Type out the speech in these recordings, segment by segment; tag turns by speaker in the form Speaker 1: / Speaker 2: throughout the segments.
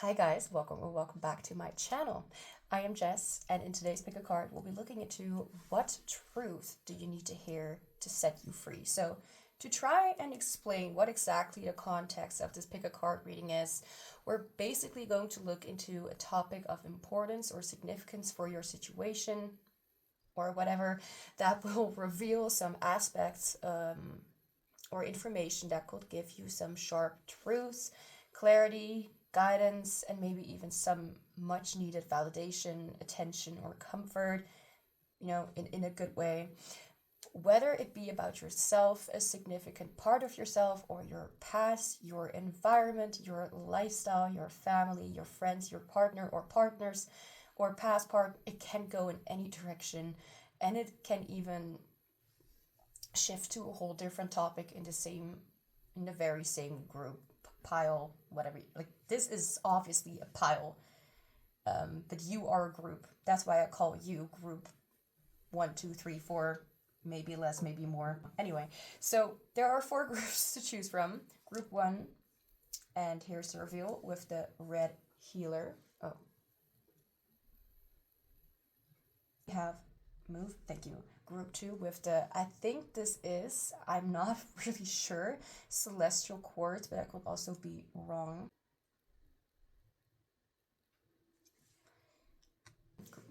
Speaker 1: Hi guys, welcome back to my channel. I am Jess, and in today's pick a card, we'll be looking into what truth do you need to hear to set you free. So, to try and explain what exactly the context of this pick a card reading is, we're basically going to look into a topic of importance or significance for your situation or whatever that will reveal some aspects or information that could give you some sharp truths, clarity, guidance, and maybe even some much needed validation, attention, or comfort, in a good way. Whether it be about yourself, a significant part of yourself, or your past, your environment, your lifestyle, your family, your friends, your partner or partners, or past part, it can go in any direction, and it can even shift to a whole different topic in the very same group, pile, whatever. Like, this is obviously a pile, but you are a group. That's why I call you group 1, 2, 3, 4, maybe less, maybe more. Anyway, so there are 4 groups to choose from. Group 1, and here's the reveal with the red healer. Oh, we have move, thank you. Group 2 with the, I think this is, I'm not really sure, celestial quartz, but I could also be wrong.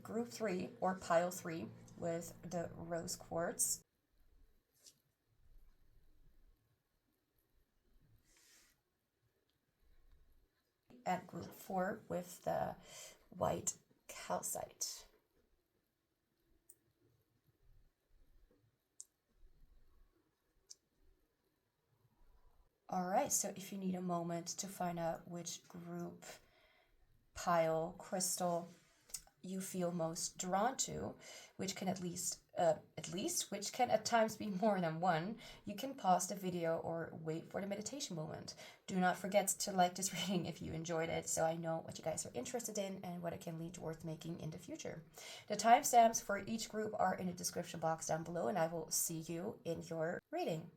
Speaker 1: Group 3 or pile 3 with the rose quartz. And group 4 with the white calcite. All right, so if you need a moment to find out which group, pile, crystal you feel most drawn to, which can which can at times be more than one, you can pause the video or wait for the meditation moment. Do not forget to like this reading if you enjoyed it, so I know what you guys are interested in and what it can lead towards making in the future. The timestamps for each group are in the description box down below, and I will see you in your reading.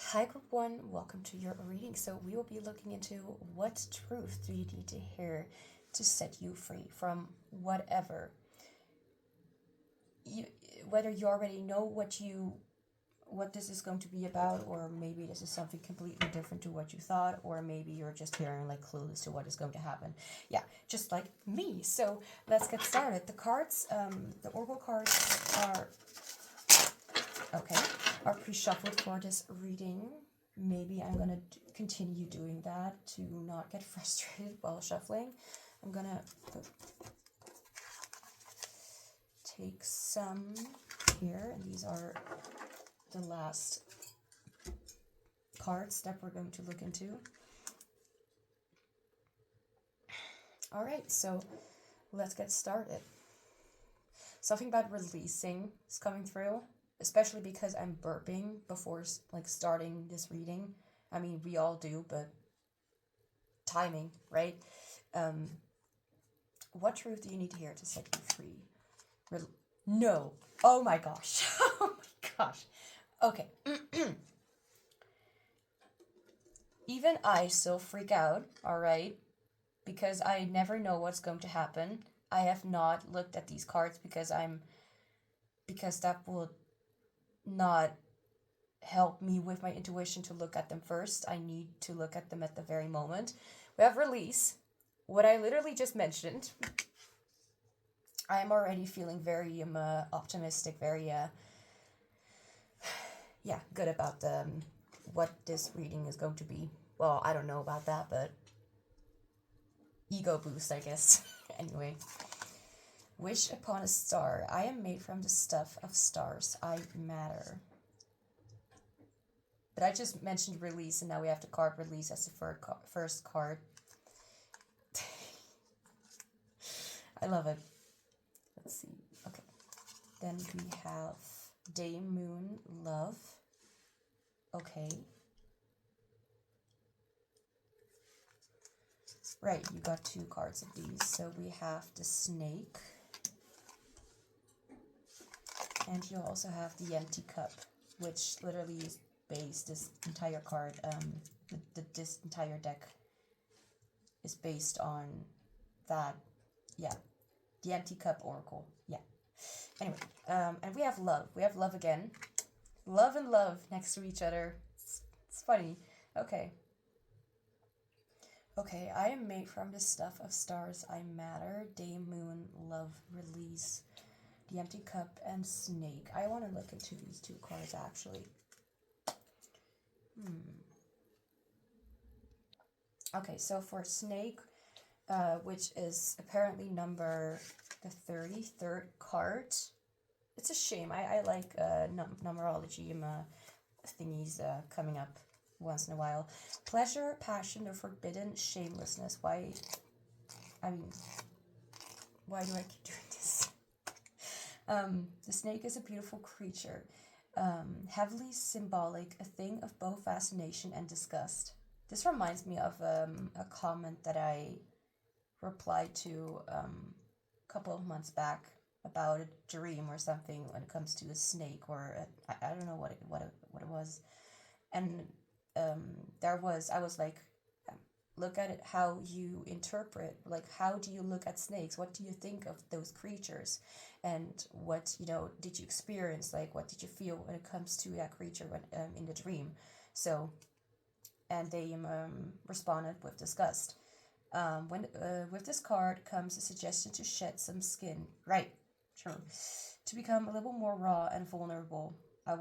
Speaker 1: Hi group 1, welcome to your reading. So we will be looking into what truth do you need to hear to set you free from whatever. Whether you already know what this is going to be about, or maybe this is something completely different to what you thought, or maybe you're just hearing like clueless to what is going to happen. Yeah, just like me. So let's get started. The cards, the oracle cards are pre-shuffled for this reading. Maybe I'm gonna continue doing that to not get frustrated while shuffling. I'm gonna take some here, and these are the last cards that we're going to look into. All right, so let's get started. Something about releasing is coming through, especially because I'm burping before like starting this reading. I mean, we all do, but timing, right? What truth do you need to hear to set you free? No. Oh my gosh. Oh my gosh. Okay. Even I still freak out, all right? Because I never know what's going to happen. I have not looked at these cards because that will not help me with my intuition to look at them first. I need to look at them at the very moment. We have release, what I literally just mentioned. I am already feeling very optimistic, very good about what this reading is going to be. Well, I don't know about that, but ego boost, I guess. Anyway. Wish upon a star. I am made from the stuff of stars. I matter. But I just mentioned release, and now we have the card release as the first card. I love it. Let's see. Okay. Then we have day, moon, love. Okay. Right, you got 2 cards of these. So we have the snake. And you also have the empty cup, which literally is based, this entire card, this entire deck is based on that, the empty cup oracle, Anyway, and we have love. We have love again. Love and love next to each other. It's funny. Okay. Okay, I am made from the stuff of stars. I matter. Day, moon, love, release, the empty cup, and snake. I want to look into these two cards actually. Okay, so for snake, which is apparently number the 33rd card. It's a shame. I like numerology thingies coming up once in a while. Pleasure, passion, the forbidden, shamelessness. Why do I keep doing this? The snake is a beautiful creature, heavily symbolic, a thing of both fascination and disgust. This reminds me of a comment that I replied to a couple of months back about a dream or something when it comes to a snake, or I don't know what it was, and I was like, look at it, how you interpret, like how do you look at snakes, what do you think of those creatures, and what did you experience, like what did you feel when it comes to that creature when in the dream. So, and they responded with disgust. When with this card comes a suggestion to shed some skin, right? True. To become a little more raw and vulnerable. I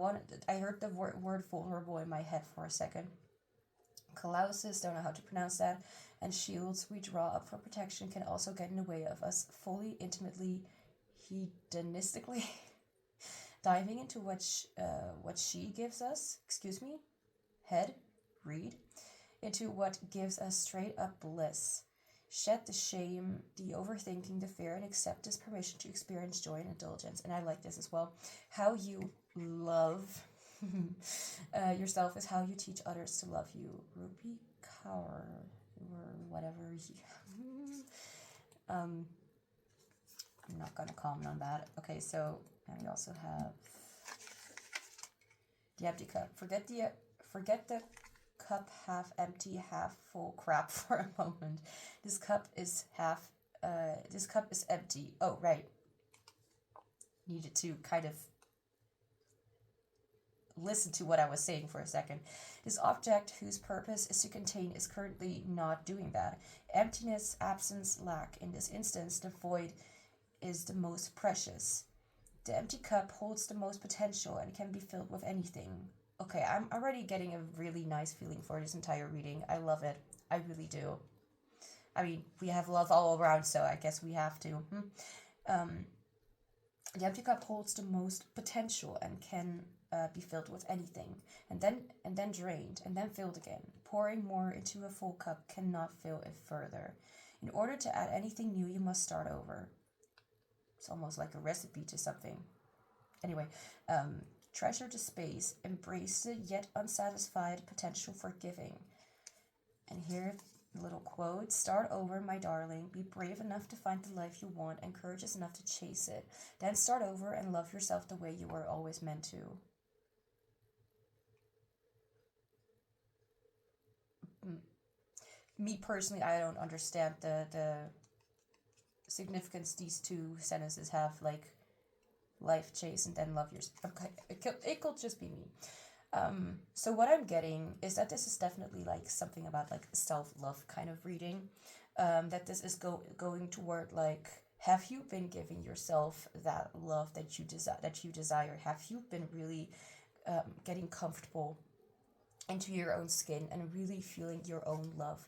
Speaker 1: heard the word vulnerable in my head for a second. Callouses, don't know how to pronounce that, and shields we draw up for protection can also get in the way of us fully, intimately, hedonistically diving into what she gives us. Excuse me, head, read, into what gives us straight up bliss. Shed the shame, the overthinking, the fear, and accept this permission to experience joy and indulgence. And I like this as well. How you love yourself is how you teach others to love you. Ruby Kaur, or whatever. I'm not gonna comment on that. Okay, so and we also have the empty cup. Forget the cup half empty, half full crap for a moment. This cup is empty. Oh, right. Needed to kind of listen to what I was saying for a second. This object whose purpose is to contain is currently not doing that. Emptiness, absence, lack. In this instance, the void is the most precious. The empty cup holds the most potential and can be filled with anything. Okay, I'm already getting a really nice feeling for this entire reading. I love it. I really do. I mean, we have love all around, so I guess we have to. The empty cup holds the most potential and can be filled with anything, and then drained, and then filled again. Pouring more into a full cup cannot fill it further. In order to add anything new, you must start over. It's almost like a recipe to something. Anyway, treasure the space, embrace the yet unsatisfied potential for giving. And here, a little quote: start over, my darling. Be brave enough to find the life you want and courageous enough to chase it. Then start over and love yourself the way you were always meant to. Me personally, I don't understand the significance these two sentences have, like life, chase, and then love yourself. Okay, it could just be me. So what I'm getting is that this is definitely like something about like self-love kind of reading. That this is going toward like, have you been giving yourself that love that you desire? Have you been really getting comfortable into your own skin and really feeling your own love?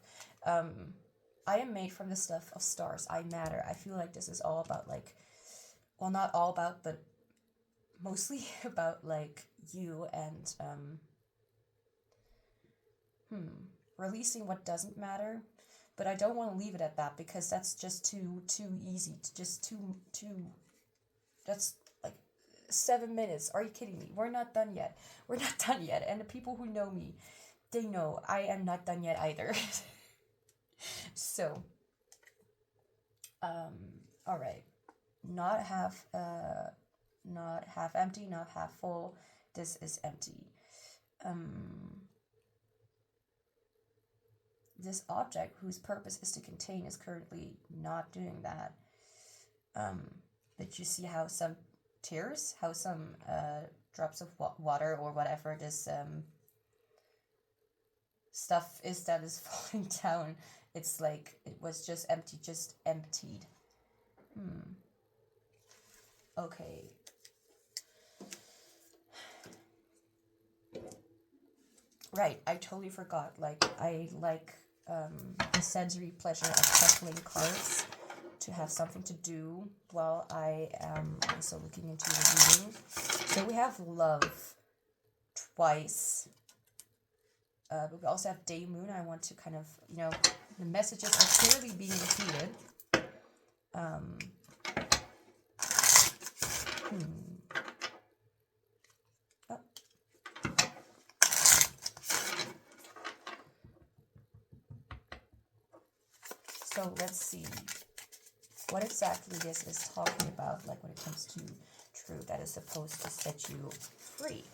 Speaker 1: I am made from the stuff of stars. I matter. I feel like this is all about like, well, not all about, but mostly about like you and releasing what doesn't matter. But I don't want to leave it at that, because that's just too easy. Just too that's like 7 minutes. Are you kidding me? We're not done yet. We're not done yet. And the people who know me, they know I am not done yet either. So, all right. Not half empty, not half full. This is empty. This object whose purpose is to contain is currently not doing that. But you see how some tears, how some drops of water or whatever this stuff is that is falling down it's like it was just empty, just emptied. Okay. Right, I totally forgot. Like, I like the sensory pleasure of shuffling cards to have something to do while I am also looking into the reading. So we have love twice. But we also have day, moon. I want to kind of, the messages are clearly being repeated. Oh. So let's see what exactly this is talking about, like when it comes to truth that is supposed to set you free.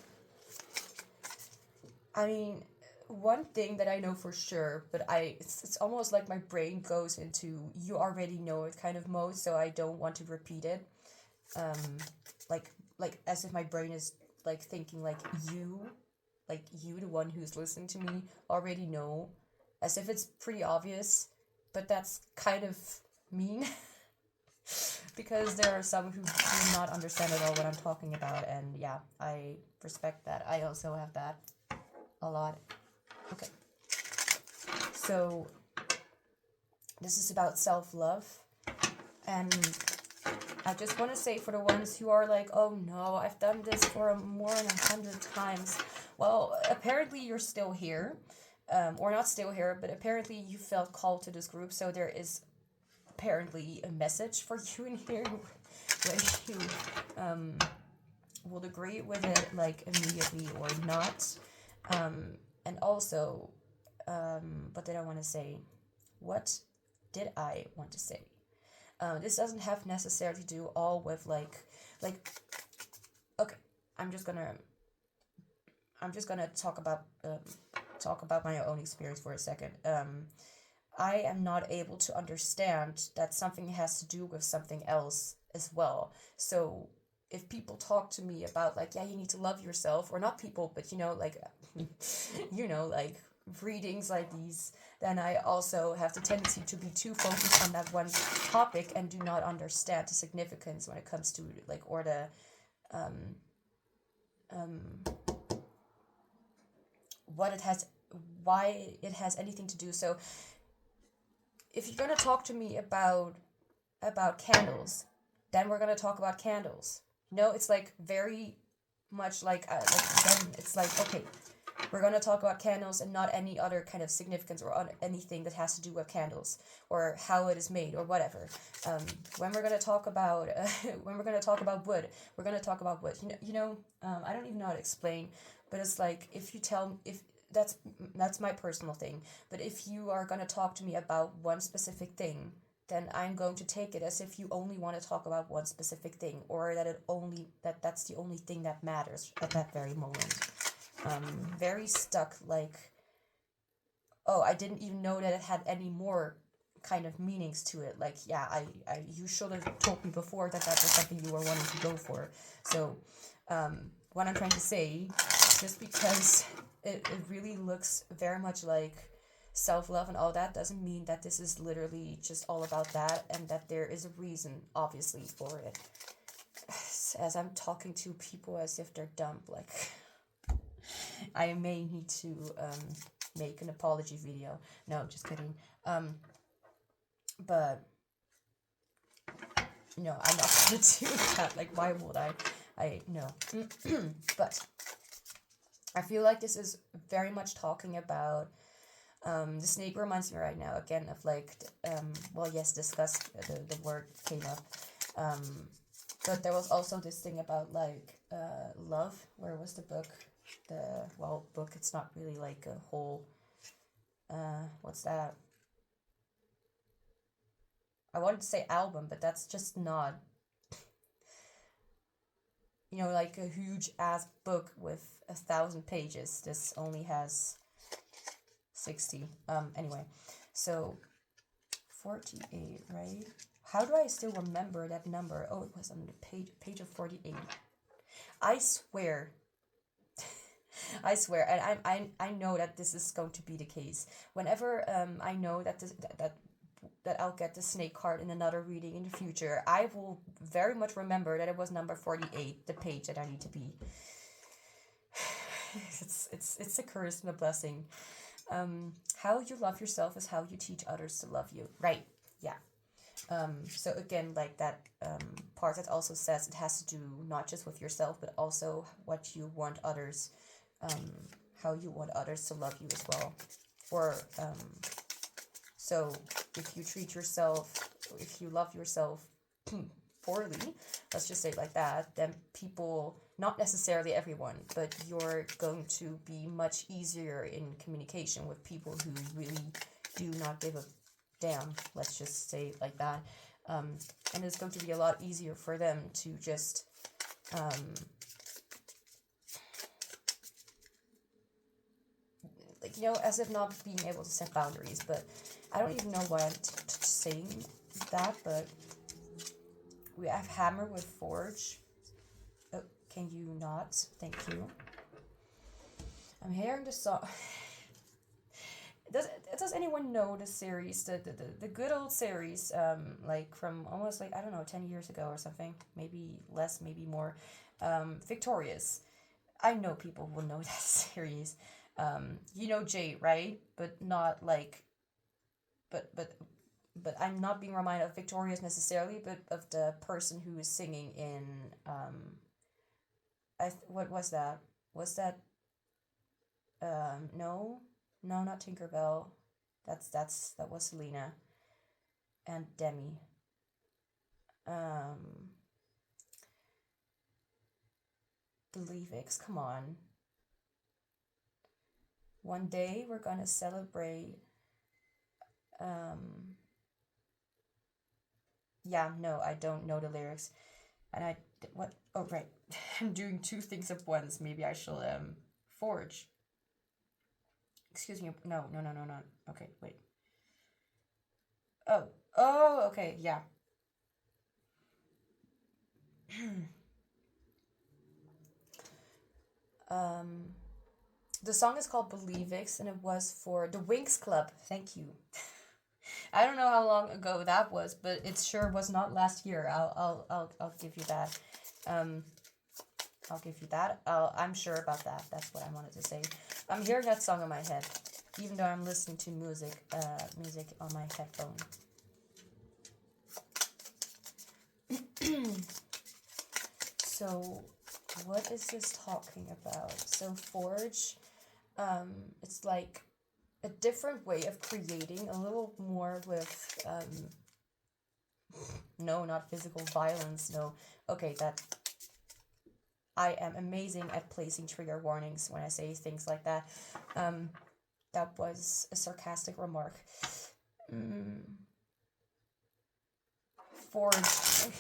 Speaker 1: I mean, one thing that I know for sure, but it's almost like my brain goes into you already know it kind of mode, so I don't want to repeat it. Like as if my brain is like thinking like you, the one who's listening to me, already know, as if it's pretty obvious, but that's kind of mean. Because there are some who do not understand at all what I'm talking about, and yeah, I respect that. I also have that a lot. Okay. So this is about self-love, and I just want to say, for the ones who are like, oh no, I've done this for more than 100 times. Well, apparently you're still here, or not still here, but apparently you felt called to this group, so there is apparently a message for you in here, whether you will agree with it like immediately or not. And also, what did I want to say? What did I want to say? This doesn't have necessarily to do all with like, okay, I'm just gonna talk about my own experience for a second. I am not able to understand that something has to do with something else as well. So if people talk to me about like, yeah, you need to love yourself, or not people, but like, like readings like these, then I also have the tendency to be too focused on that one topic and do not understand the significance when it comes to like, or the why it has anything to do. So if you're going to talk to me about candles, then we're going to talk about candles. It's like very much like then it's like, okay, we're going to talk about candles and not any other kind of significance or anything that has to do with candles or how it is made or whatever. When we're going to talk about wood, we're going to talk about wood. I don't even know how to explain, but it's like if that's my personal thing. But if you are going to talk to me about one specific thing, then I'm going to take it as if you only want to talk about one specific thing, or that's the only thing that matters at that very moment. Very stuck, like, oh, I didn't even know that it had any more kind of meanings to it. Like, yeah, you should have told me before that was something you were wanting to go for. So, what I'm trying to say, just because it really looks very much like self-love and all that, doesn't mean that this is literally just all about that, and that there is a reason, obviously, for it. As I'm talking to people as if they're dumb, like, I may need to make an apology video. No, just kidding. But no, I'm not gonna do that. Like, why would I? No. But I feel like this is very much talking about the snake reminds me right now again of like disgust, the word came up. But there was also this thing about like love. Where was the book? Book, it's not really like a whole what's that? I wanted to say album, but that's just not, like a huge ass book with 1,000 pages. This only has 60. Anyway, so 48, right? How do I still remember that number? Oh, it was on the page of 48. I swear I swear, and I know that this is going to be the case. Whenever I know that that I'll get the snake card in another reading in the future, I will very much remember that it was number 48, the page that I need to be. It's a curse and a blessing. How you love yourself is how you teach others to love you. Right. Yeah. So again, like that part that also says it has to do not just with yourself, but also what you want others, how you want others to love you as well. Or so if you treat yourself, if you love yourself poorly, let's just say it like that, then people, not necessarily everyone, but you're going to be much easier in communication with people who really do not give a damn, let's just say it like that. And it's going to be a lot easier for them to just like, you know, as if not being able to set boundaries. But I don't even know why I'm saying that, but we have hammer with forge. Oh, can you not? Thank you. I'm hearing the song. Does anyone know the series, the good old series, like from almost like, I don't know, 10 years ago or something, maybe less, maybe more, Victorious? I know people will know that series. You know Jay, right? But not like, but I'm not being reminded of Victorious necessarily, but of the person who is singing in, what was that? Was that, no, not Tinkerbell. That was Selena and Demi. Believe X, come on. One day we're gonna celebrate. Yeah, no, I don't know the lyrics. And what? Oh, right. I'm doing two things at once. Maybe I shall forge. Excuse me. No. Okay, wait. Oh, okay, yeah. The song is called Believe It, and it was for the Winx Club. Thank you. I don't know how long ago that was, but it sure was not last year. I'll give you that. I'll give you that. I'm sure about that. That's what I wanted to say. I'm hearing that song in my head, even though I'm listening to music on my headphone. So, what is this talking about? So, forge, it's like a different way of creating, a little more with, no, not physical violence, no. Okay, that, I am amazing at placing trigger warnings when I say things like that. That was a sarcastic remark. Forge.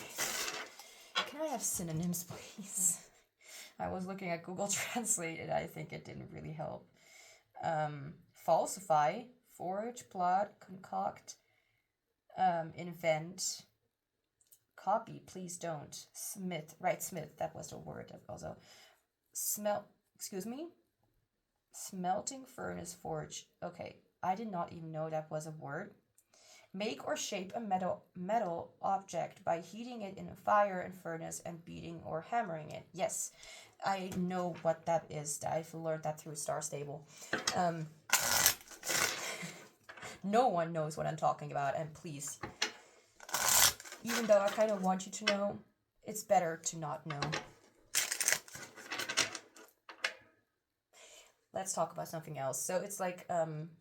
Speaker 1: Can I have synonyms, please? I was looking at Google Translate and I think it didn't really help. Falsify, forge, plot, concoct, invent, copy, please don't. Smith, that was the word also. Smelting furnace, forge. Okay, I did not even know that was a word. Make or shape a metal object by heating it in a fire and furnace and beating or hammering it. Yes, I know what that is. I've learned that through Star Stable. No one knows what I'm talking about, and please, even though I kind of want you to know, it's better to not know. Let's talk about something else. So it's like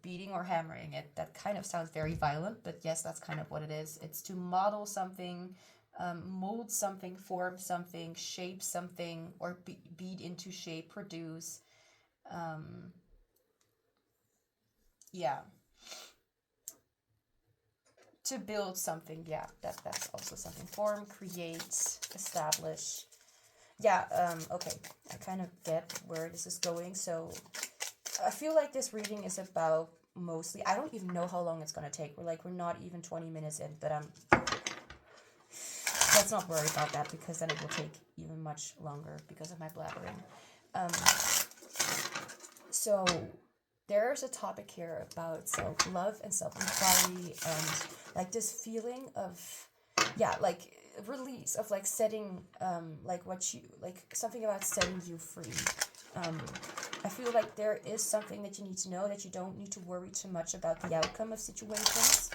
Speaker 1: beating or hammering it. That kind of sounds very violent, but yes, that's kind of what it is. It's to model something, mold something, form something, shape something, or beat into shape, produce. Yeah. To build something, yeah, that's also something. Form, create, establish. Yeah, okay, I kind of get where this is going. So I feel like this reading is about mostly, I don't even know how long it's going to take. We're not even 20 minutes in, but let's not worry about that, because then it will take even much longer because of my blabbering. So there's a topic here about self-love and self-inquiry and like this feeling of, yeah, like release of like setting, like what you, like something about setting you free. I feel like there is something that you need to know, that you don't need to worry too much about the outcome of situations.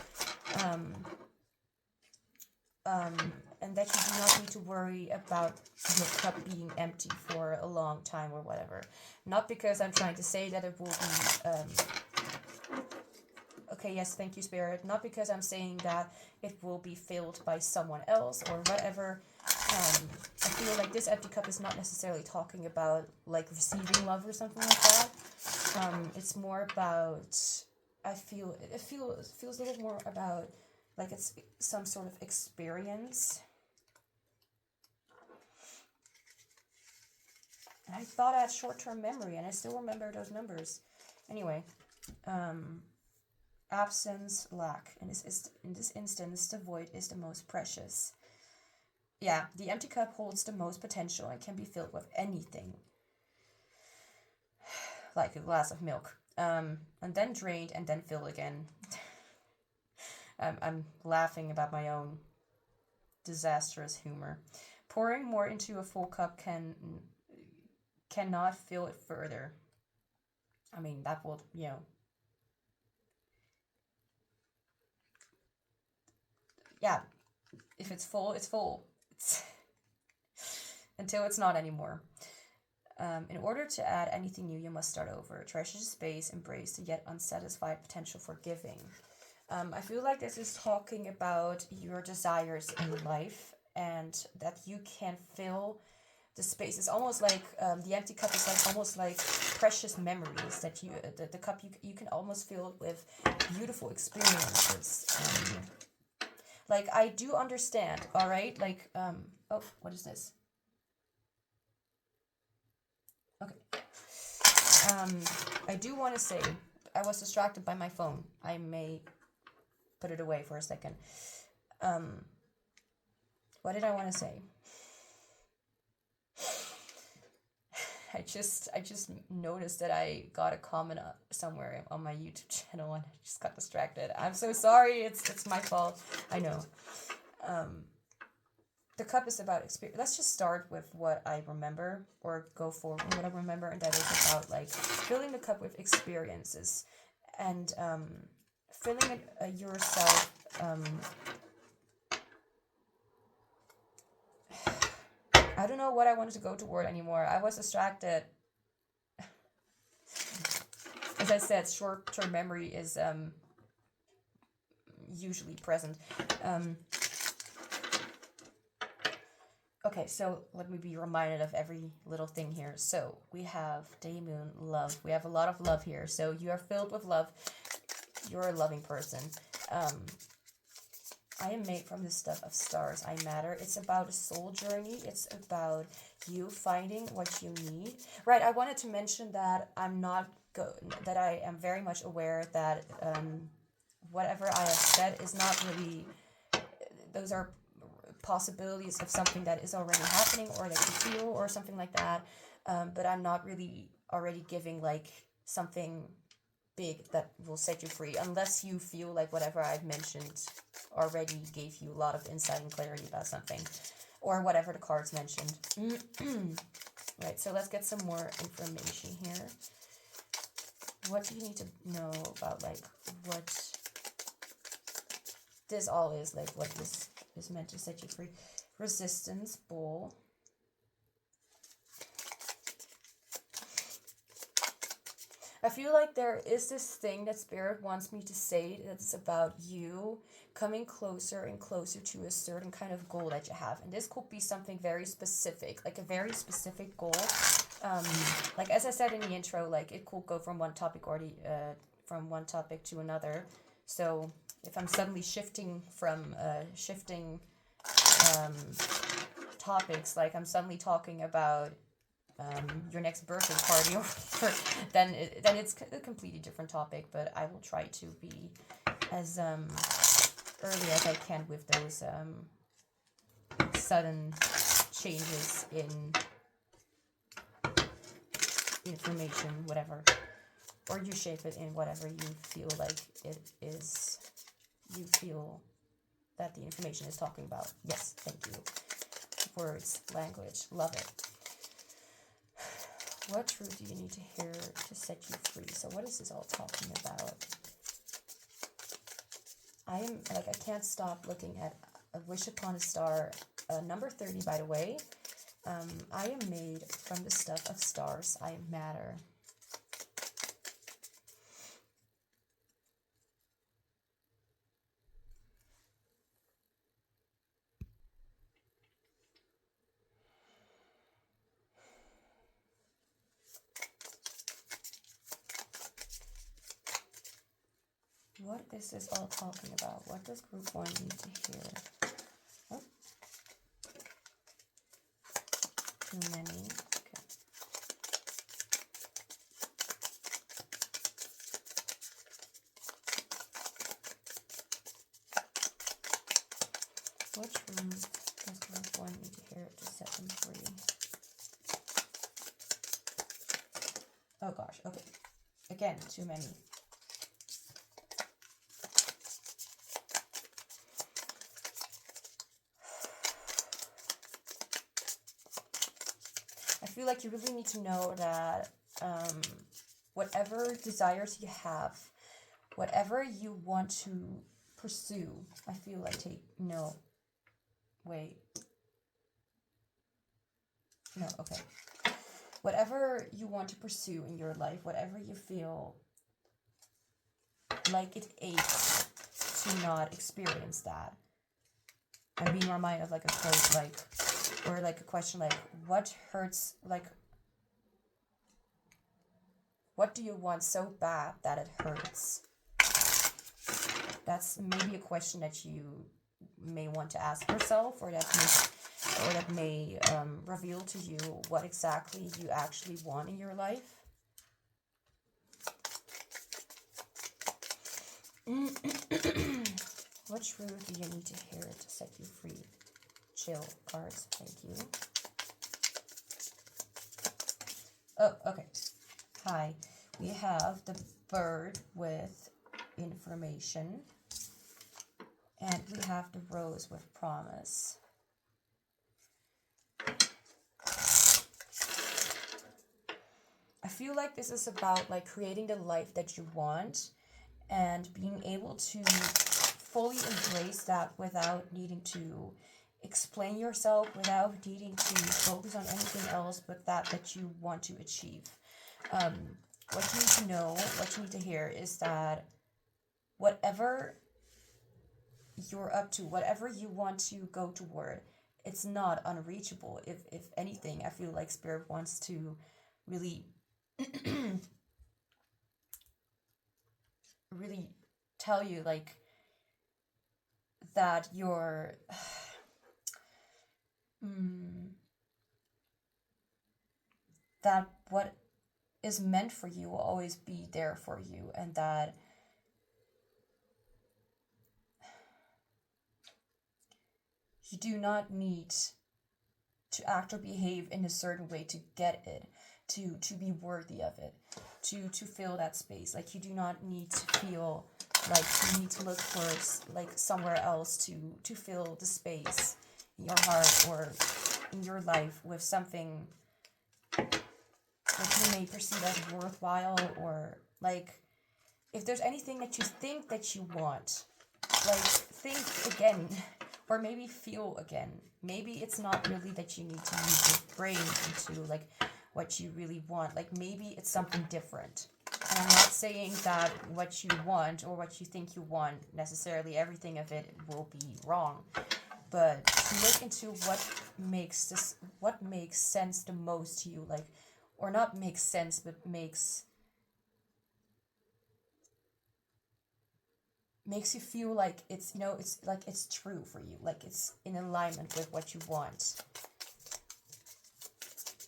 Speaker 1: And that you do not need to worry about your cup being empty for a long time or whatever. Not because I'm trying to say that it will be, okay, yes, thank you, Spirit. Not because I'm saying that it will be filled by someone else or whatever. I feel like this empty cup is not necessarily talking about like receiving love or something like that. It's more about, it feels a little more about like it's some sort of experience. And I thought I had short-term memory, and I still remember those numbers. Anyway, absence, lack. In this instance, the void is the most precious. Yeah, the empty cup holds the most potential and can be filled with anything. Like a glass of milk. And then drained and then filled again. I'm laughing about my own disastrous humor. Pouring more into a full cup cannot fill it further. I mean, that will, yeah, if it's full, it's full. Until it's not anymore. In order to add anything new, you must start over. Treasure space, embrace the yet unsatisfied potential for giving. I feel like this is talking about your desires in life and that you can fill the space. It's almost like the empty cup is like almost like precious memories that the cup you can almost fill it with beautiful experiences. Like I do understand, all right? Like oh, what is this? Okay. I do want to say I was distracted by my phone. I may put it away for a second. What did I want to say? I just noticed that I got a comment somewhere on my YouTube channel and I just got distracted. I'm so sorry. It's my fault. I know. The cup is about experience. Let's just start with what I remember, or go forward with what I remember, and that is about like filling the cup with experiences and filling it yourself. I don't know what I wanted to go toward anymore. I was distracted. As I said, short-term memory is usually present. Okay, so let me be reminded of every little thing here. So we have day, moon, love. We have a lot of love here. So you are filled with love. You're a loving person. I am made from the stuff of stars. I matter. It's about a soul journey. It's about you finding what you need. Right, I wanted to mention that that I am very much aware that whatever I have said is not really, those are possibilities of something that is already happening or that you feel or something like that. But I'm not really already giving like something big that will set you free, unless you feel like whatever I've mentioned already gave you a lot of insight and clarity about something, or whatever the cards mentioned. Right, so let's get some more information here. What do you need to know about like what this all is, like what this is meant to set you free? Resistance, bull. I feel like there is this thing that Spirit wants me to say that's about you coming closer and closer to a certain kind of goal that you have. And this could be something very specific, like a very specific goal. Like as I said in the intro, like it could go from one topic to another. So if I'm suddenly shifting topics, like I'm suddenly talking about your next birthday party, or then it's a completely different topic. But I will try to be as early as I can with those sudden changes in information, whatever. or you shape it in whatever you feel like it is, you feel that the information is talking about. Yes, thank you. Words, language, love it. What truth do you need to hear to set you free? So what is this all talking about? I can't stop looking at A Wish Upon a Star, number 30, by the way. I am made from the stuff of stars. I matter. What is this all talking about? What does group 1 need to hear? Oh. Too many. Okay. What truth does group 1 need to hear to set them free? Oh gosh, okay. Again, too many. I feel like you really need to know that whatever desires you have, whatever you want to pursue, I feel like whatever you want to pursue in your life, whatever you feel like it aches to not experience that. I'm being reminded of like a quote, like, or like a question like, what hurts, like, what do you want so bad that it hurts? That's maybe a question that you may want to ask yourself, or that may reveal to you what exactly you actually want in your life. What truth do you need to hear to set you free? Chill cards, thank you. Oh, okay. Hi. We have the bird with information. And we have the rose with promise. I feel like this is about like creating the life that you want and being able to fully embrace that without needing to explain yourself, without needing to focus on anything else but that you want to achieve. What you need to know, what you need to hear is that whatever you're up to, whatever you want to go toward, it's not unreachable. If anything, I feel like Spirit wants to really really tell you like that you're that what is meant for you will always be there for you, and that you do not need to act or behave in a certain way to get it, to be worthy of it, to fill that space. Like, you do not need to feel like you need to look for like somewhere else to fill the space in your heart or in your life with something that you may perceive as worthwhile, or like if there's anything that you think that you want, like think again, or maybe feel again. Maybe it's not really that you need to use your brain into like what you really want. Like maybe it's something different. And I'm not saying that what you want or what you think you want, necessarily everything of it will be wrong. But to look into what makes sense the most to you, like, or not makes sense, but makes you feel like it's, it's like it's true for you, like it's in alignment with what you want.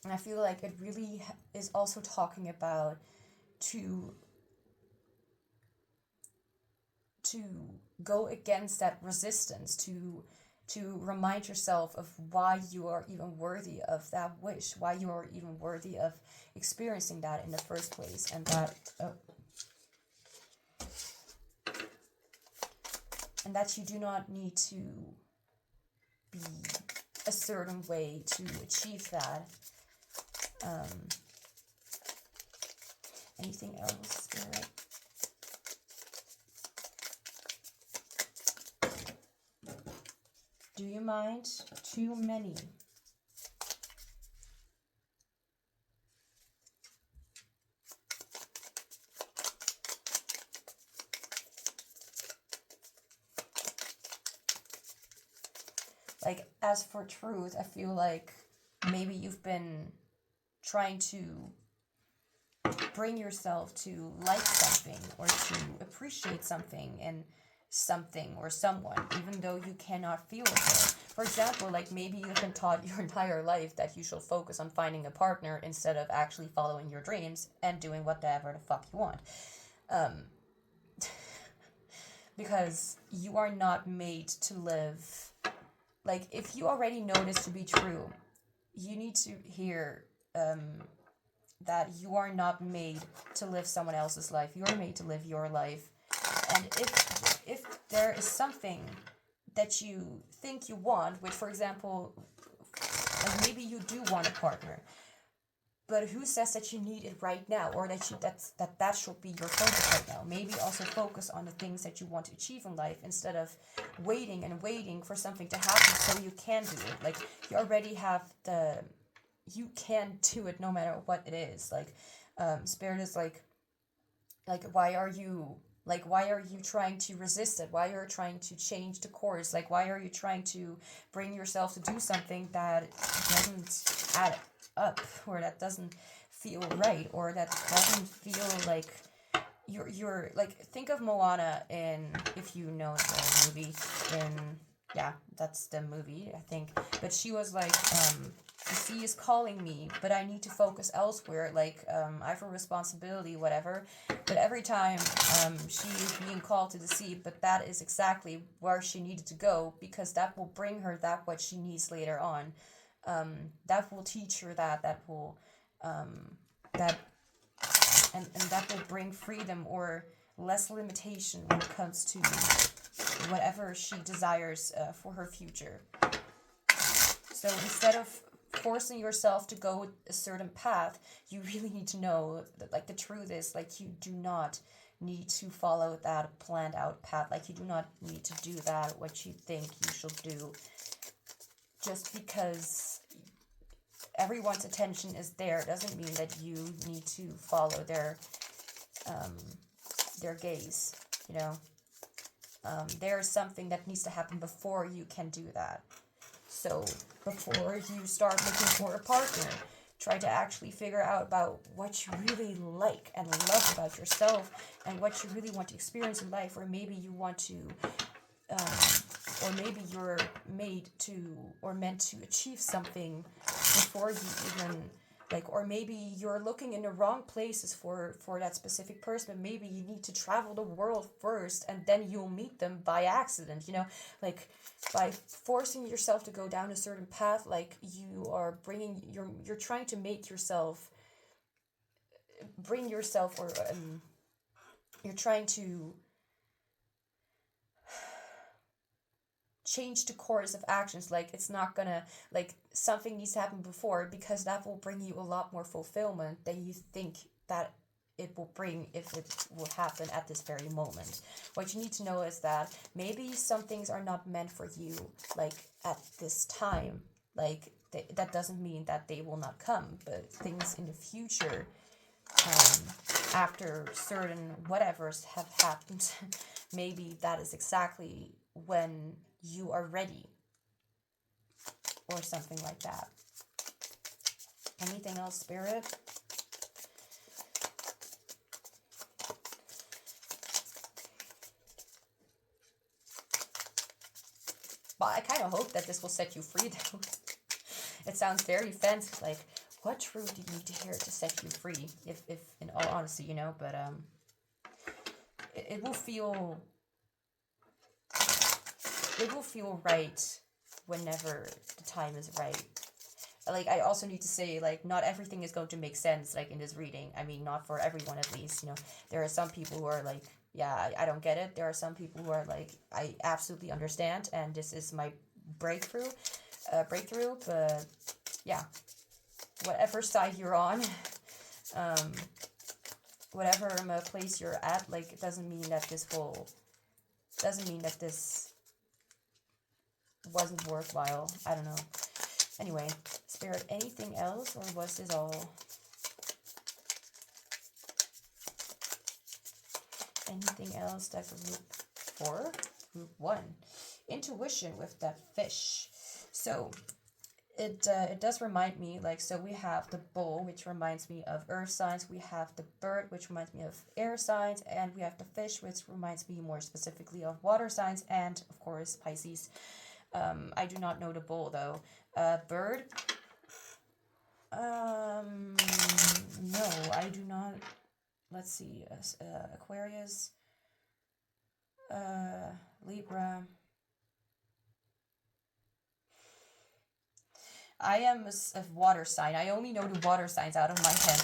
Speaker 1: And I feel like it really is also talking about to go against that resistance, to remind yourself of why you are even worthy of that wish, why you are even worthy of experiencing that in the first place. And that and that you do not need to be a certain way to achieve that. Anything else, Spirit? Do you mind too many? Like, as for truth, I feel like maybe you've been trying to bring yourself to like something or to appreciate something in something or someone, even though you cannot feel it. For example, like maybe you've been taught your entire life that you should focus on finding a partner instead of actually following your dreams and doing whatever the fuck you want. Because you are not made to live. Like, if you already know this to be true, you need to hear that you are not made to live someone else's life. You are made to live your life. And if there is something that you think you want, which, for example, like maybe you do want a partner, but who says that you need it right now, or that that should be your focus right now? Maybe also focus on the things that you want to achieve in life instead of waiting and waiting for something to happen so you can do it. Like, you already have you can do it no matter what it is. Like, Spirit is like why are you trying to resist it? Why are you trying to change the course? Like, why are you trying to bring yourself to do something that doesn't add up, or that doesn't feel right, or that doesn't feel like you're like, think of Moana if you know the movie, that's the movie, I think. But she was like, the sea is calling me, but I need to focus elsewhere. Like, I have a responsibility, whatever. But every time she is being called to the sea, but that is exactly where she needed to go, because that will bring her what she needs later on. That will teach her that will that will bring freedom or less limitation when it comes to whatever she desires for her future. So instead of forcing yourself to go a certain path, you really need to know that, like, the truth is, like, you do not need to follow that planned out path. Like, you do not need to do that what you think you should do just because everyone's attention is there doesn't mean that you need to follow their gaze, you know. There's something that needs to happen before you can do that. So before you start looking for a partner, try to actually figure out about what you really like and love about yourself and what you really want to experience in life. Or maybe you want to or maybe you're made to or meant to achieve something before you even, like, or maybe you're looking in the wrong places for that specific person, but maybe you need to travel the world first and then you'll meet them by accident, you know. Like, by forcing yourself to go down a certain path, like, you're trying to make yourself or you're trying to change the course of actions. Like, it's not gonna, like, something needs to happen before, because that will bring you a lot more fulfillment than you think that it will bring if it will happen at this very moment. What you need to know is that maybe some things are not meant for you, like, at this time. Like, that doesn't mean that they will not come, but things in the future, after certain whatevers have happened, maybe that is exactly when you are ready, or something like that. Anything else, Spirit? Well, I kind of hope that this will set you free, though. It sounds very fancy, like, what truth do you need to hear to set you free? If in all honesty, you know, but it will feel right whenever the time is right. Like, I also need to say, like, not everything is going to make sense, like, in this reading. I mean, not for everyone, at least, you know. There are some people who are, like, yeah, I don't get it. There are some people who are like, I absolutely understand, and this is my breakthrough. But yeah, whatever side you're on, um, whatever place you're at, like, it doesn't mean that this wasn't worthwhile. I don't know. Anyway, Spirit, anything else, or was this all? Anything else that group 4? Group 1. Intuition with that fish. So it does remind me, like, so we have the bull, which reminds me of earth signs, we have the bird, which reminds me of air signs, and we have the fish, which reminds me more specifically of water signs, and of course Pisces. I do not know the bull though. Bird, no, I do not. Let's see, Aquarius, Libra. I am a water sign. I only know the water signs out of my head.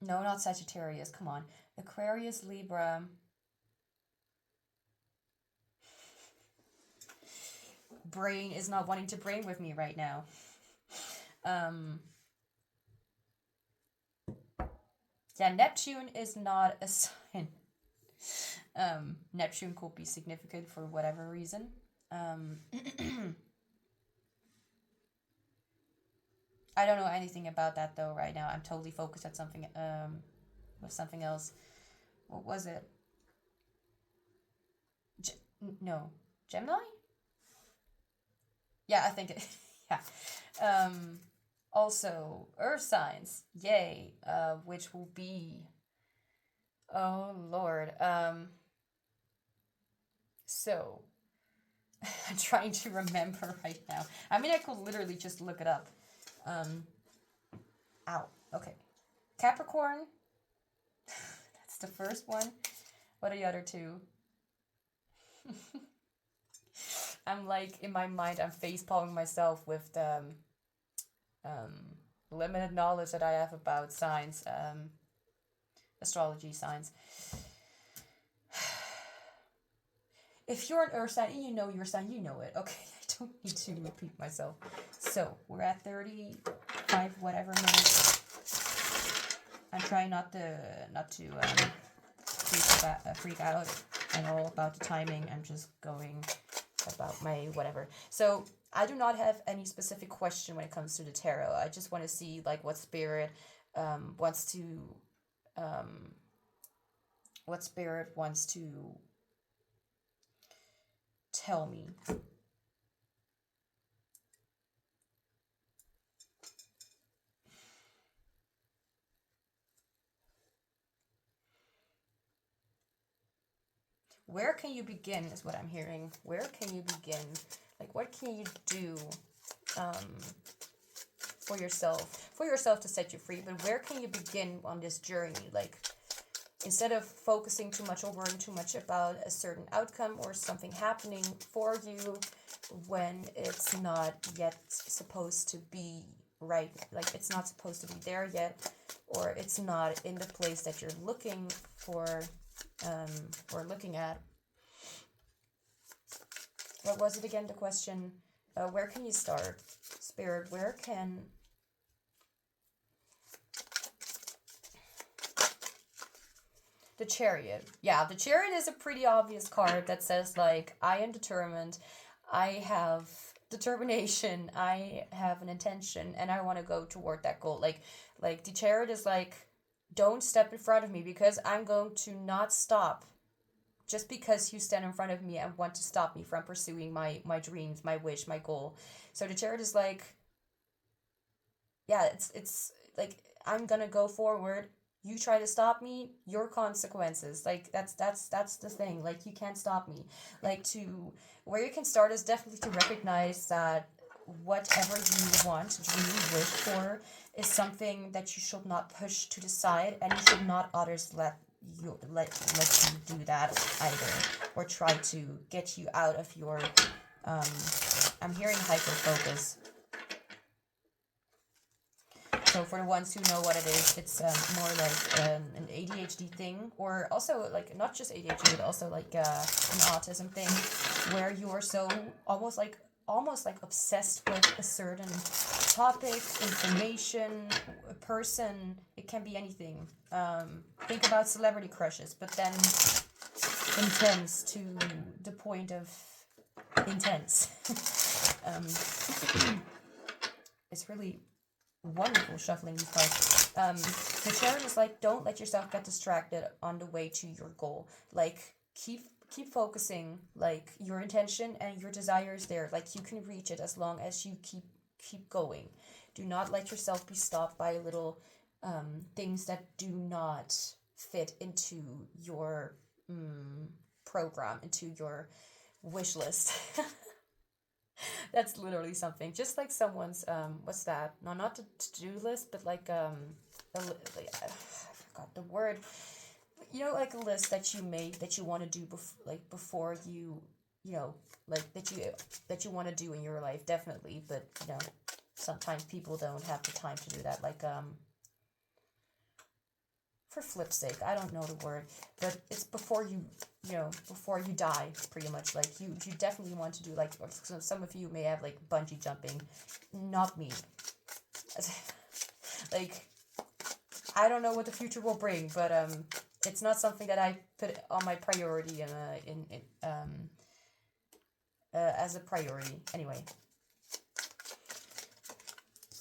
Speaker 1: No, not Sagittarius. Come on. Aquarius, Libra. Brain is not wanting to brain with me right now. Yeah, Neptune is not a sign. Neptune could be significant for whatever reason. I don't know anything about that though right now. I'm totally focused at something with something else. What was it? No, Gemini? Yeah, I think it. Yeah. Also earth signs. Yay. Which will be, oh Lord. So I'm trying to remember right now. I mean, I could literally just look it up. Ow. Okay. Capricorn. That's the first one. What are the other two? I'm like, in my mind, I'm facepalming myself with the limited knowledge that I have about signs, astrology signs. If you're an earth sign and you know your sign, you know it. Okay, I don't need to repeat myself. So, we're at 35 whatever minutes. I'm trying not to freak out at all about the timing. I'm just going about my whatever. So, I do not have any specific question when it comes to the tarot. I just want to see, like, what spirit wants to tell me. Where can you begin is what I'm hearing. Where can you begin? Like, what can you do for yourself to set you free? But where can you begin on this journey? Like, instead of focusing too much or worrying too much about a certain outcome or something happening for you when it's not yet supposed to be right, like it's not supposed to be there yet, or it's not in the place that you're looking for, or looking at. What was it again, the question? Where can you start? Spirit, where can... The Chariot. Yeah, the Chariot is a pretty obvious card that says, like, I am determined, I have determination, I have an intention, and I want to go toward that goal. Like the Chariot is like, don't step in front of me because I'm going to not stop just because you stand in front of me and want to stop me from pursuing my dreams, my wish, my goal. So the Chariot is like, yeah, it's like, I'm gonna go forward. You try to stop me, your consequences. Like, that's the thing. Like, you can't stop me. Like, where you can start is definitely to recognize that whatever you want, dream, wish for, is something that you should not push to the side, and you should not others let you do that either, or try to get you out of your I'm hearing hyper focus. So for the ones who know what it is, it's more like an ADHD thing, or also like not just ADHD, but also like an autism thing, where you are so almost like obsessed with a certain topic, information, a person. It can be anything. Think about celebrity crushes, but then intense to the point of intense. It's really wonderful shuffling these cards. The chariot is like, don't let yourself get distracted on the way to your goal. Like, keep focusing, like, your intention and your desire is there. Like, you can reach it as long as you keep going. Do not let yourself be stopped by little things that do not fit into your program, into your wish list. That's literally something. Just like someone's what's that? No, not the to-do list, but like I forgot the word. You know, like a list that you made that you want to do before you know, like that you want to do in your life, definitely. But you know, sometimes people don't have the time to do that. Like for flip's sake, I don't know the word, but it's before you die, pretty much. Like you definitely want to do, like, some of you may have like bungee jumping, not me. Like, I don't know what the future will bring, but it's not something that I put on my priority as a priority. Anyway,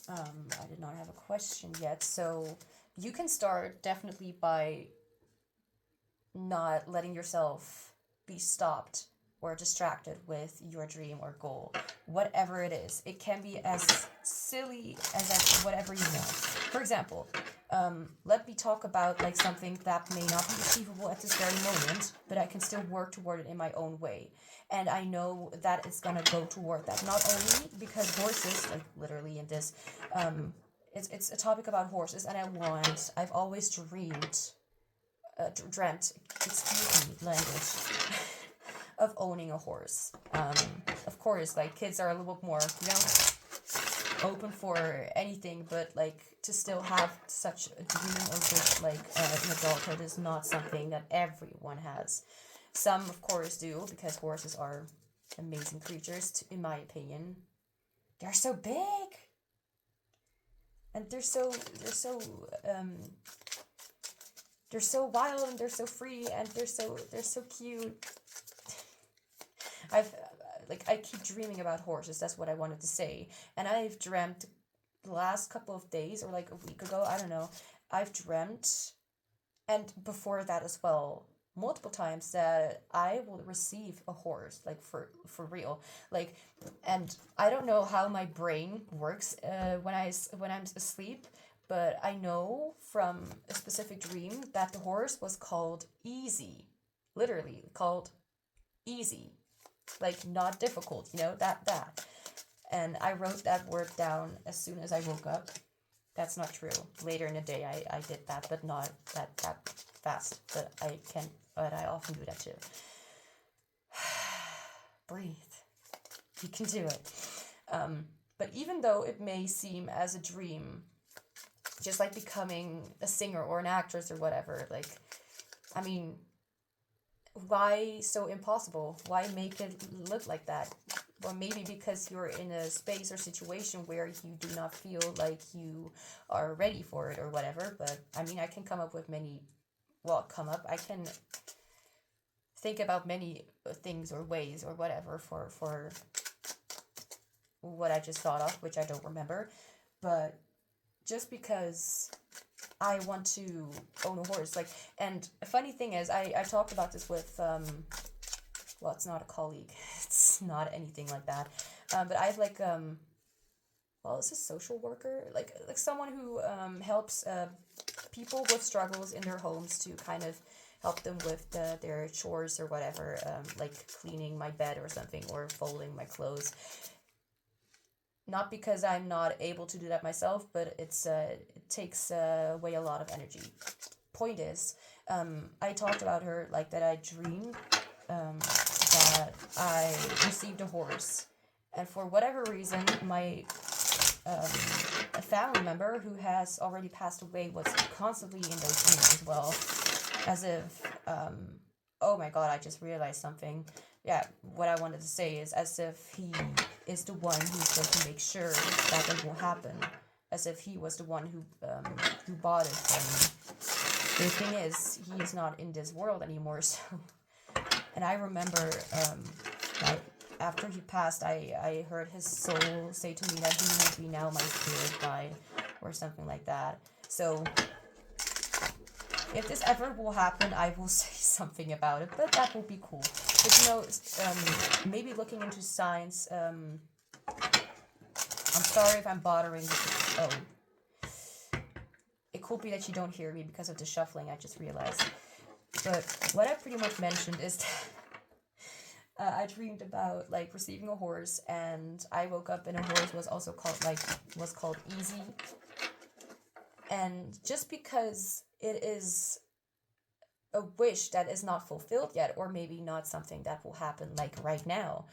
Speaker 1: I did not have a question yet, so you can start definitely by not letting yourself be stopped or distracted with your dream or goal, whatever it is. It can be as silly as whatever you want. For example, let me talk about like something that may not be achievable at this very moment, but I can still work toward it in my own way. And I know that it's gonna go toward that. Not only because horses, like literally in this, it's a topic about horses, and I've always dreamt, excuse me, language, of owning a horse. Of course, like, kids are a little bit more, open for anything, but like to still have such a dream or wish like in adulthood is not something that everyone has. Some, of course, do, because horses are amazing creatures, in my opinion. They're so big. And they're so wild, and they're so free, and they're so cute. I keep dreaming about horses. That's what I wanted to say. And I've dreamt the last couple of days, or like a week ago, I don't know. I've dreamt, and before that as well, multiple times, that I will receive a horse, like for real. Like, and I don't know how my brain works when I'm asleep, but I know from a specific dream that the horse was called Easy, literally called Easy, like not difficult, that. And I wrote that word down as soon as I woke up. That's not true. Later in the day, I did that, but not that fast. But I often do that too. Breathe. You can do it. But even though it may seem as a dream, just like becoming a singer or an actress or whatever, like, I mean, why so impossible? Why make it look like that? Well, maybe because you're in a space or situation where you do not feel like you are ready for it or whatever. But I mean, I can come up with I can think about many things or ways or whatever for what I just thought of, which I don't remember. But just because I want to own a horse, like, and a funny thing is, I talked about this with, well, it's not a colleague, it's not anything like that, but I have like, it's a social worker, like someone who helps people with struggles in their homes to kind of help them with their chores or whatever, like cleaning my bed or something, or folding my clothes. Not because I'm not able to do that myself, but it takes away a lot of energy. Point is, I talked about her, like, that I dreamed that I received a horse. And for whatever reason, my a family member who has already passed away was constantly in those dreams as well, as if oh my god, I just realized something. Yeah, what I wanted to say is as if he is the one who's going to make sure that it will happen, as if he was the one who bought it. And the thing is, he is not in this world anymore. So, and I remember, like after he passed, I heard his soul say to me that he will be now my spirit guide, or something like that. So, if this ever will happen, I will say something about it, but that will be cool. But you know, maybe looking into signs. I'm sorry if I'm bothering with the, oh. It could be that you don't hear me because of the shuffling, I just realized. But what I pretty much mentioned is that I dreamed about like receiving a horse, and I woke up and a horse was also called Easy. And just because it is a wish that is not fulfilled yet, or maybe not something that will happen like right now,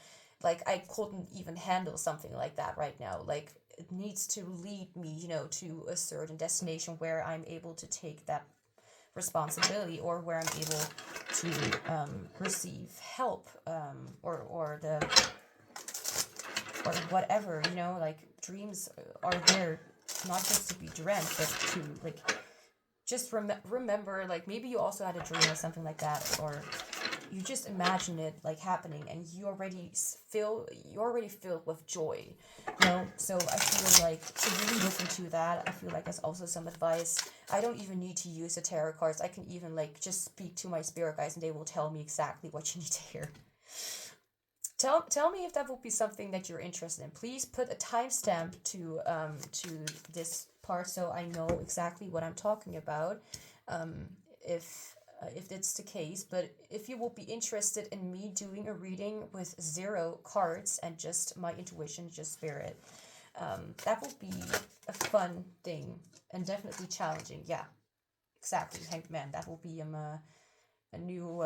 Speaker 1: like I couldn't even handle something like that right now. Like it needs to lead me, you know, to a certain destination where I'm able to take that responsibility, or where I'm able to receive help, or whatever, you know. Like dreams are there not just to be dreamt, but to like just remember, like maybe you also had a dream or something like that, or you just imagine it like happening, and you're already filled with joy, you know. So I feel like to really look into that, I feel like that's also some advice. I don't even need to use the tarot cards. I can even like just speak to my spirit guides, and they will tell me exactly what you need to hear. Tell me if that would be something that you're interested in. Please put a timestamp to this part, so I know exactly what I'm talking about, if it's the case. But if you will be interested in me doing a reading with 0 cards and just my intuition, just spirit, that will be a fun thing and definitely challenging. Yeah, exactly. Man, that will be a new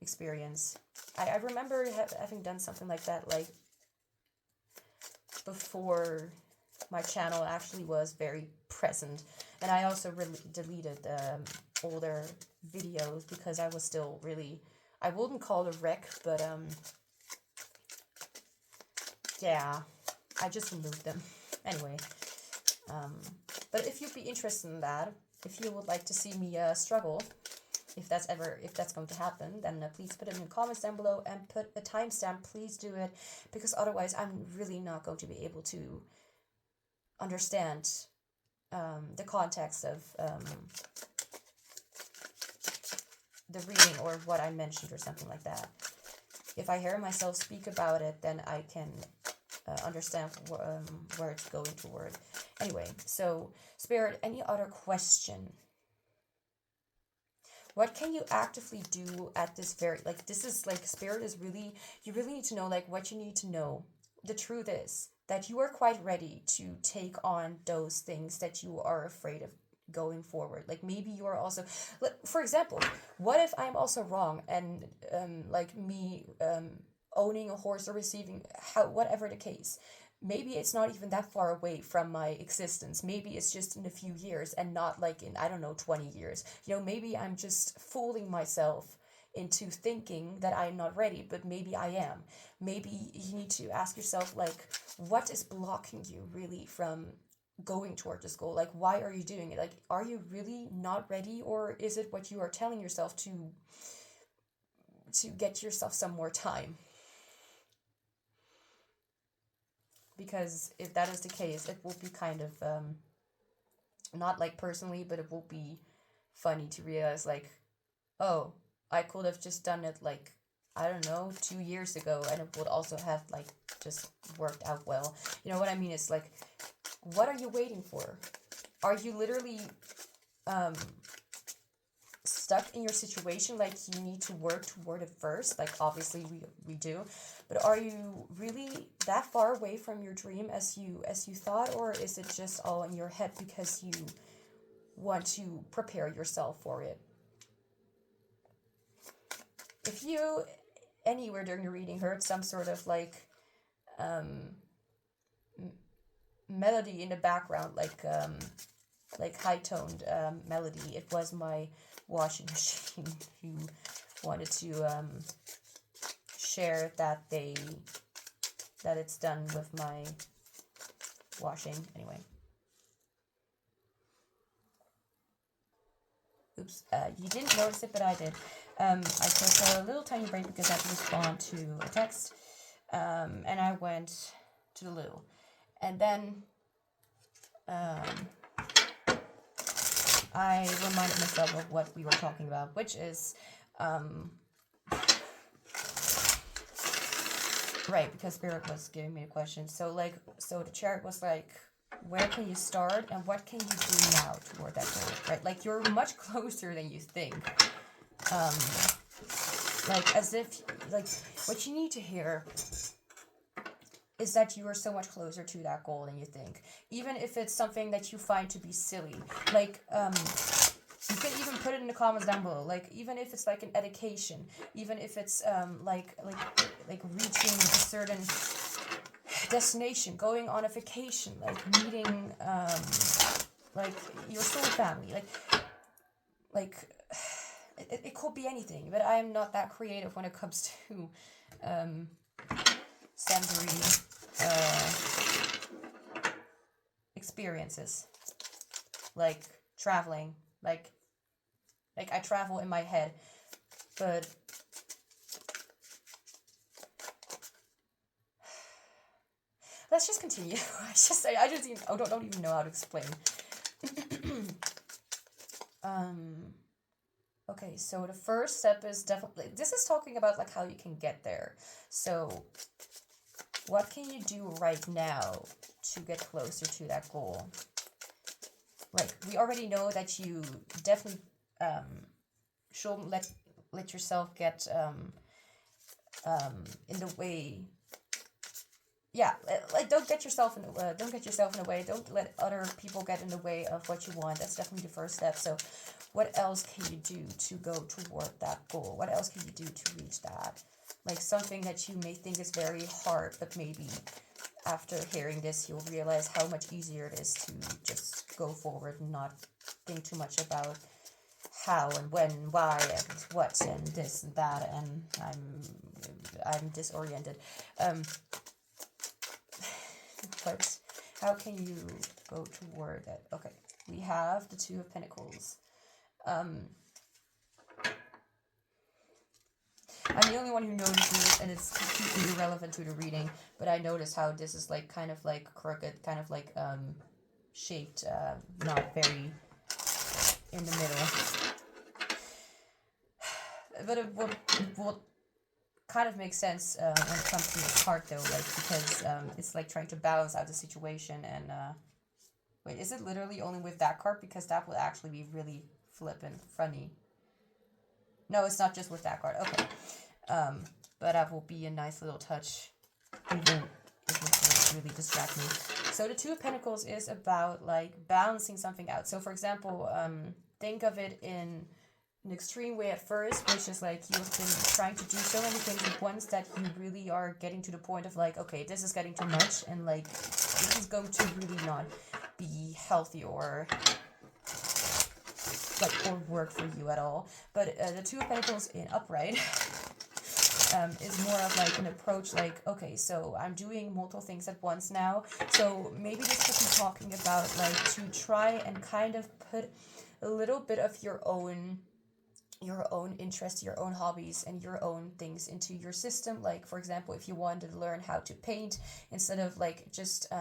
Speaker 1: experience. I remember having done something like that, like before my channel actually was very present, and I also deleted older videos because I was still really, I wouldn't call it a wreck, but yeah, I just removed them anyway. But if you'd be interested in that, if you would like to see me struggle, if that's going to happen, then please put it in the comments down below and put a timestamp. Please do it, because otherwise I'm really not going to be able to understand the context of the reading or what I mentioned or something like that. If I hear myself speak about it, then I can understand where it's going toward. Anyway, so Spirit, any other question? What can you actively do at this very, like, this is like, Spirit is really, you really need to know, like, what you need to know. The truth is that you are quite ready to take on those things that you are afraid of going forward. Like, maybe you are also, for example, what if I'm also wrong, and like me owning a horse or receiving, whatever the case, maybe it's not even that far away from my existence. Maybe it's just in a few years and not like in, I don't know, 20 years. You know, maybe I'm just fooling myself into thinking that I'm not ready, but maybe I am. Maybe you need to ask yourself, like, what is blocking you really from going toward this goal? Like, why are you doing it? Like, are you really not ready, or is it what you are telling yourself to get yourself some more time? Because if that is the case, it will be kind of not like personally, but it will be funny to realize, like, oh, I could have just done it, like, I don't know, 2 years ago, and it would also have like just worked out well. You know what I mean? It's like, what are you waiting for? Are you literally stuck in your situation, like you need to work toward it first? Like, obviously we do, but are you really that far away from your dream as you thought, or is it just all in your head because you want to prepare yourself for it? If you anywhere during the reading heard some sort of like melody in the background, like high-toned melody. It was my washing machine who wanted to share that it's done with my washing. Anyway. Oops, you didn't notice it, but I did. I took a little tiny break because I had to respond to a text, and I went to the loo. And then I reminded myself of what we were talking about, which is, right, because Spirit was giving me a question. So the chart was like, where can you start and what can you do now toward that goal, right? Like, you're much closer than you think. Like, as if, like, what you need to hear is that you are so much closer to that goal than you think. Even if it's something that you find to be silly. Like, you can even put it in the comments down below. Like, even if it's like an education, even if it's like reaching a certain destination, going on a vacation, like meeting like your soul family, like it could be anything. But I am not that creative when it comes to sensory experiences, like traveling. Like I travel in my head, but let's just continue. I don't even know how to explain. Okay, so the first step is definitely, this is talking about like how you can get there. So what can you do right now to get closer to that goal? Like, we already know that you definitely shouldn't let yourself get in the way. Yeah, like don't get yourself in the way. Don't let other people get in the way of what you want. That's definitely the first step. So what else can you do to go toward that goal? What else can you do to reach that? Like something that you may think is very hard, but maybe after hearing this, you'll realize how much easier it is to just go forward and not think too much about how and when, why, and what, and this and that, and I'm disoriented. But how can you go toward that? Okay, we have the Two of Pentacles. I'm the only one who notices this, and it's completely irrelevant to the reading, but I notice how this is like kind of like crooked, kind of like shaped, not very in the middle. But it will kind of makes sense when it comes to the card though, like because it's like trying to balance out the situation. And wait, is it literally only with that card? Because that would actually be really flippin' funny. No, it's not just with that card. Okay. But that will be a nice little touch, even if it will really distract me. So the Two of Pentacles is about like balancing something out. So for example, think of it in an extreme way at first, which is like you've been trying to do so many things at once that you really are getting to the point of like, okay, this is getting too much, and like this is going to really not be healthy or work for you at all. But the Two of Pentacles in upright is more of like an approach like, okay, so I'm doing multiple things at once now, so maybe this could be talking about like to try and kind of put a little bit of your own interests, your own hobbies, and your own things into your system. Like for example, if you wanted to learn how to paint, instead of like just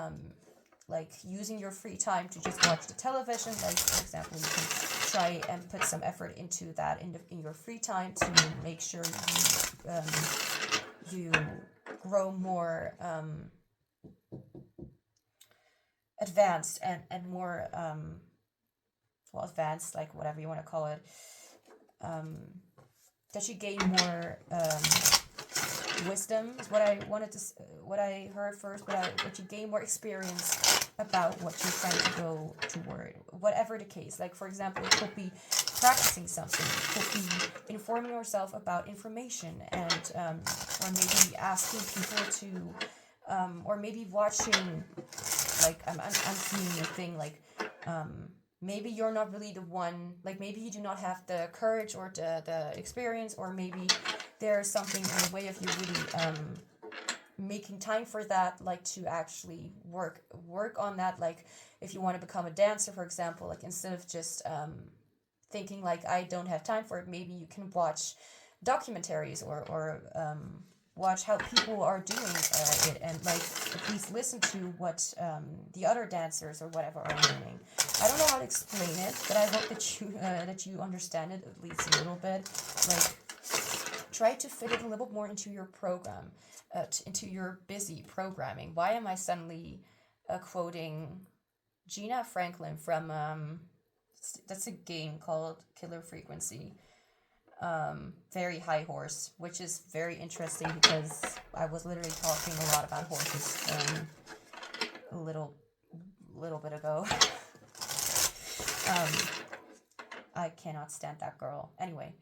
Speaker 1: like using your free time to just watch the television, like for example, you can try and put some effort into that in your free time to make sure you grow more advanced and more advanced, like whatever you want to call it. That you gain more wisdom is what I heard first, but you gain more experience about what you're trying to go toward, whatever the case. Like for example, it could be practicing something, it could be informing yourself about information, and or maybe asking people to or maybe watching like I'm seeing a thing like maybe you're not really the one, like maybe you do not have the courage or the experience, or maybe there's something in the way of you really making time for that, like to actually work on that. Like if you want to become a dancer, for example, like instead of just thinking like I don't have time for it, maybe you can watch documentaries or watch how people are doing it, and like at least listen to what the other dancers or whatever are doing. I don't know how to explain it, but I hope that you understand it at least a little bit. Like try to fit it a little bit more into your program, into your busy programming. Why am I suddenly quoting Gina Franklin from that's a game called Killer Frequency. Very high horse, which is very interesting because I was literally talking a lot about horses a little bit ago. I cannot stand that girl. Anyway,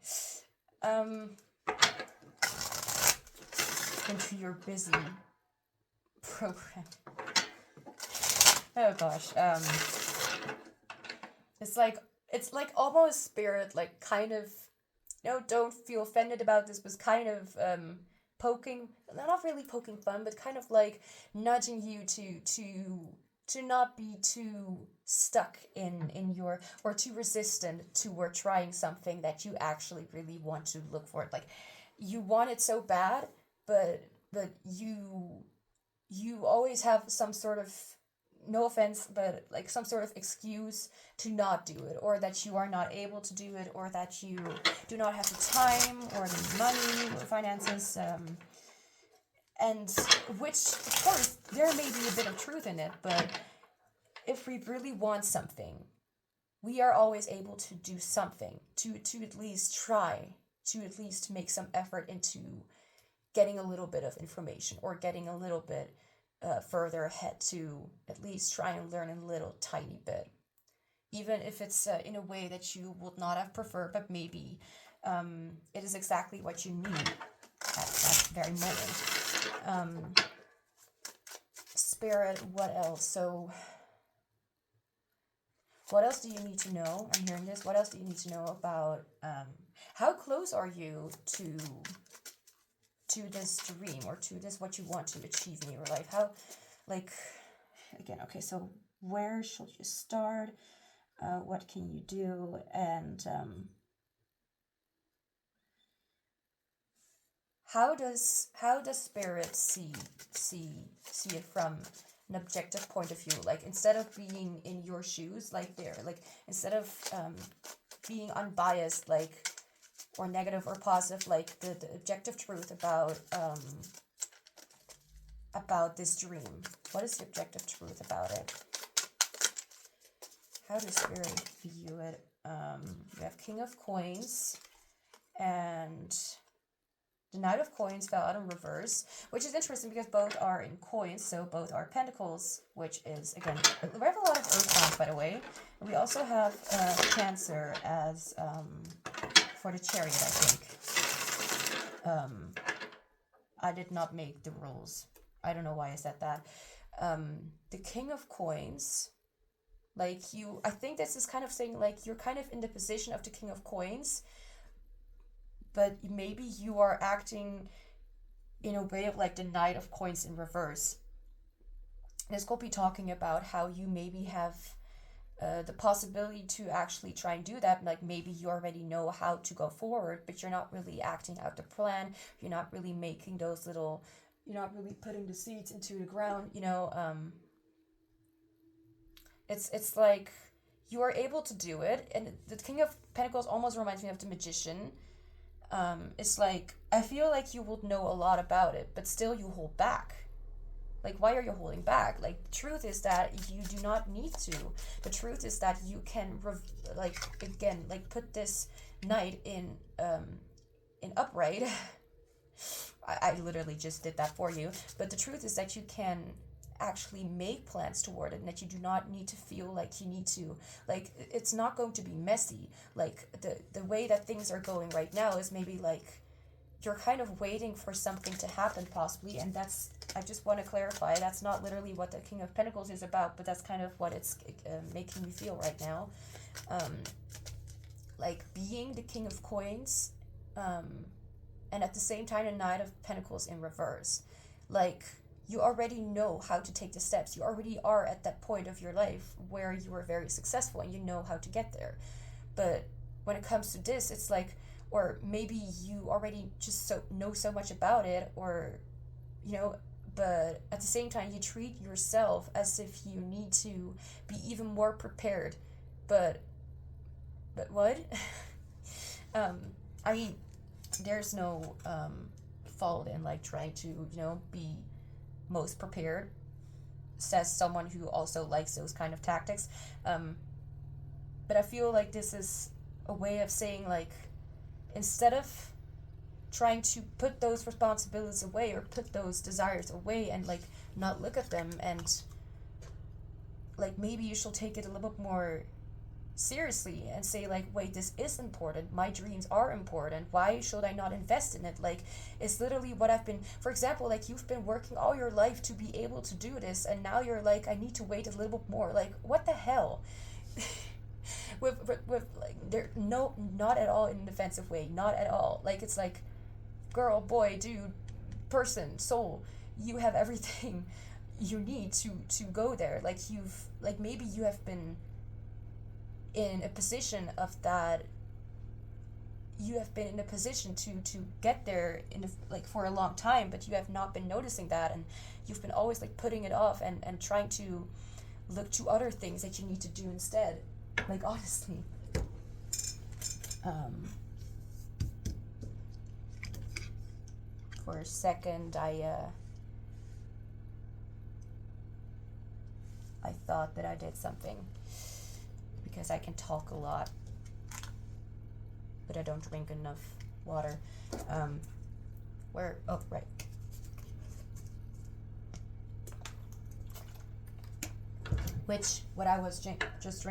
Speaker 1: into your busy program. Oh gosh. It's like almost spirit, like kind of, don't feel offended about this, but kind of poking, not really poking fun, but kind of like nudging you to not be too stuck in your, or too resistant toward trying something that you actually really want to look for. Like you want it so bad, but you always have some sort of, no offense, but like some sort of excuse to not do it, or that you are not able to do it, or that you do not have the time or the money or finances, and which of course there may be a bit of truth in it, but if we really want something, we are always able to do something, to at least try, to at least make some effort into getting a little bit of information, or getting a little bit further ahead, to at least try and learn a little tiny bit, even if it's in a way that you would not have preferred, but maybe it is exactly what you need at that very moment. Spirit, what else? So what else do you need to know? I'm hearing this. What else do you need to know about how close are you to this dream, or to this what you want to achieve in your life? How, like, again, okay, so where should you start? What can you do? And how does spirit see it from an objective point of view? Like instead of being in your shoes, like there, like instead of being unbiased, like, or negative or positive, like the objective truth about this dream. What is the objective truth about it? How does spirit view it? We have King of Coins, and the Knight of Coins fell out in reverse, which is interesting because both are in coins, so both are pentacles, which is, again, we have a lot of earth signs, by the way. And we also have Cancer as for the Chariot, I think. I did not make the rules. I don't know why I said that. The King of Coins, like I think this is kind of saying like you're kind of in the position of the King of Coins, but maybe you are acting in a way of like the Knight of Coins in reverse. This could be talking about how you maybe have the possibility to actually try and do that. Like maybe you already know how to go forward, but you're not really acting out the plan. You're not really making those little, you're not really putting the seeds into the ground, it's like you are able to do it. And the King of Pentacles almost reminds me of the Magician. It's like, I feel like you would know a lot about it, but still you hold back. Like, why are you holding back? Like, the truth is that you do not need to. The truth is that you can, put this knight in upright. I literally just did that for you. But the truth is that you can actually make plans toward it, and that you do not need to feel like you need to. Like, it's not going to be messy. Like, the way that things are going right now is maybe like you're kind of waiting for something to happen possibly, and that's I just want to clarify, that's not literally what the King of Pentacles is about, but that's kind of what it's making me feel right now. Like being the King of Coins, and at the same time the Knight of Pentacles in reverse. Like, you already know how to take the steps. You already are at that point of your life where you are very successful and you know how to get there. But when it comes to this, it's like, or maybe you already just know so much about it, or, you know, but at the same time you treat yourself as if you need to be even more prepared. But what? I mean, there's no fault in like trying to, you know, be most prepared, says someone who also likes those kind of tactics. But I feel like this is a way of saying, like, instead of trying to put those responsibilities away or put those desires away and like not look at them, and like maybe you should take it a little bit more seriously and say, like, wait, this is important, my dreams are important, why should I not invest in it? Like, it's literally what I've been, for example, like, you've been working all your life to be able to do this, and now you're like, I need to wait a little bit more. Like, what the hell? with like, they're not at all in an offensive way, not at all. Like, it's like, girl, boy, dude, person, soul, you have everything you need to go there. Like, maybe you have been in a position of that, you have been in a position to get there like for a long time, but you have not been noticing that, and you've been always like putting it off and trying to look to other things that you need to do instead. Like, honestly, for a second I thought that I did something, because I can talk a lot, but I don't drink enough water. Oh, right. Which, what I was drinking just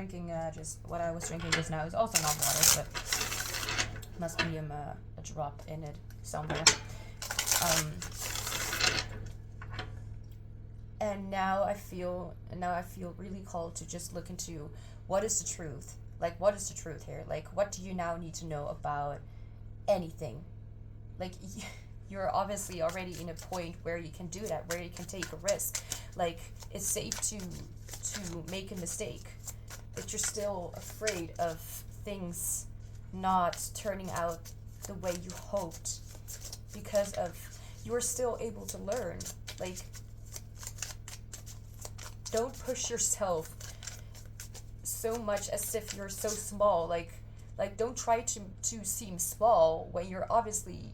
Speaker 1: now is also not water, but must be a drop in it somewhere. And now I feel really called to just look into what is the truth. Like, what is the truth here? Like, what do you now need to know about anything? Like, you're obviously already in a point where you can do that, where you can take a risk. Like, it's safe to make a mistake, but you're still afraid of things not turning out the way you hoped, because of you're still able to learn. Like, don't push yourself so much as if you're so small. Like don't try to seem small when you're obviously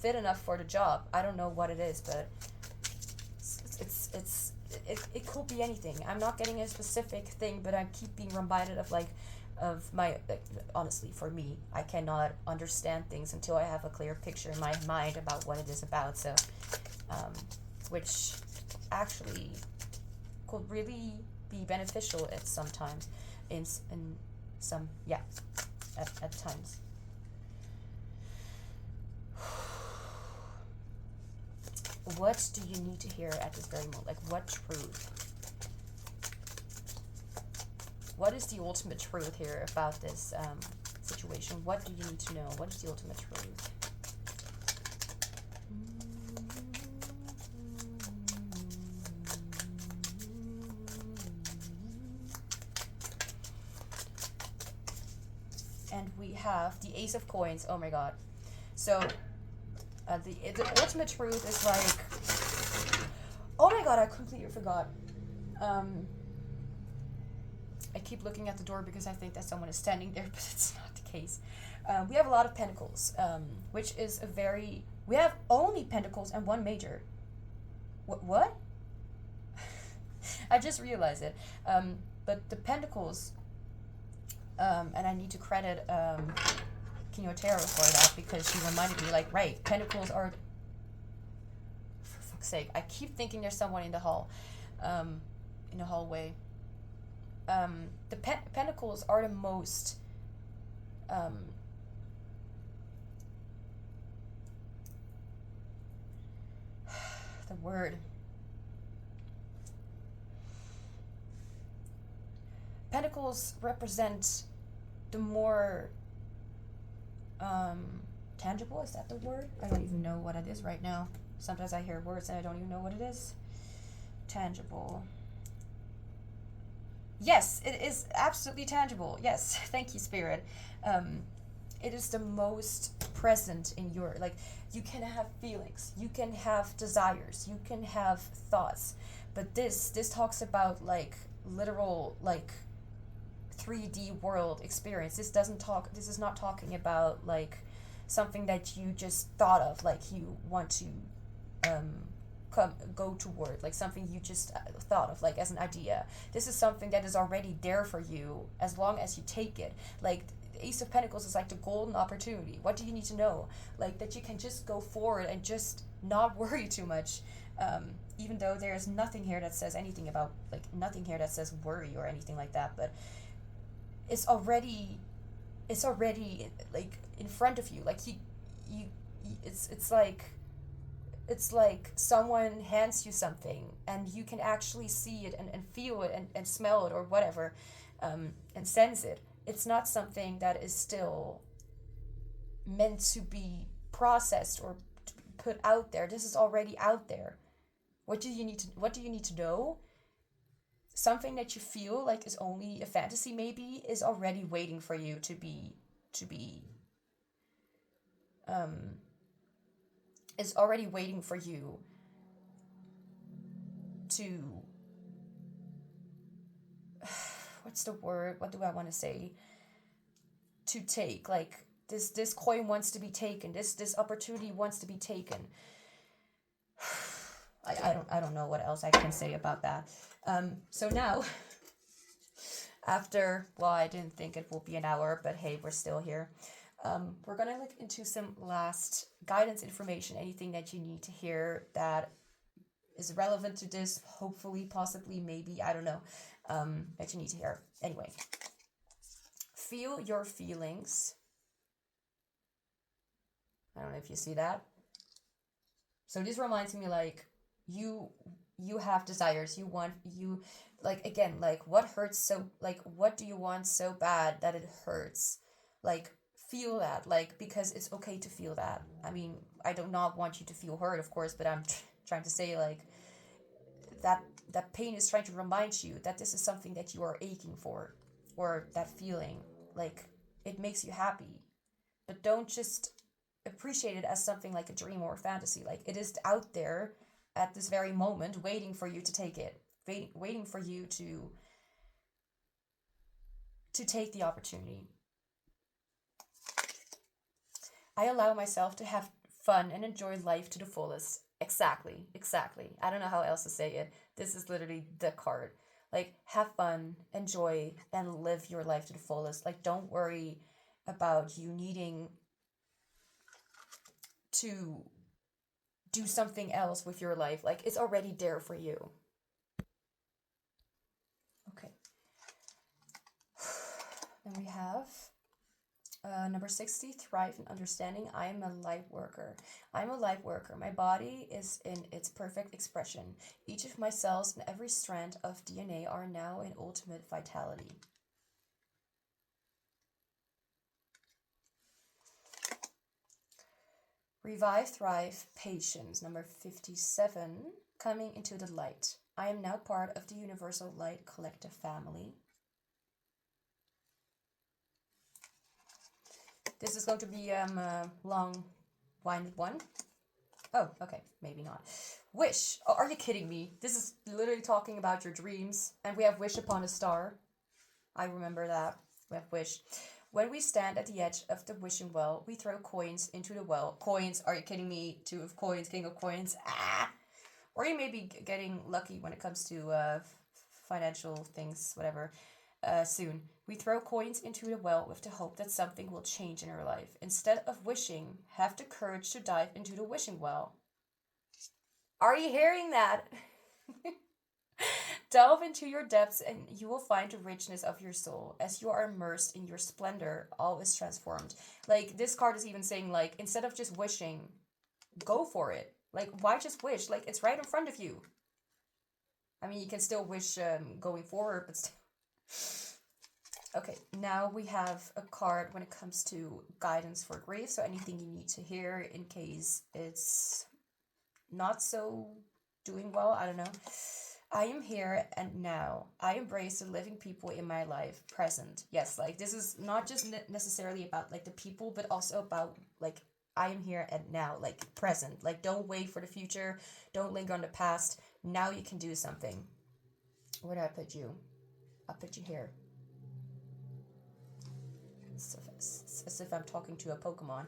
Speaker 1: fit enough for the job. I don't know what it is, but it could be anything. I'm not getting a specific thing, but I keep being reminded of my, honestly, for me, I cannot understand things until I have a clear picture in my mind about what it is about. So, which actually could really be beneficial at sometimes, at times. What do you need to hear at this very moment? Like, what truth? What is the ultimate truth here about this situation? What do you need to know? What is the ultimate truth? And we have the Ace of Coins. Oh my god. So, the ultimate truth is like... Oh my god, I completely forgot. I keep looking at the door because I think that someone is standing there, but it's not the case. We have a lot of pentacles, which is a very... We have only pentacles and one major. What? I just realized it. But the pentacles... and I need to credit King Otero for that, because she reminded me, like, right, pentacles are... For fuck's sake, I keep thinking there's someone in the hall, in the hallway. The pentacles are the most the word. Pentacles represent the more tangible, is that the word? I don't even know what it is right now. Sometimes I hear words and I don't even know what it is. Tangible. Yes, it is absolutely tangible. Yes, thank you, Spirit. It is the most present in your, like, you can have feelings, you can have desires, you can have thoughts, but this talks about like literal, like 3D world experience. This is not talking about like something that you just thought of, like you want to go toward, like something you just thought of, like as an idea. This is something that is already there for you as long as you take it. Like the Ace of Pentacles is like the golden opportunity. What do you need to know? Like that you can just go forward and just not worry too much. Even though there's nothing here that says anything about, like nothing here that says worry or anything like that, but it's already like in front of you. Like it's like someone hands you something and you can actually see it and feel it and smell it or whatever, and sense it. It's not something that is still meant to be processed or put out there. This is already out there. What do you need to know? Something that you feel like is only a fantasy maybe is already waiting for you to be is already waiting for you to what's the word? What do I want to say? To take. Like this coin wants to be taken. This opportunity wants to be taken. I don't know what else I can say about that. So now, after, well, I didn't think it will be an hour, but hey, we're still here. We're gonna look into some last guidance information, anything that you need to hear that is relevant to this, hopefully, possibly, maybe, I don't know, that you need to hear. Anyway, feel your feelings. I don't know if you see that. So this reminds me, like, you have desires, you like, again, like what hurts, so like what do you want so bad that it hurts? Like feel that, like, because it's okay to feel that. I mean, I do not want you to feel hurt, of course, but I'm trying to say, like, that pain is trying to remind you that this is something that you are aching for, or that feeling, like it makes you happy. But don't just appreciate it as something like a dream or a fantasy. Like it is out there at this very moment, waiting for you to take it, waiting for you to take the opportunity. I allow myself to have fun and enjoy life to the fullest. Exactly. I don't know how else to say it. This is literally the card. Like, have fun, enjoy, and live your life to the fullest. Like, don't worry about you needing to do something else with your life. Like, it's already there for you. Okay. Then we have number 60, thrive in understanding. I am a light worker. I'm a light worker. My body is in its perfect expression. Each of my cells and every strand of DNA are now in ultimate vitality. Revive, thrive, patience. Number 57, coming into the light. I am now part of the universal light collective family. This is going to be a long-winded one. Oh, okay, maybe not. Wish. Oh, are you kidding me? This is literally talking about your dreams. And we have wish upon a star. I remember that. We have wish. When we stand at the edge of the wishing well, we throw coins into the well. Coins, are you kidding me? 2 of coins, king of coins. Ah! Or you may be getting lucky when it comes to financial things, whatever, soon. We throw coins into the well with the hope that something will change in our life. Instead of wishing, have the courage to dive into the wishing well. Are you hearing that? Delve into your depths and you will find the richness of your soul. As you are immersed in your splendor, all is transformed. Like, this card is even saying, like, instead of just wishing, go for it. Like, why just wish? Like, it's right in front of you. I mean, you can still wish going forward, but still. Okay, now we have a card when it comes to guidance for grief. So anything you need to hear in case it's not so doing well, I don't know. I am here and now. I embrace the living people in my life, present. Yes, like this is not just necessarily about like the people, but also about like I am here and now, like present. Like don't wait for the future, don't linger on the past. Now you can do something. Where did I put you? I put you here. As if I'm talking to a Pokemon.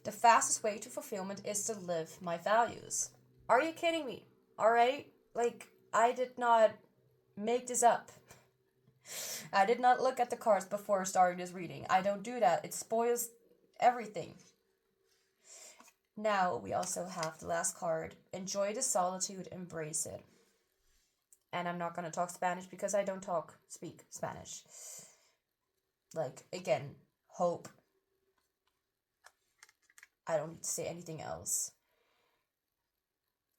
Speaker 1: The fastest way to fulfillment is to live my values. Are you kidding me? All right? Like, I did not make this up. I did not look at the cards before starting this reading. I don't do that. It spoils everything. Now, we also have the last card. Enjoy the solitude, embrace it. And I'm not going to talk Spanish because I don't speak Spanish. Like, again, hope. I don't need to say anything else.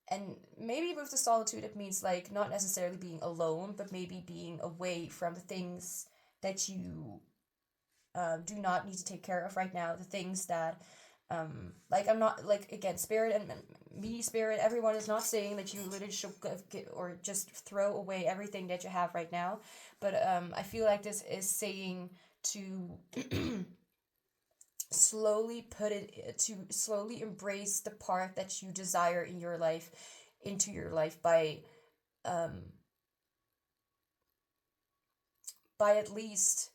Speaker 1: And maybe with the solitude, it means like not necessarily being alone, but maybe being away from the things that you do not need to take care of right now. The things that, like I'm not like again, spirit and me, spirit. Everyone is not saying that you literally should get or just throw away everything that you have right now, but I feel like this is saying to slowly slowly embrace the part that you desire in your life into your life by at least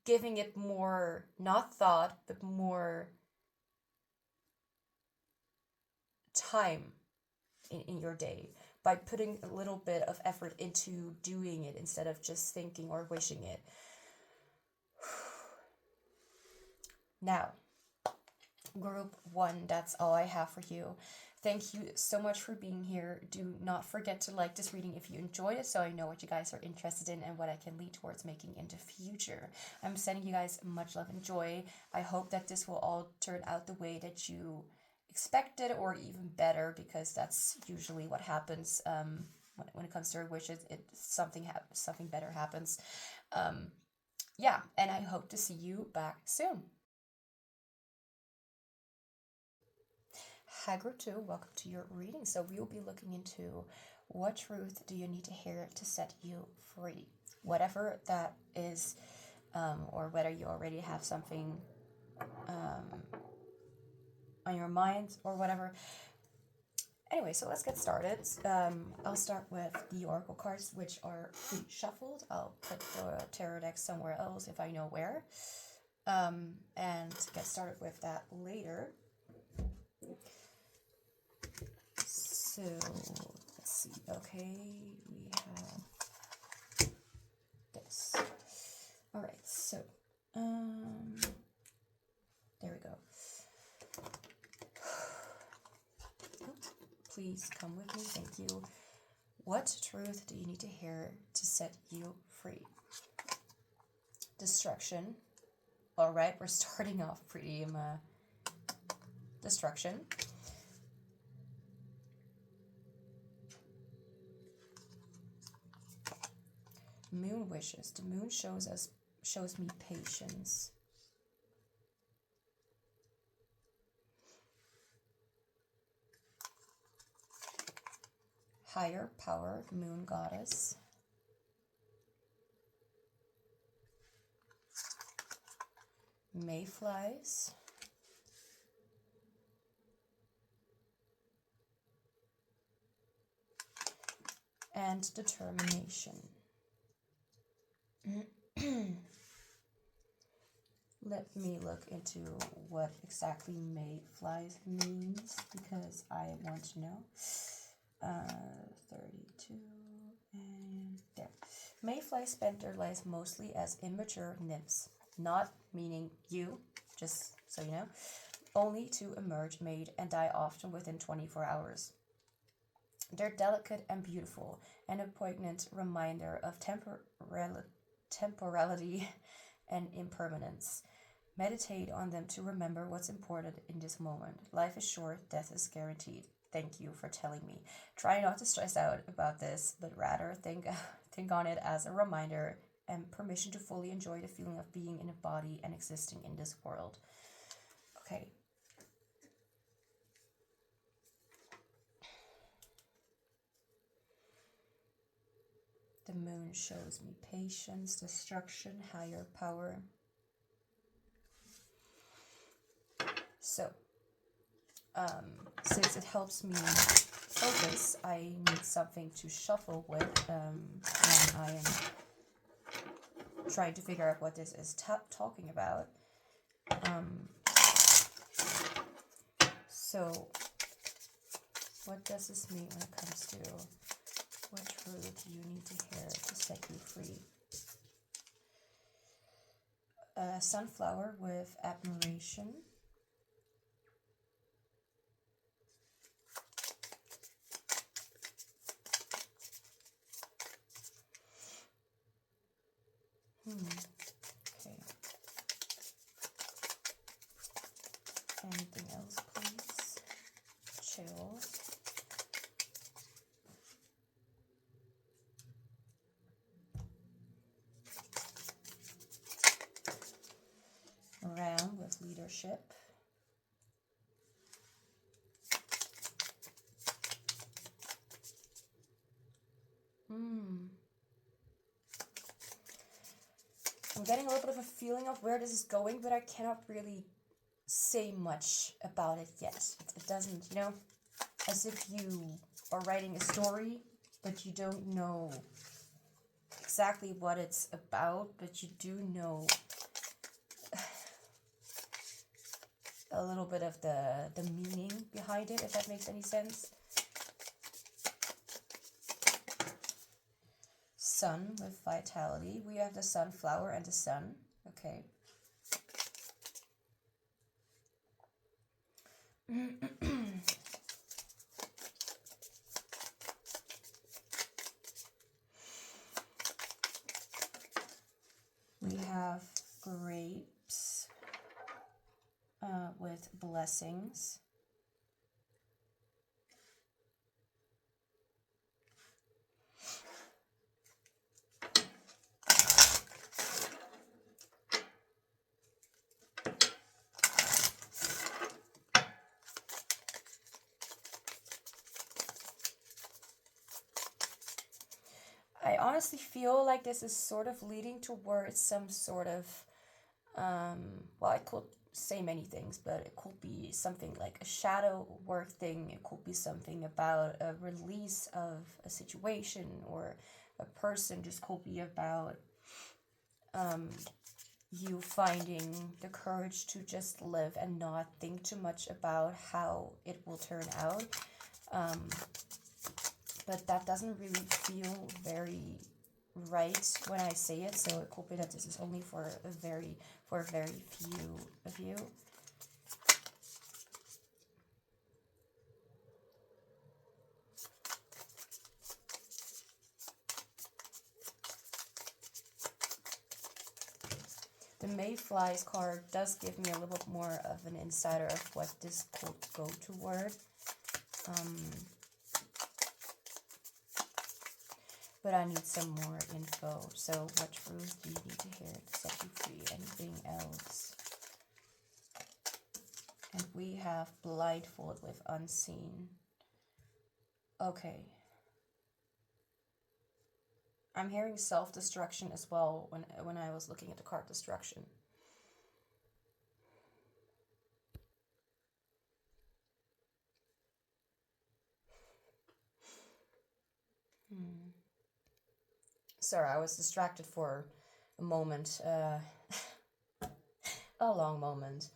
Speaker 1: giving it more not thought but more time in your day, by putting a little bit of effort into doing it instead of just thinking or wishing it. Now, group 1, that's all I have for you. Thank you so much for being here. Do not forget to like this reading if you enjoyed it, so I know what you guys are interested in and what I can lead towards making in the future. I'm sending you guys much love and joy. I hope that this will all turn out the way that you expected or even better, because that's usually what happens when it comes to our wishes. Something better happens. Yeah, and I hope to see you back soon. Hi Group 2, welcome to your reading. So we will be looking into what truth do you need to hear to set you free. Whatever that is, or whether you already have something on your mind or whatever. Anyway, so let's get started. I'll start with the oracle cards, which are pre-shuffled. I'll put the tarot deck somewhere else if I know where. And get started with that later. So, let's see. Okay, we have this. All right, so, there we go. Please come with me. Thank you. What truth do you need to hear to set you free? Destruction. All right, we're starting off pretty destruction. Moon wishes. The moon shows me patience. Higher power, moon goddess. Mayflies. And determination. Let me look into what exactly mayflies means, because I want to know. 32 and there. Mayflies spend their lives mostly as immature nymphs, not meaning you, just so you know, only to emerge made and die often within 24 hours. They're delicate and beautiful, and a poignant reminder of temporality and impermanence. Meditate on them to remember what's important in this moment. Life is short, death is guaranteed. Thank you for telling me. Try not to stress out about this, but rather think on it as a reminder and permission to fully enjoy the feeling of being in a body and existing in this world. Okay. The moon shows me patience, destruction, higher power. So, since it helps me focus, I need something to shuffle with when I am trying to figure out what this is talking about. So, what does this mean when it comes to what truth you need to hear to set you free? Sunflower with admiration. Okay. Anything else, please? Chill. Around with leadership. I'm getting a little bit of a feeling of where this is going, but I cannot really say much about it yet. It doesn't, as if you are writing a story, but you don't know exactly what it's about, but you do know a little bit of the meaning behind it, if that makes any sense. Sun with vitality. We have the sunflower and the sun. Okay. We have grapes with blessings. I honestly feel like this is sort of leading towards some sort of, well, I could say many things, but it could be something like a shadow work thing. It could be something about a release of a situation or a person. This could be about you finding the courage to just live and not think too much about how it will turn out. But that doesn't really feel very right when I say it, so it could be that this is only for a very few of you. The Mayflies card does give me a little bit more of an insider of what this could go toward. But I need some more info. So what truth do you need to hear to set you free? Anything else? And we have blindfold with unseen. Okay. I'm hearing self-destruction as well when I was looking at the card destruction. Sorry, I was distracted for a moment, a long moment,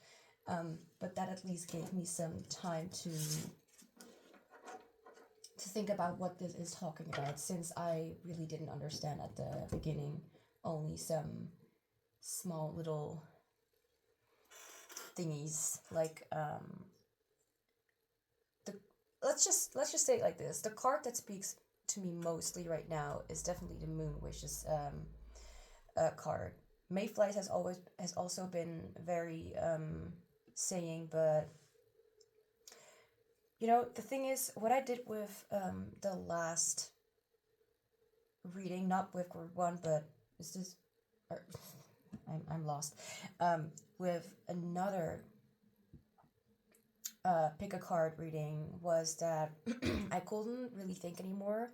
Speaker 1: but that at least gave me some time to think about what this is talking about, since I really didn't understand at the beginning, only some small little thingies, like, let's just say it like this. The card that speaks to me mostly right now is definitely the Moon, which is a card Mayflies has also been very saying, but you know, the thing is, what I did with the last reading, not with group one, but is this? Or, I'm lost. With another pick a card reading was that I couldn't really think anymore.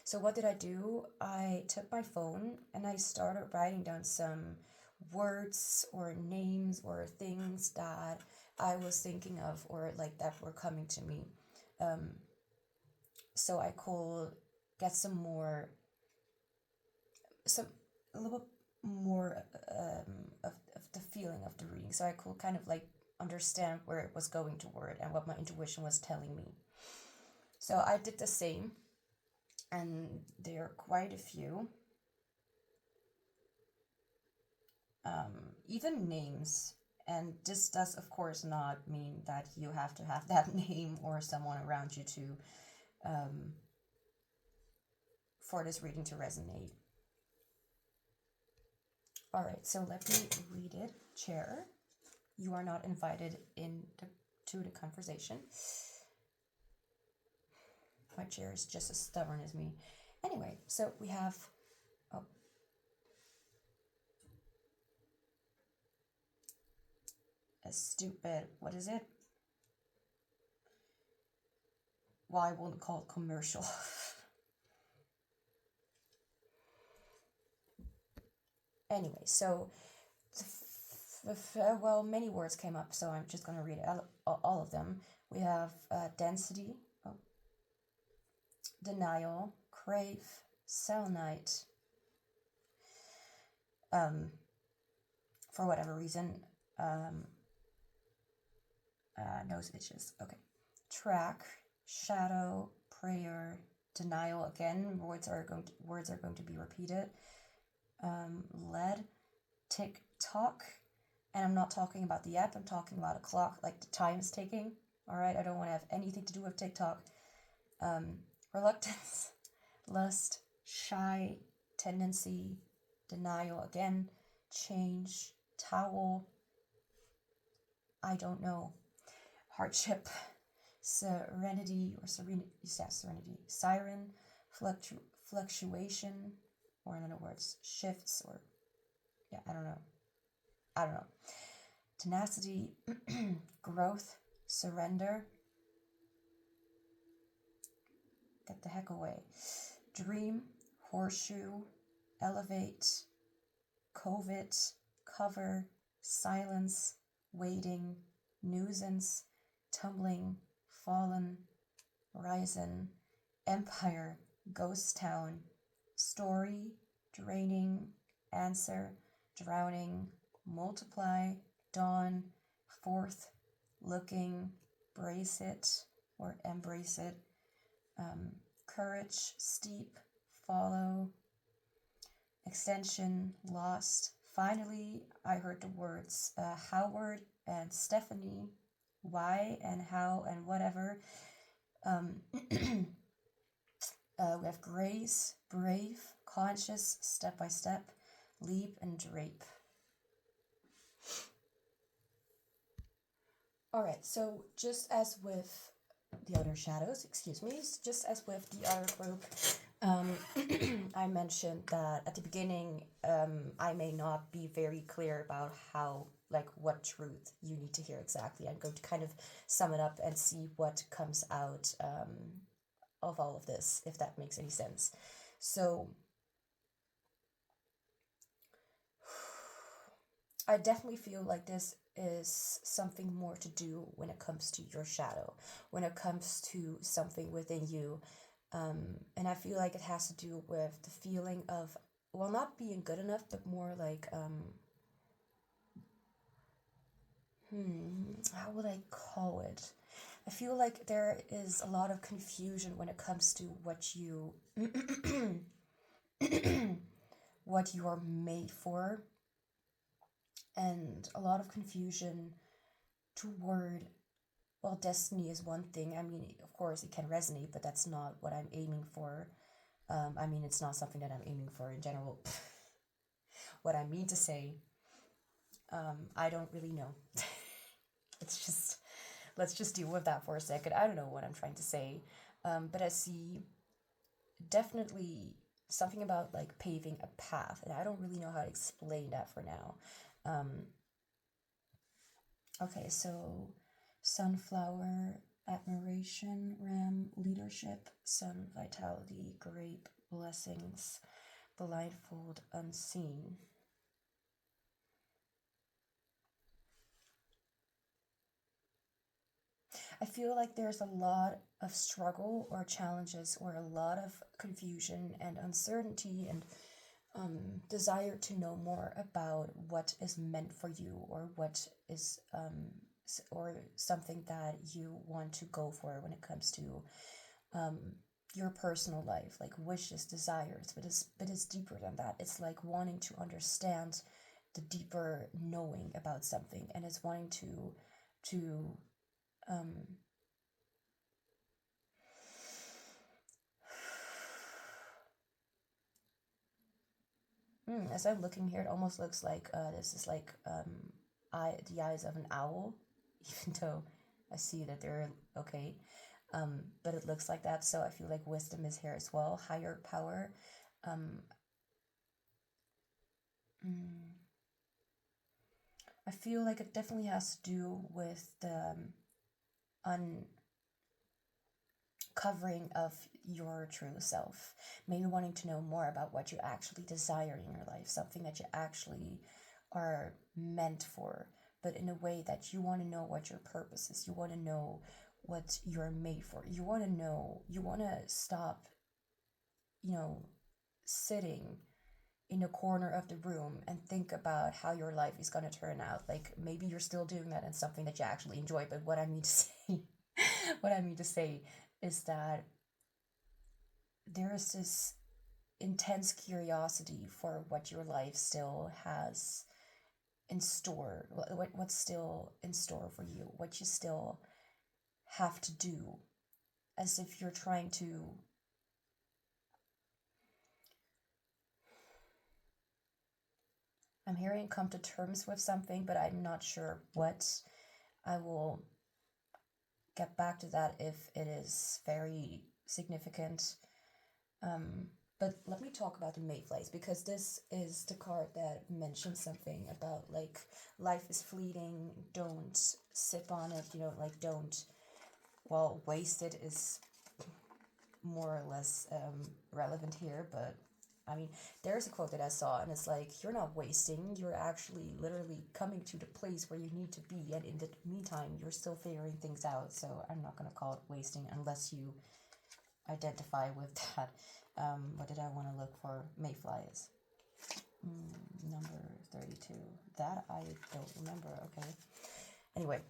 Speaker 1: So what did I do? I took my phone and I started writing down some words or names or things that I was thinking of or like that were coming to me. So I could get a little bit more of the feeling of the reading. So I could kind of like understand where it was going toward and what my intuition was telling me. So I did the same, and there are quite a few. Even names, and this does of course not mean that you have to have that name or someone around you to for this reading to resonate. All right, so let me read it. Chair, you are not invited to the conversation. My chair is just as stubborn as me. Anyway, so we have a stupid, what is it? Well, I won't call it commercial. Anyway, so well, many words came up, so I'm just going to read all of them. We have density, denial, crave, selenite. For whatever reason, nose itches. Okay, track, shadow, prayer, denial. Again, words are going to be repeated. Lead, tick tock, and I'm not talking about the app. I'm talking about a clock, like the time is ticking. All right, I don't want to have anything to do with TikTok. Reluctance, lust, shy, tendency, denial. Again, change, towel. I don't know. Hardship, serenity or serenity. Yeah, serenity. Siren, fluctuation, or in other words, shifts, or yeah, I don't know. Tenacity, growth, surrender. Get the heck away. Dream, horseshoe, elevate, COVID, cover, silence, waiting, nuisance, tumbling, fallen, risen, empire, ghost town, story, draining, answer, drowning, multiply, dawn, fourth, looking, brace it or embrace it, courage, steep, follow, extension, lost. Finally, I heard the words Howard and Stephanie, why and how and whatever. We have grace, brave, conscious, step by step, leap and drape. All right, so just as with the other shadows, just as with the other group, I mentioned that at the beginning, I may not be very clear about what truth you need to hear exactly. I'm going to kind of sum it up and see what comes out of all of this, if that makes any sense. So I definitely feel like this is something more to do when it comes to your shadow, when it comes to something within you. And I feel like it has to do with the feeling of, well, not being good enough, but more like, how would I call it? I feel like there is a lot of confusion when it comes to what you what you are made for, and a lot of confusion toward, well, destiny is one thing. I mean, of course it can resonate, but that's not what I'm aiming for. I mean, it's not something that I'm aiming for in general. what I mean to say, I don't really know. It's just, let's just deal with that for a second. I don't know what I'm trying to say, but I see definitely something about like paving a path, and I don't really know how to explain that for now. Okay, so sunflower, admiration, ram, leadership, sun, vitality, grape, blessings, blindfold, unseen. I feel like there's a lot of struggle or challenges or a lot of confusion and uncertainty and desire to know more about what is meant for you, or what is or something that you want to go for when it comes to your personal life, like wishes, desires. But it's deeper than that. It's like wanting to understand the deeper knowing about something, and it's wanting to as I'm looking here, it almost looks like this is like the eyes of an owl, even though I see that they're okay. But it looks like that, so I feel like wisdom is here as well, higher power. I feel like it definitely has to do with the uncovering of your true self. Maybe wanting to know more about what you actually desire in your life, something that you actually are meant for, but in a way that you want to know what your purpose is. You want to know what you're made for. You want to stop, sitting in a corner of the room and think about how your life is going to turn out. Like, maybe you're still doing that and something that you actually enjoy, but what I mean to say what I mean to say is that there is this intense curiosity for what your life still has in store, what's still in store for you, what you still have to do, as if you're trying to I'm hearing come to terms with something, but I'm not sure what. I will get back to that if it is very significant. But let me talk about the Mayflies, because this is the card that mentions something about like life is fleeting, don't sip on it, like don't, well, waste it is more or less relevant here, but I mean, there's a quote that I saw, and it's like, you're not wasting, you're actually literally coming to the place where you need to be, and in the meantime, you're still figuring things out. So I'm not going to call it wasting unless you identify with that. What did I want to look for? Mayflies. Number 32. That I don't remember. Okay. Anyway,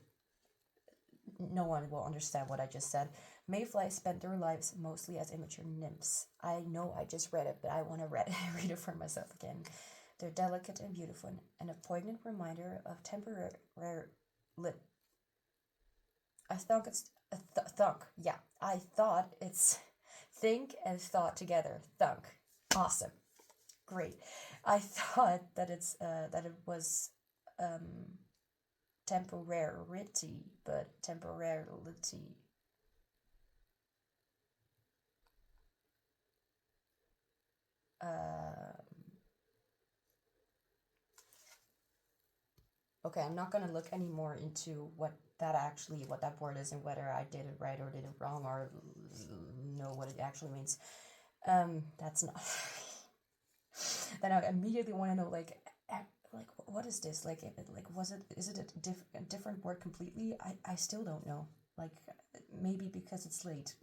Speaker 1: no one will understand what I just said. Mayflies spend their lives mostly as immature nymphs. I know I just read it, but I want to read it for myself again. They're delicate and beautiful, and a poignant reminder of temporary I thought it's thunk. Yeah, I thought it's think and thought together. Thunk. Awesome. Great. I thought that it was temporarity, but temporality. Okay, I'm not gonna look anymore into what that word is, and whether I did it right or did it wrong, or know what it actually means. That's not. Then I immediately want to know, like what is this? Like is it a different word completely? I still don't know. Like, maybe because it's late.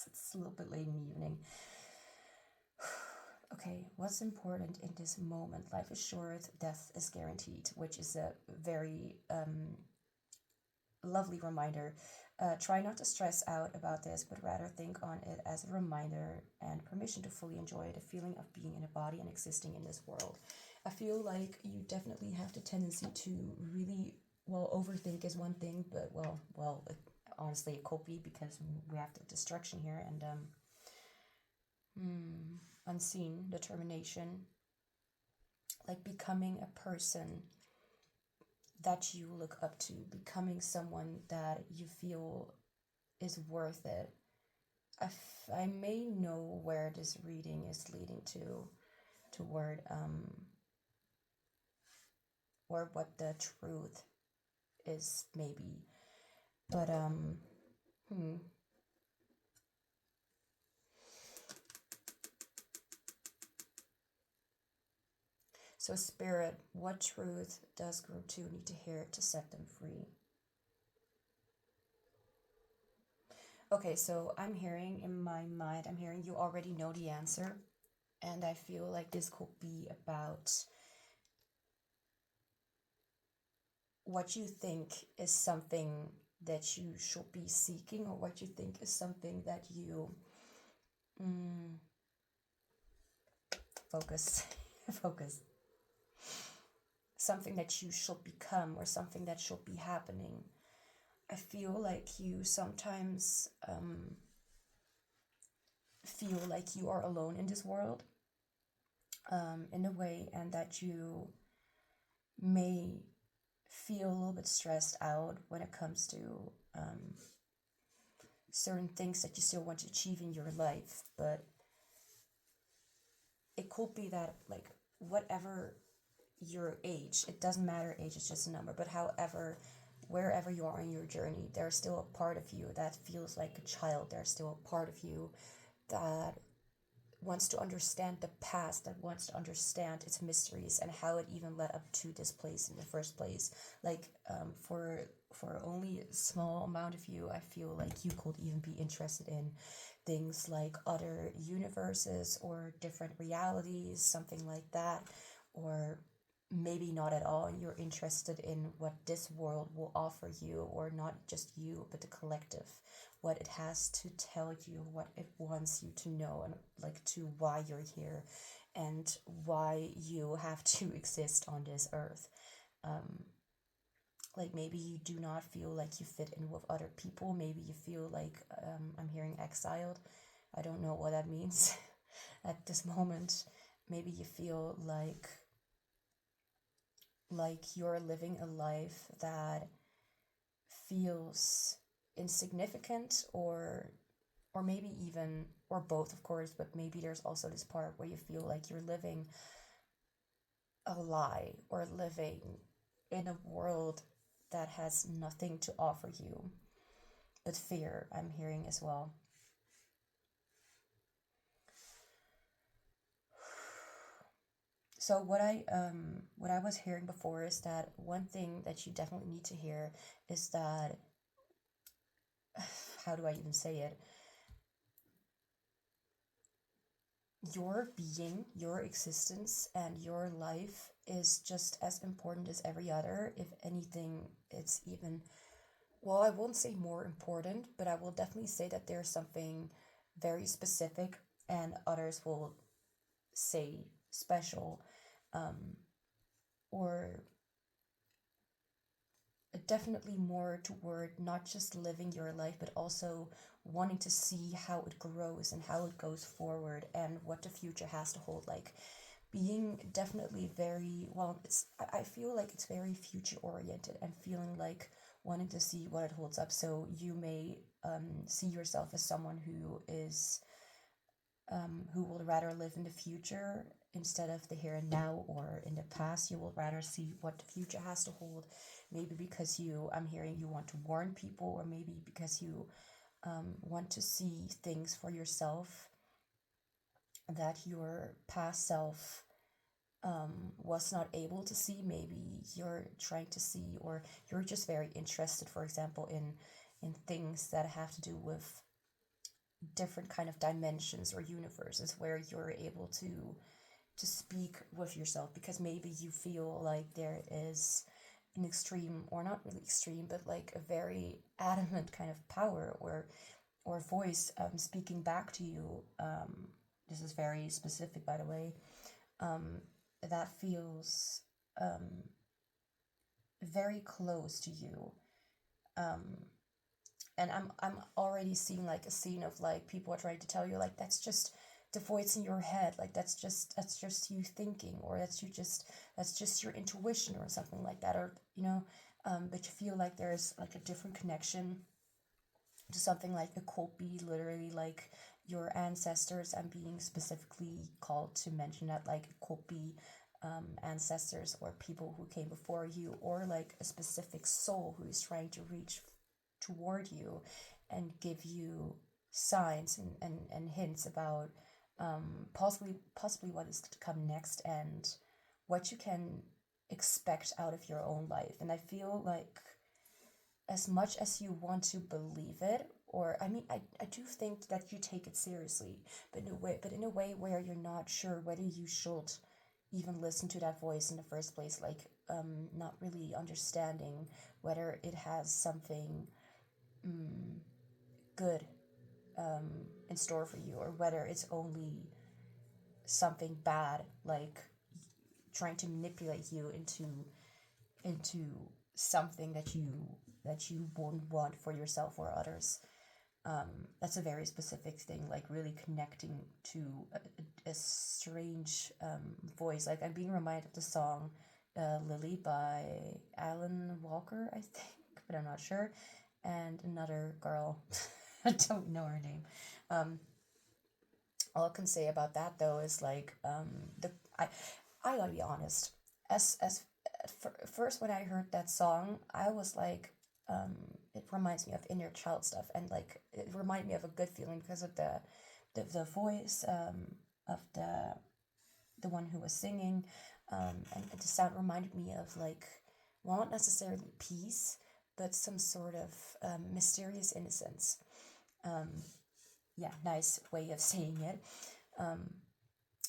Speaker 1: it's a little bit late in the evening. Okay, what's important in this moment? Life is short, death is guaranteed, which is a very lovely reminder. Try not to stress out about this, but rather think on it as a reminder and permission to fully enjoy the feeling of being in a body and existing in this world. I feel like you definitely have the tendency to really, well, overthink is one thing, but honestly, it could be, because we have the destruction here, and unseen, determination, like becoming a person that you look up to, becoming someone that you feel is worth it. I may know where this reading is leading toward or what the truth is maybe, but So Spirit, what truth does group 2 need to hear to set them free? Okay, so I'm hearing in my mind, I'm hearing you already know the answer. And I feel like this could be about what you think is something that you should be seeking, or what you think is something that you focus focus, something that you should become, or something that should be happening. I feel like you sometimes feel like you are alone in this world, in a way, and that you may feel a little bit stressed out when it comes to certain things that you still want to achieve in your life. But it could be that, like, whatever your age, it doesn't matter, age is just a number, but however, wherever you are in your journey, there's still a part of you that feels like a child. There's still a part of you that wants to understand the past, that wants to understand its mysteries and how it even led up to this place in the first place. Like, for only a small amount of you, I feel like you could even be interested in things like other universes or different realities, something like that. Or maybe not at all, and you're interested in what this world will offer you, or not just you, but the collective, what it has to tell you, what it wants you to know, and like to why you're here and why you have to exist on this earth. Like, maybe you do not feel like you fit in with other people. Maybe you feel like, I'm hearing exiled. I don't know what that means at this moment. Maybe you feel like you're living a life that feels insignificant, or maybe even, or both, of course, but maybe there's also this part where you feel like you're living a lie, or living in a world that has nothing to offer you but fear, I'm hearing as well. So what I was hearing before is that one thing that you definitely need to hear is that, how do I even say it? Your being, your existence, and your life is just as important as every other. If anything, it's even, well, I won't say more important, but I will definitely say that there's something very specific, and others will say special, or definitely more toward not just living your life, but also wanting to see how it grows and how it goes forward and what the future has to hold. Like, being definitely very, well, I feel like it's very future oriented, and feeling like wanting to see what it holds up. So you may see yourself as someone who is who will rather live in the future instead of the here and now, or in the past. You will rather see what the future has to hold. Maybe because I'm hearing you want to warn people, or maybe because you want to see things for yourself that your past self was not able to see. Maybe you're trying to see, or you're just very interested, for example, in things that have to do with different kind of dimensions or universes, where you're able to speak with yourself, because maybe you feel like there is an extreme, or not really extreme, but like a very adamant kind of power, or voice speaking back to you. This is very specific, by the way. That feels very close to you. And I'm already seeing like a scene of like people are trying to tell you, like, that's just the voice in your head, like that's just you thinking, or that's just your intuition or something like that, or but you feel like there's like a different connection to something. Like it could be literally like your ancestors. I'm being specifically called to mention that, like it could be ancestors or people who came before you, or like a specific soul who is trying to reach toward you and give you signs and hints about possibly what is to come next, and what you can expect out of your own life. And I feel like, as much as you want to believe it, or I mean, I do think that you take it seriously, but in a way where you're not sure whether you should even listen to that voice in the first place, like not really understanding whether it has something good in store for you, or whether it's only something bad, like trying to manipulate you into something that you won't want for yourself or others. That's a very specific thing, like really connecting to a strange voice. Like I'm being reminded of the song Lily by Alan Walker, I think, but I'm not sure. And another girl, I don't know her name. All I can say about that though is like I gotta be honest. As first when I heard that song, I was like, it reminds me of Inner Child stuff, and like it reminded me of a good feeling because of the voice of the one who was singing, and the sound reminded me of like, well, not necessarily peace, but some sort of mysterious innocence. Yeah, nice way of saying it.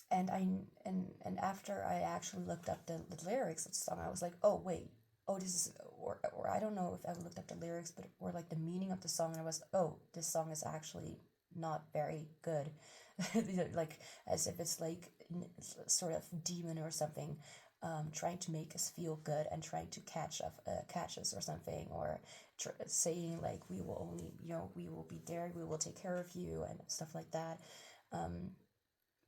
Speaker 1: And after I actually looked up the lyrics of the song, I was like, oh wait, oh this is, or I don't know if I looked up the lyrics, but or like the meaning of the song, and I was, oh, this song is actually not very good. Like as if it's like sort of demon or something, trying to make us feel good and trying to catch us or something, or saying like we will only, we will be there, we will take care of you and stuff like that.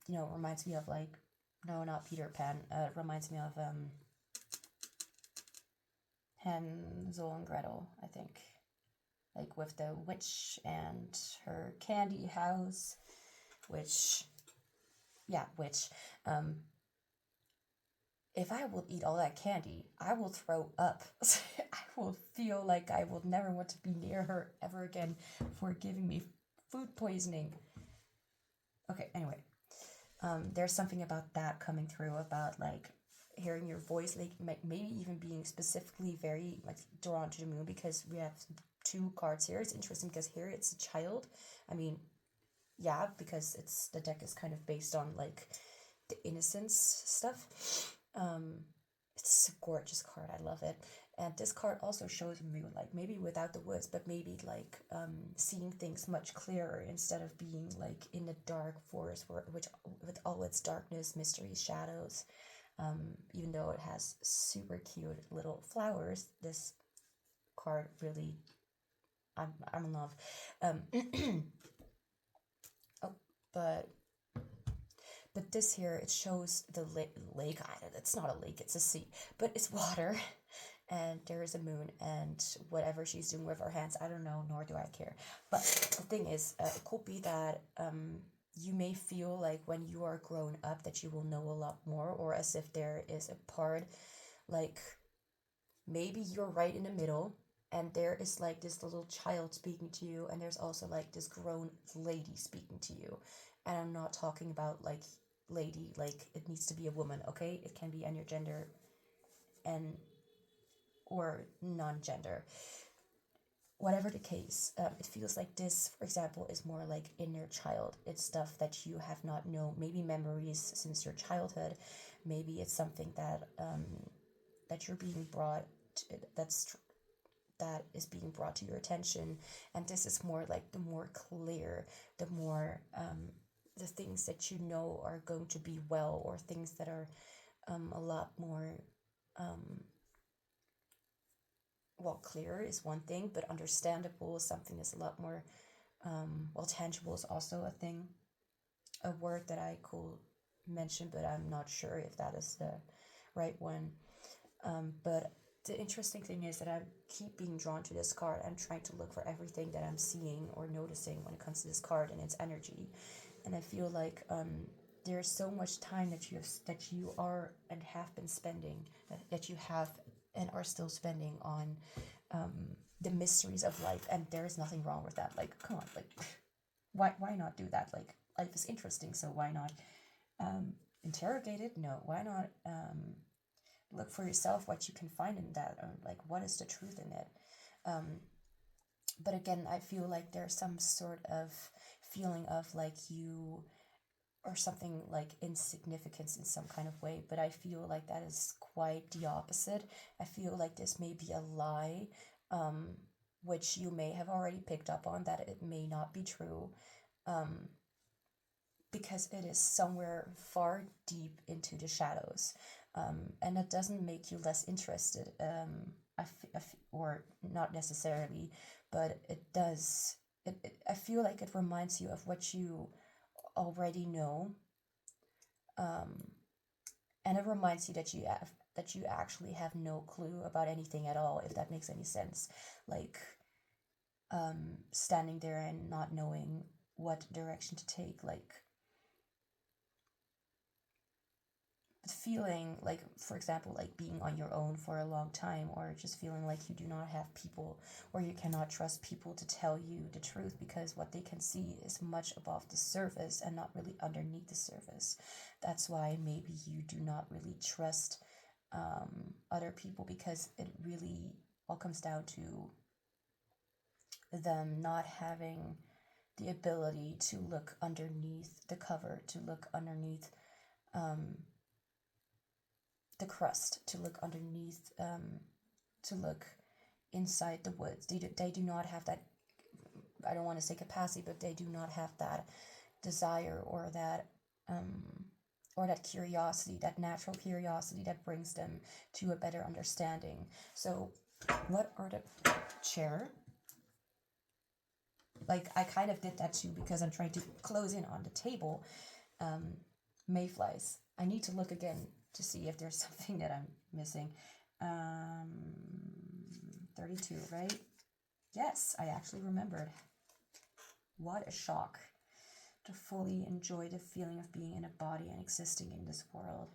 Speaker 1: Reminds me of like, no, not Peter Pan. It reminds me of Hansel and Gretel, I think, like with the witch and her candy house, which, yeah, which, if I will eat all that candy, I will throw up. I will feel like I will never want to be near her ever again for giving me food poisoning. Okay, anyway. There's something about that coming through, about like hearing your voice, like maybe even being specifically very like drawn to the moon, because we have two cards here. It's interesting because here it's a child. I mean, yeah, because the deck is kind of based on like the innocence stuff. It's a gorgeous card. I love it. And this card also shows a moon, like maybe without the woods, but maybe like seeing things much clearer instead of being like in the dark forest, which with all its darkness, mystery, shadows. Even though it has super cute little flowers, this card really, I'm in love. Oh, but this here, it shows the lake. It's not a lake, it's a sea, but it's water. And there is a moon, and whatever she's doing with her hands, I don't know, nor do I care. But the thing is, it could be that you may feel like when you are grown up that you will know a lot more, or as if there is a part, like maybe you're right in the middle, and there is like this little child speaking to you, and there's also like this grown lady speaking to you. And I'm not talking about like lady, like it needs to be a woman, okay? It can be any gender and or non-gender. Whatever the case, it feels like this, for example, is more like inner child. It's stuff that you have not known, maybe memories since your childhood. Maybe it's something that that you're being brought to, that is being brought to your attention. And this is more like the more clear, the more the things that you know are going to be well, or things that are a lot more well, clear is one thing, but understandable is something that's a lot more, well, tangible is also a thing. a word that I could mention, but I'm not sure if that is the right one. But the interesting thing is that I keep being drawn to this card. I'm trying to look for everything that I'm seeing or noticing when it comes to this card and its energy. And I feel like there's so much time that you are and have been spending, that you have and are still spending on the mysteries of life. And there is nothing wrong with that. Like, come on, like, why not do that? Like, life is interesting, so why not interrogate it? No, why not look for yourself what you can find in that, or like what is the truth in it. But again, I feel like there's some sort of feeling of like you or something like insignificance in some kind of way, but I feel like that is quite the opposite. I feel like this may be a lie, which you may have already picked up on, that it may not be true, because it is somewhere far deep into the shadows. And it doesn't make you less interested, or not necessarily, but it does. I feel like it reminds you of what you already know, and it reminds you that you actually have no clue about anything at all, if that makes any sense. Like, standing there and not knowing what direction to take, like feeling like, for example, like being on your own for a long time, or just feeling like you do not have people, or you cannot trust people to tell you the truth, because what they can see is much above the surface and not really underneath the surface. That's why maybe you do not really trust other people, because it really all comes down to them not having the ability to look underneath the cover, to look underneath the crust, to look underneath, to look inside the woods. They do not have that, I don't want to say capacity, but they do not have that desire, or that curiosity, that natural curiosity that brings them to a better understanding. So what are the chair? Like, I kind of did that too, because I'm trying to close in on the table. Mayflies. I need to look again to see if there's something that I'm missing. 32, right? Yes, I actually remembered. What a shock. To fully enjoy the feeling of being in a body and existing in this world.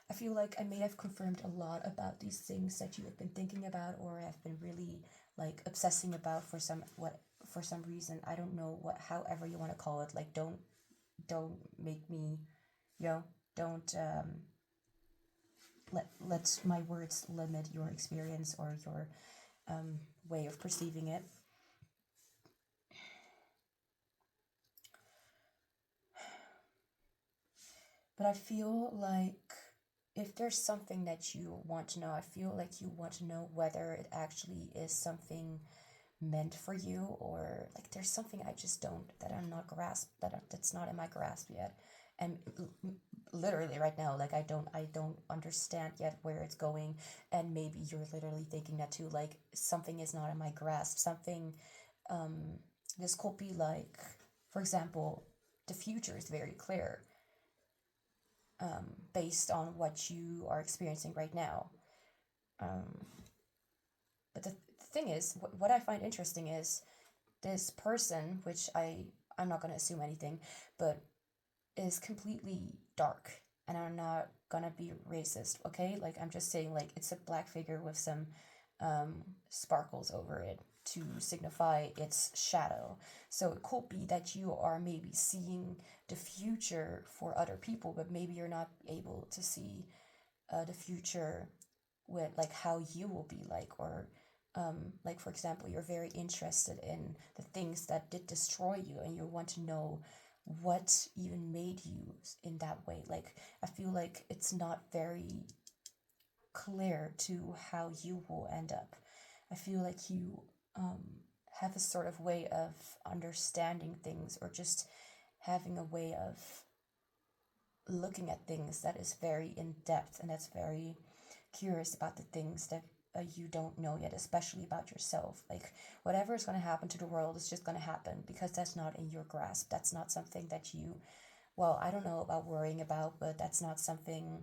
Speaker 1: I feel like I may have confirmed a lot about these things that you have been thinking about, or have been really like obsessing about for some reason. I don't know, however you want to call it. Like, don't make me, don't let my words limit your experience or your way of perceiving it. But I feel like if there's something that you want to know, I feel like you want to know whether it actually is something meant for you, or like there's something I just don't, that I'm not grasp, that's not in my grasp yet. And literally right now, like, I don't understand yet where it's going. And maybe you're literally thinking that too, like, something is not in my grasp. Something, this could be like, for example, the future is very clear, based on what you are experiencing right now. But the thing is, what I find interesting is this person, which I'm not going to assume anything, but is completely dark. And I'm not going to be racist, okay? Like, I'm just saying, like, it's a black figure with some sparkles over it to signify its shadow. So it could be that you are maybe seeing the future for other people, but maybe you're not able to see the future with like how you will be like, or like, for example, you're very interested in the things that did destroy you, and you want to know what even made you in that way. Like, I feel like it's not very clear to how you will end up. I feel like you have a sort of way of understanding things, or just having a way of looking at things that is very in depth, and that's very curious about the things that you don't know yet, especially about yourself. Like whatever is going to happen to the world is just going to happen, because that's not in your grasp. That's not something that you, well, I don't know about worrying about, but that's not something,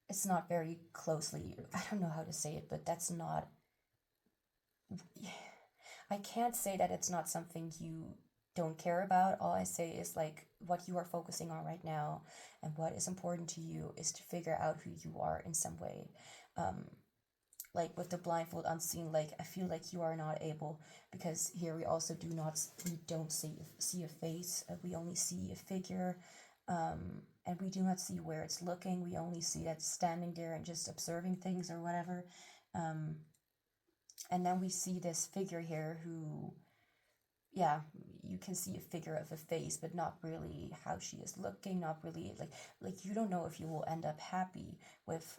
Speaker 1: it's not very closely, I don't know how to say it, but that's not, I can't say that it's not something you don't care about. All I say is like what you are focusing on right now and what is important to you is to figure out who you are in some way. Like with the blindfold unseen, like I feel like you are not able, because here we also we don't see a face, we only see a figure, and we do not see where it's looking. We only see that standing there and just observing things or whatever. And then we see this figure here who, yeah, you can see a figure of a face, but not really how she is looking. Not really like you don't know if you will end up happy with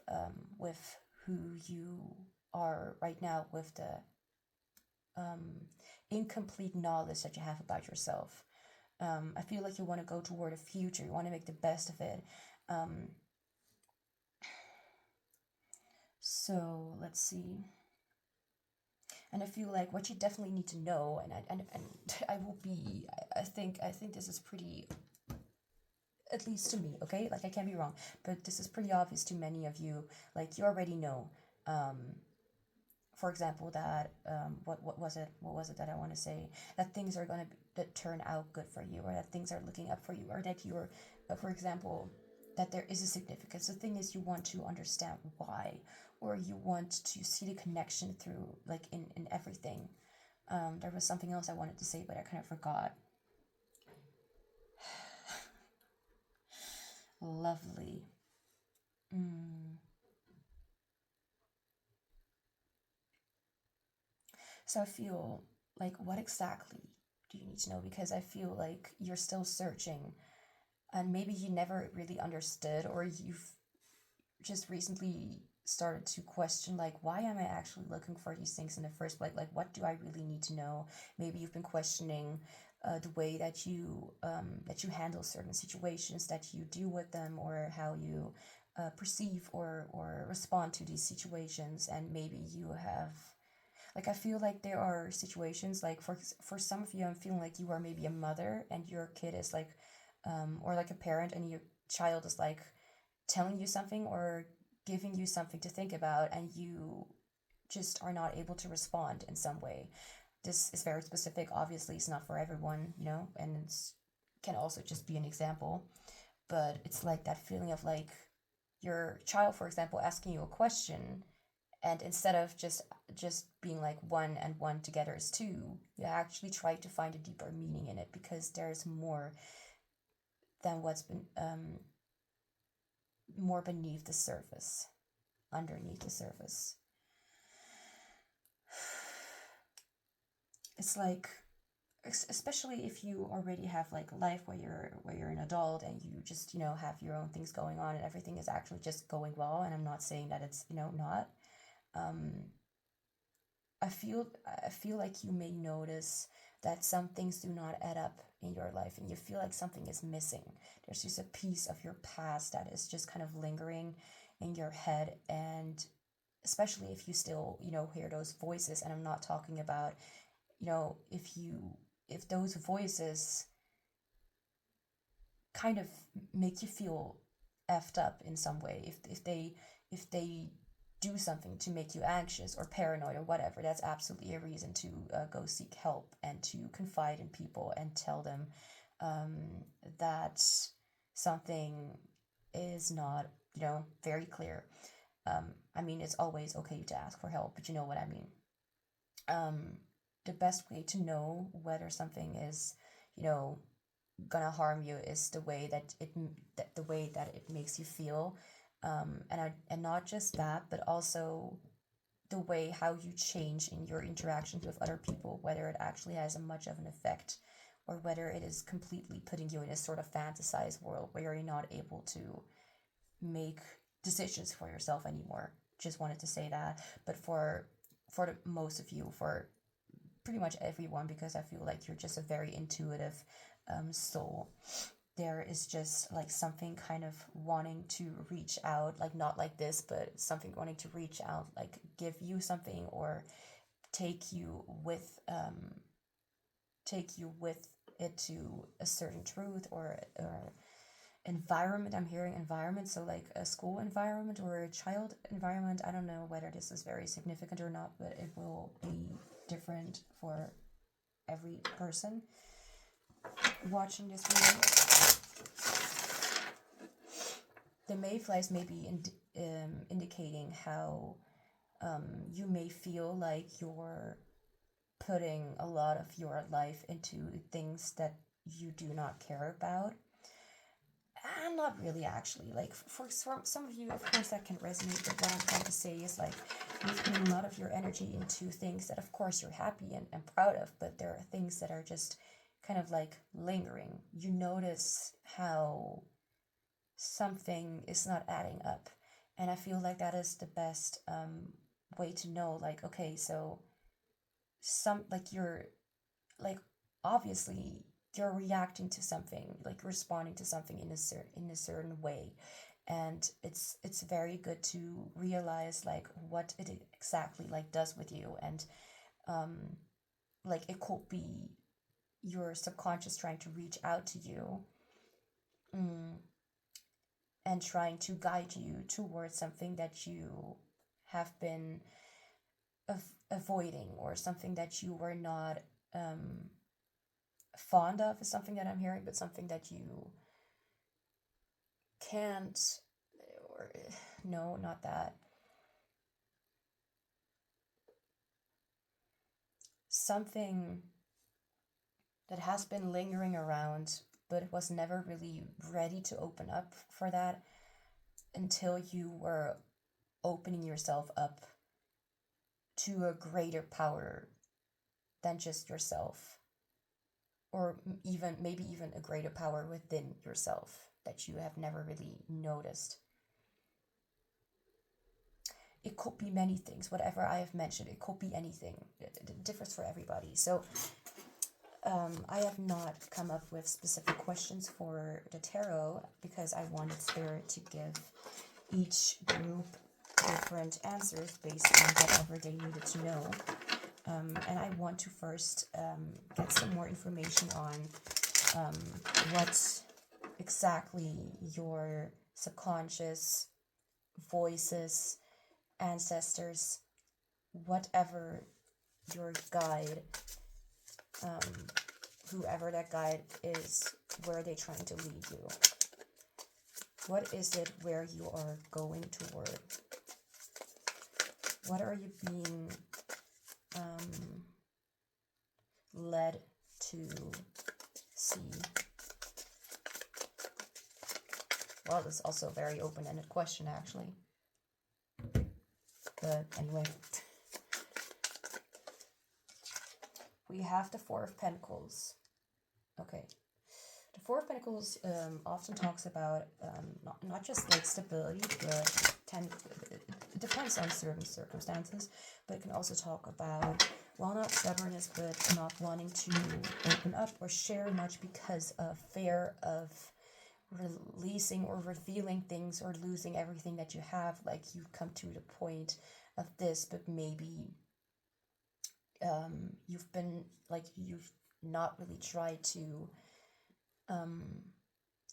Speaker 1: who you are right now, with the incomplete knowledge that you have about yourself. I feel like you want to go toward a future. You want to make the best of it. So let's see. And I feel like what you definitely need to know, and I will be, I think this is pretty, at least to me, okay? Like I can't be wrong, but this is pretty obvious to many of you. Like you already know, for example, that what was it that I want to say, that things are going to turn out good for you, or that things are looking up for you, or that you're, for example, that there is a significance. The thing is, you want to understand why, or you want to see the connection through, like in everything. There was something else I wanted to say, but I kind of forgot. Lovely. So I feel like, what exactly do you need to know? Because I feel like you're still searching, and maybe you never really understood, or you've just recently started to question, like, why am I actually looking for these things in the first place? Like what do I really need to know? Maybe you've been questioning the way that you handle certain situations, that you deal with them, or how you perceive or respond to these situations. And maybe you have, like, I feel like there are situations, like for some of you, I'm feeling like you are maybe a mother and your kid is like, or like a parent, and your child is like telling you something or giving you something to think about, and you just are not able to respond in some way. This is very specific. Obviously, it's not for everyone, and it's can also just be an example. But it's like that feeling of like your child, for example, asking you a question, and instead of just being like one and one together is two, you actually try to find a deeper meaning in it, because there's more than what's been more beneath the surface, underneath the surface. It's like, especially if you already have like a life where you're an adult and you just have your own things going on and everything is actually just going well. And I'm not saying that it's not. I feel like you may notice that some things do not add up in your life, and you feel like something is missing. There's just a piece of your past that is just kind of lingering in your head. And especially if you still hear those voices, and I'm not talking about if those voices kind of make you feel effed up in some way, if they do something to make you anxious or paranoid or whatever, that's absolutely a reason to go seek help and to confide in people and tell them that something is not very clear. I mean, it's always okay to ask for help, but you know what I mean. The best way to know whether something is gonna harm you is the way that it makes you feel, and not just that, but also the way how you change in your interactions with other people, whether it actually has a much of an effect, or whether it is completely putting you in a sort of fantasized world where you're not able to make decisions for yourself anymore. Just wanted to say that. But for the most of you, for pretty much everyone, because I feel like you're just a very intuitive soul. there is just like something kind of wanting to reach out, like not like this, but something wanting to reach out, like give you something or take you with it to a certain truth or environment. I'm hearing environment, so like a school environment or a child environment. I don't know whether this is very significant or not, but it will be different for every person watching this video. The mayflies may be indicating how you may feel like you're putting a lot of your life into things that you do not care about. And not really, actually. Like, for some of you, of course, that can resonate, but what I'm trying to say is, like, you've put a lot of your energy into things that, of course, you're happy and proud of, but there are things that are just kind of, like, lingering. You notice how something is not adding up. And I feel like that is the best way to know, like, okay, so you're, like, obviously you're reacting to something, like responding to something in a certain way, and it's very good to realize like what it exactly like does with you, and like it could be your subconscious trying to reach out to you and trying to guide you towards something that you have been avoiding, or something that you were not fond of, is something that I'm hearing, but something that you can't, or no, not that. Something that has been lingering around, but it was never really ready to open up for that until you were opening yourself up to a greater power than just yourself, or maybe even a greater power within yourself that you have never really noticed. It could be many things, whatever I have mentioned. It could be anything. It differs for everybody. So I have not come up with specific questions for the tarot because I wanted Spirit to give each group different answers based on whatever they needed to know. And I want to first get some more information on what exactly your subconscious, voices, ancestors, whatever your guide, whoever that guide is, where they're trying to lead you. What is it where you are going toward? What are you being led to see? Well, this is also a very open-ended question, actually. But anyway, we have the Four of Pentacles. Okay. The Four of Pentacles often talks about not just like stability, but it depends on certain circumstances, but it can also talk about, well, not stubbornness, but not wanting to open up or share much because of fear of releasing or revealing things or losing everything that you have. Like, you've come to the point of this, but maybe you've not really tried to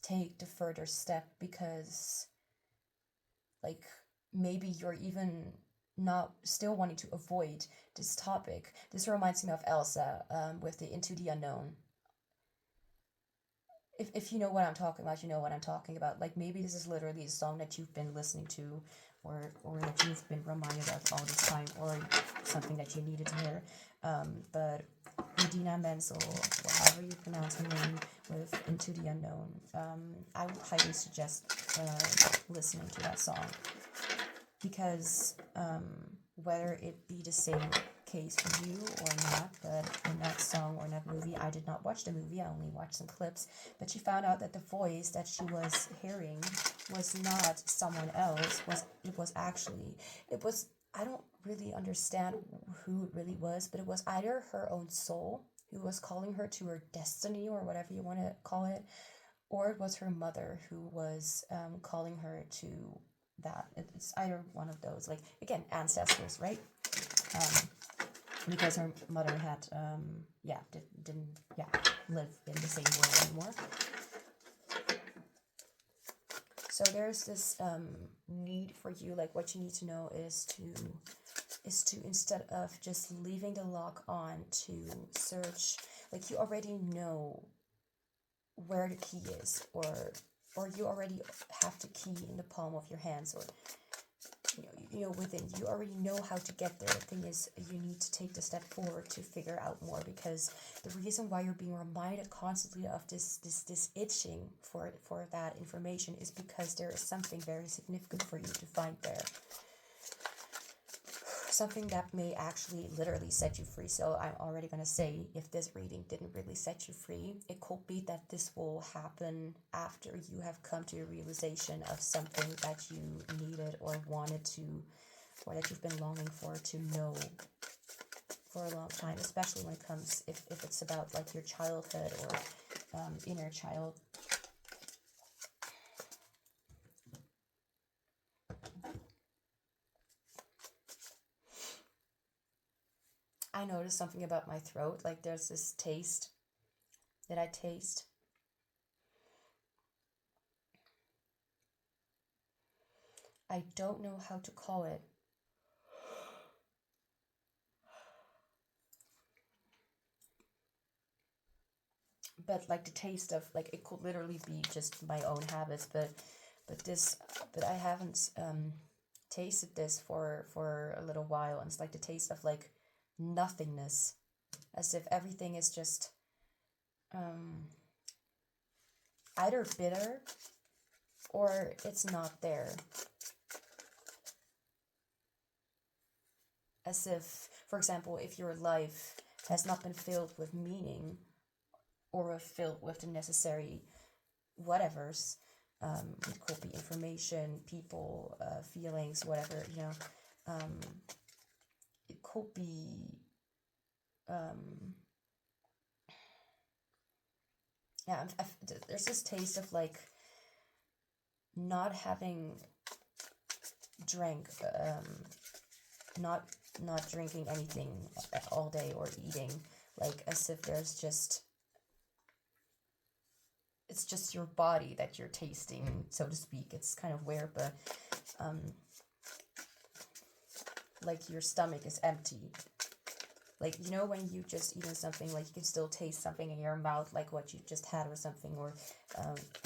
Speaker 1: take the further step because, like, maybe you're even not still wanting to avoid this topic. This reminds me of Elsa with the Into the Unknown. If you know what I'm talking about, you know what I'm talking about. Like, maybe this is literally a song that you've been listening to, or that you've been reminded of all this time, or something that you needed to hear. But Idina Menzel, however you pronounce her name, with Into the Unknown, I would highly suggest listening to that song, because whether it be the same case for you or not, but in that song or in that movie, I did not watch the movie, I only watched some clips, but she found out that the voice that she was hearing was not someone else, I don't really understand who it really was, but it was either her own soul who was calling her to her destiny, or whatever you want to call it, or it was her mother who was calling her to that. It's either one of those. Like, again, ancestors, right? Because her mother had, didn't live in the same world anymore. So there's this need for you, like what you need to know is to instead of just leaving the lock on, to search, like you already know where the key is, or you already have the key in the palm of your hands, or within you already know how to get there. The thing is, you need to take the step forward to figure out more, because the reason why you're being reminded constantly of this itching for that information is because there is something very significant for you to find there. Something that may actually literally set you free. So I'm already going to say, if this reading didn't really set you free, it could be that this will happen after you have come to a realization of something that you needed or wanted to, or that you've been longing for to know for a long time, especially when it comes, if it's about like your childhood or inner child. I noticed something about my throat, like there's this taste that I taste. I don't know how to call it. But like the taste of, like, it could literally be just my own habits, but I haven't tasted this for a little while, and it's like the taste of like nothingness, as if everything is just either bitter or it's not there, as if, for example, if your life has not been filled with meaning or filled with the necessary whatevers, it could be information, people, feelings, whatever, it could be there's this taste of like not having drank, not drinking anything all day or eating, like as if there's just, it's just your body that you're tasting, so to speak. It's kind of weird, but like your stomach is empty. Like, when you just eaten something, like you can still taste something in your mouth, like what you just had or something, or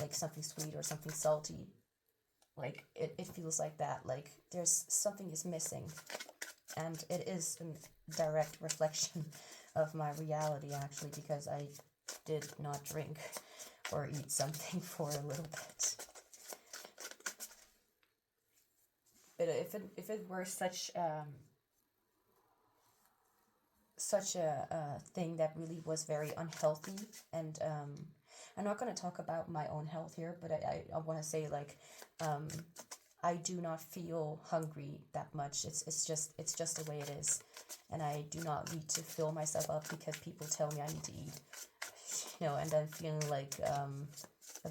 Speaker 1: like something sweet or something salty. Like it feels like that, like there's something is missing, and it is a direct reflection of my reality, actually, because I did not drink or eat something for a little bit. But if it were such a thing that really was very unhealthy, and I'm not going to talk about my own health here, but I want to say, like, I do not feel hungry that much. It's just the way it is, and I do not need to fill myself up because people tell me I need to eat, and then feeling like a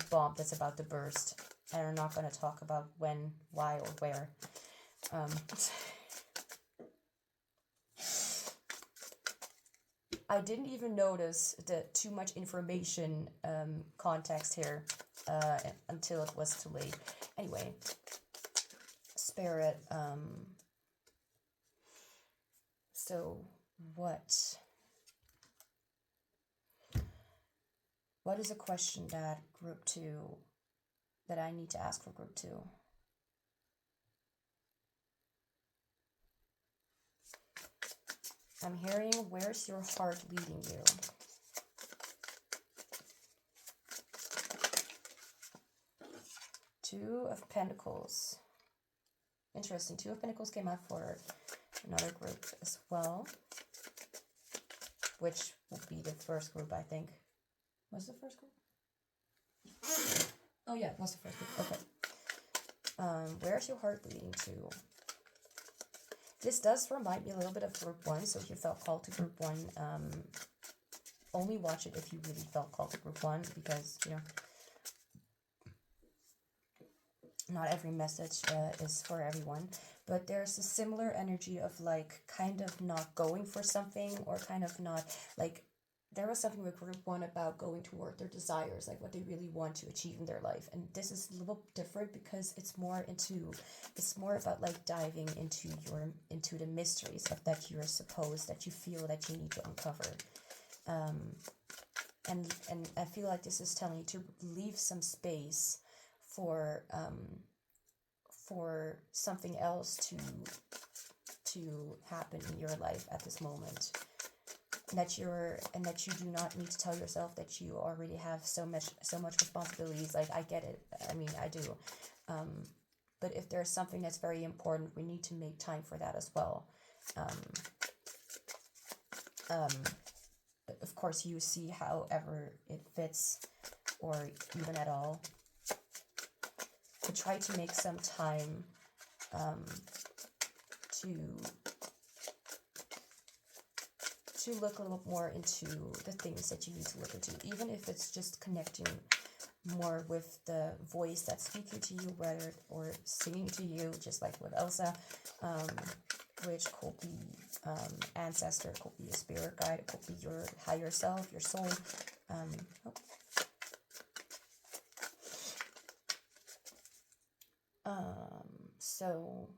Speaker 1: bomb that's about to burst. And I'm not going to talk about when, why, or where. I didn't even notice the too much information context here until it was too late. Anyway, Spirit. So what is a question that group 2, that I need to ask for group 2? I'm hearing, where's your heart leading you? Two of Pentacles. Interesting. Two of Pentacles came out for another group as well, which will be the first group, I think. Was it the first group? Oh yeah, it was the first group. Okay. Where's your heart leading to? This does remind me a little bit of group 1, so if you felt called to group 1, only watch it if you really felt called to group 1, because, not every message is for everyone, but there's a similar energy of like kind of not going for something, or kind of not like, there was something with group one about going toward their desires, like what they really want to achieve in their life. And this is a little different because it's more about like diving into the mysteries of that you feel that you need to uncover. And I feel like this is telling you to leave some space for something else to happen in your life at this moment. And that you do not need to tell yourself that you already have so much responsibilities. Like, I get it. I mean, I do. But if there's something that's very important, we need to make time for that as well. Of course, you see however it fits, or even at all. But try to make some time to look a little more into the things that you need to look into, even if it's just connecting more with the voice that's speaking to you, or singing to you, just like with Elsa, which could be ancestor, could be a spirit guide, it could be your higher self, your soul. So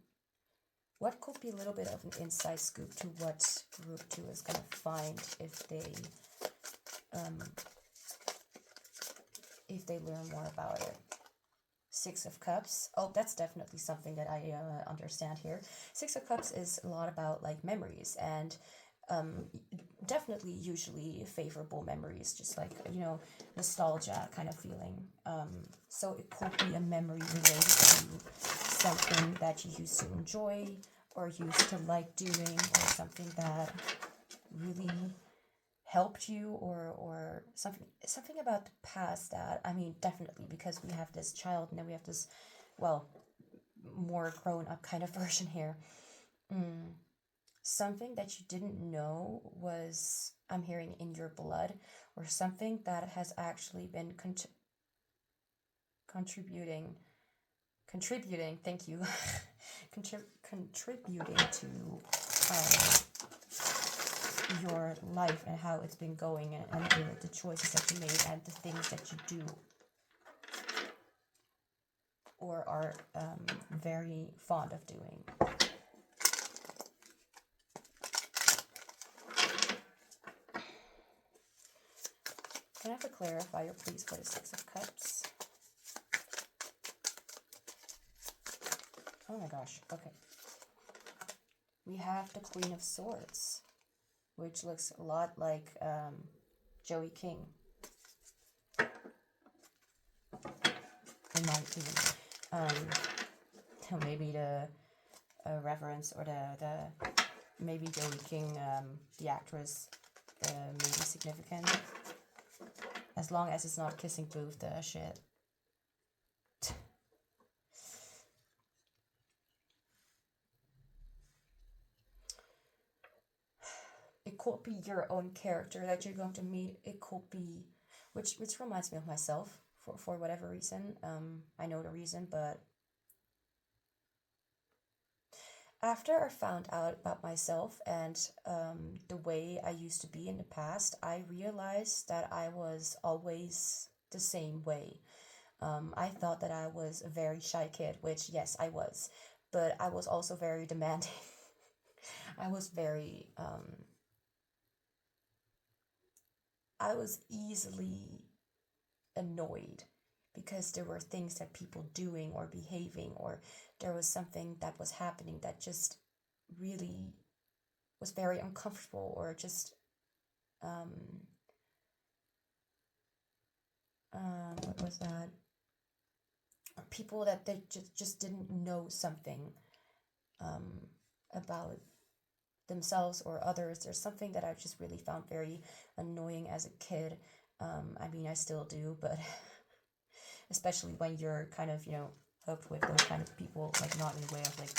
Speaker 1: what could be a little bit of an inside scoop to what group 2 is going to find if they learn more about it? 6 of Cups. Oh, that's definitely something that I understand here. 6 of Cups is a lot about like memories, and definitely usually favorable memories, just like, nostalgia kind of feeling. So it could be a memory related to something that you used to enjoy or used to like doing, or something that really helped you, or something about the past that, I mean, definitely, because we have this child and then we have this, well, more grown up kind of version here. Something that you didn't know was, I'm hearing, in your blood, or something that has actually been contributing, thank you, contributing to your life and how it's been going, and the choices that you made, and the things that you do or are very fond of doing. Can I have a clarifier, please, for the 6 of Cups? Oh my gosh, okay. We have the Queen of Swords, which looks a lot like Joey King, in my opinion. Maybe the reference, or the maybe Joey King, the actress, maybe significant. As long as it's not kissing booth the shit. It could be your own character that you're going to meet. It could be, which reminds me of myself, for whatever reason. I know the reason, but after I found out about myself and the way I used to be in the past, I realized that I was always the same way. I thought that I was a very shy kid, which, yes, I was. But I was also very demanding. I was very... I was easily annoyed because there were things that people doing or behaving, or there was something that was happening that just really was very uncomfortable, or just what was that? People that they just didn't know something about themselves or others. There's something that I just really found very annoying as a kid. I mean, I still do, but especially when you're kind of, hooked with those kind of people, like not in a way of like,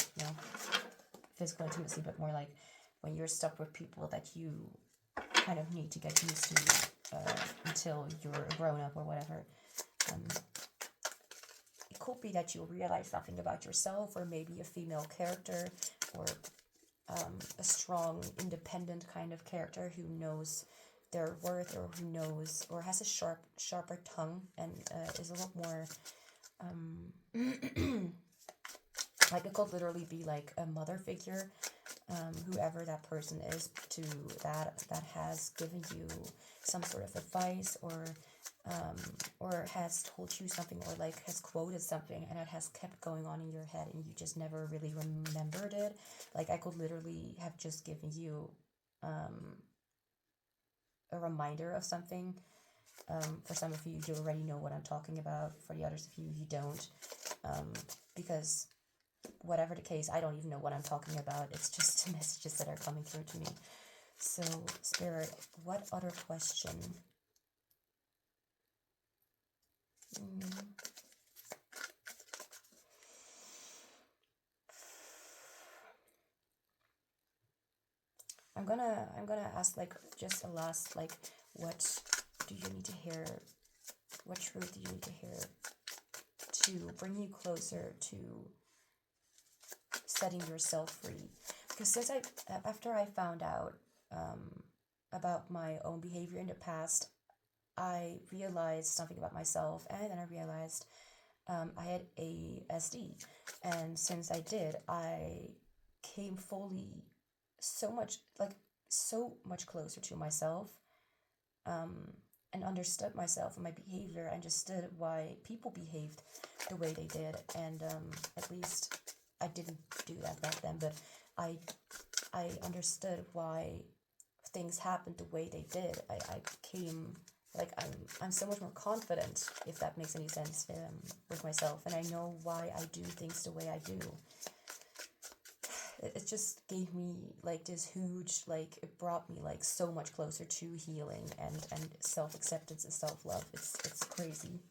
Speaker 1: physical intimacy, but more like when you're stuck with people that you kind of need to get used to until you're grown up or whatever. It could be that you'll realize something about yourself, or maybe a female character, or a strong, independent kind of character who knows their worth, or who knows, or has a sharper tongue, and is a lot more like, it could literally be like a mother figure, whoever that person is, to that has given you some sort of advice, or has told you something, or like has quoted something, and it has kept going on in your head, and you just never really remembered it. Like, I could literally have just given you a reminder of something. For some of you, you already know what I'm talking about. For the others of you, you don't. Because whatever the case, I don't even know what I'm talking about. It's just messages that are coming through to me. So, Spirit, what other question? I'm gonna ask, like, just a last, like, what do you need to hear? What truth do you need to hear to bring you closer to setting yourself free? Because after I found out about my own behavior in the past, I realized something about myself, and then I realized I had ASD, and since I did, I came fully so much closer to myself, and understood myself and my behavior, and understood why people behaved the way they did. And at least I didn't do that back then, but I understood why things happened the way they did. I came, like, I'm so much more confident, if that makes any sense, with myself, and I know why I do things the way I do. It just gave me, like, this huge, like, it brought me, like, so much closer to healing and self-acceptance and self-love. It's crazy.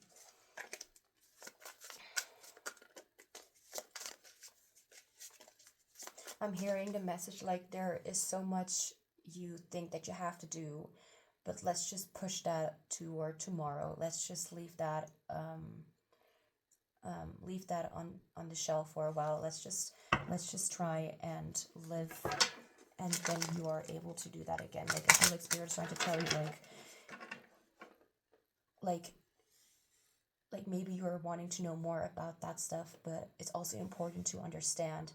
Speaker 1: I'm hearing the message, like, there is so much you think that you have to do, but let's just push that to tomorrow. Let's just leave that on the shelf for a while. Let's just try and live, and then you are able to do that again. Like, I feel like Spirit's trying to tell you, like maybe you're wanting to know more about that stuff, but it's also important to understand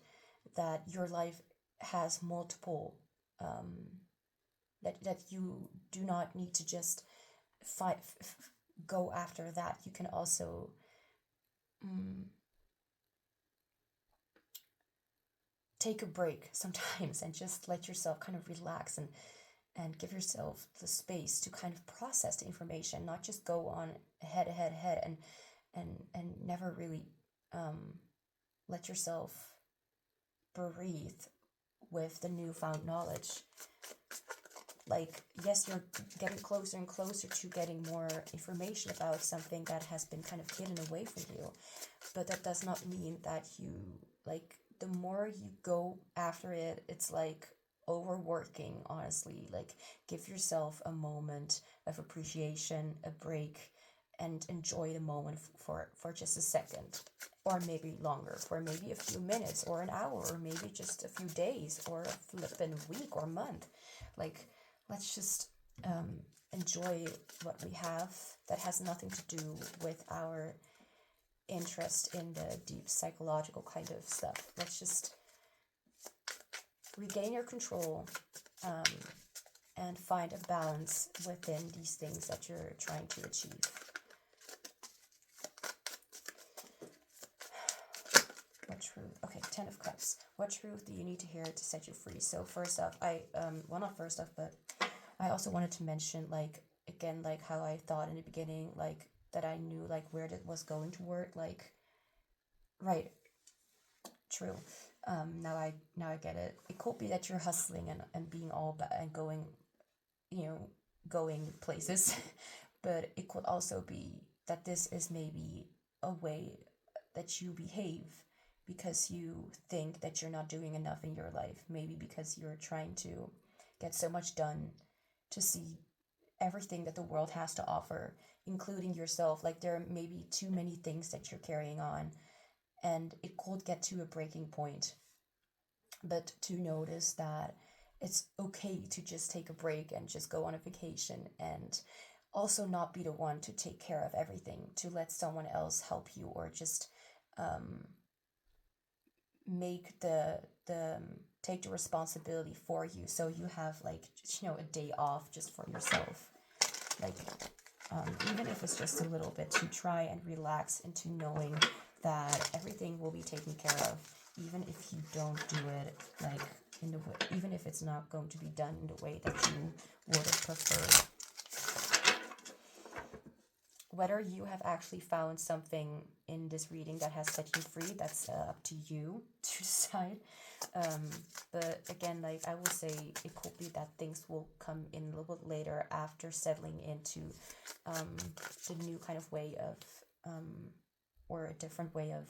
Speaker 1: that your life has multiple, that you do not need to just go after that. You can also take a break sometimes, and just let yourself kind of relax, and give yourself the space to kind of process the information, not just go on ahead, and never really let yourself breathe with the newfound knowledge. Like, yes, you're getting closer and closer to getting more information about something that has been kind of hidden away from you, but that does not mean that you, like, the more you go after it, it's like overworking, honestly. Like, give yourself a moment of appreciation, a break, and enjoy the moment for just a second, or maybe longer, for maybe a few minutes, or an hour, or maybe just a few days, or a flippin' week or month. Like, let's just enjoy what we have that has nothing to do with our interest in the deep psychological kind of stuff. Let's just regain your control, and find a balance within these things that you're trying to achieve. What truth? Okay, 10 of Cups. What truth do you need to hear to set you free? So first off, not first off, but I also wanted to mention, like, again, like, how I thought in the beginning, like, that I knew, like, where it was going to work, like, right, true. Now I get it. It could be that you're hustling and being all and going, going places, but it could also be that this is maybe a way that you behave because you think that you're not doing enough in your life. Maybe because you're trying to get so much done to see everything that the world has to offer, including yourself. Like there may be too many things that you're carrying on, and it could get to a breaking point. But to notice that it's okay to just take a break and just go on a vacation, and also not be the one to take care of everything, to let someone else help you, or just make the take the responsibility for you, so you have like, you know, a day off just for yourself. Like even if it's just a little bit, to try and relax into knowing that everything will be taken care of, even if you don't do it like in the way, even if it's not going to be done in the way that you would have preferred. Whether you have actually found something in this reading that has set you free, that's up to you to decide. But again, like I will say, it could be that things will come in a little bit later, after settling into the new kind of way of, or a different way of,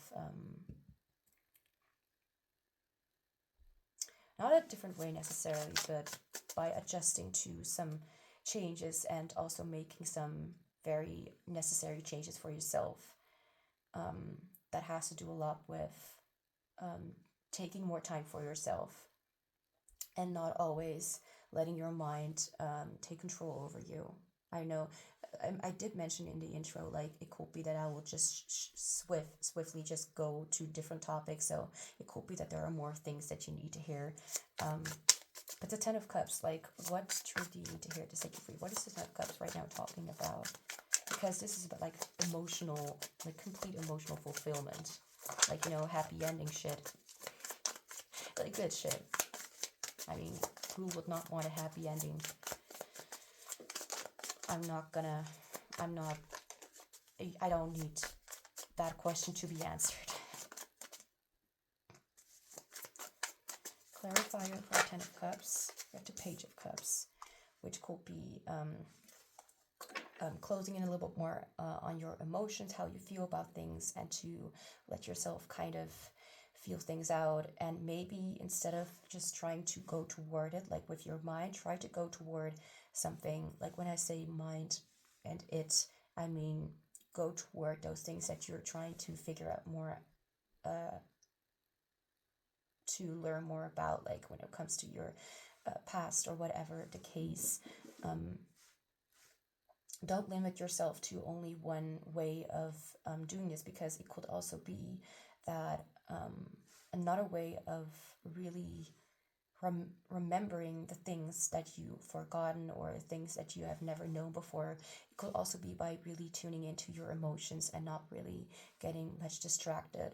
Speaker 1: not a different way necessarily, but by adjusting to some changes, and also making some very necessary changes for yourself. That has to do a lot with taking more time for yourself, and not always letting your mind take control over you. I know I did mention in the intro, like it could be that I will just swiftly just go to different topics, so it could be that there are more things that you need to hear. But the Ten of Cups, like what truth do you need to hear to set you free? What is the Ten of Cups right now talking about? Because this is about like emotional, like complete emotional fulfillment. Like, you know, happy ending shit. Like good shit. I mean, who would not want a happy ending? I don't need that question to be answered. Clarifier for Ten of Cups. We have the Page of Cups, which could be closing in a little bit more on your emotions, how you feel about things, and to let yourself kind of feel things out. And maybe instead of just trying to go toward it, like with your mind, try to go toward something. Like when I say mind and it, I mean go toward those things that you're trying to figure out more, to learn more about, like when it comes to your past or whatever the case. Don't limit yourself to only one way of doing this, because it could also be that another way of really remembering the things that you've forgotten, or things that you have never known before. It could also be by really tuning into your emotions and not really getting much distracted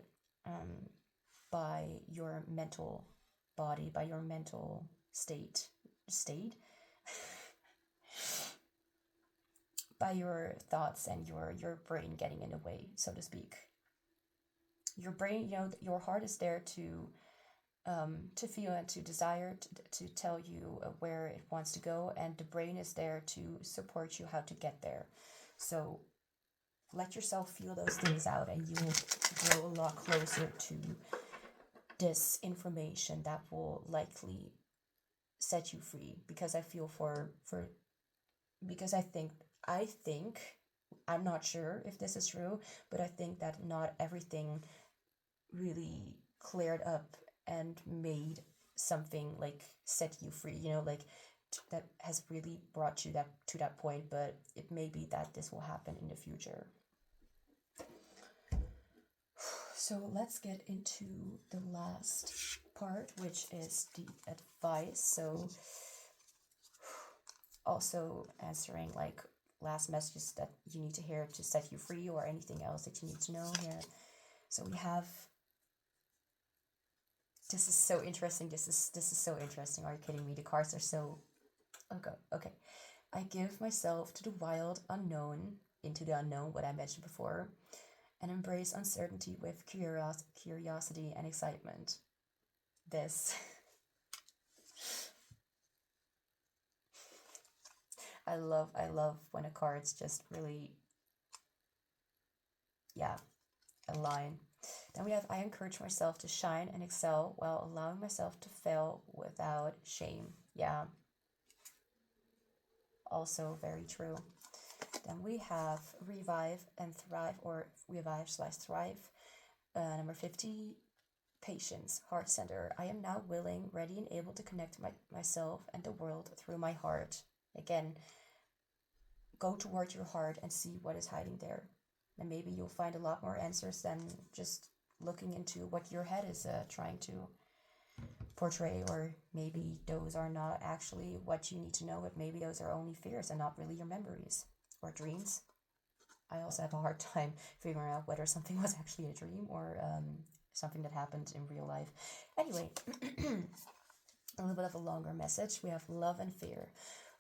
Speaker 1: by your mental body, by your mental state by your thoughts and your brain getting in the way, so to speak. Your brain, you know, your heart is there to feel and to desire, to tell you where it wants to go, and the brain is there to support you how to get there. So let yourself feel those things out, and you will grow a lot closer to this information that will likely set you free. Because I feel because I think I'm not sure if this is true, but I think that not everything really cleared up and made something like set you free, you know, like that has really brought you to that point. But it may be that this will happen in the future. So let's get into the last part, which is the advice. So also answering like last messages that you need to hear to set you free, or anything else that you need to know here. So we have, this is so interesting. This is so interesting. Are you kidding me? The cards are so okay. I give myself to the wild unknown, into the unknown, what I mentioned before, and embrace uncertainty with curiosity and excitement. This I love when a card's just really, align. Then we have, I encourage myself to shine and excel while allowing myself to fail without shame. Yeah. Also very true. Then we have revive and thrive, or revive/thrive. Number 50, patience, heart center. I am now willing, ready, and able to connect myself and the world through my heart. Again, go toward your heart and see what is hiding there. And maybe you'll find a lot more answers than just looking into what your head is trying to portray, or maybe those are not actually what you need to know, but maybe those are only fears and not really your memories or dreams. I also have a hard time figuring out whether something was actually a dream or something that happened in real life. Anyway, a little bit of a longer message. We have love and fear.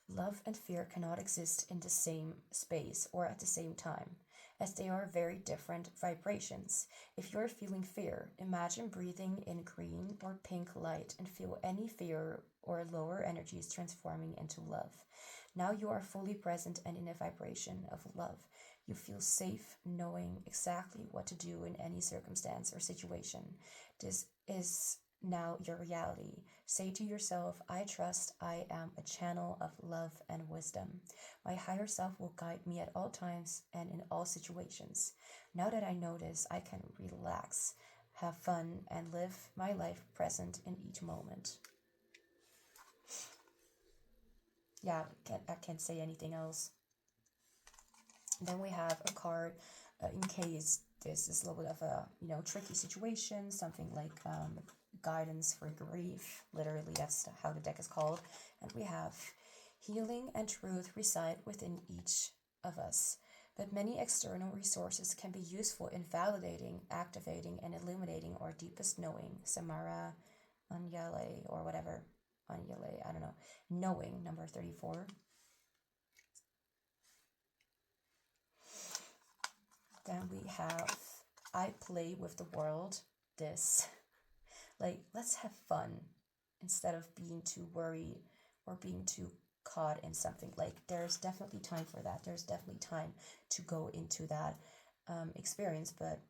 Speaker 1: Love and fear cannot exist in the same space or at the same time, as they are very different vibrations. If you're feeling fear, imagine breathing in green or pink light and feel any fear or lower energies transforming into love. Now you are fully present and in a vibration of love. You feel safe knowing exactly what to do in any circumstance or situation. This is now your reality. Say to yourself, I trust I am a channel of love and wisdom. My higher self will guide me at all times and in all situations. Now that I know this, I can relax, have fun, and live my life present in each moment. Yeah, I can't say anything else. Then we have a card in case this is a little bit of a tricky situation, something like guidance for grief. Literally, that's how the deck is called. And we have healing and truth reside within each of us, but many external resources can be useful in validating, activating, and illuminating our deepest knowing. Samara Anyale or whatever. Anyale, I don't know. Knowing, number 34. Then we have I play with the world. This, like, let's have fun instead of being too worried or being too caught in something. Like, there's definitely time for that. There's definitely time to go into that experience, but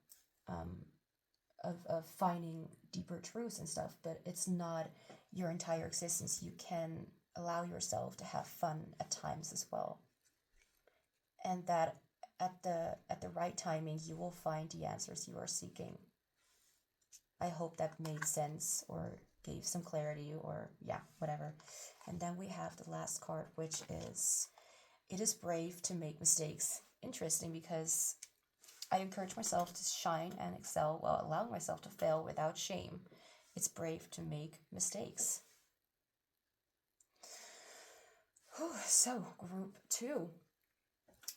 Speaker 1: of finding deeper truths and stuff. But it's not your entire existence. You can allow yourself to have fun at times as well, and that at the right timing you will find the answers you are seeking. I hope that made sense or gave some clarity, or yeah, whatever. And then we have the last card, which is it is brave to make mistakes. Interesting, because I encourage myself to shine and excel while allowing myself to fail without shame. It's brave to make mistakes. So group 2.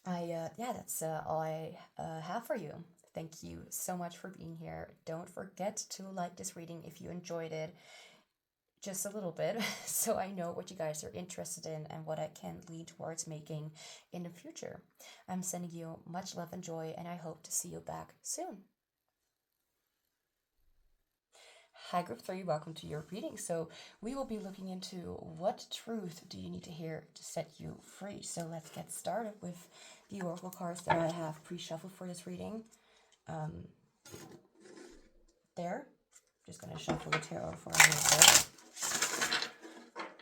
Speaker 1: That's all I have for you. Thank you so much for being here. Don't forget to like this reading if you enjoyed it just a little bit, so I know what you guys are interested in and what I can lead towards making in the future. I'm sending you much love and joy, and I hope to see you back soon. Hi group 3, welcome to your reading. So we will be looking into what truth do you need to hear to set you free. So let's get started with the oracle cards that I have pre-shuffled for this reading. There, just gonna shuffle the tarot for a little bit.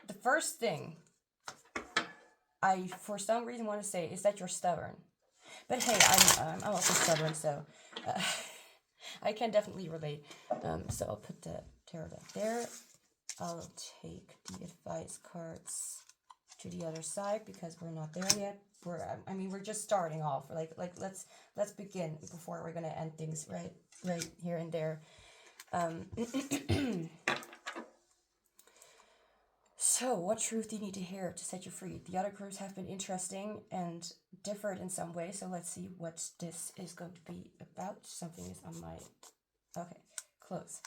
Speaker 1: The first thing I for some reason want to say is that you're stubborn, but hey, I'm also stubborn, so I can definitely relate. So I'll put the tarot back there. I'll take the advice cards to the other side because we're not there yet. We're just starting off. Like let's begin before we're gonna end things right here and there. So, what truth do you need to hear to set you free? The other groups have been interesting and different in some way, so let's see what this is going to be about. Something is on my... Okay, close.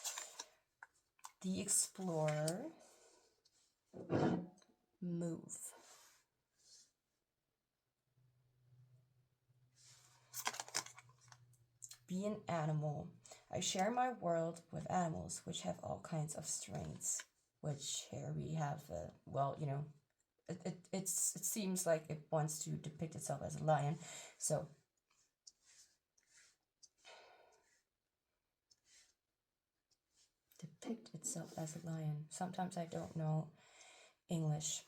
Speaker 1: The Explorer. Move. Be an animal. I share my world with animals, which have all kinds of strengths. Which here we have, it seems like it wants to depict itself as a lion. So, depict itself as a lion. Sometimes I don't know English.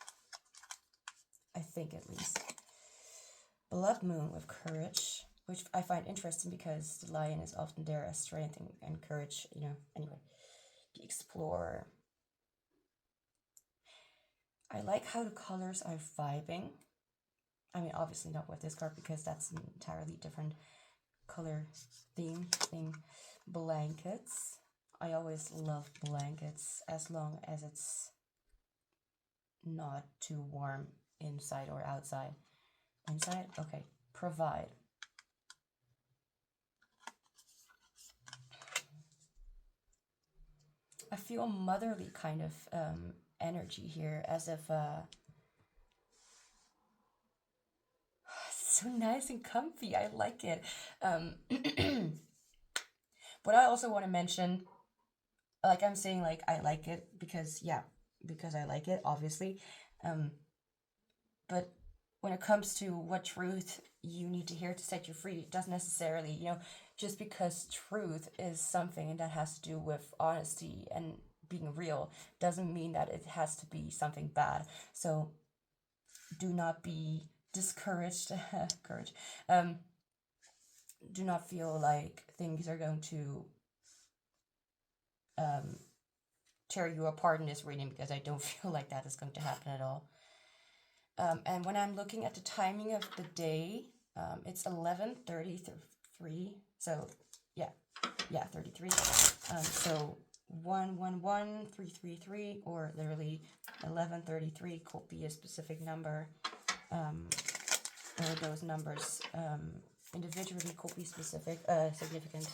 Speaker 1: I think at least. Blood moon with courage, which I find interesting because the lion is often there as strength and courage, you know. Anyway, the explorer. I like how the colors are vibing. I mean, obviously not with this card because that's an entirely different color theme thing. Blankets. I always love blankets as long as it's not too warm inside or outside. Inside? Okay. Provide. I feel a motherly kind of energy here, as if so nice and comfy. I like it. But I also want to mention, like I'm saying, like I like it because I like it, obviously. But when it comes to what truth you need to hear to set you free, it doesn't necessarily, you know, just because truth is something that has to do with honesty and being real doesn't mean that it has to be something bad. So do not be discouraged. Courage. Do not feel like things are going to tear you apart in this reading, because I don't feel like that is going to happen at all. And when I'm looking at the timing of the day, it's 11:33. So yeah, 33. So 111333, or literally 11:33 could be a specific number, or those numbers individually could be specific, significant.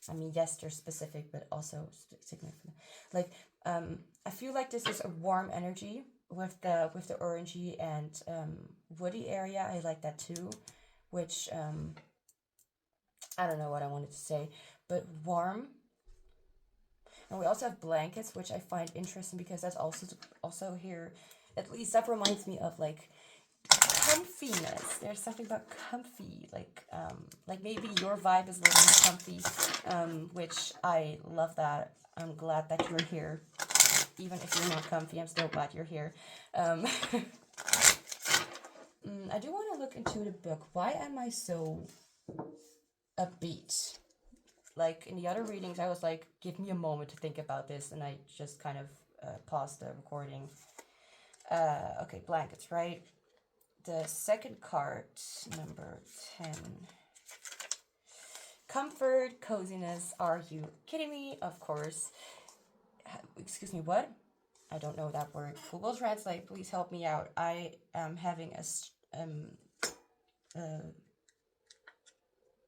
Speaker 1: I mean, yes, they're specific, but also significant. Like, I feel like this is a warm energy with the orangey and woody area. I like that too, which I don't know what I wanted to say, but warm. And we also have blankets, which I find interesting because that's also here. At least that reminds me of like comfiness. There's something about comfy, like maybe your vibe is a little more comfy, which I love that. I'm glad that you're here. Even if you're not comfy, I'm still glad you're here. I do want to look into the book. Why am I so upbeat? Like in the other readings, I was like, give me a moment to think about this, and I just kind of paused the recording. Okay, blankets, right? The second card, number 10. Comfort, coziness. Are you kidding me? Of course. Excuse me, what? I don't know that word. Google Translate, please help me out. I am having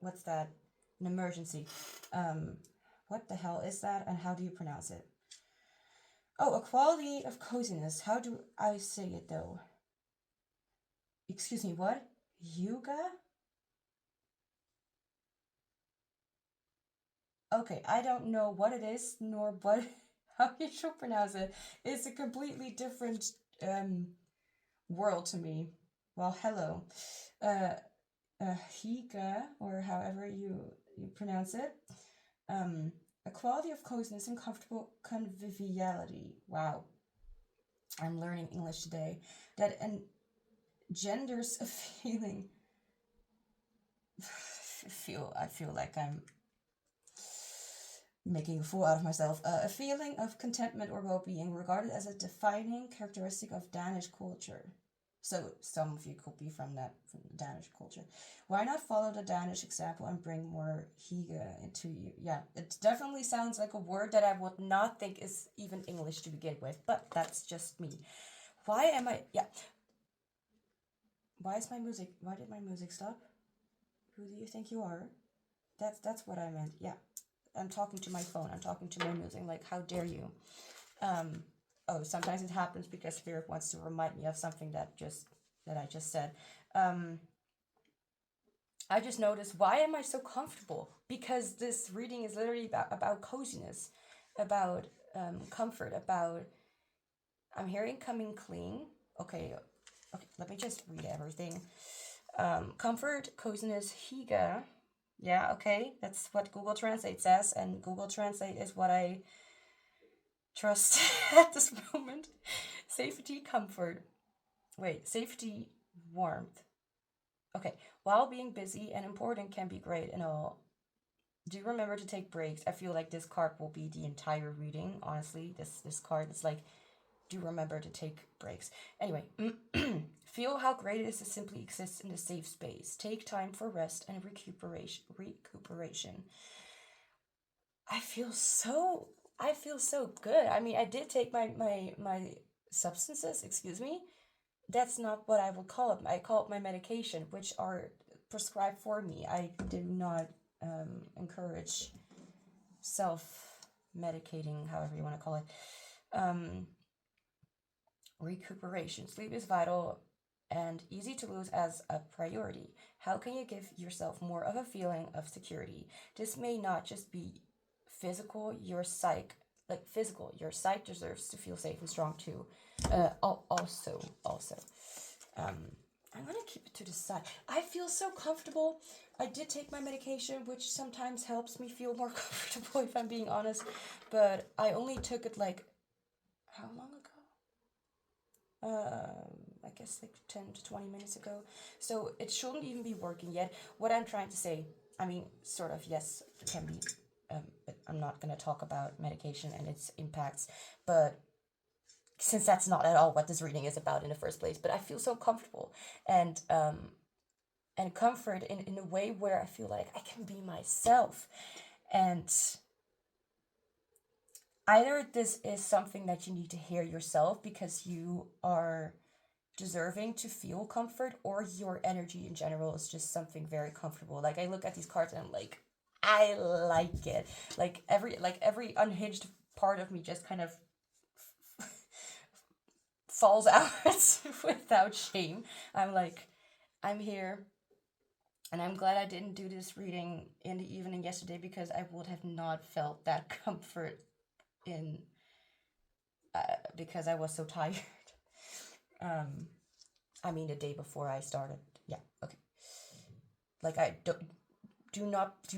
Speaker 1: what's that? An emergency. What the hell is that, and how do you pronounce it? Oh, a quality of coziness. How do I say it though? Excuse me, what? Yuga? Okay, I don't know what it is, nor what how you should pronounce it. It's a completely different world to me. Well, hello. Higa, or however you pronounce it. A quality of coziness and comfortable conviviality. Wow. I'm learning English today. That engenders a feeling. I feel like I'm making a fool out of myself. A feeling of contentment or well-being, regarded as a defining characteristic of Danish culture. So some of you could be from the Danish culture. Why not follow the Danish example and bring more hygge into you? Yeah, it definitely sounds like a word that I would not think is even English to begin with, but that's just me. Why am I... Yeah. Why did my music stop? Who do you think you are? That's what I meant. Yeah. I'm talking to my phone. I'm talking to my music. Like, how dare you? Oh, sometimes it happens because Spirit wants to remind me of something that I just said. I just noticed, why am I so comfortable? Because this reading is literally about coziness, about comfort, about... I'm hearing coming clean. Okay, let me just read everything. Comfort, coziness, hygge. Yeah, okay, that's what Google Translate says, and Google Translate is what I trust at this moment. Safety, comfort. Wait, safety, warmth. Okay, while being busy and important can be great and all, do remember to take breaks. I feel like this card will be the entire reading, honestly. This card is like, do remember to take breaks. Anyway, feel how great it is to simply exist in a safe space. Take time for rest and recuperation. I feel so good. I mean, I did take my substances, excuse me. That's not what I would call it. I call it my medication, which are prescribed for me. I do not encourage self-medicating, however you want to call it. Recuperation. Sleep is vital and easy to lose as a priority. How can you give yourself more of a feeling of security? This may not just be physical, your psyche deserves to feel safe and strong too. Also, I'm gonna keep it to the side. I feel so comfortable. I did take my medication, which sometimes helps me feel more comfortable, if I'm being honest. But I only took it like, how long ago? I guess like 10 to 20 minutes ago. So it shouldn't even be working yet. What I'm trying to say, I mean, sort of, yes, it can be, but I'm not going to talk about medication and its impacts, but since that's not at all what this reading is about in the first place, but I feel so comfortable and comfort in a way where I feel like I can be myself. And either this is something that you need to hear yourself because you are deserving to feel comfort, or your energy in general is just something very comfortable. Like, I look at these cards and I'm like, I like it. Like every unhinged part of me just kind of falls out without shame. I'm like, I'm here. And I'm glad I didn't do this reading in the evening yesterday, because I would have not felt that comfort in because I was so tired. I mean, the day before I started. Yeah, okay. Like, I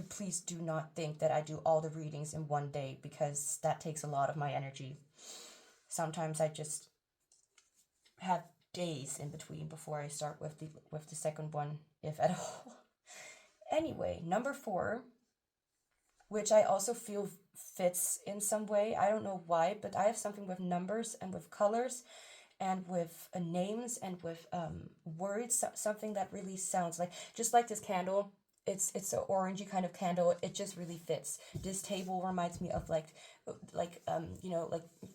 Speaker 1: please do not think that I do all the readings in one day, because that takes a lot of my energy. Sometimes I just have days in between before I start with the second one, if at all. Anyway, number 4, which I also feel fits in some way. I don't know why, but I have something with numbers and with colors and with names and with words, something that really sounds like, just like this candle. It's an orangey kind of candle. It just really fits. This table reminds me of like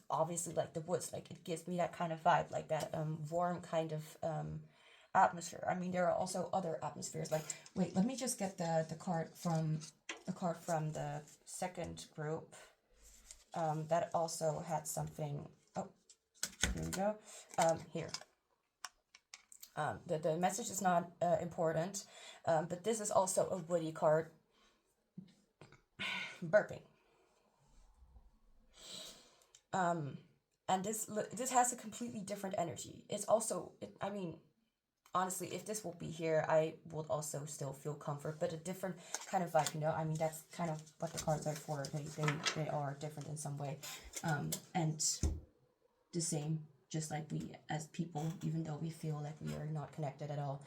Speaker 1: obviously like the woods. Like, it gives me that kind of vibe, like that warm kind of atmosphere. I mean, there are also other atmospheres. Like, wait, let me just get the card from the second group that also had something. Oh, here we go. Here. The message is not important, but this is also a woody card. Burping. And this has a completely different energy. It's also, I mean, honestly, if this will be here, I would also still feel comfort, but a different kind of vibe, you know? I mean, that's kind of what the cards are for. They are different in some way. And the same, just like we as people, even though we feel like we are not connected at all.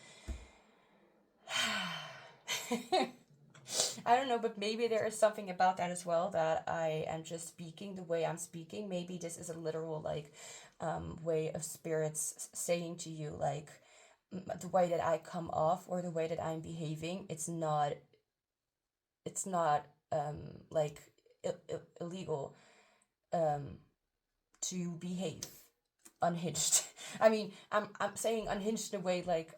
Speaker 1: I don't know, but maybe there is something about that as well, that I am just speaking the way I'm speaking. Maybe this is a literal, like, way of spirits saying to you, like, the way that I come off or the way that I'm behaving, it's not like illegal to behave unhinged. I mean, I'm saying unhinged in a way like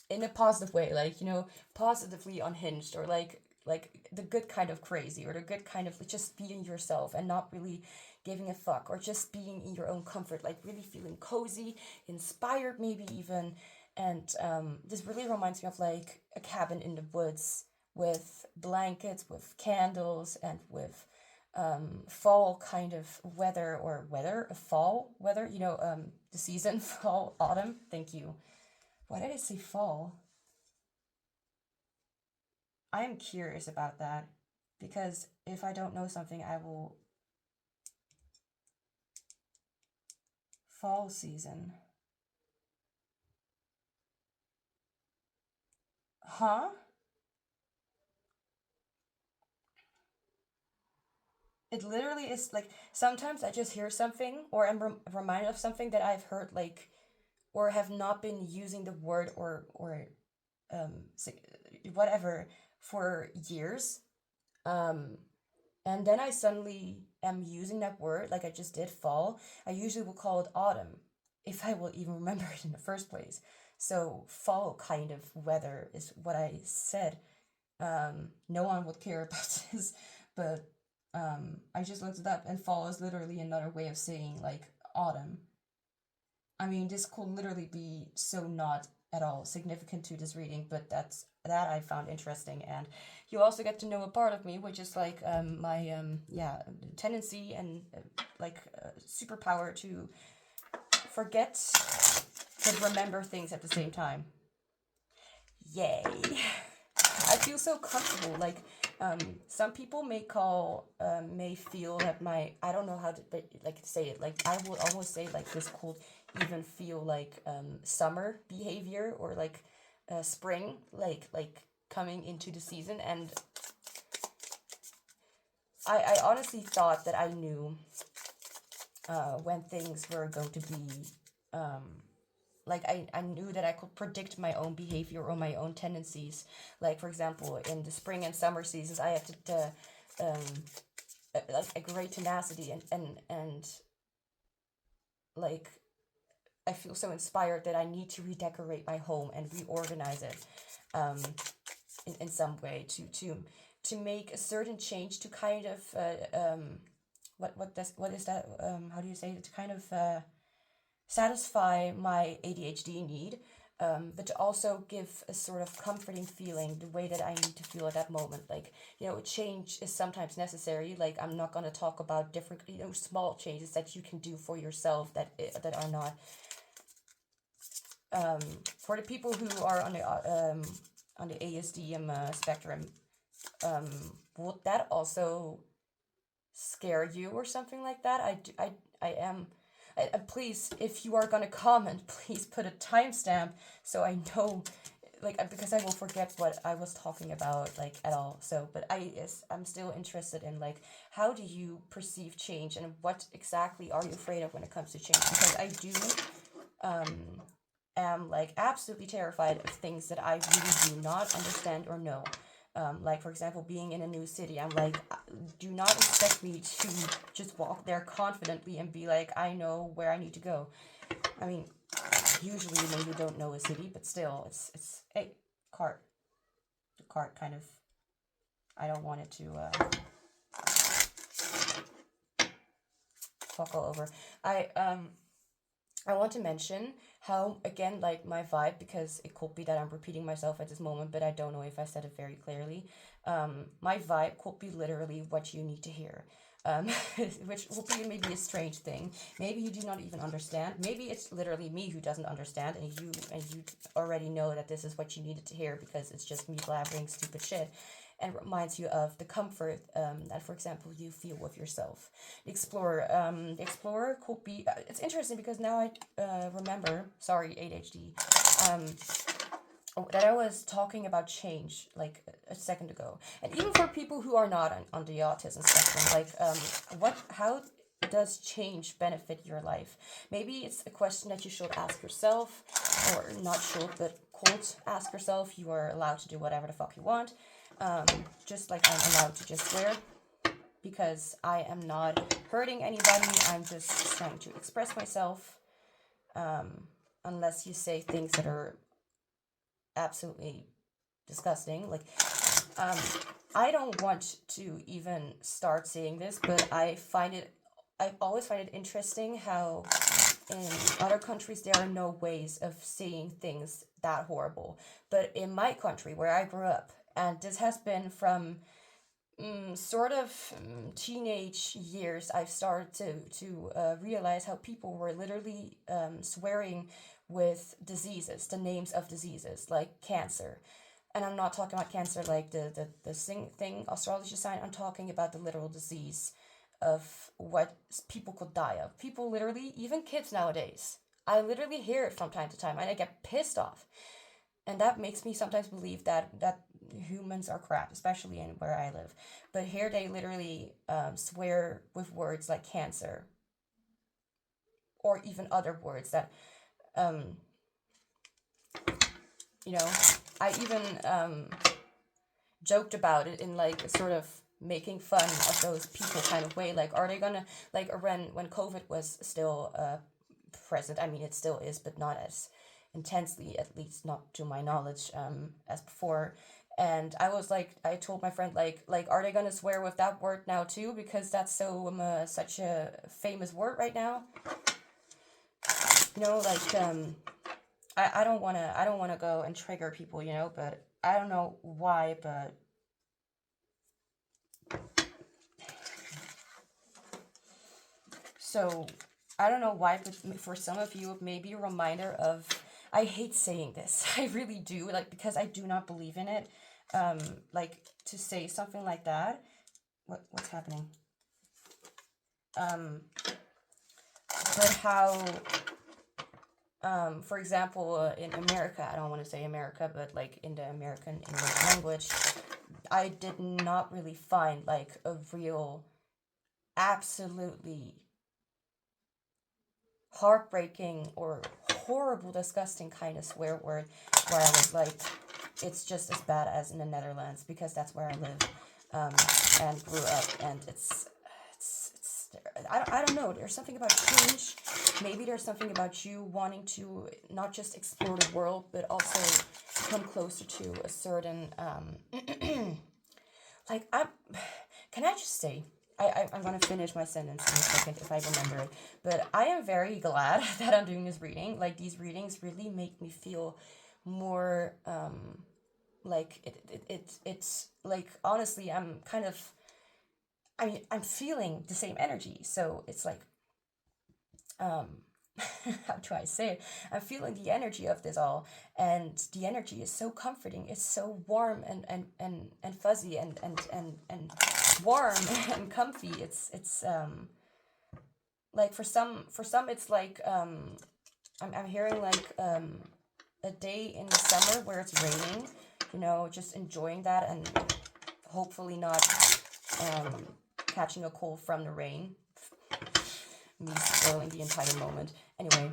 Speaker 1: in a positive way, like, you know, positively unhinged, or like the good kind of crazy, or the good kind of just being yourself and not really giving a fuck, or just being in your own comfort, like really feeling cozy, inspired maybe even. And this really reminds me of like a cabin in the woods with blankets, with candles, and with fall kind of fall weather, you know, the season, fall, autumn. Thank you. Why did I say fall? I am curious about that, because if I don't know something, I will. Fall season. huh? It literally is like sometimes I just hear something or I'm reminded of something that I've heard like or have not been using the word or um whatever for years. Um and then I suddenly am using that word like I just did fall. I usually will call it autumn if I will even remember it in the first place. So fall kind of weather is what I said. No one would care about this, but I just looked it up, and fall is literally another way of saying like autumn. I mean, this could literally be so not at all significant to this reading, but that I found interesting, and you also get to know a part of me, which is like my yeah tendency and superpower to forget but remember things at the same time. Yay! I feel so comfortable. Like, some people may feel that I don't know how to like say it. Like, I would almost say like this could even feel like summer behavior or like spring, like coming into the season. And I honestly thought that I knew when things were going to be like I knew that I could predict my own behavior or my own tendencies. Like for example, in the spring and summer seasons, I have like a great tenacity and like I feel so inspired that I need to redecorate my home and reorganize it, um, in some way to make a certain change to kind of what is that how do you say it, to kind of satisfy my ADHD need, but to also give a sort of comforting feeling, the way that I need to feel at that moment. Like, change is sometimes necessary. Like, I'm not going to talk about different, small changes that you can do for yourself that are not, for the people who are on the ASD spectrum. Would that also scare you or something like that? I am. Please, if you are gonna comment, please put a timestamp so I know, like, because I will forget what I was talking about, like, at all. So, but I'm still interested in, like, how do you perceive change and what exactly are you afraid of when it comes to change? Because I do, am, like, absolutely terrified of things that I really do not understand or know. Like, for example, being in a new city, I'm like, do not expect me to just walk there confidently and be like, I know where I need to go. I mean, usually when you don't know a city, but still, it's hey, cart. The cart kind of, I don't want it to buckle over. I want to mention how, again, like my vibe, because it could be that I'm repeating myself at this moment, but I don't know if I said it very clearly. My vibe could be literally what you need to hear, which will be maybe a strange thing. Maybe you do not even understand. Maybe it's literally me who doesn't understand, and you already know that this is what you needed to hear because it's just me blabbering stupid shit. And reminds you of the comfort that, for example, you feel with yourself. The explorer could be. It's interesting because now I remember. Sorry, ADHD. That I was talking about change like a second ago, and even for people who are not on the autism spectrum, like how does change benefit your life? Maybe it's a question that you should ask yourself, or not should, but could ask yourself. You are allowed to do whatever the fuck you want. Just like I'm allowed to just swear, because I am not hurting anybody. I'm just trying to express myself, unless you say things that are absolutely disgusting. Like, I don't want to even start saying this, but I always find it interesting how in other countries there are no ways of saying things that horrible. But in my country, where I grew up, and this has been from teenage years, I've started to realize how people were literally swearing with diseases, the names of diseases, like cancer. And I'm not talking about cancer like the thing, astrology sign. I'm talking about the literal disease of what people could die of. People literally, even kids nowadays, I literally hear it from time to time and I get pissed off. and that makes me sometimes believe that humans are crap, especially in where I live. But here they literally swear with words like cancer, or even other words that, um, you know, I even joked about it in like a sort of making fun of those people kind of way. Like, are they gonna, like, when COVID was still present? I mean, it still is, but not as intensely, at least not to my knowledge, as before. And I was like, I told my friend, like, are they gonna swear with that word now too? Because that's so such a famous word right now. You know, like, I don't wanna go and trigger people, you know, but I don't know why, but so I don't know why, but for some of you, it may be a reminder of. I hate saying this. I really do, like, because I do not believe in it. Like, to say something like that. What's happening? But how, for example, in America, I don't want to say America, but like in the American English language, I did not really find like a real, absolutely heartbreaking or horrible, disgusting kind of swear word where I was like, it's just as bad as in the Netherlands, because that's where I live, and grew up, and it's I don't know, there's something about change. Maybe there's something about you wanting to not just explore the world, but also come closer to a certain like, can I just say, I'm going to finish my sentence in a second if I remember it. But I am very glad that I'm doing this reading. Like, these readings really make me feel more, like, it's like, honestly, I'm kind of, I mean, I'm feeling the same energy. So it's like, how do I say it? I'm feeling the energy of this all, and the energy is so comforting. It's so warm and fuzzy and warm and comfy. It's like, for some it's like, I'm hearing like a day in the summer where it's raining, you know, just enjoying that, and hopefully not catching a cold from the rain, me spoiling the entire moment. Anyway,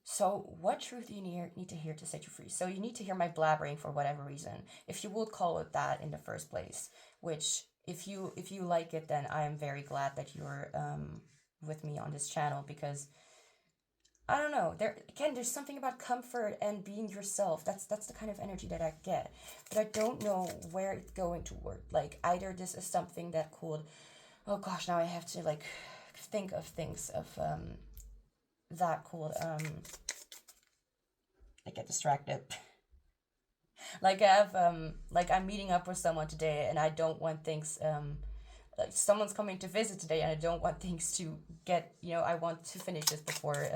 Speaker 1: so what truth do you need to hear to set you free? So you need to hear my blabbering for whatever reason, if you would call it that in the first place. Which, if you like it, then I am very glad that you're with me on this channel, because I don't know. There's something about comfort and being yourself. That's the kind of energy that I get, but I don't know where it's going toward. Like, either this is something that could, oh gosh, now I have to like think of things of that could I get distracted. Like, I have like, I'm meeting up with someone today, and I don't want things like, someone's coming to visit today, and I don't want things to get, you know, I want to finish this before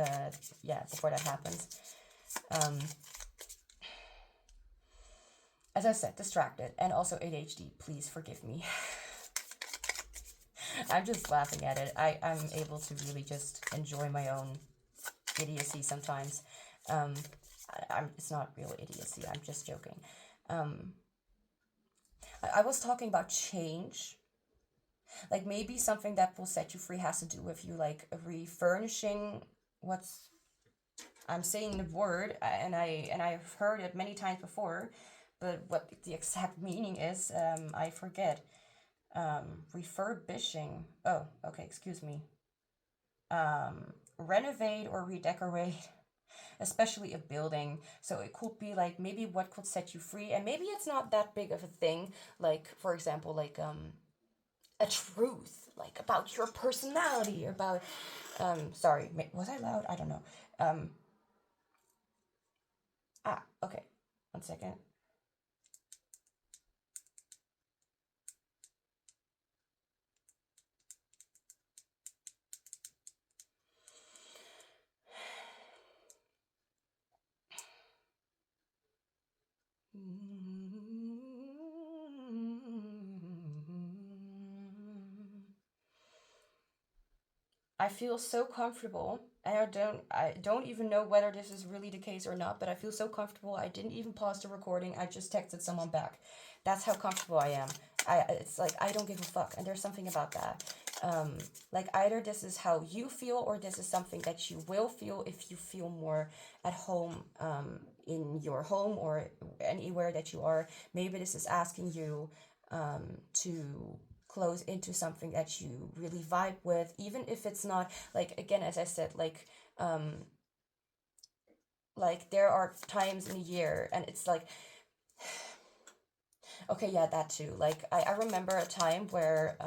Speaker 1: before that happens. As I said, distracted, and also ADHD. Please forgive me. I'm just laughing at it. I'm able to really just enjoy my own idiocy sometimes. It's not real idiocy. I'm just joking. I was talking about change. Like, maybe something that will set you free has to do with you, like, refurnishing what's. I'm saying the word, and I've heard it many times before, but what the exact meaning is, I forget. Refurbishing. Oh, okay. Excuse me. Renovate or redecorate, especially a building. So it could be like, maybe what could set you free, and maybe it's not that big of a thing. Like, for example, like a truth, like, about your personality, about sorry, was I loud? I don't know. Okay, 1 second. I feel so comfortable I don't even know whether this is really the case or not, but I feel so comfortable. I didn't even pause the recording. I just texted someone back. That's how comfortable I am. It's like, I don't give a fuck. And there's something about that. Like either this is how you feel, or this is something that you will feel if you feel more at home, in your home or anywhere that you are. Maybe this is asking you, to close into something that you really vibe with, even if it's not, like, again, as I said, like there are times in a year and it's like, okay, yeah, that too. Like I remember a time where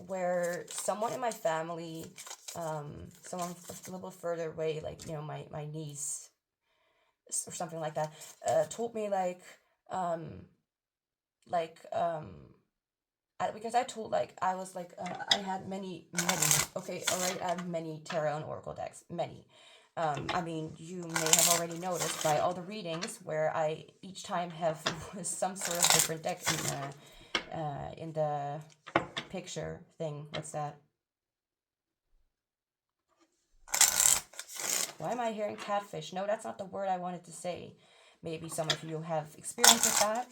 Speaker 1: where someone in my family, someone a little further away, like, you know, my niece or something like that, told me like because I told, like, I was like, I had many, okay, all right, I have many tarot and oracle decks, many. I mean, you may have already noticed by all the readings where I each time have some sort of different deck in the picture thing. What's that? Why am I hearing catfish? No, that's not the word I wanted to say. Maybe some of you have experience with that.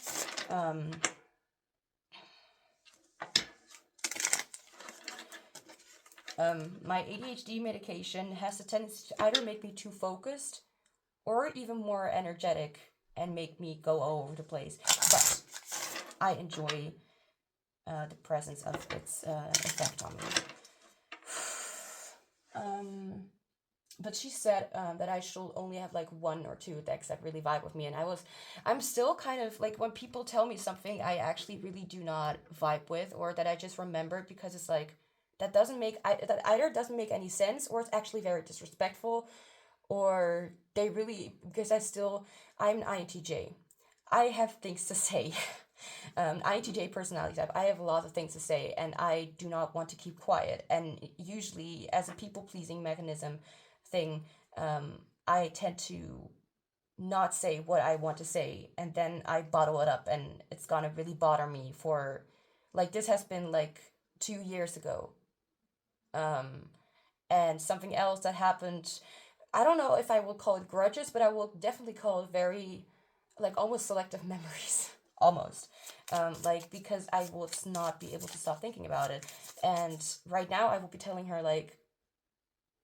Speaker 1: My ADHD medication has a tendency to either make me too focused or even more energetic and make me go all over the place. But I enjoy the presence of its effect on me. But she said that I should only have like 1 or 2 decks that really vibe with me, and I'm still kind of like, when people tell me something I actually really do not vibe with, or that I just remembered because it's like, that either doesn't make any sense, or it's actually very disrespectful, or they really, because I'm an INTJ. I have things to say. INTJ personality type. I have a lot of things to say, and I do not want to keep quiet. And usually, as a people-pleasing mechanism thing, I tend to not say what I want to say, and then I bottle it up, and it's gonna really bother me for, like, this has been like 2 years ago. And something else that happened, I don't know if I will call it grudges, but I will definitely call it very, like, almost selective memories. Almost. Like, because I will not be able to stop thinking about it. And right now I will be telling her, like,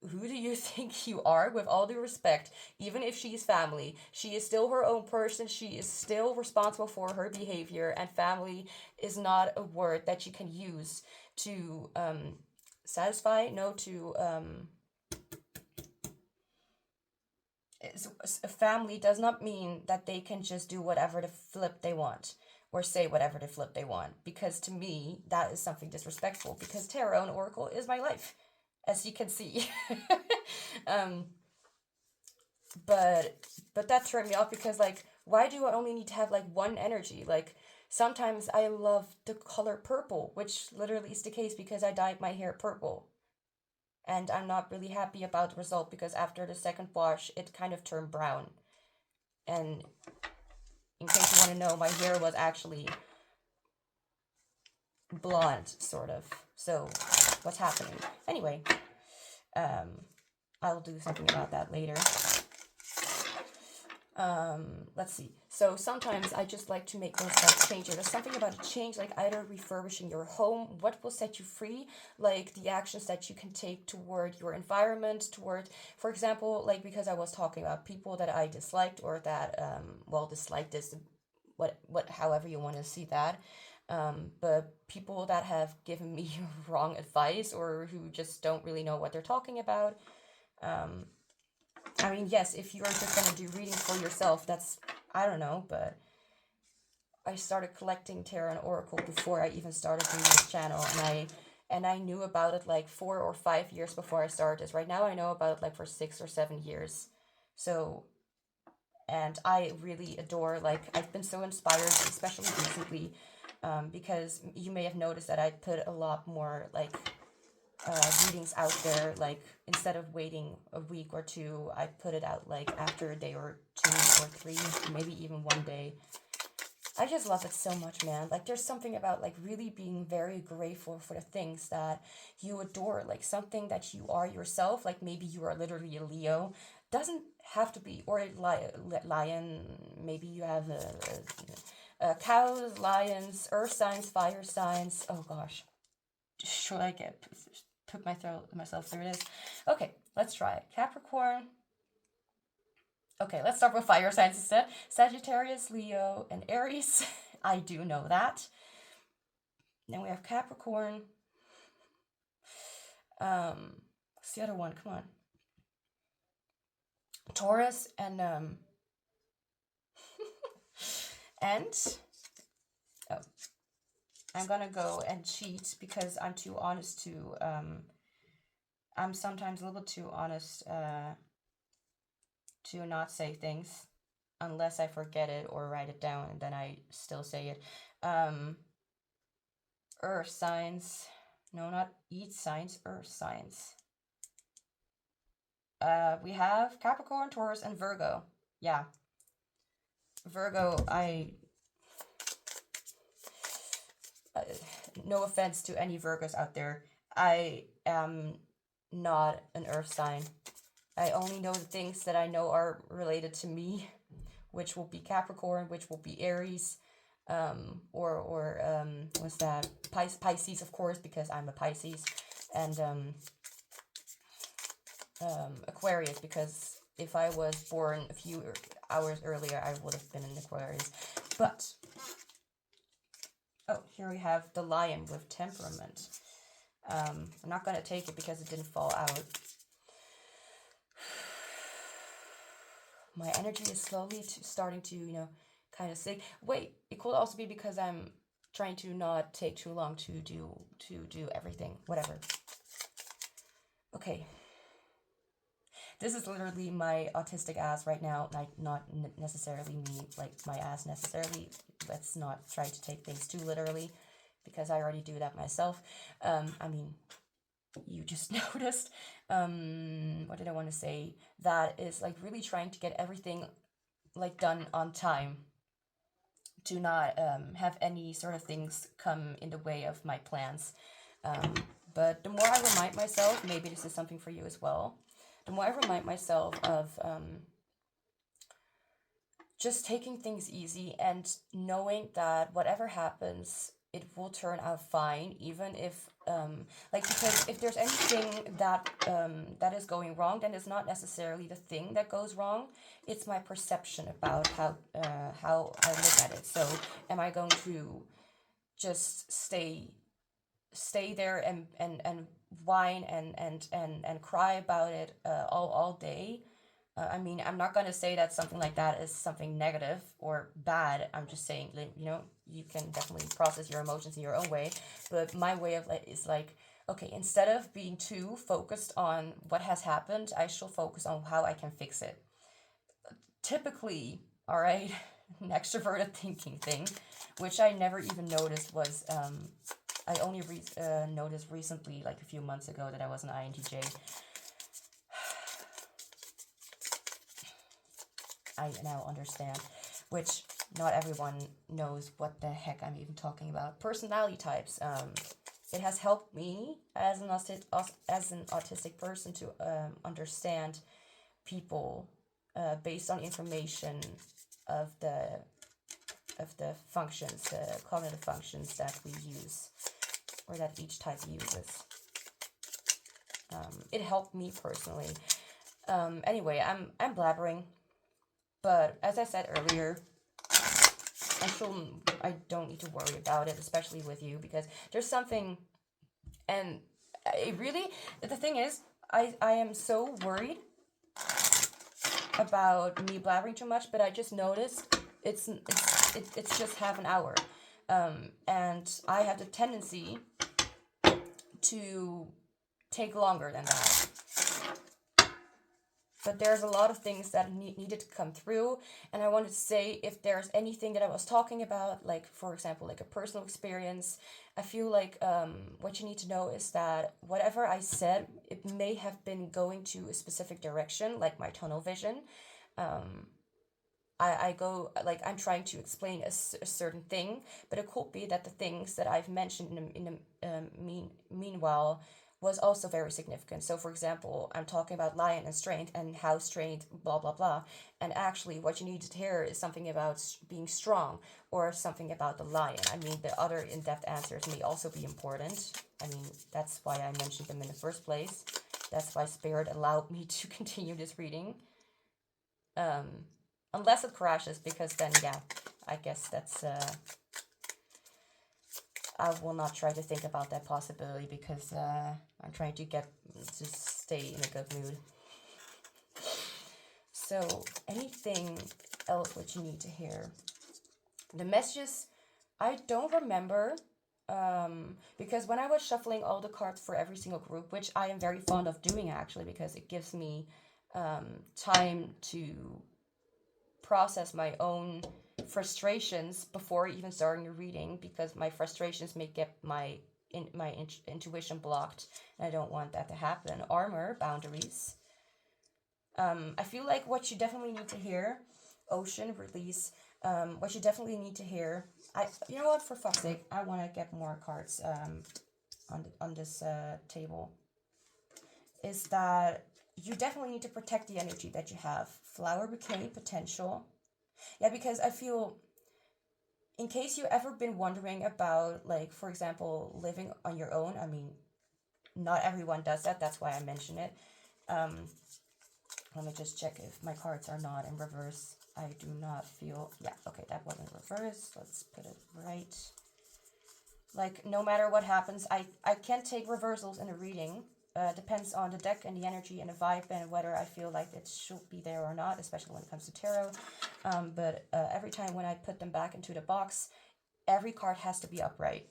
Speaker 1: who do you think you are? With all due respect, even if she's family, she is still her own person. She is still responsible for her behavior, and family is not a word that you can use to satisfy. No, to a family does not mean that they can just do whatever the flip they want, or say whatever the flip they want, because to me that is something disrespectful, because tarot and oracle is my life, as you can see. But that turned me off, because, like, why do I only need to have like one energy? Like, sometimes I love the color purple, which literally is the case because I dyed my hair purple, and I'm not really happy about the result, because after the second wash it kind of turned brown. And in case you want to know, my hair was actually blonde, sort of. So what's happening? Anyway, I'll do something about that later. Let's see. So sometimes I just like to make those like changes. There's something about a change, like either refurbishing your home, what will set you free, like the actions that you can take toward your environment, toward, for example, like, because I was talking about people that I disliked, or that, disliked is what however you want to see that. But people that have given me wrong advice, or who just don't really know what they're talking about. I mean, yes, if you're just gonna do reading for yourself, that's, I don't know, but I started collecting tarot and oracle before I even started doing this channel, and I knew about it like 4 or 5 years before I started this. Right now I know about it like for 6 or 7 years. So, and I really adore, like, I've been so inspired, especially recently, because you may have noticed that I put a lot more, like, readings out there. Like, instead of waiting a week or 2, I put it out like after a day or 2 or 3, maybe even 1 day. I just love it so much, man. Like, there's something about like really being very grateful for the things that you adore, like something that you are yourself. Like maybe you are literally a Leo, doesn't have to be, or a lion. Maybe you have cows, lions, earth signs, fire signs. Oh gosh, should I get put myself through this? Okay, let's try it. Capricorn. Okay, let's start with fire signs instead. Sagittarius, Leo, and Aries. I do know that. Then we have Capricorn. What's the other one? Come on. Taurus and and oh, I'm gonna go and cheat because I'm too honest to I'm sometimes a little bit too honest to not say things unless I forget it or write it down, and then I still say it. Earth signs. No, not eat signs, earth signs. We have Capricorn, Taurus, and Virgo. Yeah. Virgo, no offense to any Virgos out there, I am not an earth sign. I only know the things that I know are related to me, which will be Capricorn, which will be Aries, what's that? Pisces, of course, because I'm a Pisces, and Aquarius, because if I was born a few hours earlier, I would have been an Aquarius. But oh, here we have the lion with temperament. I'm not gonna take it because it didn't fall out. My energy is slowly starting to, kind of sink. Wait, it could also be because I'm trying to not take too long to do everything. Whatever. Okay. This is literally my autistic ass right now. Like, not necessarily me, like my ass necessarily. Let's not try to take things too literally, because I already do that myself. I mean, you just noticed. What did I want to say? That is like really trying to get everything like done on time, to not have any sort of things come in the way of my plans. But the more I remind myself, maybe this is something for you as well, the more I remind myself of just taking things easy and knowing that whatever happens, it will turn out fine, even if because if there's anything that is going wrong, then it's not necessarily the thing that goes wrong. It's my perception about how I look at it. So am I going to just stay there and whine and cry about it all day? I mean, I'm not going to say that something like that is something negative or bad. I'm just saying, you can definitely process your emotions in your own way. But my way of it is like, okay, instead of being too focused on what has happened, I shall focus on how I can fix it. Typically, all right, an extroverted thinking thing, which I never even noticed was, I only noticed recently, like a few months ago, that I was an INTJ. I now understand, which not everyone knows what the heck I'm even talking about. Personality types. It has helped me as an autistic person to understand people based on information of the functions, the cognitive functions that we use, or that each type uses. It helped me personally. Anyway, I'm blabbering. But as I said earlier, I don't need to worry about it, especially with you, because there's something, and the thing is, I am so worried about me blabbering too much, but I just noticed it's just half an hour, and I have the tendency to take longer than that. But there's a lot of things that needed to come through, and I wanted to say, if there's anything that I was talking about, like for example, like a personal experience, I feel like what you need to know is that whatever I said, it may have been going to a specific direction, like my tunnel vision, I go, like, I'm trying to explain a certain thing, but it could be that the things that I've mentioned meanwhile was also very significant. So, for example, I'm talking about lion and strength and how strength, blah, blah, blah. And actually, what you need to hear is something about being strong or something about the lion. I mean, the other in-depth answers may also be important. I mean, that's why I mentioned them in the first place. That's why Spirit allowed me to continue this reading. Unless it crashes, because then, yeah, I guess that's... I will not try to think about that possibility because I'm trying to stay in a good mood. So, anything else what you need to hear? The messages, I don't remember, because when I was shuffling all the cards for every single group, which I am very fond of doing actually, because it gives me time to process my own frustrations before even starting the reading, because my frustrations may get my intuition blocked, and I don't want that to happen. Armor, boundaries. I feel like what you definitely need to hear, ocean, release. What you definitely need to hear. You know what? For fuck's sake, I want to get more cards on this table. Is that you definitely need to protect the energy that you have. Flower bouquet potential. Yeah, because I feel, in case you've ever been wondering about, like, for example, living on your own. I mean, not everyone does that. That's why I mention it. Let me just check if my cards are not in reverse. I do not feel... Yeah, okay, that wasn't reverse. Let's put it right. Like, no matter what happens, I can't take reversals in a reading. Depends on the deck and the energy and the vibe and whether I feel like it should be there or not, especially when it comes to tarot. But every time when I put them back into the box, every card has to be upright.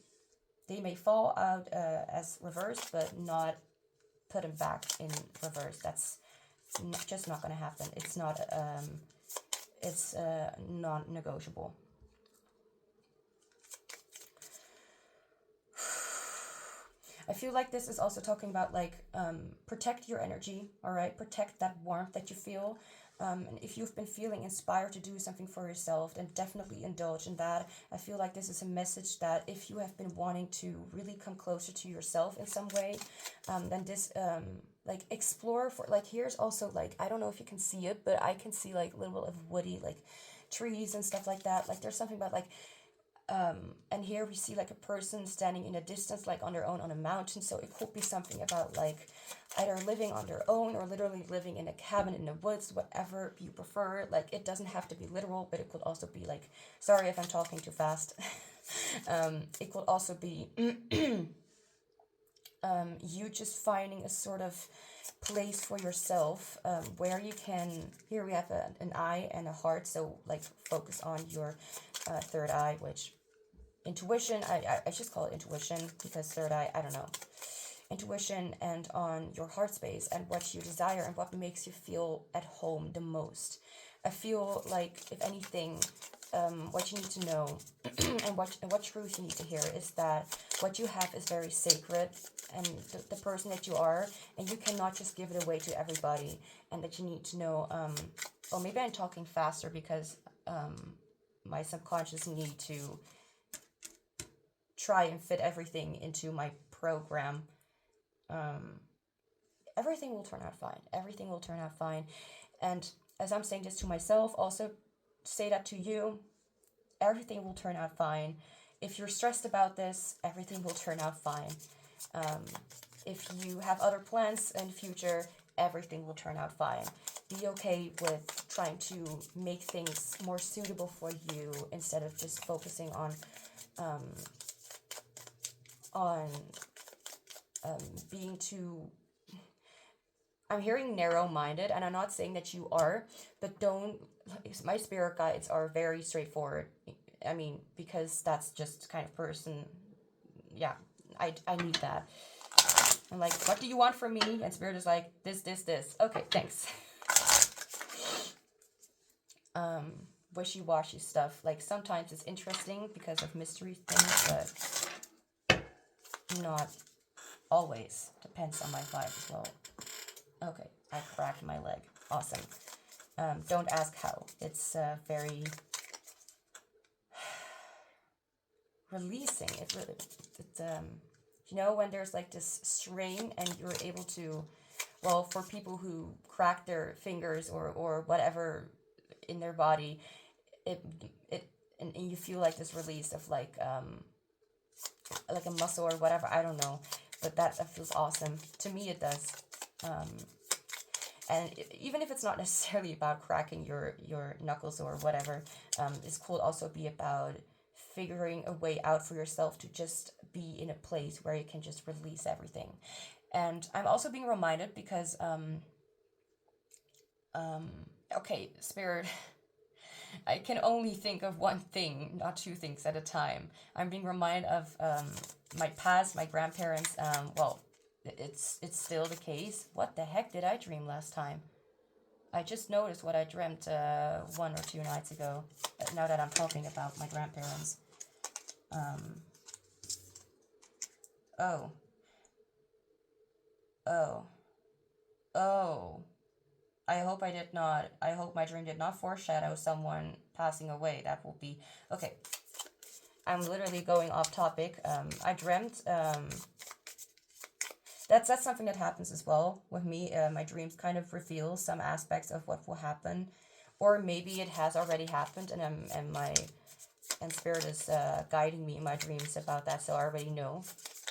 Speaker 1: They may fall out as reversed, but not put them back in reverse. That's just not going to happen. It's not... it's non-negotiable. I feel like this is also talking about, like, protect your energy, all right? Protect that warmth that you feel. And if you've been feeling inspired to do something for yourself, then definitely indulge in that. I feel like this is a message that if you have been wanting to really come closer to yourself in some way, then this, like, explore for, like, here's also, like, I don't know if you can see it, but I can see, like, a little bit of woody, like, trees and stuff like that. Like, there's something about, like, and here we see, like, a person standing in a distance, like, on their own on a mountain. So it could be something about, like, either living on their own or literally living in a cabin in the woods, whatever you prefer. Like, it doesn't have to be literal, but it could also be, like, sorry if I'm talking too fast. It could also be you just finding a sort of place for yourself, where you can... Here we have an eye and a heart, so, like, focus on your third eye, which... Intuition, I just call it intuition, because third eye, I don't know. Intuition, and on your heart space and what you desire and what makes you feel at home the most. I feel like, if anything, what you need to know and what truth you need to hear is that what you have is very sacred, and the person that you are, and you cannot just give it away to everybody, and that you need to know, or maybe I'm talking faster because my subconscious need to try and fit everything into my program. Everything will turn out fine. Everything will turn out fine. And as I'm saying this to myself, also say that to you. Everything will turn out fine. If you're stressed about this, everything will turn out fine. If you have other plans in the future, everything will turn out fine. Be okay with trying to make things more suitable for you instead of just focusing on being too... I'm hearing narrow-minded, and I'm not saying that you are, but don't... My spirit guides are very straightforward. I mean, because that's just the kind of person... Yeah, I need that. I'm like, what do you want from me? And spirit is like, this. Okay, thanks. Wishy-washy stuff. Like, sometimes it's interesting because of mystery things, but not always. Depends on my vibe as well. Okay, I cracked my leg. Awesome. Don't ask how. It's very releasing. When there's like this strain and you're able to, well, for people who crack their fingers or whatever in their body, it and you feel like this release of like a muscle or whatever, I don't know, but that feels awesome. To me it does. And even if it's not necessarily about cracking your knuckles or whatever, this could also be about figuring a way out for yourself to just be in a place where you can just release everything. And I'm also being reminded because okay, Spirit, I can only think of one thing, not two things at a time. I'm being reminded of my past, my grandparents. Well, it's still the case. What the heck did I dream last time? I just noticed what I dreamt 1 or 2 nights ago. Now that I'm talking about my grandparents. Oh. I hope my dream did not foreshadow someone passing away. That will be, okay. I'm literally going off topic. I dreamt, that's something that happens as well with me. My dreams kind of reveal some aspects of what will happen, or maybe it has already happened, and Spirit is guiding me in my dreams about that, so I already know,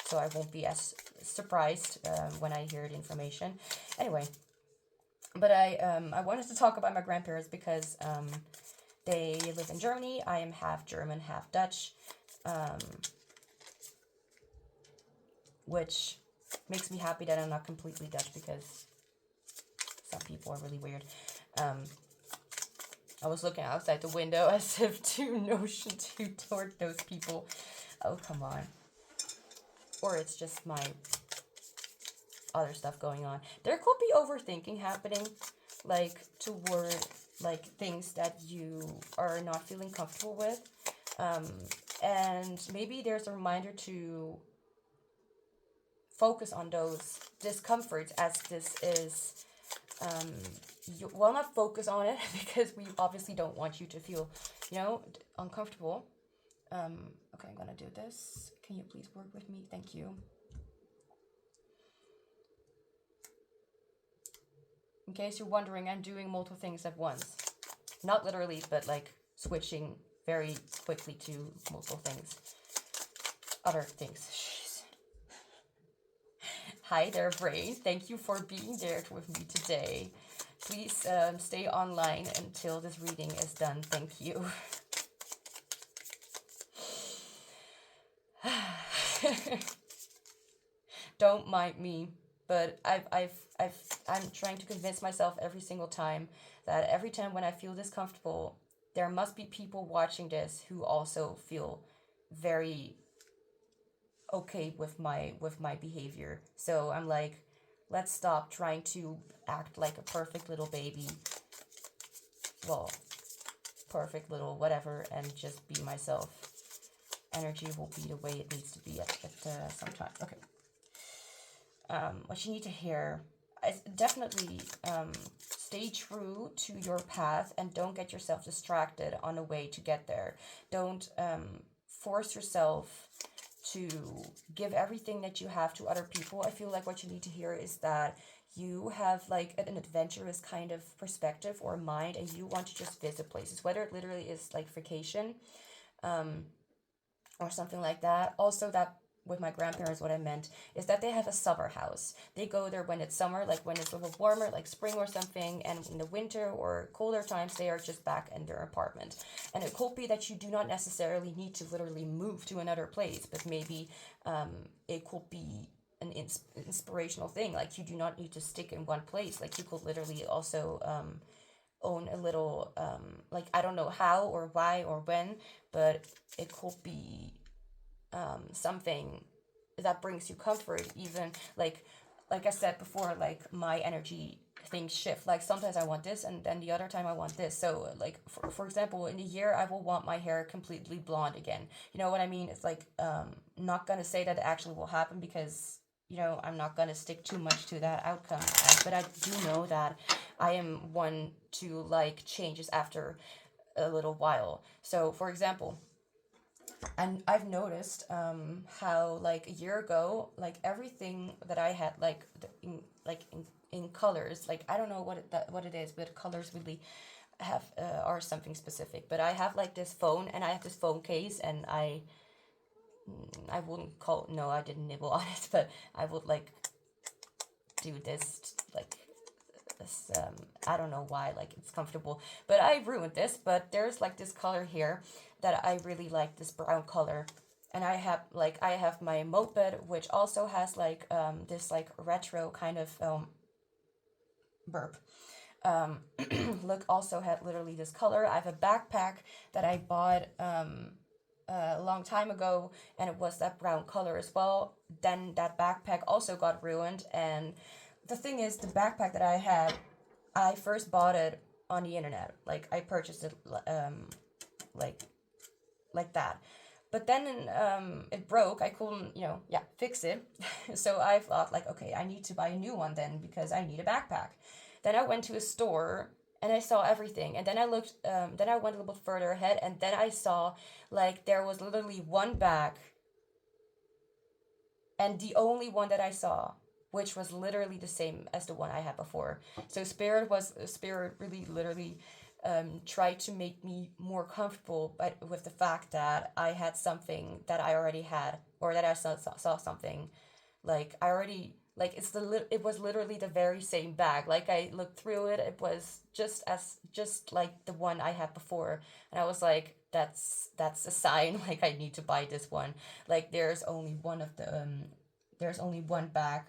Speaker 1: so I won't be as surprised when I hear the information. Anyway, but I wanted to talk about my grandparents because they live in Germany. I am half German, half Dutch, which makes me happy that I'm not completely Dutch, because some people are really weird. I was looking outside the window as if to notion to toward those people. Oh, come on. Or it's just my other stuff going on. There could be overthinking happening, like toward like things that you are not feeling comfortable with. And maybe there's a reminder to focus on those discomforts, as this is not focus on it because we obviously don't want you to feel uncomfortable. Okay, I'm gonna do this. Can you please work with me? Thank you. In case you're wondering, I'm doing multiple things at once, not literally, but like switching very quickly to multiple things, other things. Hi there, brain. Thank you for being there with me today. Please stay online until this reading is done. Thank you. Don't mind me, but I'm trying to convince myself every single time that every time when I feel discomfortable, there must be people watching this who also feel very okay with my behavior. So I'm like, let's stop trying to act like a perfect little baby. Well, perfect little whatever, and just be myself. Energy will be the way it needs to be at some time. Okay. What you need to hear is definitely stay true to your path and don't get yourself distracted on the way to get there. Don't force yourself to give everything that you have to other people. I feel like what you need to hear is that you have like an adventurous kind of perspective or mind, and you want to just visit places, whether it literally is like vacation or something like that. Also, that with my grandparents, what I meant is that they have a summer house. They go there when it's summer, like when it's a little warmer, like spring or something, and in the winter or colder times, they are just back in their apartment. And it could be that you do not necessarily need to literally move to another place, but maybe it could be an inspirational thing. Like you do not need to stick in one place. Like you could literally also own a little, like I don't know how or why or when, but it could be something that brings you comfort. Even like I said before, like my energy things shift. Like sometimes I want this, and then the other time I want this. So like for example, in a year I will want my hair completely blonde again. You know what I mean? It's like not gonna say that it actually will happen, because you know, I'm not gonna stick too much to that outcome. But I do know that I am one to like changes after a little while. So, for example, and I've noticed how like a year ago, like everything that I had like in colors, like I don't know what it is, but colors really have are something specific. But I have like this phone, and I have this phone case, and I wouldn't call, no, I didn't nibble on it, but I would like do this like this. I don't know why, like it's comfortable, but I ruined this. But there's like this color here that I really like, this brown color. And I have my moped, which also has like this like retro kind of burp look, also had literally this color. I have a backpack that I bought a long time ago, and it was that brown color as well. Then that backpack also got ruined, and the thing is, the backpack that I had, I first bought it on the internet. Like I purchased it like that. But then it broke. I couldn't, fix it. So I thought like, okay, I need to buy a new one then, because I need a backpack. Then I went to a store and I saw everything. And then I looked, then I went a little bit further ahead, and then I saw like there was literally one bag, and the only one that I saw, which was literally the same as the one I had before. So Spirit really literally tried to make me more comfortable, but with the fact that I had something that I already had, or that I saw something like I already, like it was literally the very same bag. Like I looked through it, it was just like the one I had before, and I was like, that's a sign. Like I need to buy this one. Like there's only one of the there's only one bag,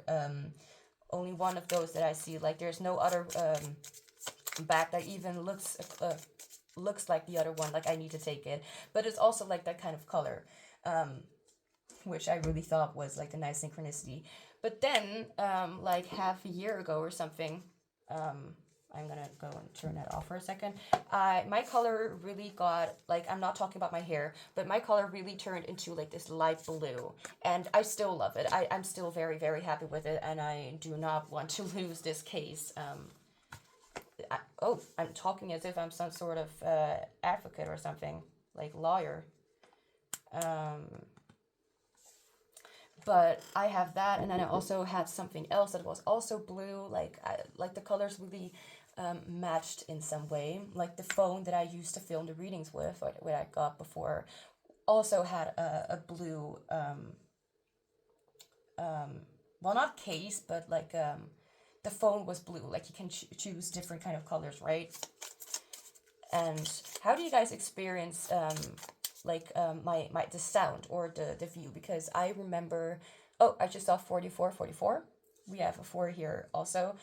Speaker 1: only one of those that I see. Like there's no other bag that even looks like the other one. Like I need to take it, but it's also like that kind of color, which I really thought was like a nice synchronicity. But then like half a year ago or something, I'm gonna go and turn that off for a second. My color really got, like, I'm not talking about my hair, but my color really turned into like this light blue, and I still love it. I'm still very, very happy with it, and I do not want to lose this case. I'm talking as if I'm some sort of advocate or something, like lawyer. But I have that, and then I also had something else that was also blue. Like the colors really matched in some way. Like the phone that I used to film the readings with, or what I got before, also had a blue, well, not case, but like the phone was blue. Like you can choose different kind of colors, right? And how do you guys experience my the sound or the view? Because I remember, I just saw 44. We have a 4 here also.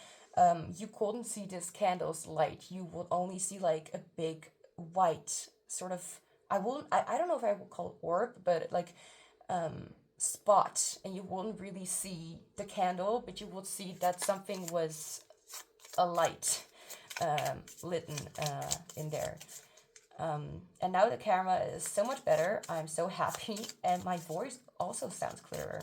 Speaker 1: You couldn't see this candle's light. You would only see like a big white sort of, I don't know if I would call it orb, but like spot, and you wouldn't really see the candle, but you would see that something was a light lit in there. And now the camera is so much better. I'm so happy, and my voice also sounds clearer.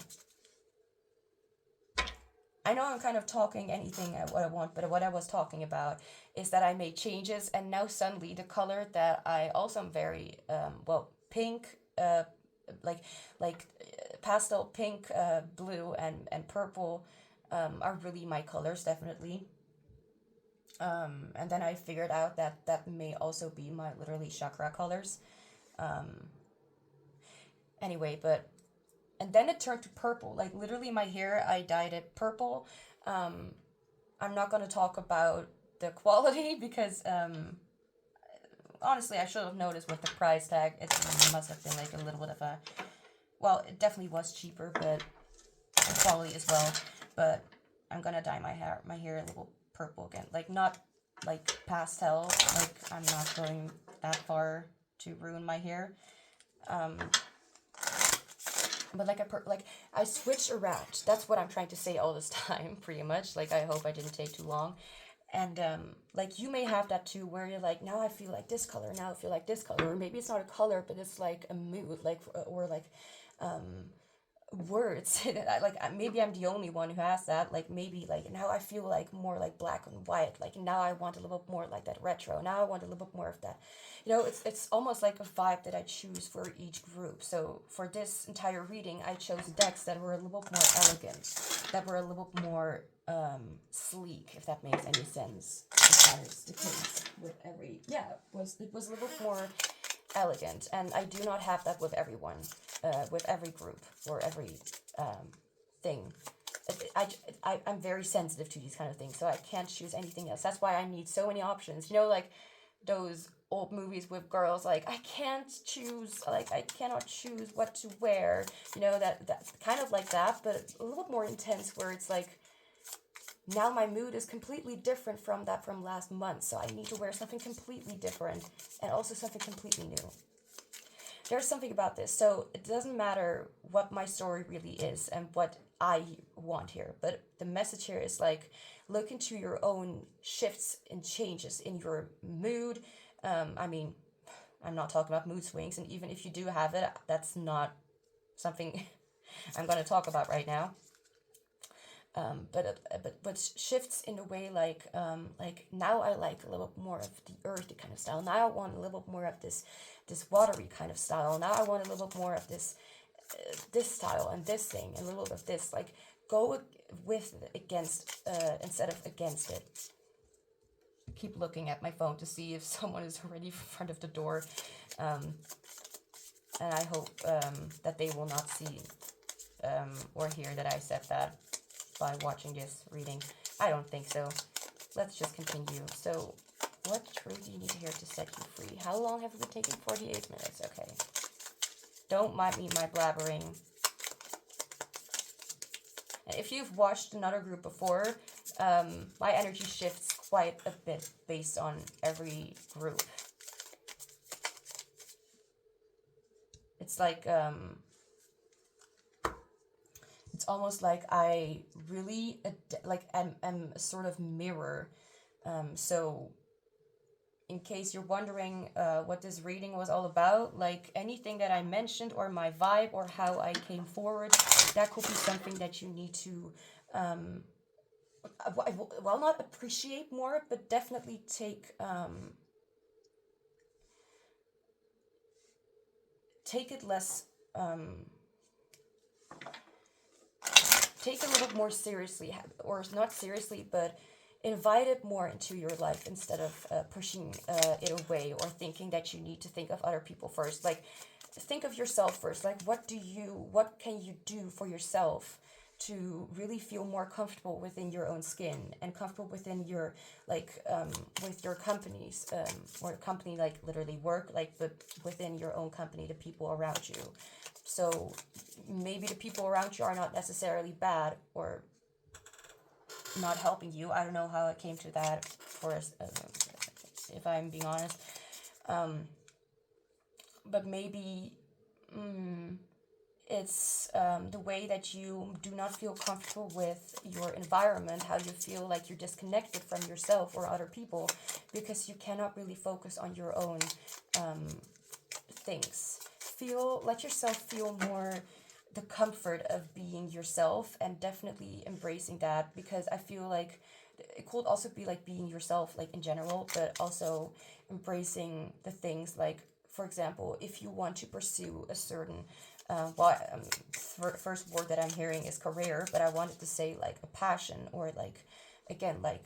Speaker 1: I know I'm kind of talking anything what I want, but what I was talking about is that I made changes, and now suddenly the color that I also am very pink, like pastel pink, blue, and purple are really my colors, definitely. And then I figured out that may also be my literally chakra colors. Anyway, and then it turned to purple. Like literally my hair, I dyed it purple. I'm not going to talk about the quality because honestly I should have noticed with the price tag. It must have been like a little bit of a, well, it definitely was cheaper, but the quality as well. But I'm going to dye my hair a little purple again. Like not like pastel. Like I'm not going that far to ruin my hair. But like I switch around. That's what I'm trying to say all this time, pretty much. Like I hope I didn't take too long. And like you may have that too, where you're like, now I feel like this color, now I feel like this color, or maybe it's not a color, but it's like a mood, like or like words. Maybe I'm the only one who has that. Like maybe like now I feel like more like black and white. Like now I want a little bit more like that retro. Now I want a little bit more of that. It's almost like a vibe that I choose for each group. So for this entire reading, I chose decks that were a little bit more elegant, that were a little bit more sleek, if that makes any sense. That is the case with every it was a little bit more elegant, and I do not have that with everyone, with every group or every thing. I'm very sensitive to these kind of things, so I can't choose anything else. That's why I need so many options. Like those old movies with girls, like I can't choose, like I cannot choose what to wear. That kind of like that, but a little bit more intense, where it's like now my mood is completely different from last month, so I need to wear something completely different and also something completely new. There's something about this, so it doesn't matter what my story really is and what I want here, but the message here is like, look into your own shifts and changes in your mood. I'm not talking about mood swings, and even if you do have it, that's not something I'm going to talk about right now. But shifts in a way like now I like a little more of the earthy kind of style. Now I want a little more of this watery kind of style. Now I want a little more of this style and this thing and a little bit of this. Like go with against instead of against it. Keep looking at my phone to see if someone is already in front of the door, and I hope that they will not see or hear that I said that by watching this reading. I don't think so. Let's just continue. So, what truth do you need to hear to set you free? How long have we been taking? 48 minutes. Okay. Don't mind me, my blabbering. If you've watched another group before, my energy shifts quite a bit based on every group. It's like, it's almost like I really, am a sort of mirror. So in case you're wondering what this reading was all about, like anything that I mentioned or my vibe or how I came forward, that could be something that you need to, not appreciate more, but definitely take it less, take it a little more seriously, or not seriously, but invite it more into your life instead of pushing it away or thinking that you need to think of other people first. Like, think of yourself first. Like, what can you do for yourself to really feel more comfortable within your own skin and comfortable within your, with your companies, or company, like literally work, but within your own company, the people around you. So maybe the people around you are not necessarily bad or not helping you. I don't know how it came to that, if I'm being honest. But maybe it's the way that you do not feel comfortable with your environment, how you feel like you're disconnected from yourself or other people because you cannot really focus on your own things. Let yourself feel more the comfort of being yourself and definitely embracing that, because I feel like it could also be like being yourself, like in general, but also embracing the things like, for example, if you want to pursue a certain first word that I'm hearing is career, but I wanted to say like a passion, or like, again, like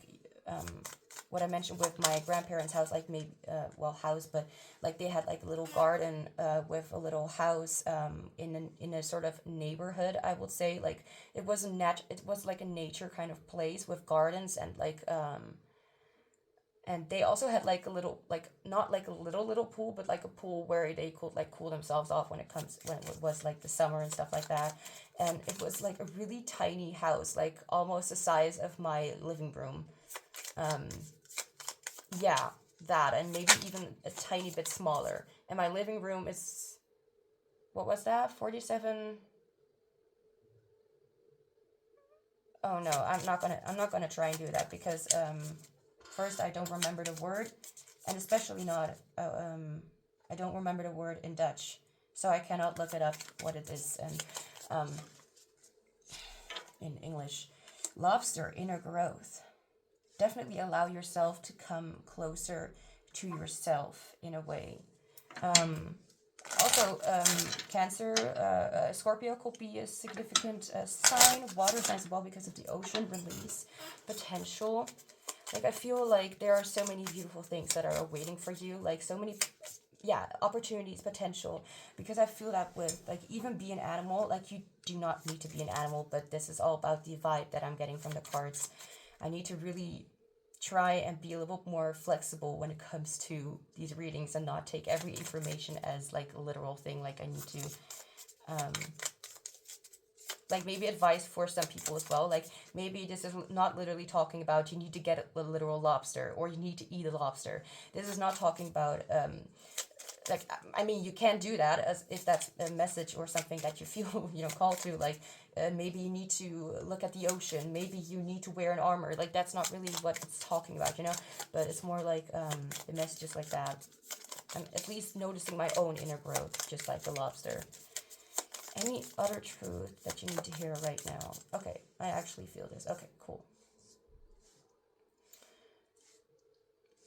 Speaker 1: what I mentioned with my grandparents' house, like maybe house, but like they had like a little garden with a little house in a sort of neighborhood, I would say. Like it was like a nature kind of place with gardens and like and they also had like a little, like not like a little pool, but like a pool where they could like cool themselves off when it was like the summer and stuff like that. And it was like a really tiny house, like almost the size of my living room. That, and maybe even a tiny bit smaller. And my living room is, what was that? 47. Oh no, I'm not gonna try and do that because first I don't remember the word, and especially not I don't remember the word in Dutch, so I cannot look it up what it is. And in English. Lobster, inner growth. Definitely allow yourself to come closer to yourself in a way. Also, Cancer, Scorpio could be a significant sign. Water signs as well because of the ocean release potential. Like, I feel like there are so many beautiful things that are waiting for you. Like, so many, opportunities, potential. Because I feel that with, like, even be an animal. Like, you do not need to be an animal, but this is all about the vibe that I'm getting from the cards. I need to really try and be a little more flexible when it comes to these readings and not take every information as like a literal thing. Like, I need to like maybe advice for some people as well. Like, maybe this is not literally talking about you need to get a literal lobster or you need to eat a lobster. This is not talking about like, I mean, you can do that as if that's a message or something that you feel, called to. Like, maybe you need to look at the ocean. Maybe you need to wear an armor. Like, that's not really what it's talking about, But it's more like the messages like that. I'm at least noticing my own inner growth, just like the lobster. Any other truth that you need to hear right now? Okay, I actually feel this. Okay, cool.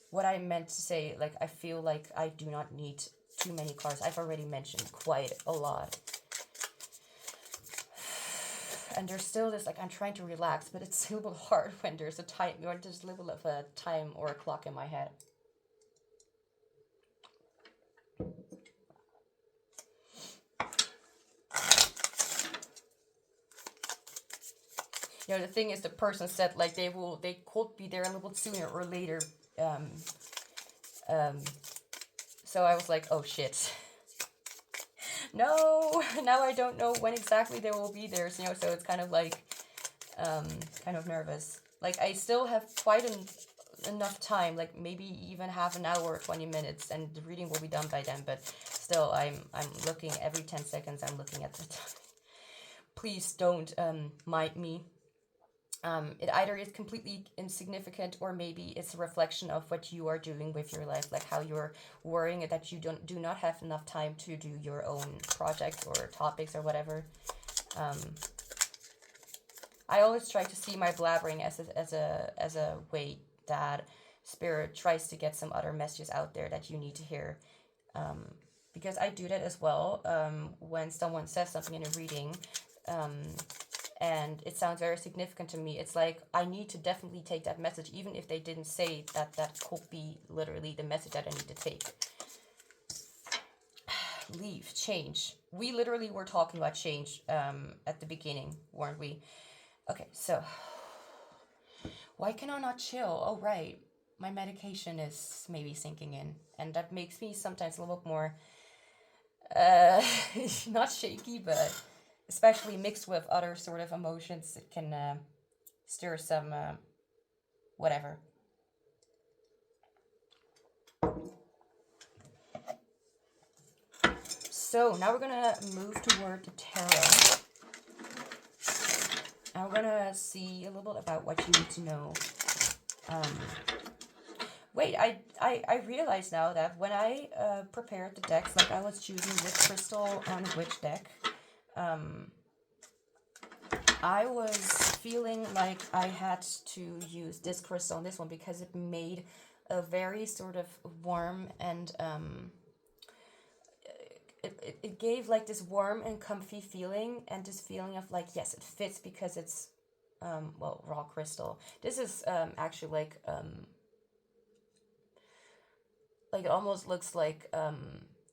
Speaker 1: What I meant to say, like, I feel like I do not need too many cards. I've already mentioned quite a lot. And there's still this, like, I'm trying to relax, but it's a little bit hard when there's a time, or there's a little bit of a time or a clock in my head. The thing is, the person said, like, they could be there a little bit sooner or later. So I was like, oh shit. No, now I don't know when exactly they will be there, so it's kind of like, kind of nervous. Like, I still have quite enough time, like maybe even half an hour or 20 minutes, and the reading will be done by then, but still, I'm looking every 10 seconds, I'm looking at the time. Please don't mind me. It either is completely insignificant, or maybe it's a reflection of what you are doing with your life, like how you're worrying that you do not have enough time to do your own projects or topics or whatever. I always try to see my blabbering as a way that Spirit tries to get some other messages out there that you need to hear. Because I do that as well. When someone says something in a reading, and it sounds very significant to me, it's like I need to definitely take that message, even if they didn't say that could be literally the message that I need to take. Leave, change. We literally were talking about change at the beginning, weren't we? Okay, so why can I not chill? Oh, right. My medication is maybe sinking in, and that makes me sometimes a little bit more not shaky, but especially mixed with other sort of emotions, it can stir some whatever. So now we're gonna move toward the tarot. And we're gonna see a little bit about what you need to know. Wait, I realize now that when I prepared the decks, like I was choosing which crystal on which deck, I was feeling like I had to use this crystal on this one because it made a very sort of warm and it gave like this warm and comfy feeling, and this feeling of like, yes, it fits because it's raw crystal. This is actually like it almost looks like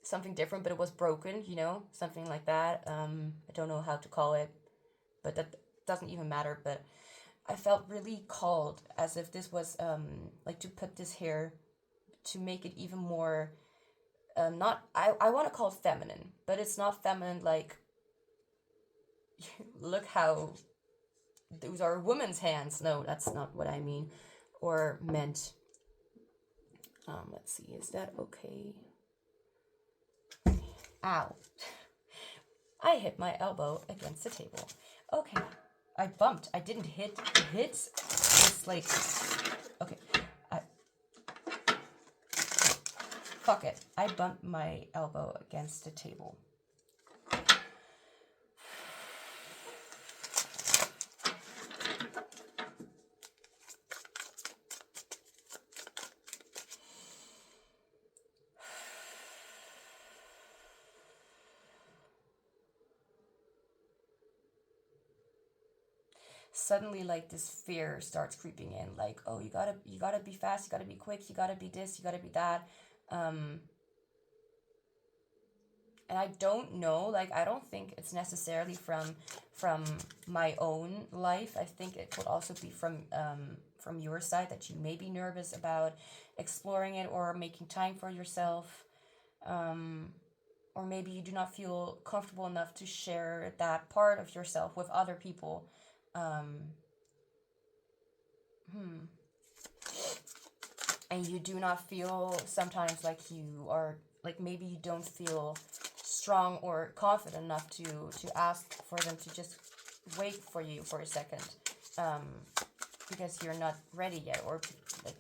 Speaker 1: something different, but it was broken, something like that. I don't know how to call it, but that doesn't even matter. But I felt really called, as if this was like to put this here to make it even more I want to call it feminine, but it's not feminine like look how those are women's hands. No, that's not what I mean or meant. Let's see, is that okay? Ow. I hit my elbow against the table. Okay. I bumped. I didn't hit. It's like, okay. Fuck it. I bumped my elbow against the table. suddenly like this fear starts creeping in, like, oh, you gotta be fast, you gotta be quick, you gotta be this, you gotta be that. And I don't know, like, I don't think it's necessarily from my own life. I think it could also be from your side, that you may be nervous about exploring it or making time for yourself, or maybe you do not feel comfortable enough to share that part of yourself with other people. And you do not feel sometimes like you are, like, maybe you don't feel strong or confident enough to ask for them to just wait for you for a second, because you're not ready yet, or like,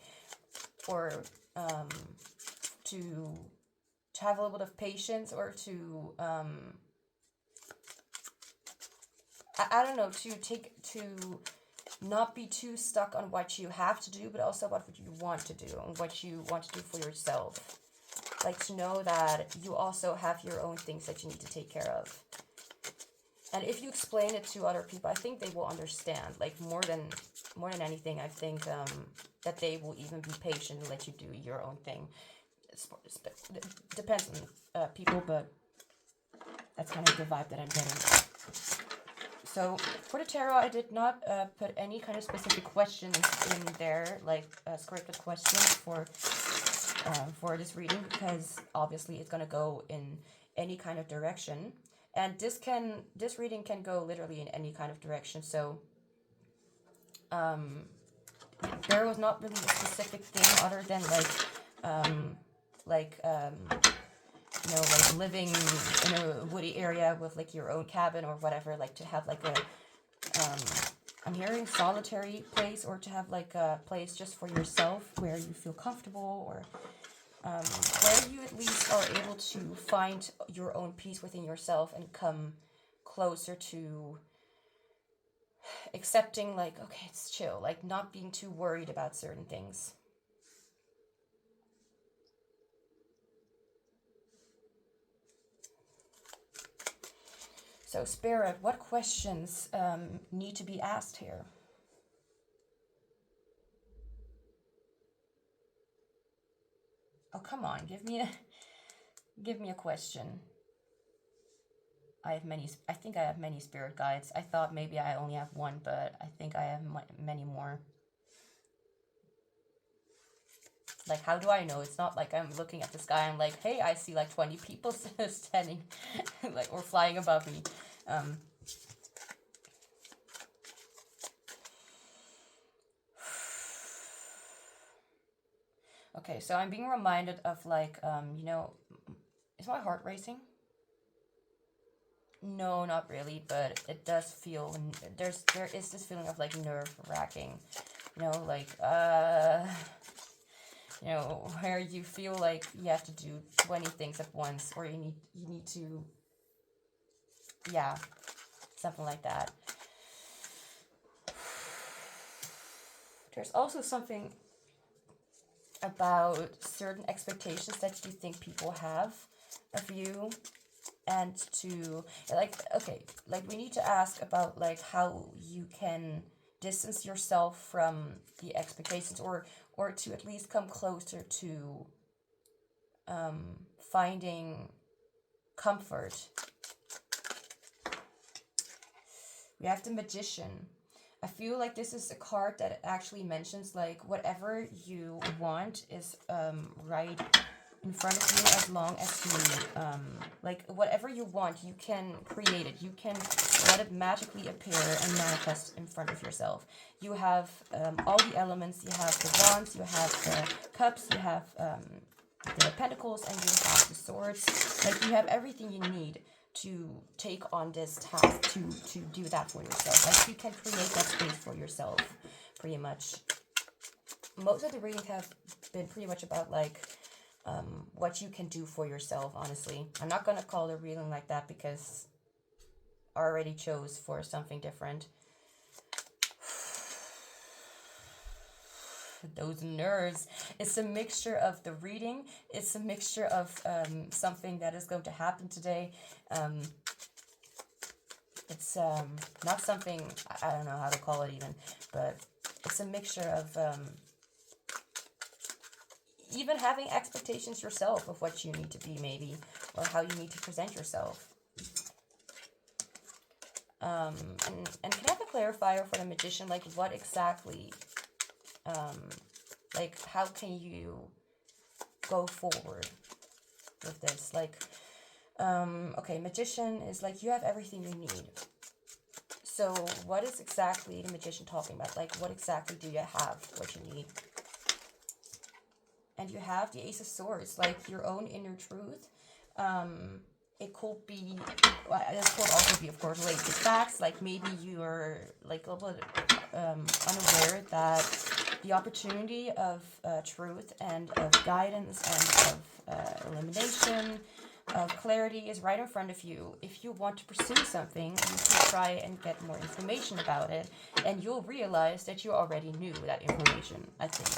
Speaker 1: or to have a little bit of patience, or to I don't know, to not be too stuck on what you have to do, but also what you want to do and what you want to do for yourself. Like, to know that you also have your own things that you need to take care of. And if you explain it to other people, I think they will understand. Like, more than anything, I think that they will even be patient and let you do your own thing. It depends on people, but that's kind of the vibe that I'm getting. So for the tarot, I did not put any kind of specific questions in there, like scripted questions for this reading, because obviously it's gonna go in any kind of direction, and this reading can go literally in any kind of direction. So there was not really a specific thing other than like living in a woody area with like your own cabin or whatever, like to have like a I'm hearing solitary place, or to have like a place just for yourself where you feel comfortable, or where you at least are able to find your own peace within yourself and come closer to accepting, like, okay, it's chill, like not being too worried about certain things. So, Spirit, what questions need to be asked here? Oh, come on, give me a question. I think I have many spirit guides. I thought maybe I only have one, but I think I have many more. Like, how do I know? It's not like I'm looking at the sky and like, hey, I see like 20 people standing like, or flying above me. Okay, so I'm being reminded of like, is my heart racing? No, not really, but it does feel, there is this feeling of like nerve wracking, like, where you feel like you have to do 20 things at once, or you need to, yeah, something like that. There's also something about certain expectations that you think people have of you, and to, like, okay, like, we need to ask about like how you can distance yourself from the expectations, or to at least come closer to finding comfort. We have the Magician. I feel like this is a card that actually mentions like whatever you want is right in front of you, as long as you like, whatever you want, you can create it. You can let it magically appear and manifest in front of yourself. You have all the elements. You have the wands, you have the cups, you have the pentacles, and you have the swords. Like, you have everything you need to take on this task, to do that for yourself. Like, you can create that space for yourself, pretty much. Most of the readings have been pretty much about like what you can do for yourself, honestly. I'm not gonna call the reading like that because I already chose for something different. Those nerves. It's a mixture of the reading. It's a mixture of something that is going to happen today. It's not something, I don't know how to call it even, but it's a mixture of even having expectations yourself of what you need to be, maybe, or how you need to present yourself. And can I have a clarifier for the magician? Like, what exactly, like, how can you go forward with this? Like, okay, magician is like, you have everything you need. So what is exactly the magician talking about? Like, what exactly do you have, what you need? And you have the Ace of Swords, like your own inner truth. It could be, well, it could also be, of course, related to facts. Like, maybe you're like a little bit unaware that the opportunity of truth and of guidance and of elimination, of clarity is right in front of you. If you want to pursue something, you can try and get more information about it, and you'll realize that you already knew that information, I think.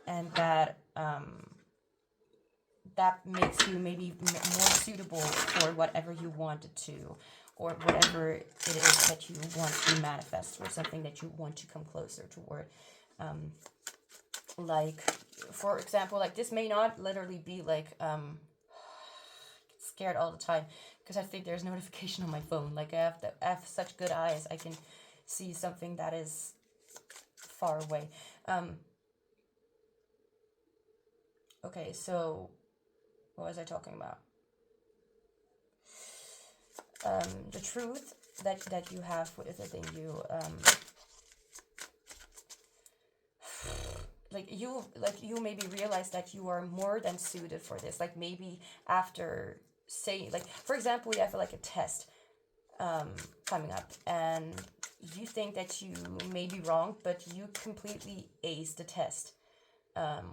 Speaker 1: And that that makes you maybe more suitable for whatever you wanted to, or whatever it is that you want to manifest, or something that you want to come closer toward. Like, for example, like, this may not literally be like scared all the time, because I think there's notification on my phone. Like, I have such good eyes, I can see something that is far away. Okay, so what was I talking about? The truth that you have with the thing you like you maybe realize that you are more than suited for this. Like, maybe after, say, like, for example, you have like a test coming up, and you think that you may be wrong, but you completely ace the test,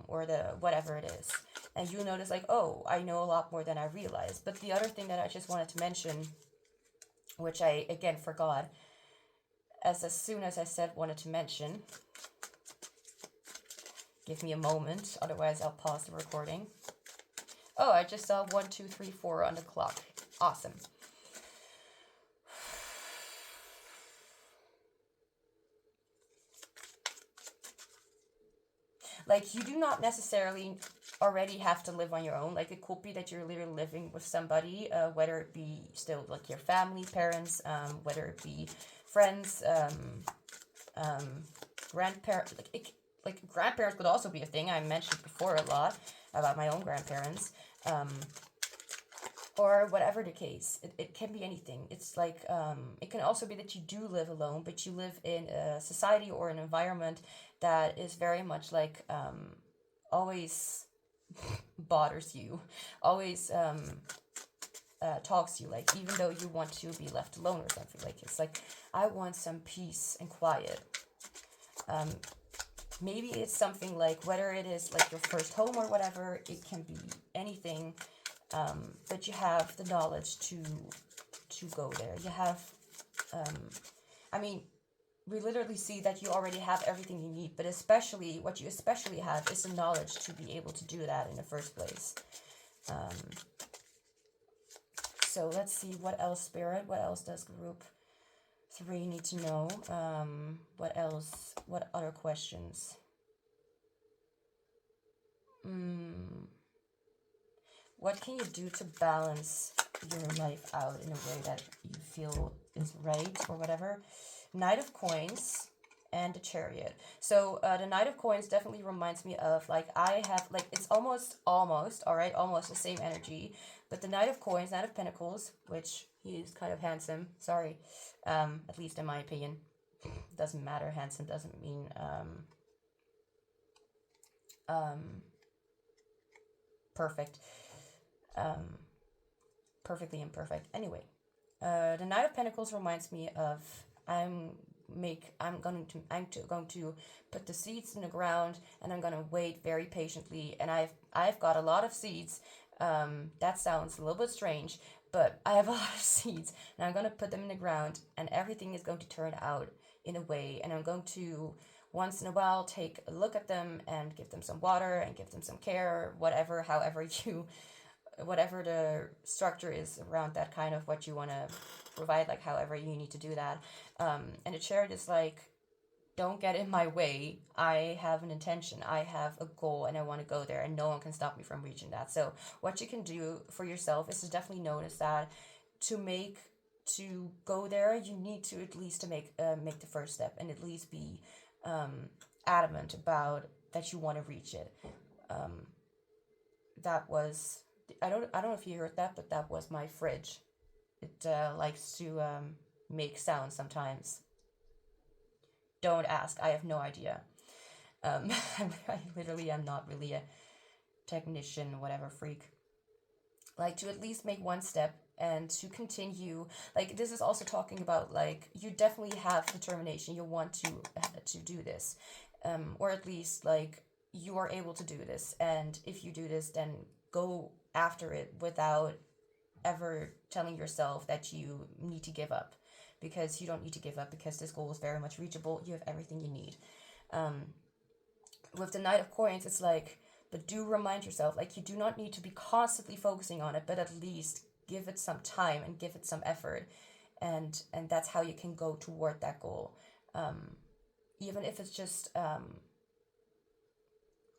Speaker 1: or the whatever it is, and you notice, like, oh, I know a lot more than I realized. But the other thing that I just wanted to mention, which I again forgot, as soon as I said wanted to mention, give me a moment, otherwise I'll pause the recording. Oh, I just saw 1, 2, 3, 4 on the clock. Awesome. Like, you do not necessarily already have to live on your own. Like, it could be that you're literally living with somebody, whether it be still like your family, parents, whether it be friends, grandparents. Like grandparents could also be a thing. I mentioned before a lot about my own grandparents, or whatever the case. It can be anything. It's like, it can also be that you do live alone, but you live in a society or an environment that is very much like, always bothers you, always talks to you, like, even though you want to be left alone or something. Like, it's like, I want some peace and quiet. Maybe it's something like, whether it is like your first home or whatever, it can be anything, but you have the knowledge to go there. You have, I mean, we literally see that you already have everything you need, but especially what you especially have is the knowledge to be able to do that in the first place. So let's see, what else, Spirit? What else does group 3 need to know? What else? What other questions? What can you do to balance your life out in a way that you feel is right, or whatever? Knight of Coins and the Chariot. So the Knight of Coins definitely reminds me of, like, I have, like, it's almost, all right, almost the same energy. But the Knight of Coins, Knight of Pentacles, which he is kind of handsome, sorry, at least in my opinion. Doesn't matter, handsome doesn't mean perfect. Perfectly imperfect. Anyway, the Knight of Pentacles reminds me of, I'm going to put the seeds in the ground, and I'm going to wait very patiently, and I've got a lot of seeds. That sounds a little bit strange, but I have a lot of seeds, and I'm going to put them in the ground, and everything is going to turn out in a way, and I'm going to once in a while take a look at them and give them some water and give them some care, whatever, however you whatever the structure is around that kind of what you want to provide, like however you need to do that. And the chariot is like, don't get in my way. I have an intention, I have a goal, and I want to go there, and no one can stop me from reaching that. So what you can do for yourself is to definitely notice that to go there, you need to at least to make the first step, and at least be adamant about that you want to reach it. That was, I don't know if you heard that, but that was my fridge. It likes to make sounds sometimes. Don't ask, I have no idea. I literally am not really a technician, whatever, freak. Like, to at least make one step and to continue. Like, this is also talking about, like, you definitely have determination, you want to do this, or at least, like, you are able to do this, and if you do this, then go after it without ever telling yourself that you need to give up, because you don't need to give up, because this goal is very much reachable. You have everything you need. With the Knight of Coins, it's like, but do remind yourself, like, you do not need to be constantly focusing on it, but at least give it some time and give it some effort, and that's how you can go toward that goal. Even if it's just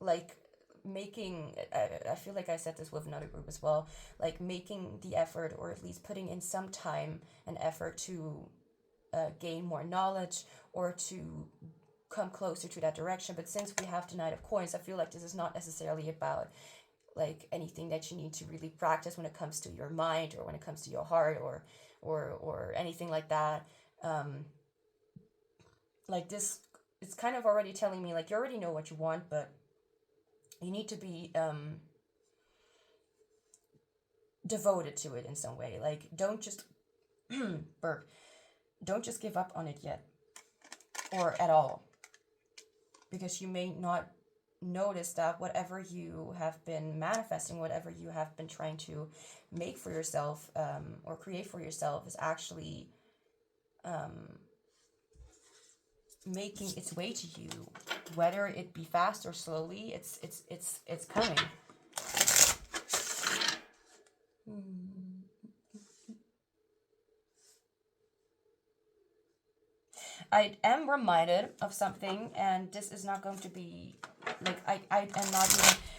Speaker 1: like making, I feel like I said this with another group as well, like making the effort, or at least putting in some time and effort to gain more knowledge, or to come closer to that direction. But since we have the Knight of Coins, I feel like this is not necessarily about like anything that you need to really practice when it comes to your mind, or when it comes to your heart, or anything like that. Like this, it's kind of already telling me, like, you already know what you want, but you need to be devoted to it in some way. Like, don't just burp. Don't just give up on it yet, or at all, because you may not notice that whatever you have been manifesting, whatever you have been trying to make for yourself, or create for yourself, is actually making its way to you, whether it be fast or slowly. It's coming. I am reminded of something, and this is not going to be like,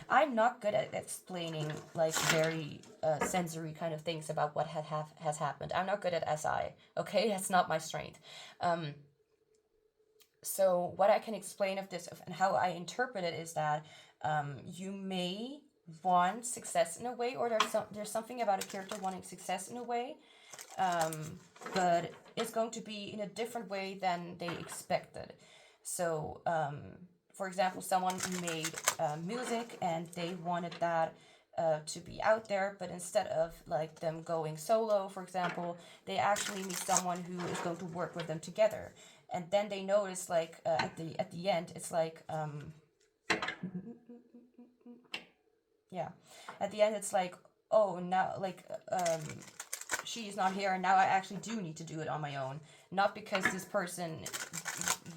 Speaker 1: I'm not good at explaining like very sensory kind of things about what has happened. I'm not good at SI. Okay, that's not my strength. So what I can explain of this and how I interpret it is that you may want success in a way, or there's something about a character wanting success in a way, but it's going to be in a different way than they expected. So, for example, someone made music and they wanted that to be out there, but instead of like them going solo, for example, they actually meet someone who is going to work with them together. And then they notice, like, at the end, it's like, yeah, at the end, it's like, oh, now, like, she is not here, and now I actually do need to do it on my own. Not because this person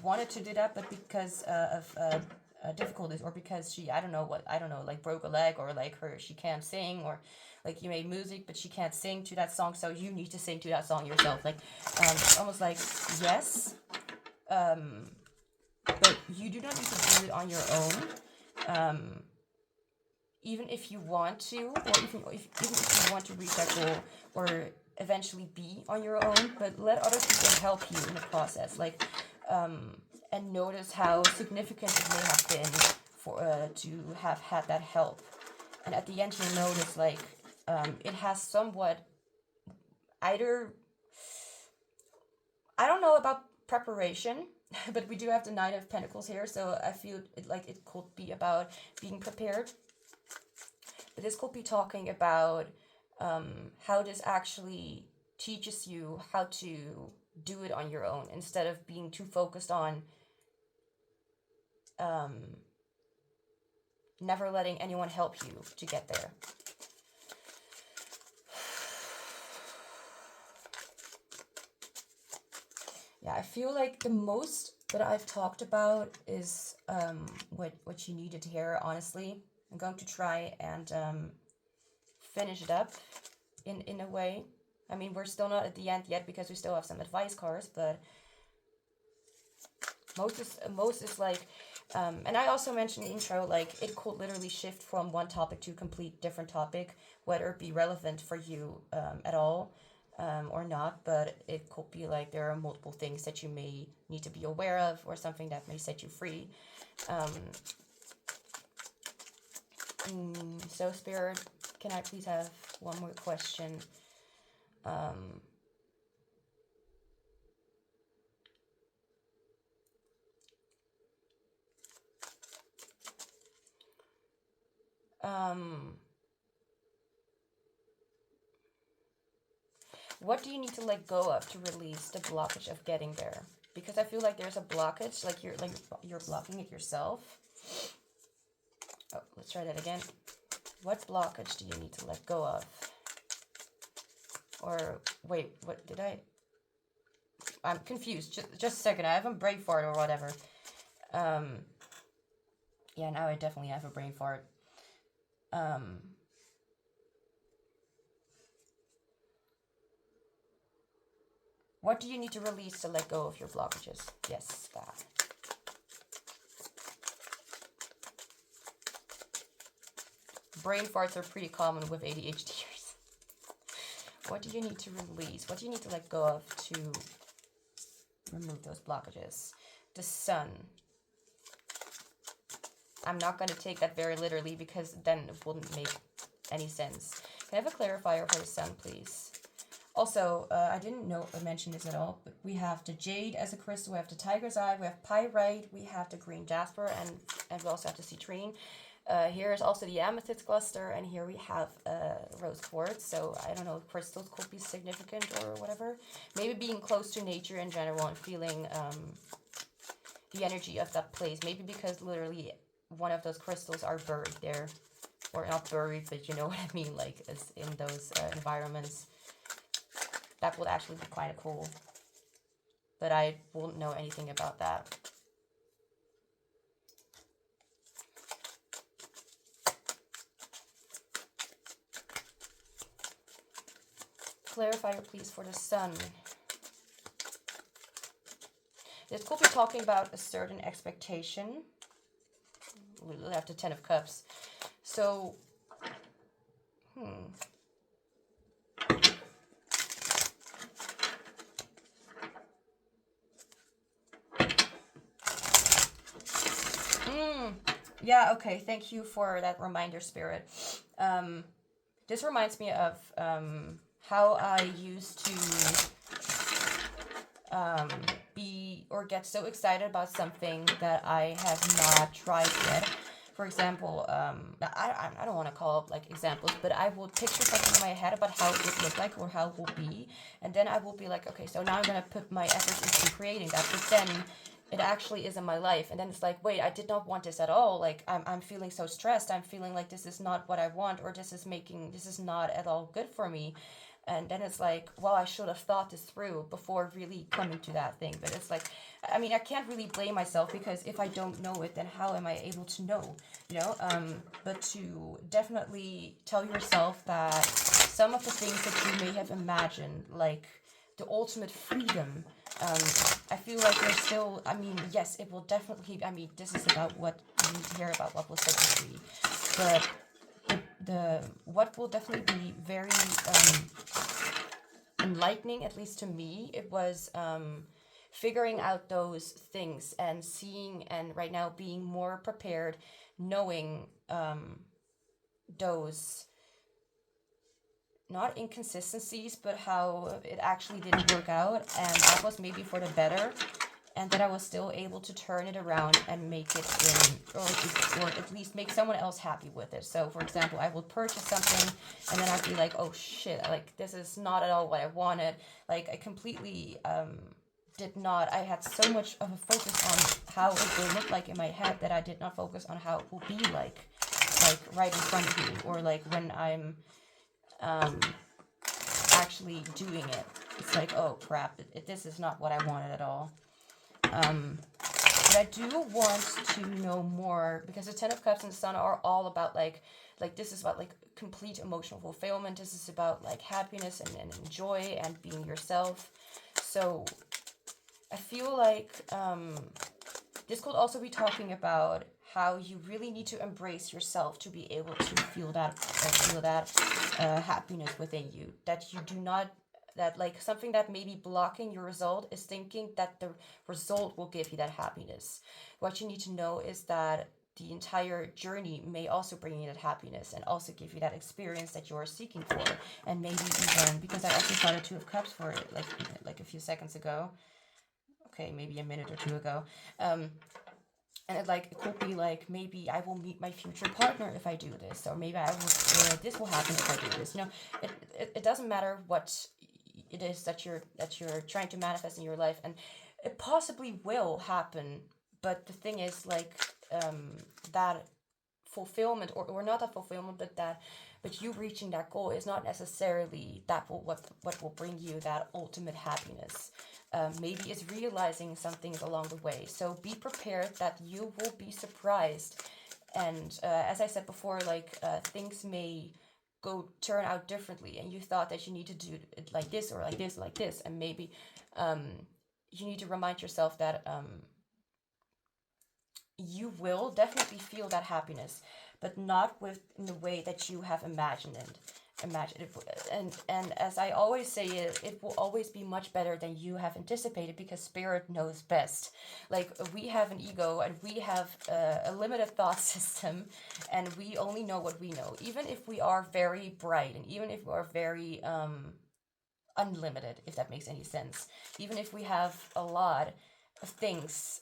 Speaker 1: wanted to do that, but because of difficulties, or because she, I don't know, like broke a leg, or like she can't sing, or like you made music, but she can't sing to that song, so you need to sing to that song yourself. Like, almost like, yes, but you do not need to do it on your own. Even if you want to, or even if you want to reach that goal, or eventually be on your own, but let other people help you in the process. Like, and notice how significant it may have been for to have had that help. And at the end, you'll notice, like, it has somewhat either, I don't know about preparation, but we do have the Knight of Pentacles here, so I feel it could be about being prepared. But this could be talking about how this actually teaches you how to do it on your own, instead of being too focused on never letting anyone help you to get there. Yeah, I feel like the most that I've talked about is what you needed to hear, honestly. I'm going to try and finish it up in a way. I mean, we're still not at the end yet because we still have some advice cards, but most is like, and I also mentioned in the intro, like it could literally shift from one topic to a complete different topic, whether it be relevant for you at all or not, but it could be like there are multiple things that you may need to be aware of or something that may set you free. So Spirit, can I please have one more question? What do you need to let go of to release the blockage of getting there? Because I feel like there's a blockage, like you're blocking it yourself. Oh, let's try that again. What blockage do you need to let go of? Or wait, what did I? I'm confused. Just a second. I have a brain fart or whatever. Yeah, now I definitely have a brain fart. What do you need to release to let go of your blockages? Yes, that. Brain farts are pretty common with ADHDers. What do you need to release? What do you need to let go of to remove those blockages? The sun. I'm not going to take that very literally because then it wouldn't make any sense. Can I have a clarifier for the sun, please? Also, I didn't mention this at all, but we have the jade as a crystal, we have the tiger's eye, we have pyrite, we have the green jasper, and we also have the citrine. Here is also the amethyst cluster, and here we have rose quartz. So I don't know if crystals could be significant or whatever. Maybe being close to nature in general and feeling the energy of that place. Maybe because literally one of those crystals are buried there, or not buried, but you know what I mean, like as in those environments. That would actually be kind of cool, but I won't know anything about that. Clarifier, please, for the sun. This could be talking about a certain expectation. We'll have the 10 of Cups. So, Yeah, okay, thank you for that reminder, Spirit. This reminds me of how I used to be or get so excited about something that I have not tried yet. For example, I don't want to call up like examples, but I will picture something in my head about how it would look like or how it will be, and then I will be like, okay, so now I'm gonna put my efforts into creating that, but then it actually is in my life, and then it's like, wait, I did not want this at all. Like I'm feeling so stressed. I'm feeling like this is not what I want, or this is not at all good for me. And then it's like, well, I should have thought this through before really coming to that thing. But it's like, I mean, I can't really blame myself, because if I don't know it, then how am I able to know, you know? But to definitely tell yourself that some of the things that you may have imagined, like the ultimate freedom, I feel like there's still, I mean, yes, it will definitely, I mean, this is about what you need to hear about what will set you free. But what will definitely be very enlightening, at least to me, it was figuring out those things and seeing, and right now being more prepared, knowing those not inconsistencies, but how it actually didn't work out, and that was maybe for the better, and that I was still able to turn it around and make it in, or at least make someone else happy with it. So, for example, I would purchase something, and then I'd be like, oh shit, like, this is not at all what I wanted. Like, I completely did not, I had so much of a focus on how it will look like in my head that I did not focus on how it will be like right in front of me, or like when I'm actually doing it. It's like, oh crap, this is not what I wanted at all. But I do want to know more, because the Ten of Cups and the Sun are all about like this is about like complete emotional fulfillment. This is about like happiness and joy and being yourself. So I feel like this could also be talking about how you really need to embrace yourself to be able to feel that happiness within you. That you do not, that like something that may be blocking your result is thinking that the result will give you that happiness. What you need to know is that the entire journey may also bring you that happiness and also give you that experience that you are seeking for. And maybe even, because I also saw the Two of Cups for it like a few seconds ago. Okay, maybe a minute or two ago. And it could be like, maybe I will meet my future partner if I do this, or maybe this will happen if I do this. You know, it doesn't matter what it is that you're trying to manifest in your life, and it possibly will happen. But the thing is, like, that fulfillment, or not that fulfillment, but you reaching that goal is not necessarily what will bring you that ultimate happiness. Maybe it's realizing some things along the way. So be prepared that you will be surprised. And as I said before, things may turn out differently, and you thought that you need to do it like this or like this or like this, and maybe you need to remind yourself that you will definitely feel that happiness, but not in the way that you have imagined it. And as I always say, it will always be much better than you have anticipated, because spirit knows best. Like, we have an ego, and we have a limited thought system, and we only know what we know. Even if we are very bright, and even if we are very unlimited, if that makes any sense, even if we have a lot of things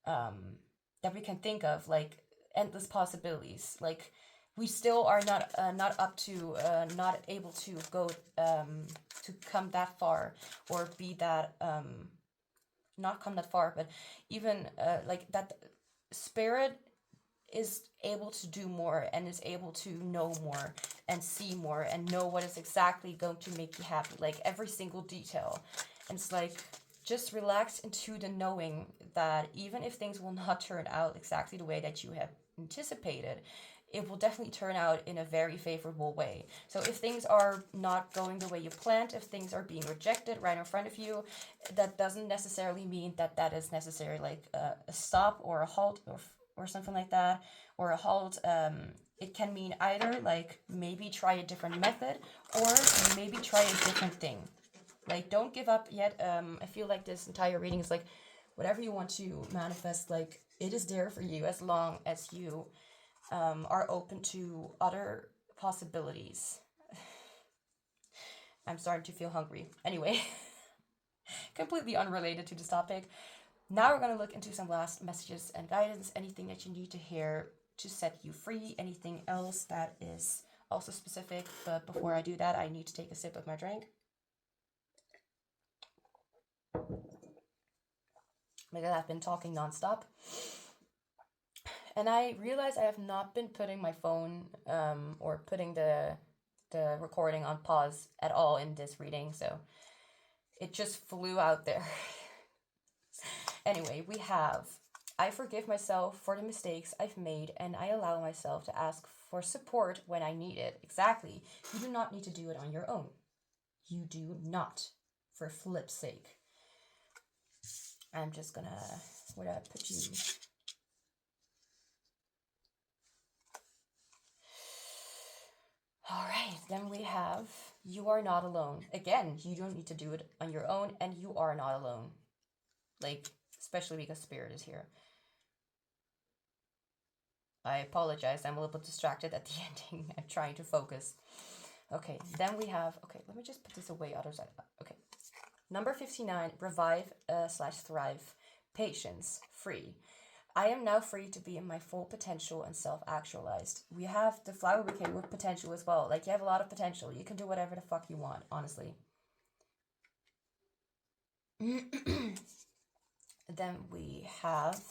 Speaker 1: that we can think of, like endless possibilities, like, we still are not up to, not able to go to come that far, or be that not come that far, but even like that spirit is able to do more, and is able to know more and see more and know what is exactly going to make you happy, like every single detail. And it's like, just relax into the knowing that even if things will not turn out exactly the way that you have anticipated, it will definitely turn out in a very favorable way. So if things are not going the way you planned, if things are being rejected right in front of you, that doesn't necessarily mean that is necessary, like a stop or a halt, or something like that, or a halt. It can mean either, like, maybe try a different method, or maybe try a different thing. Like, don't give up yet. I feel like this entire reading is like, whatever you want to manifest, like, it is there for you, as long as you are open to other possibilities. I'm starting to feel hungry. Anyway, completely unrelated to this topic. Now we're going to look into some last messages and guidance, anything that you need to hear to set you free, anything else that is also specific. But before I do that, I need to take a sip of my drink, because I've been talking nonstop. And I realize I have not been putting my phone or putting the recording on pause at all in this reading, so it just flew out there. Anyway, we have, I forgive myself for the mistakes I've made, and I allow myself to ask for support when I need it. Exactly. You do not need to do it on your own. You do not, for flip's sake. I'm just gonna, where did I put you? All right, then we have, you are not alone. Again, you don't need to do it on your own, and you are not alone. Like, especially because spirit is here. I apologize, I'm a little bit distracted at the ending. I'm trying to focus. Okay, then we have, okay, let me just put this away, other side. Okay, number 59, revive / thrive, patience, free. I am now free to be in my full potential and self-actualized. We have the flower bouquet with potential as well. Like, you have a lot of potential. You can do whatever the fuck you want, honestly. Then we have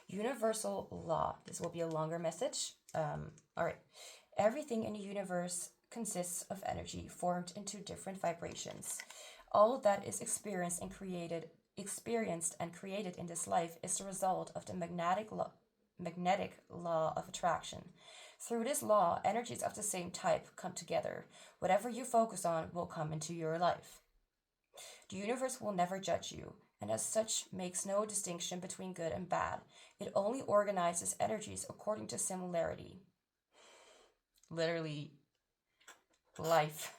Speaker 1: universal law. This will be a longer message. All right. Everything in the universe consists of energy formed into different vibrations. All that is experienced and created experienced and created in this life is the result of the magnetic law of attraction. Through this law, energies of the same type come together. Whatever you focus on will come into your life. The universe will never judge you, and as such makes no distinction between good and bad. It only organizes energies according to similarity. Literally, life.